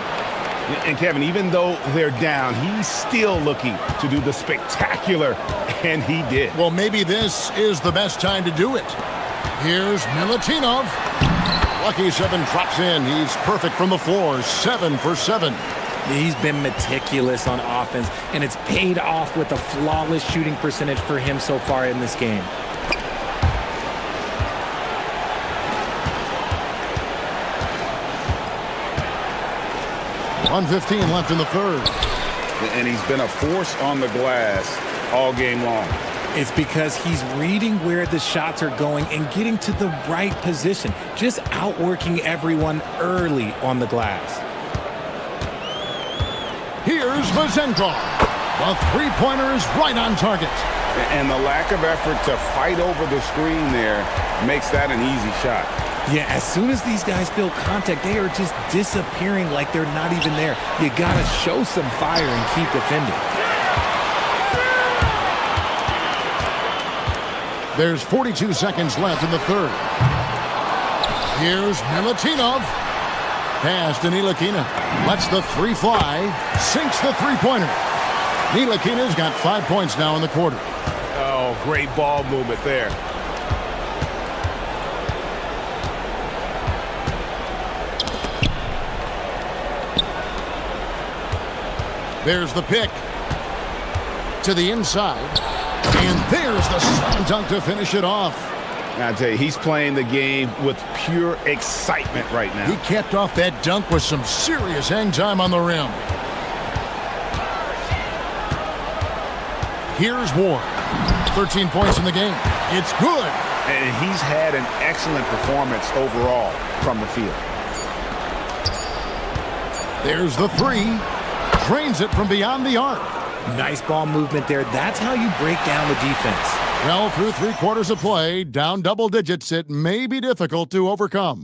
And Kevin, even though they're down, he's still looking to do the spectacular, and he did. Well, maybe this is the best time to do it. Here's Milutinov. Lucky 7 drops in. He's perfect from the floor. 7 for 7. He's been meticulous on offense, and it's paid off with a flawless shooting percentage for him so far in this game. .115 left in the third. And he's been a force on the glass all game long. It's because he's reading where the shots are going and getting to the right position, just outworking everyone early on the glass. Here's Vizenko. The three-pointer is right on target. And the lack of effort to fight over the screen there makes that an easy shot. Yeah, as soon as these guys feel contact, they are just disappearing like they're not even there. You got to show some fire and keep defending. There's 42 seconds left in the third. Here's Milutinov. Pass to Ntilikina. Lets the 3 fly. Sinks the three-pointer. Ntilikina's got 5 points now in the quarter. Oh, great ball movement there. There's the pick. To the inside. And there's the slam dunk to finish it off. I tell you, he's playing the game with pure excitement right now. He capped off that dunk with some serious hang time on the rim. Here's Ward. 13 points in the game. It's good. And he's had an excellent performance overall from the field. There's the 3. Drains it from beyond the arc. Nice ball movement there. That's how you break down the defense. Well, through 3 quarters of play, down double digits, it may be difficult to overcome.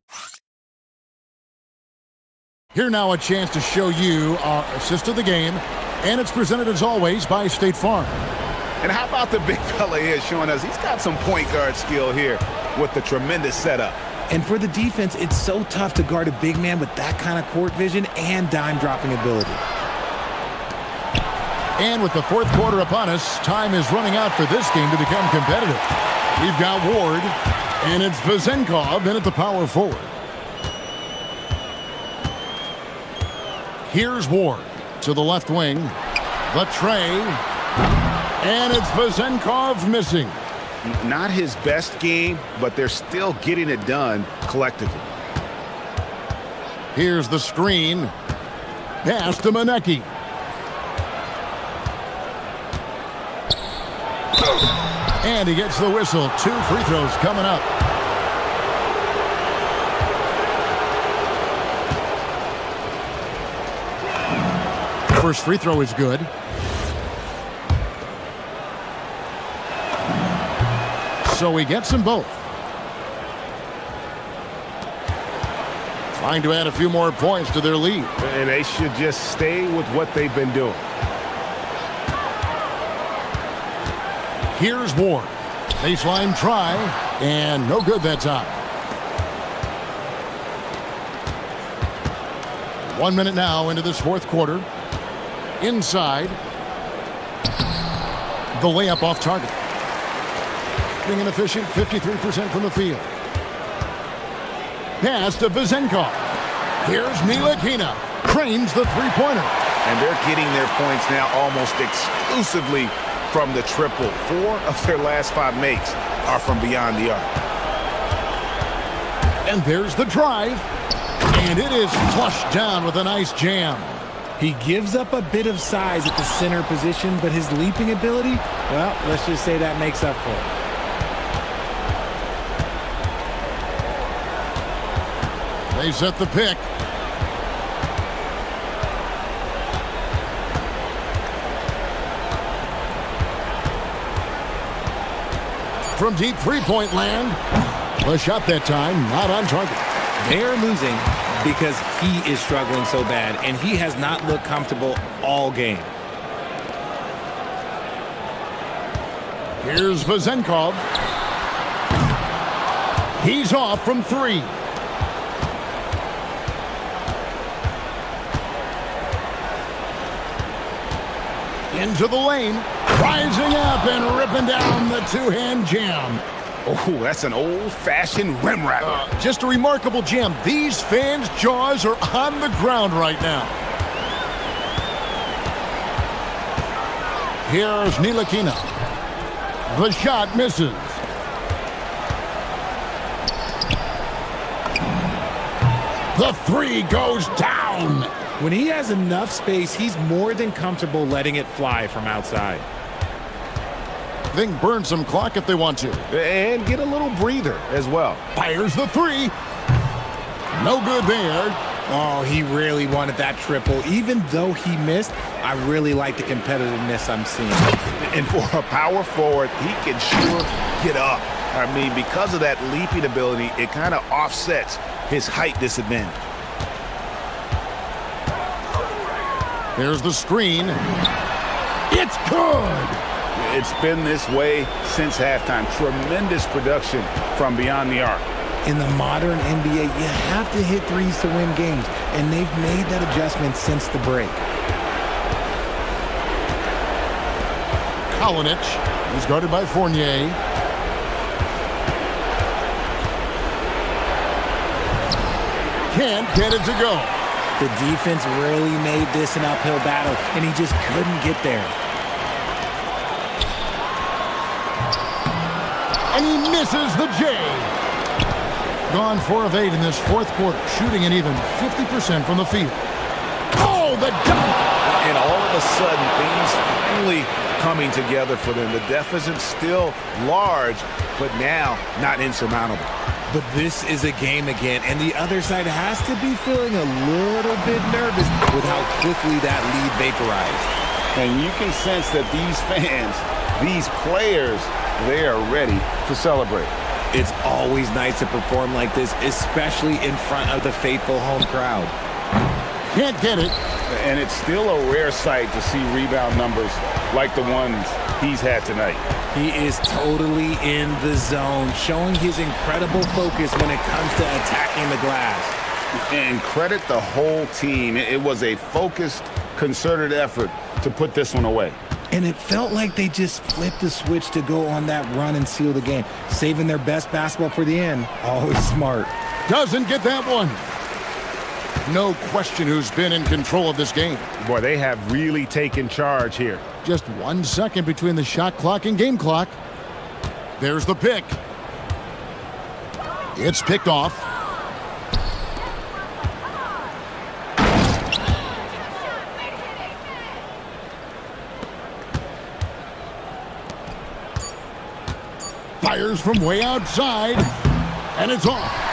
Here now a chance to show you our assist of the game, and it's presented as always by State Farm. And how about the big fella here showing us he's got some point guard skill here with the tremendous setup. And for the defense, it's so tough to guard a big man with that kind of court vision and dime dropping ability. And with the fourth quarter upon us, time is running out for this game to become competitive. We've got Ward. And it's Vezenkov in at the power forward. Here's Ward to the left wing. The tray. And it's Vezenkov missing. Not his best game, but they're still getting it done collectively. Here's the screen. Pass to Manecki. And he gets the whistle. 2 free throws coming up. First free throw is good. So he gets them both. Trying to add a few more points to their lead. And they should just stay with what they've been doing. Here's Ward. Baseline try, and no good that time. 1 minute now into this fourth quarter. Inside. The layup off target. Being an efficient 53% from the field. Pass to Vezenkov. Here's Ntilikina. Cranes the three-pointer. And they're getting their points now almost exclusively from the triple. 4 of their last 5 makes are from beyond the arc. And there's the drive. And it is flushed down with a nice jam. He gives up a bit of size at the center position, but his leaping ability, well, let's just say that makes up for it. They set the pick. From deep three-point land. A shot that time, not on target. They're losing because he is struggling so bad, and he has not looked comfortable all game. Here's Vezenkov. He's off from 3. Into the lane, rising up and ripping down the two-hand jam. Oh, that's an old-fashioned rim rattler. Just a remarkable jam. These fans' jaws are on the ground right now. Here's Ntilikina. The shot misses. The 3 goes down. When he has enough space, he's more than comfortable letting it fly from outside. They can burn some clock if they want to. And get a little breather as well. Fires the 3. No good there. Oh, he really wanted that triple. Even though he missed, I really like the competitiveness I'm seeing. And for a power forward, he can sure get up. I mean, because of that leaping ability, it kind of offsets his height disadvantage. There's the screen. It's good. It's been this way since halftime. Tremendous production from beyond the arc. In the modern NBA, you have to hit threes to win games, and they've made that adjustment since the break. Kalinic is guarded by Fournier. Can't get it to go. The defense really made this an uphill battle, and he just couldn't get there. And he misses the J. Gone 4 of 8 in this fourth quarter, shooting an even 50% from the field. Oh, the dunk! And all of a sudden, things finally coming together for them. The deficit still large, but now not insurmountable. But this is a game again, and the other side has to be feeling a little bit nervous with how quickly that lead vaporized. And you can sense that these fans, these players, they are ready to celebrate. It's always nice to perform like this, especially in front of the faithful home crowd. Can't get it. And it's still a rare sight to see rebound numbers like the ones he's had tonight. He is totally in the zone, showing his incredible focus when it comes to attacking the glass. And credit the whole team. It was a focused, concerted effort to put this one away. And it felt like they just flipped the switch to go on that run and seal the game. Saving their best basketball for the end. Always smart. Doesn't get that one. No question who's been in control of this game. Boy, they have really taken charge here. Just 1 second between the shot clock and game clock. There's the pick. It's picked off. Fires from way outside, and it's off.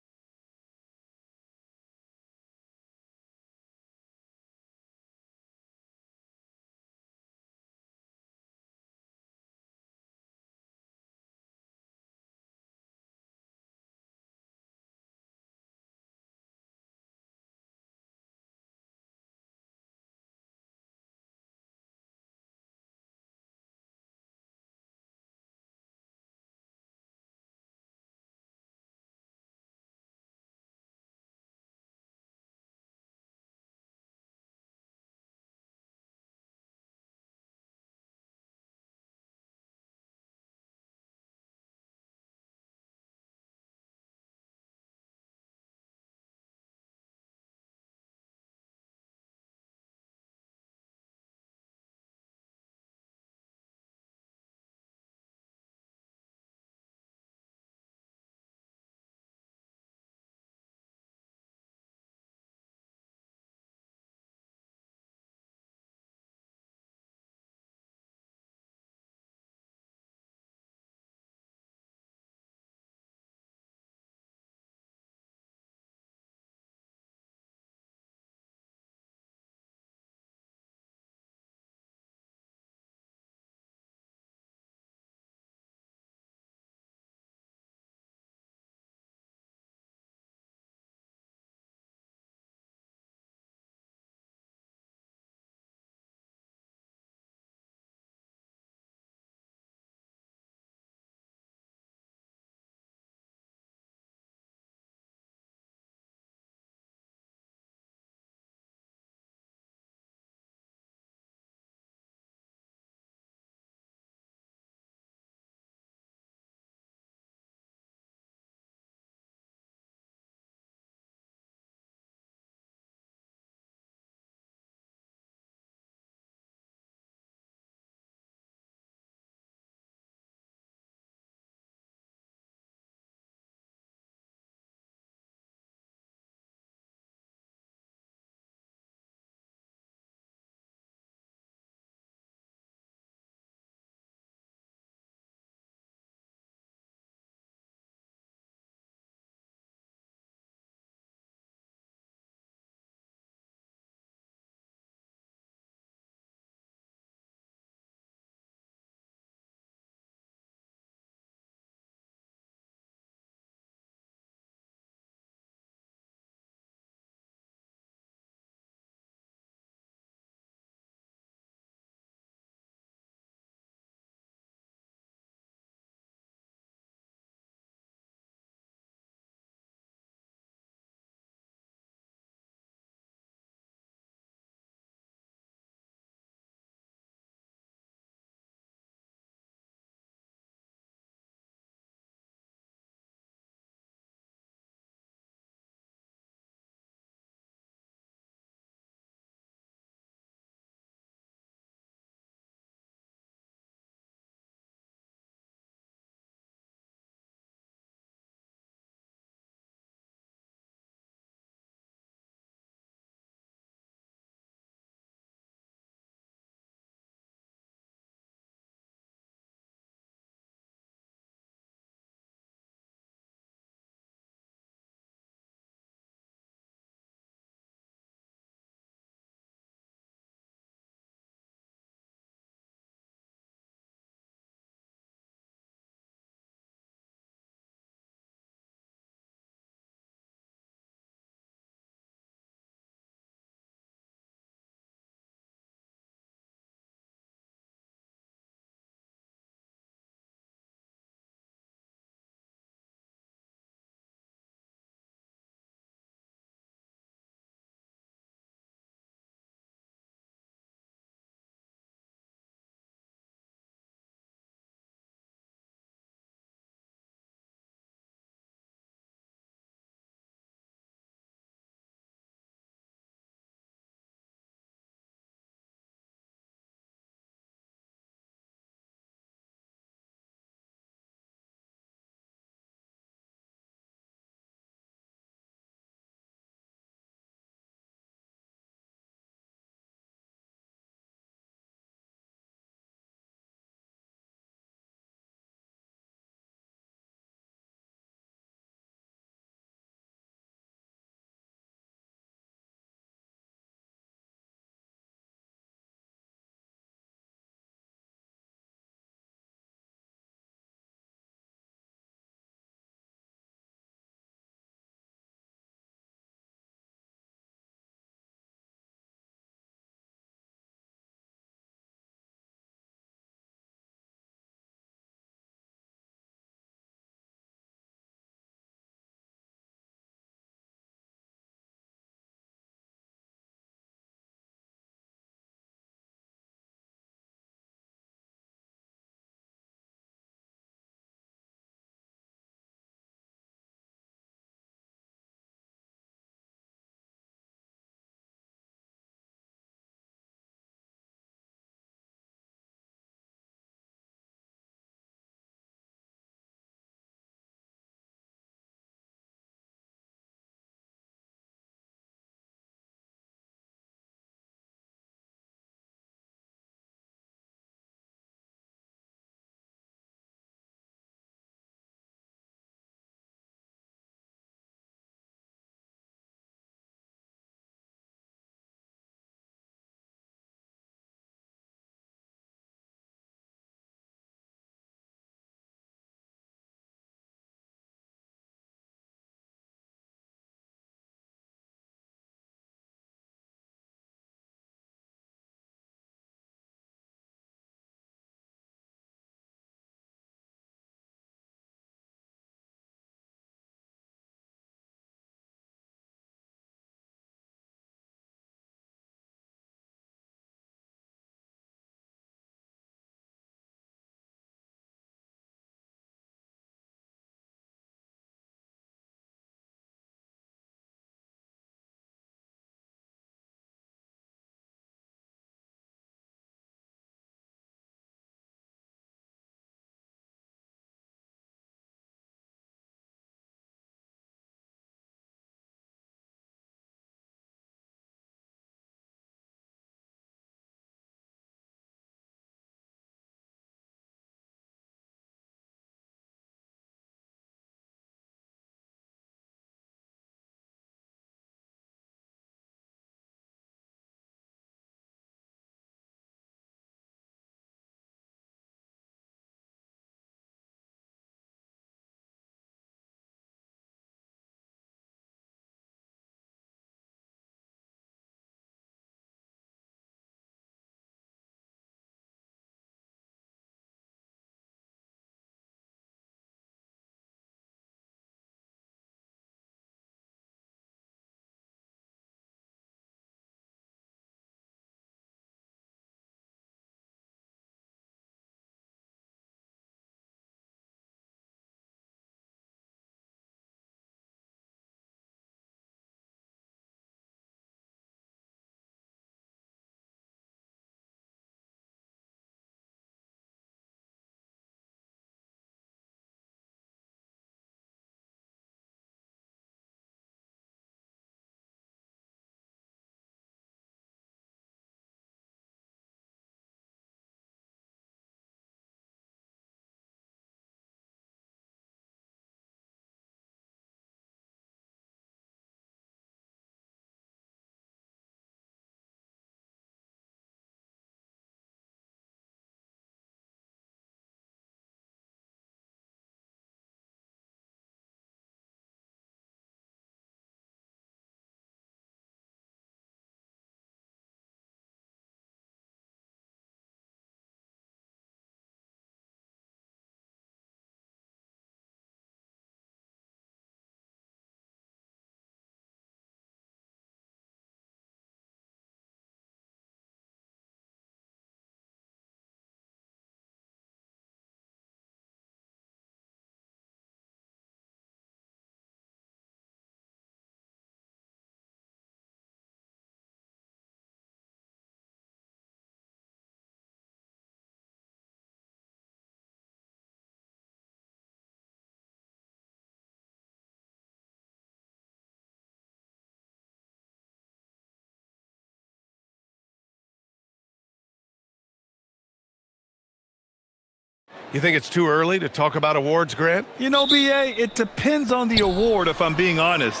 You think it's too early to talk about awards, Grant? You know, BA, it depends on the award, if I'm being honest.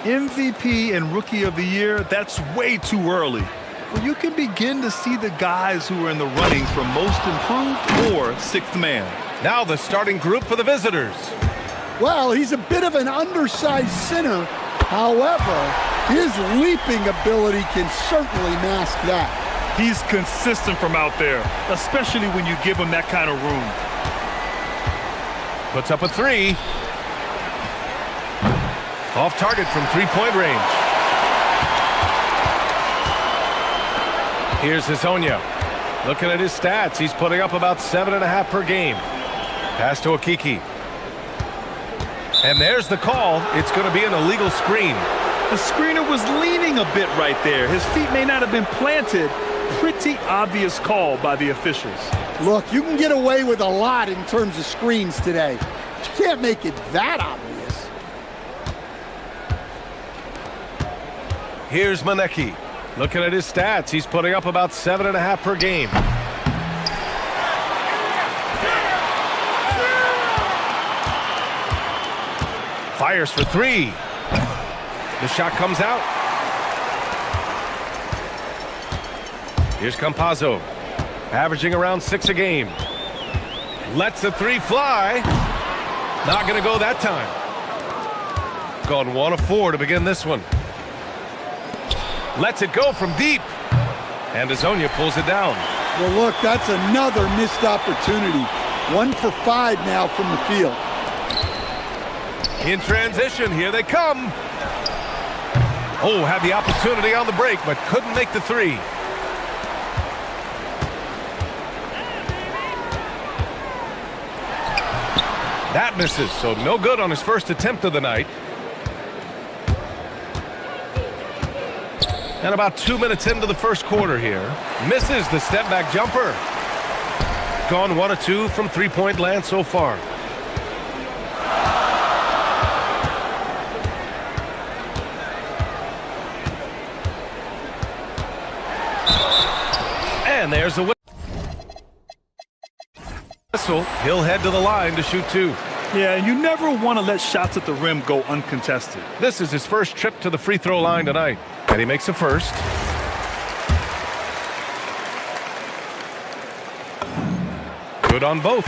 MVP and Rookie of the Year, that's way too early. Well, you can begin to see the guys who are in the running for Most Improved or Sixth Man. Now the starting group for the visitors. Well, he's a bit of an undersized center. However, his leaping ability can certainly mask that. He's consistent from out there, especially when you give him that kind of room. Puts up a three. Off target from three-point range. Here's Hazonia. Looking at his stats, he's putting up about 7.5 per game. Pass to Okiki. And there's the call. It's going to be an illegal screen. The screener was leaning a bit right there. His feet may not have been planted. Pretty obvious call by the officials. Look, you can get away with a lot in terms of screens today. But you can't make it that obvious. Here's Maneki. Looking at his stats, he's putting up about 7.5 per game. Fires for three. The shot comes out. Here's Campazzo, averaging around 6 a game. Lets the three fly. Not going to go that time. Gone 1 of 4 to begin this one. Lets it go from deep. And Hazonia pulls it down. Well, look, that's another missed opportunity. 1 for 5 now from the field. In transition, here they come. Oh, had the opportunity on the break, but couldn't make the three. That misses, so no good on his first attempt of the night. And about 2 minutes into the first quarter here. Misses the step-back jumper. Gone 1 of 2 from three-point land so far. And there's a whistle. He'll head to the line to shoot 2. Yeah, and you never want to let shots at the rim go uncontested. This is his first trip to the free throw line tonight. And he makes a first. Good on both.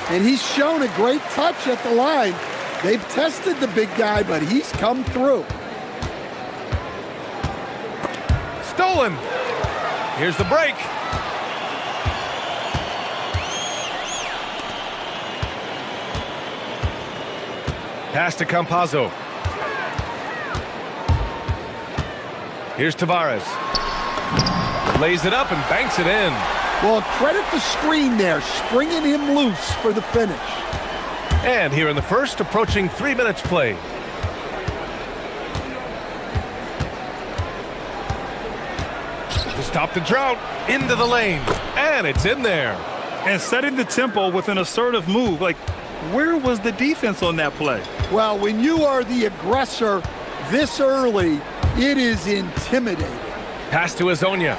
And he's shown a great touch at the line. They've tested the big guy, but he's come through. Stolen. Here's the break. Pass to Campazzo. Here's Tavares. Lays it up and banks it in. Well, credit the screen there, springing him loose for the finish. And here in the first, approaching 3 minutes play. To stop the drought, into the lane. And it's in there. And setting the tempo with an assertive move. Like, where was the defense on that play? Well, when you are the aggressor this early, it is intimidating. Pass to Hazonia.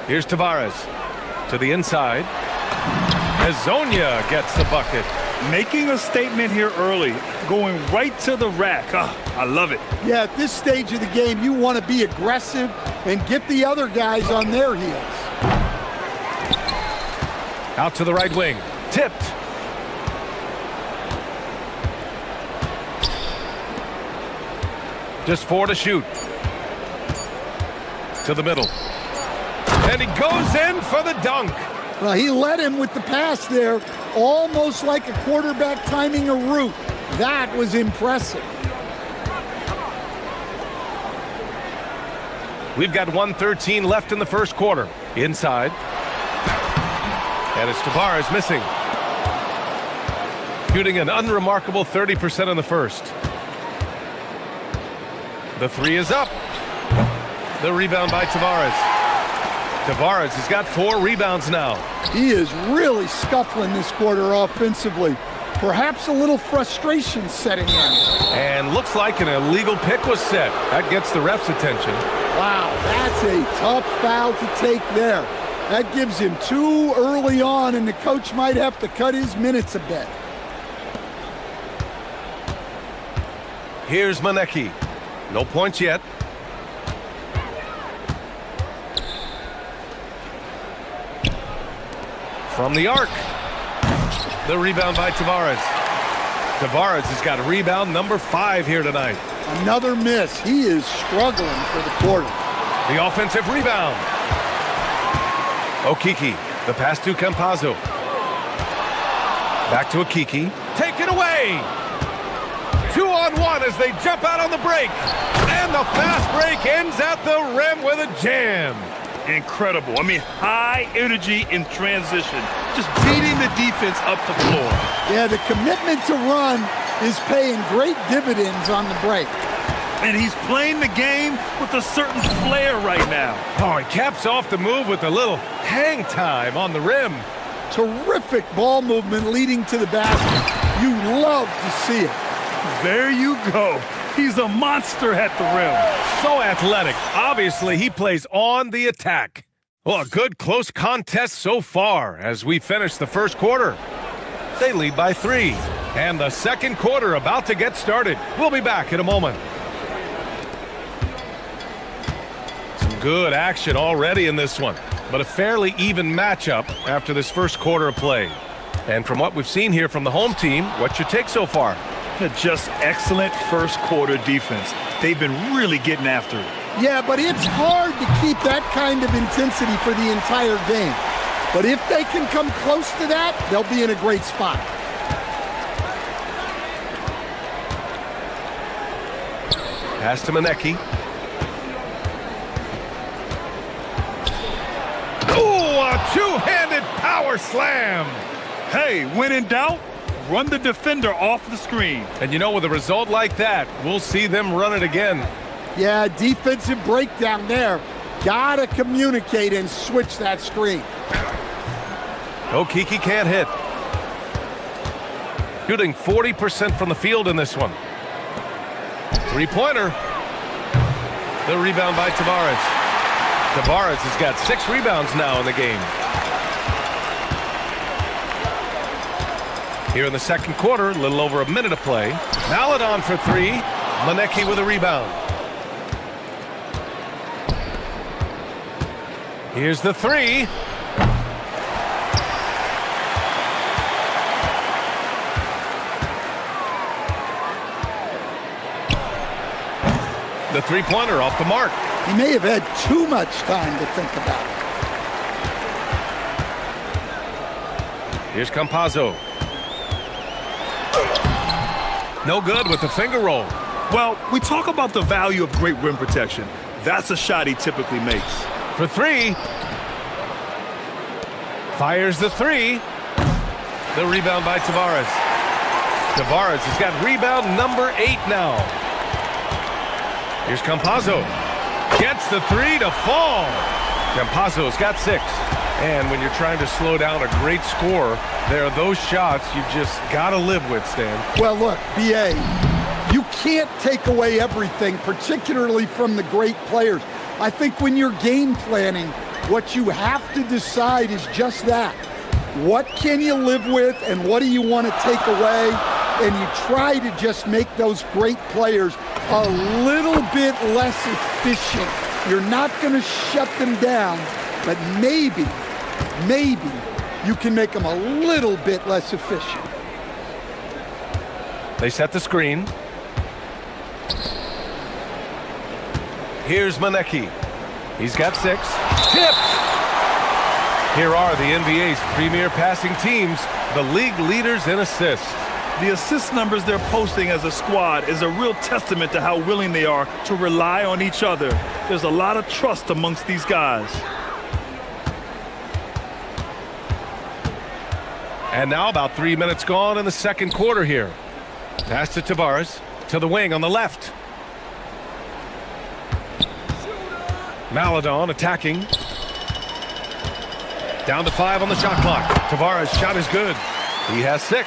Here's Tavares. To the inside. Hazonia gets the bucket. Making a statement here early. Going right to the rack. I love it. Yeah, at this stage of the game, you want to be aggressive and get the other guys on their heels. Out to the right wing. Tipped. Just 4 to shoot. To the middle. And he goes in for the dunk. Well, he led him with the pass there, almost like a quarterback timing a route. That was impressive. We've got 1:13 left in the first quarter. Inside. And it's Tavares missing. Shooting an unremarkable 30% in the first. The three is up. The rebound by Tavares. Tavares has got 4 rebounds now. He is really scuffling this quarter offensively. Perhaps a little frustration setting in. And looks like an illegal pick was set. That gets the ref's attention. Wow, that's a tough foul to take there. That gives him 2 early on, and the coach might have to cut his minutes a bit. Here's Manecki. No points yet. From the arc. The rebound by Tavares. Tavares has got rebound number 5 here tonight. Another miss. He is struggling for the quarter. The offensive rebound. Okiki. The pass to Campazzo. Back to Okiki. Taken away. 2-on-1 as they jump out on the break. And the fast break ends at the rim with a jam. Incredible. I mean, high energy in transition. Just beating the defense up the floor. Yeah, the commitment to run is paying great dividends on the break. And he's playing the game with a certain flair right now. Oh, he caps off the move with a little hang time on the rim. Terrific ball movement leading to the basket. You love to see it. There you go. He's a monster at the rim. So athletic. Obviously, he plays on the attack. Well, a good close contest so far as we finish the first quarter. They lead by 3. And the second quarter about to get started. We'll be back in a moment. Some good action already in this one, but a fairly even matchup after this first quarter of play. And from what we've seen here from the home team, what's your take so far? Just excellent first quarter defense. They've been really getting after it. Yeah, but it's hard to keep that kind of intensity for the entire game. But if they can come close to that, they'll be in a great spot. Pass to Manecki. Ooh, a two-handed power slam. Hey, when in doubt, run the defender off the screen. And you know, with a result like that, we'll see them run it again. Yeah, defensive breakdown there. Gotta communicate and switch that screen. Okiki can't hit. Shooting 40% from the field in this one. Three-pointer. The rebound by Tavares. Tavares has got 6 rebounds now in the game. Here in the second quarter, a little over a minute of play. Maladon for 3. Manecki with a rebound. Here's the 3. The three-pointer off the mark. He may have had too much time to think about it. Here's Campazzo. No good with the finger roll. Well, we talk about the value of great rim protection. That's a shot he typically makes. For 3. Fires the 3. The rebound by Tavares. Tavares has got rebound number 8 now. Here's Campazzo. Gets the 3 to fall. Campazzo's got 6. And when you're trying to slow down a great scorer, there are those shots you've just got to live with, Stan. Well, look, B.A., you can't take away everything, particularly from the great players. I think when you're game planning, what you have to decide is just that. What can you live with and what do you want to take away? And you try to just make those great players a little bit less efficient. You're not going to shut them down, but maybe you can make them a little bit less efficient. They set the screen. Here's Manecki. He's got 6. Tipped! Here are the NBA's premier passing teams, the league leaders in assists. The assist numbers they're posting as a squad is a real testament to how willing they are to rely on each other. There's a lot of trust amongst these guys. And now about 3 minutes gone in the second quarter here. Pass to Tavares, to the wing on the left. Maladon attacking. Down to 5 on the shot clock. Tavares' shot is good. He has 6.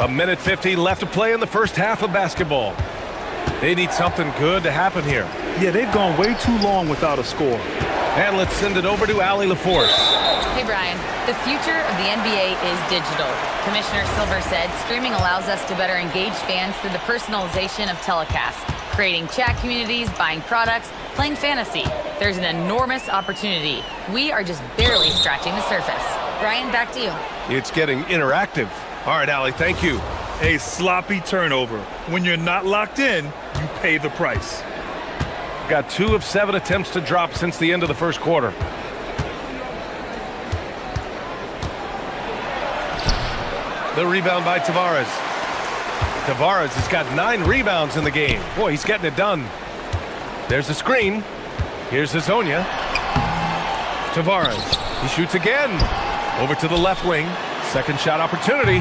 A minute 50 left to play in the first half of basketball. They need something good to happen here. Yeah, they've gone way too long without a score. And let's send it over to Allie LaForce. Hey, Brian. The future of the NBA is digital. Commissioner Silver said streaming allows us to better engage fans through the personalization of telecasts, creating chat communities, buying products, playing fantasy. There's an enormous opportunity. We are just barely scratching the surface. Brian, back to you. It's getting interactive. All right, Allie, thank you. A sloppy turnover. When you're not locked in, you pay the price. Got 2 of 7 attempts to drop since the end of the first quarter. The rebound by Tavares. Tavares has got 9 rebounds in the game. Boy, he's getting it done. There's a screen. Here's Hazonia. Tavares. He shoots again. Over to the left wing. Second shot opportunity.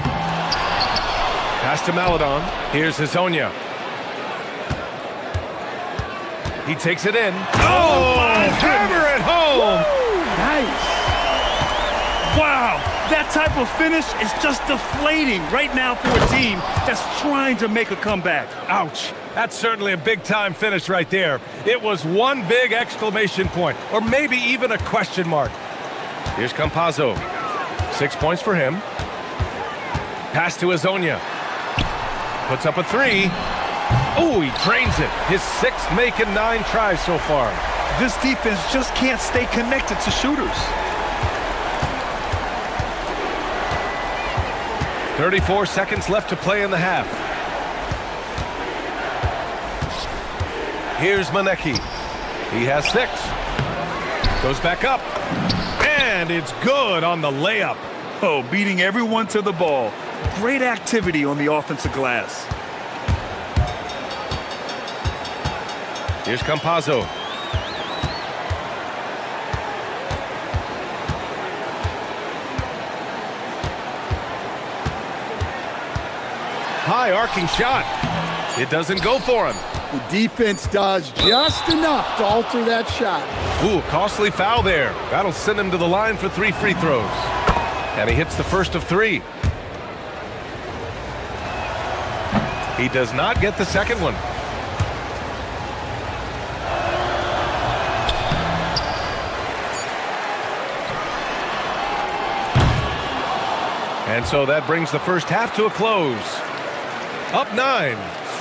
Pass to Maladon. Here's Hazonia. He takes it in. Oh, hammer it home. Nice. Wow, that type of finish is just deflating right now for a team that's trying to make a comeback. Ouch. That's certainly a big-time finish right there. It was one big exclamation point, or maybe even a question mark. Here's Campazzo. 6 points for him. Pass to Hazonia. Puts up a 3. Oh, he drains it. His 6th make in 9 tries so far. This defense just can't stay connected to shooters. 34 seconds left to play in the half. Here's Manecki. He has 6. Goes back up. And it's good on the layup. Oh, beating everyone to the ball. Great activity on the offensive glass. Here's Campazzo. High arcing shot. It doesn't go for him. The defense does just enough to alter that shot. Ooh, costly foul there. That'll send him to the line for 3 free throws. And he hits the first of 3. He does not get the second one. And so that brings the first half to a close. Up 9.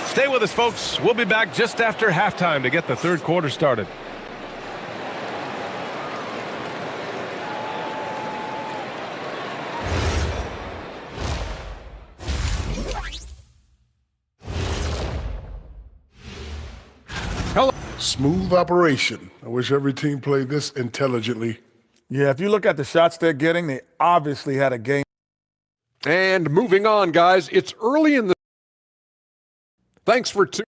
Stay with us, folks. We'll be back just after halftime to get the third quarter started. Smooth operation. I wish every team played this intelligently. Yeah, if you look at the shots they're getting, they obviously had a game. And moving on, guys, it's early in the... Thanks for tuning.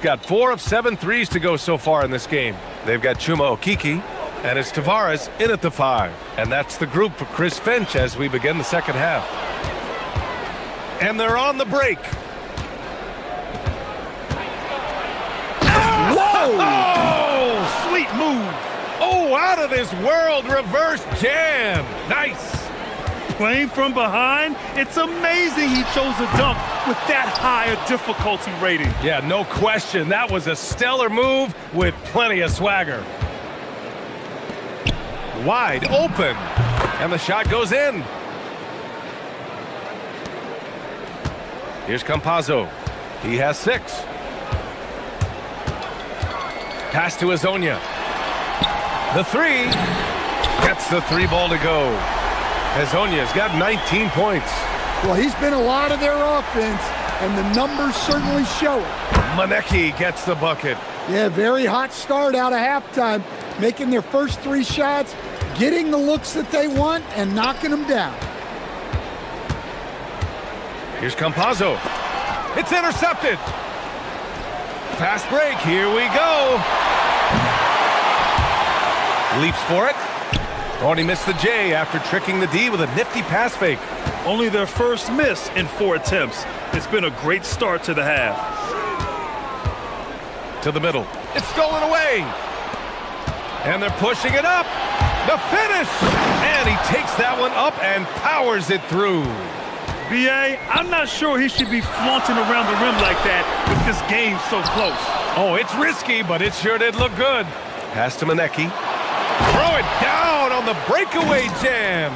Got 4 of 7 threes to go so far in this game. They've got Chuma Okiki, and it's Tavares in at the 5. And that's the group for Chris Finch as we begin the second half. And they're on the break. Whoa! Oh, sweet move. Oh, out of this world reverse jam. Nice. Playing from behind, it's amazing he chose a dunk with that higher difficulty rating. Yeah, no question. That was a stellar move with plenty of swagger. Wide open. And the shot goes in. Here's Campazzo. He has 6. Pass to Hazonia. The three. Gets the three ball to go. Hazonia's got 19 points. Well, he's been a lot of their offense, and the numbers certainly show it. Manecki gets the bucket. Yeah, very hot start out of halftime, making their first three shots, getting the looks that they want, and knocking them down. Here's Campazzo. It's intercepted. Fast break. Here we go. Leaps for it. Oh, he missed the J after tricking the D with a nifty pass fake. Only their first miss in 4 attempts. It's been a great start to the half. To the middle. It's stolen away. And they're pushing it up. The finish. And he takes that one up and powers it through. B.A., I'm not sure he should be flaunting around the rim like that with this game so close. Oh, it's risky, but it sure did look good. Pass to Manecki. Throw it down on the breakaway jam.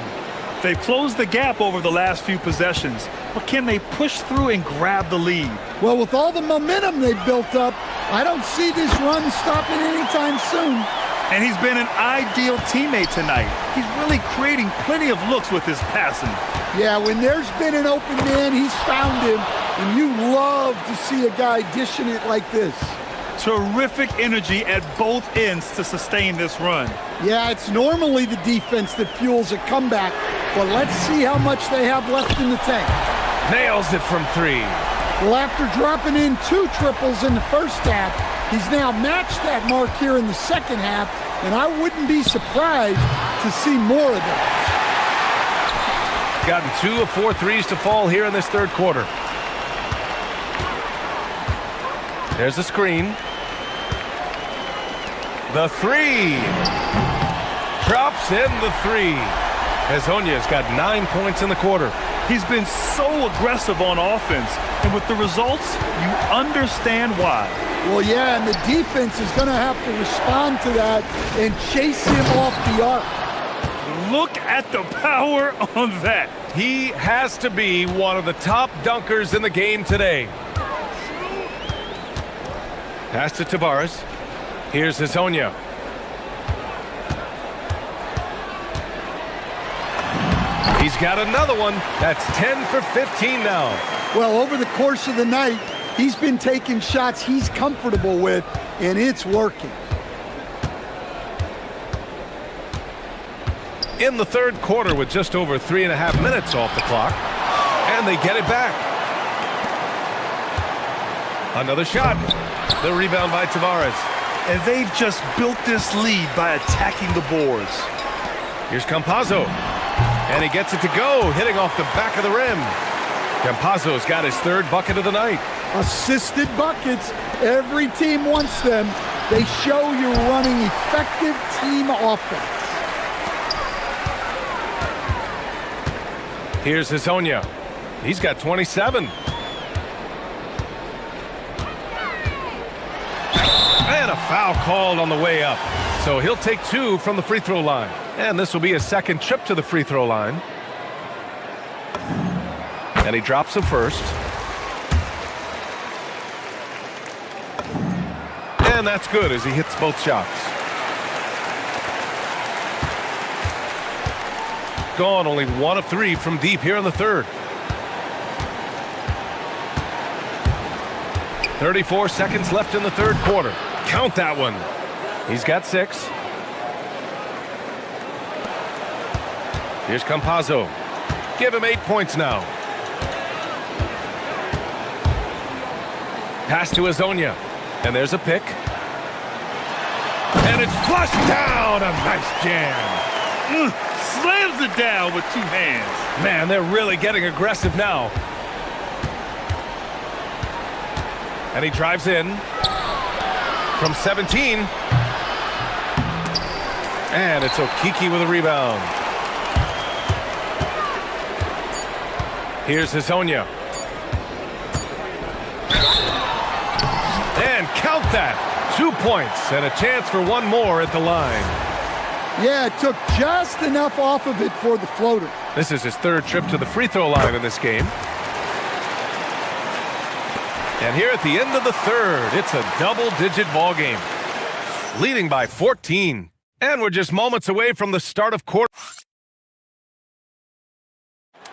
They've closed the gap over the last few possessions, but can they push through and grab the lead? Well, with all the momentum they've built up, I don't see this run stopping anytime soon. And he's been an ideal teammate tonight. He's really creating plenty of looks with his passing. Yeah, when there's been an open man, he's found him, and you love to see a guy dishing it like this. Terrific energy at both ends to sustain this run. Yeah, it's normally the defense that fuels a comeback, but let's see how much they have left in the tank. Nails it from three. Well, after dropping in 2 triples in the first half, he's now matched that mark here in the second half, and I wouldn't be surprised to see more of that. Gotten 2 of 4 threes to fall here in this third quarter. There's the screen. The three. Drops in the three. Hazonia's got 9 points in the quarter. He's been so aggressive on offense, and with the results, you understand why. Well, yeah, and the defense is going to have to respond to that and chase him off the arc. Look at the power on that. He has to be one of the top dunkers in the game today. Pass to Tavares. Here's Hazonia. He's got another one. That's 10 for 15 now. Well, over the course of the night, he's been taking shots he's comfortable with, and it's working. In the third quarter with just over 3.5 minutes off the clock, and they get it back. Another shot. The rebound by Tavares. And they've just built this lead by attacking the boards. Here's Campazzo. And he gets it to go, hitting off the back of the rim. Campazzo's got his third bucket of the night. Assisted buckets. Every team wants them. They show you're running effective team offense. Here's Hazonia. He's got 27. And a foul called on the way up. So he'll take 2 from the free throw line. And this will be his second trip to the free throw line. And he drops him first. And that's good as he hits both shots. Gone only 1 of 3 from deep here in the third. 34 seconds left in the third quarter. Count that one. He's got 6. Here's Campazzo. Give him 8 points now. Pass to Hazonia. And there's a pick. And it's flushed down. A nice jam. Slams it down with 2 hands. Man, they're really getting aggressive now. And he drives in from 17. And it's Okiki with a rebound. Here's Hazonia. And count that. 2 points and a chance for 1 more at the line. Yeah, it took just enough off of it for the floater. This is his third trip to the free throw line in this game. And here at the end of the third, it's a double-digit ball game. leading by 14. And we're just moments away from the start of quarter.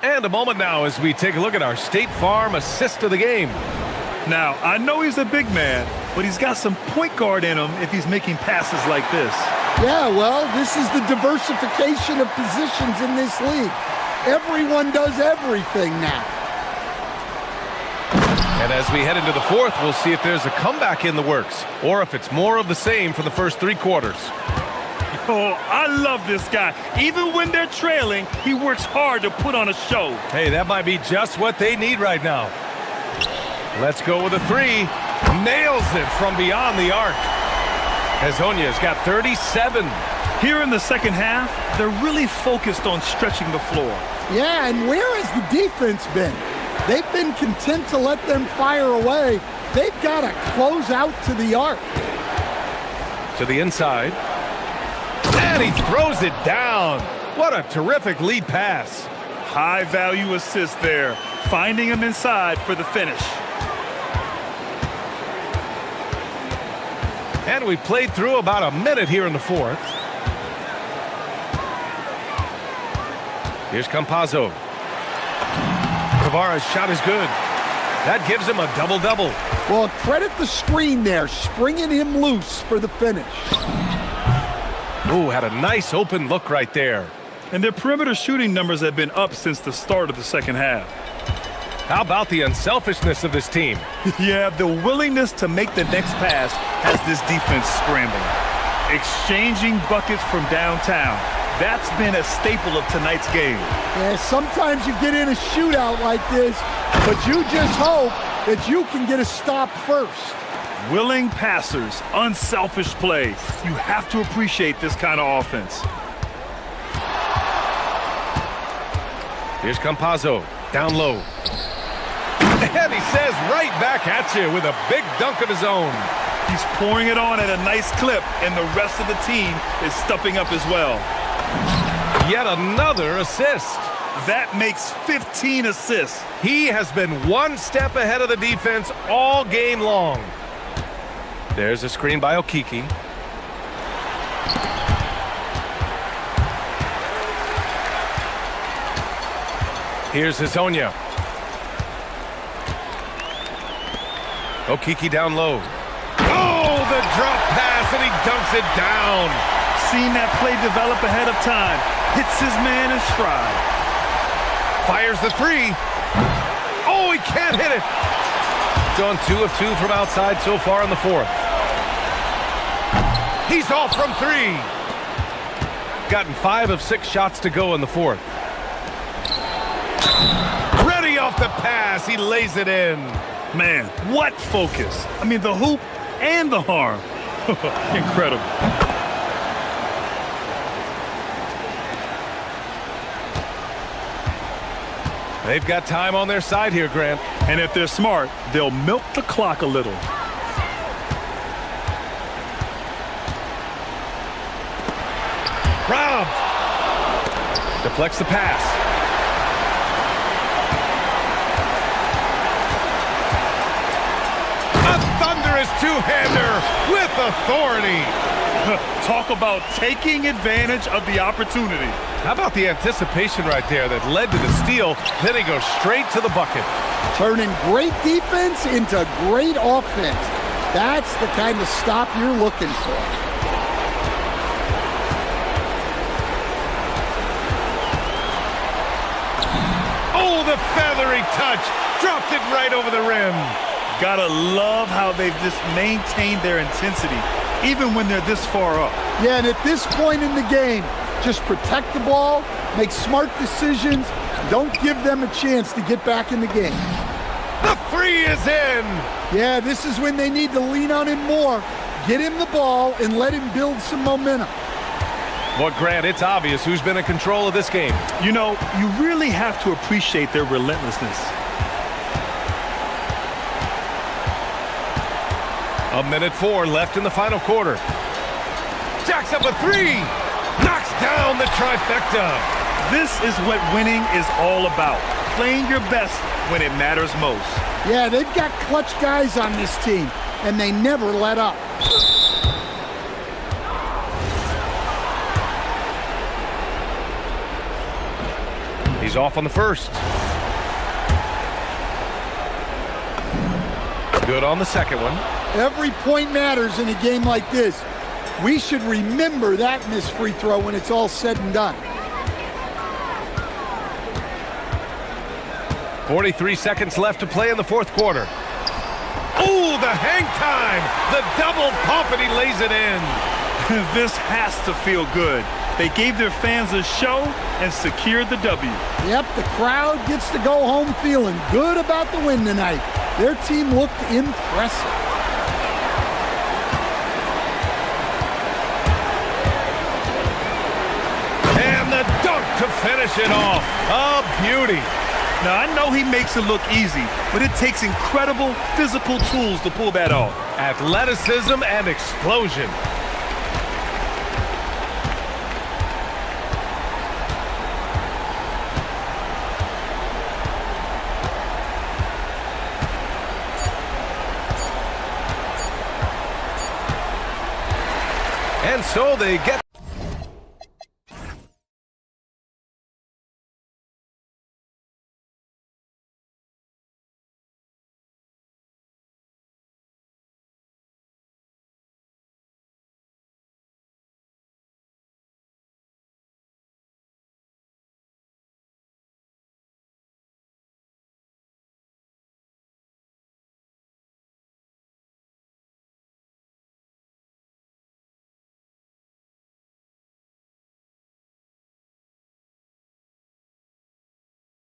And a moment now as we take a look at our State Farm assist of the game. Now, I know he's a big man, but he's got some point guard in him if he's making passes like this. Yeah, well, this is the diversification of positions in this league. Everyone does everything now. And as we head into the fourth, we'll see if there's a comeback in the works, or if it's more of the same for the first 3 quarters. Oh, I love this guy. Even when they're trailing, he works hard to put on a show. Hey, that might be just what they need right now. Let's go with a 3. Nails it from beyond the arc. Hezonya's got 37. Here in the second half, they're really focused on stretching the floor. Yeah, and where has the defense been? They've been content to let them fire away. They've got to close out to the arc. To the inside. And he throws it down. What a terrific lead pass. High value assist there. Finding him inside for the finish. And we played through about a minute here in the fourth. Here's Campazzo. Guevara's shot is good. That gives him a double-double. Well, credit the screen there, springing him loose for the finish. Ooh, had a nice open look right there. And their perimeter shooting numbers have been up since the start of the second half. How about the unselfishness of this team? Yeah, the willingness to make the next pass has this defense scrambling. Exchanging buckets from downtown. That's been a staple of tonight's game. Yeah, sometimes you get in a shootout like this, but you just hope that you can get a stop first. Willing passers, unselfish play. You have to appreciate this kind of offense. Here's Campazzo, down low. And he says right back at you with a big dunk of his own. He's pouring it on at a nice clip, and the rest of the team is stepping up as well. Yet another assist. That makes 15 assists. He has been one step ahead of the defense all game long. There's a screen by Okiki. Here's Hezonja. Okiki down low. Oh, the drop pass, and he dunks it down. Seen that play develop ahead of time. Hits his man in stride. Fires the 3. Oh, he can't hit it. Gone 2 of 2 from outside so far in the fourth. He's off from 3. Gotten 5 of 6 shots to go in the fourth. Ready off the pass. He lays it in. Man, what focus. I mean, the hoop and the harm. Incredible. They've got time on their side here, Grant. And if they're smart, they'll milk the clock a little. Robbed. Deflects the pass. A thunderous two-hander with authority. Talk about taking advantage of the opportunity. How about the anticipation right there that led to the steal, then he goes straight to the bucket. Turning great defense into great offense. That's the kind of stop you're looking for. Oh, the feathery touch. Dropped it right over the rim. Gotta love how they've just maintained their intensity, even when they're this far up. Yeah, and at this point in the game, just protect the ball, make smart decisions, don't give them a chance to get back in the game. The 3 is in. Yeah, this is when they need to lean on him more. Get him the ball and let him build some momentum. Well, Grant, it's obvious who's been in control of this game. You know, you really have to appreciate their relentlessness. A minute 4 left in the final quarter. Jacks up a 3. Knocks down the trifecta. This is what winning is all about. Playing your best when it matters most. Yeah, they've got clutch guys on this team, and they never let up. He's off on the first. Good on the second one. Every point matters in a game like this. We should remember that missed free throw when it's all said and done. 43 seconds left to play in the fourth quarter. Oh, the hang time! The double pump, and he lays it in. This has to feel good. They gave their fans a show and secured the W. Yep, the crowd gets to go home feeling good about the win tonight. Their team looked impressive. And the dunk to finish it off. A beauty. Now, I know he makes it look easy, but it takes incredible physical tools to pull that off. Athleticism and explosion. And so they get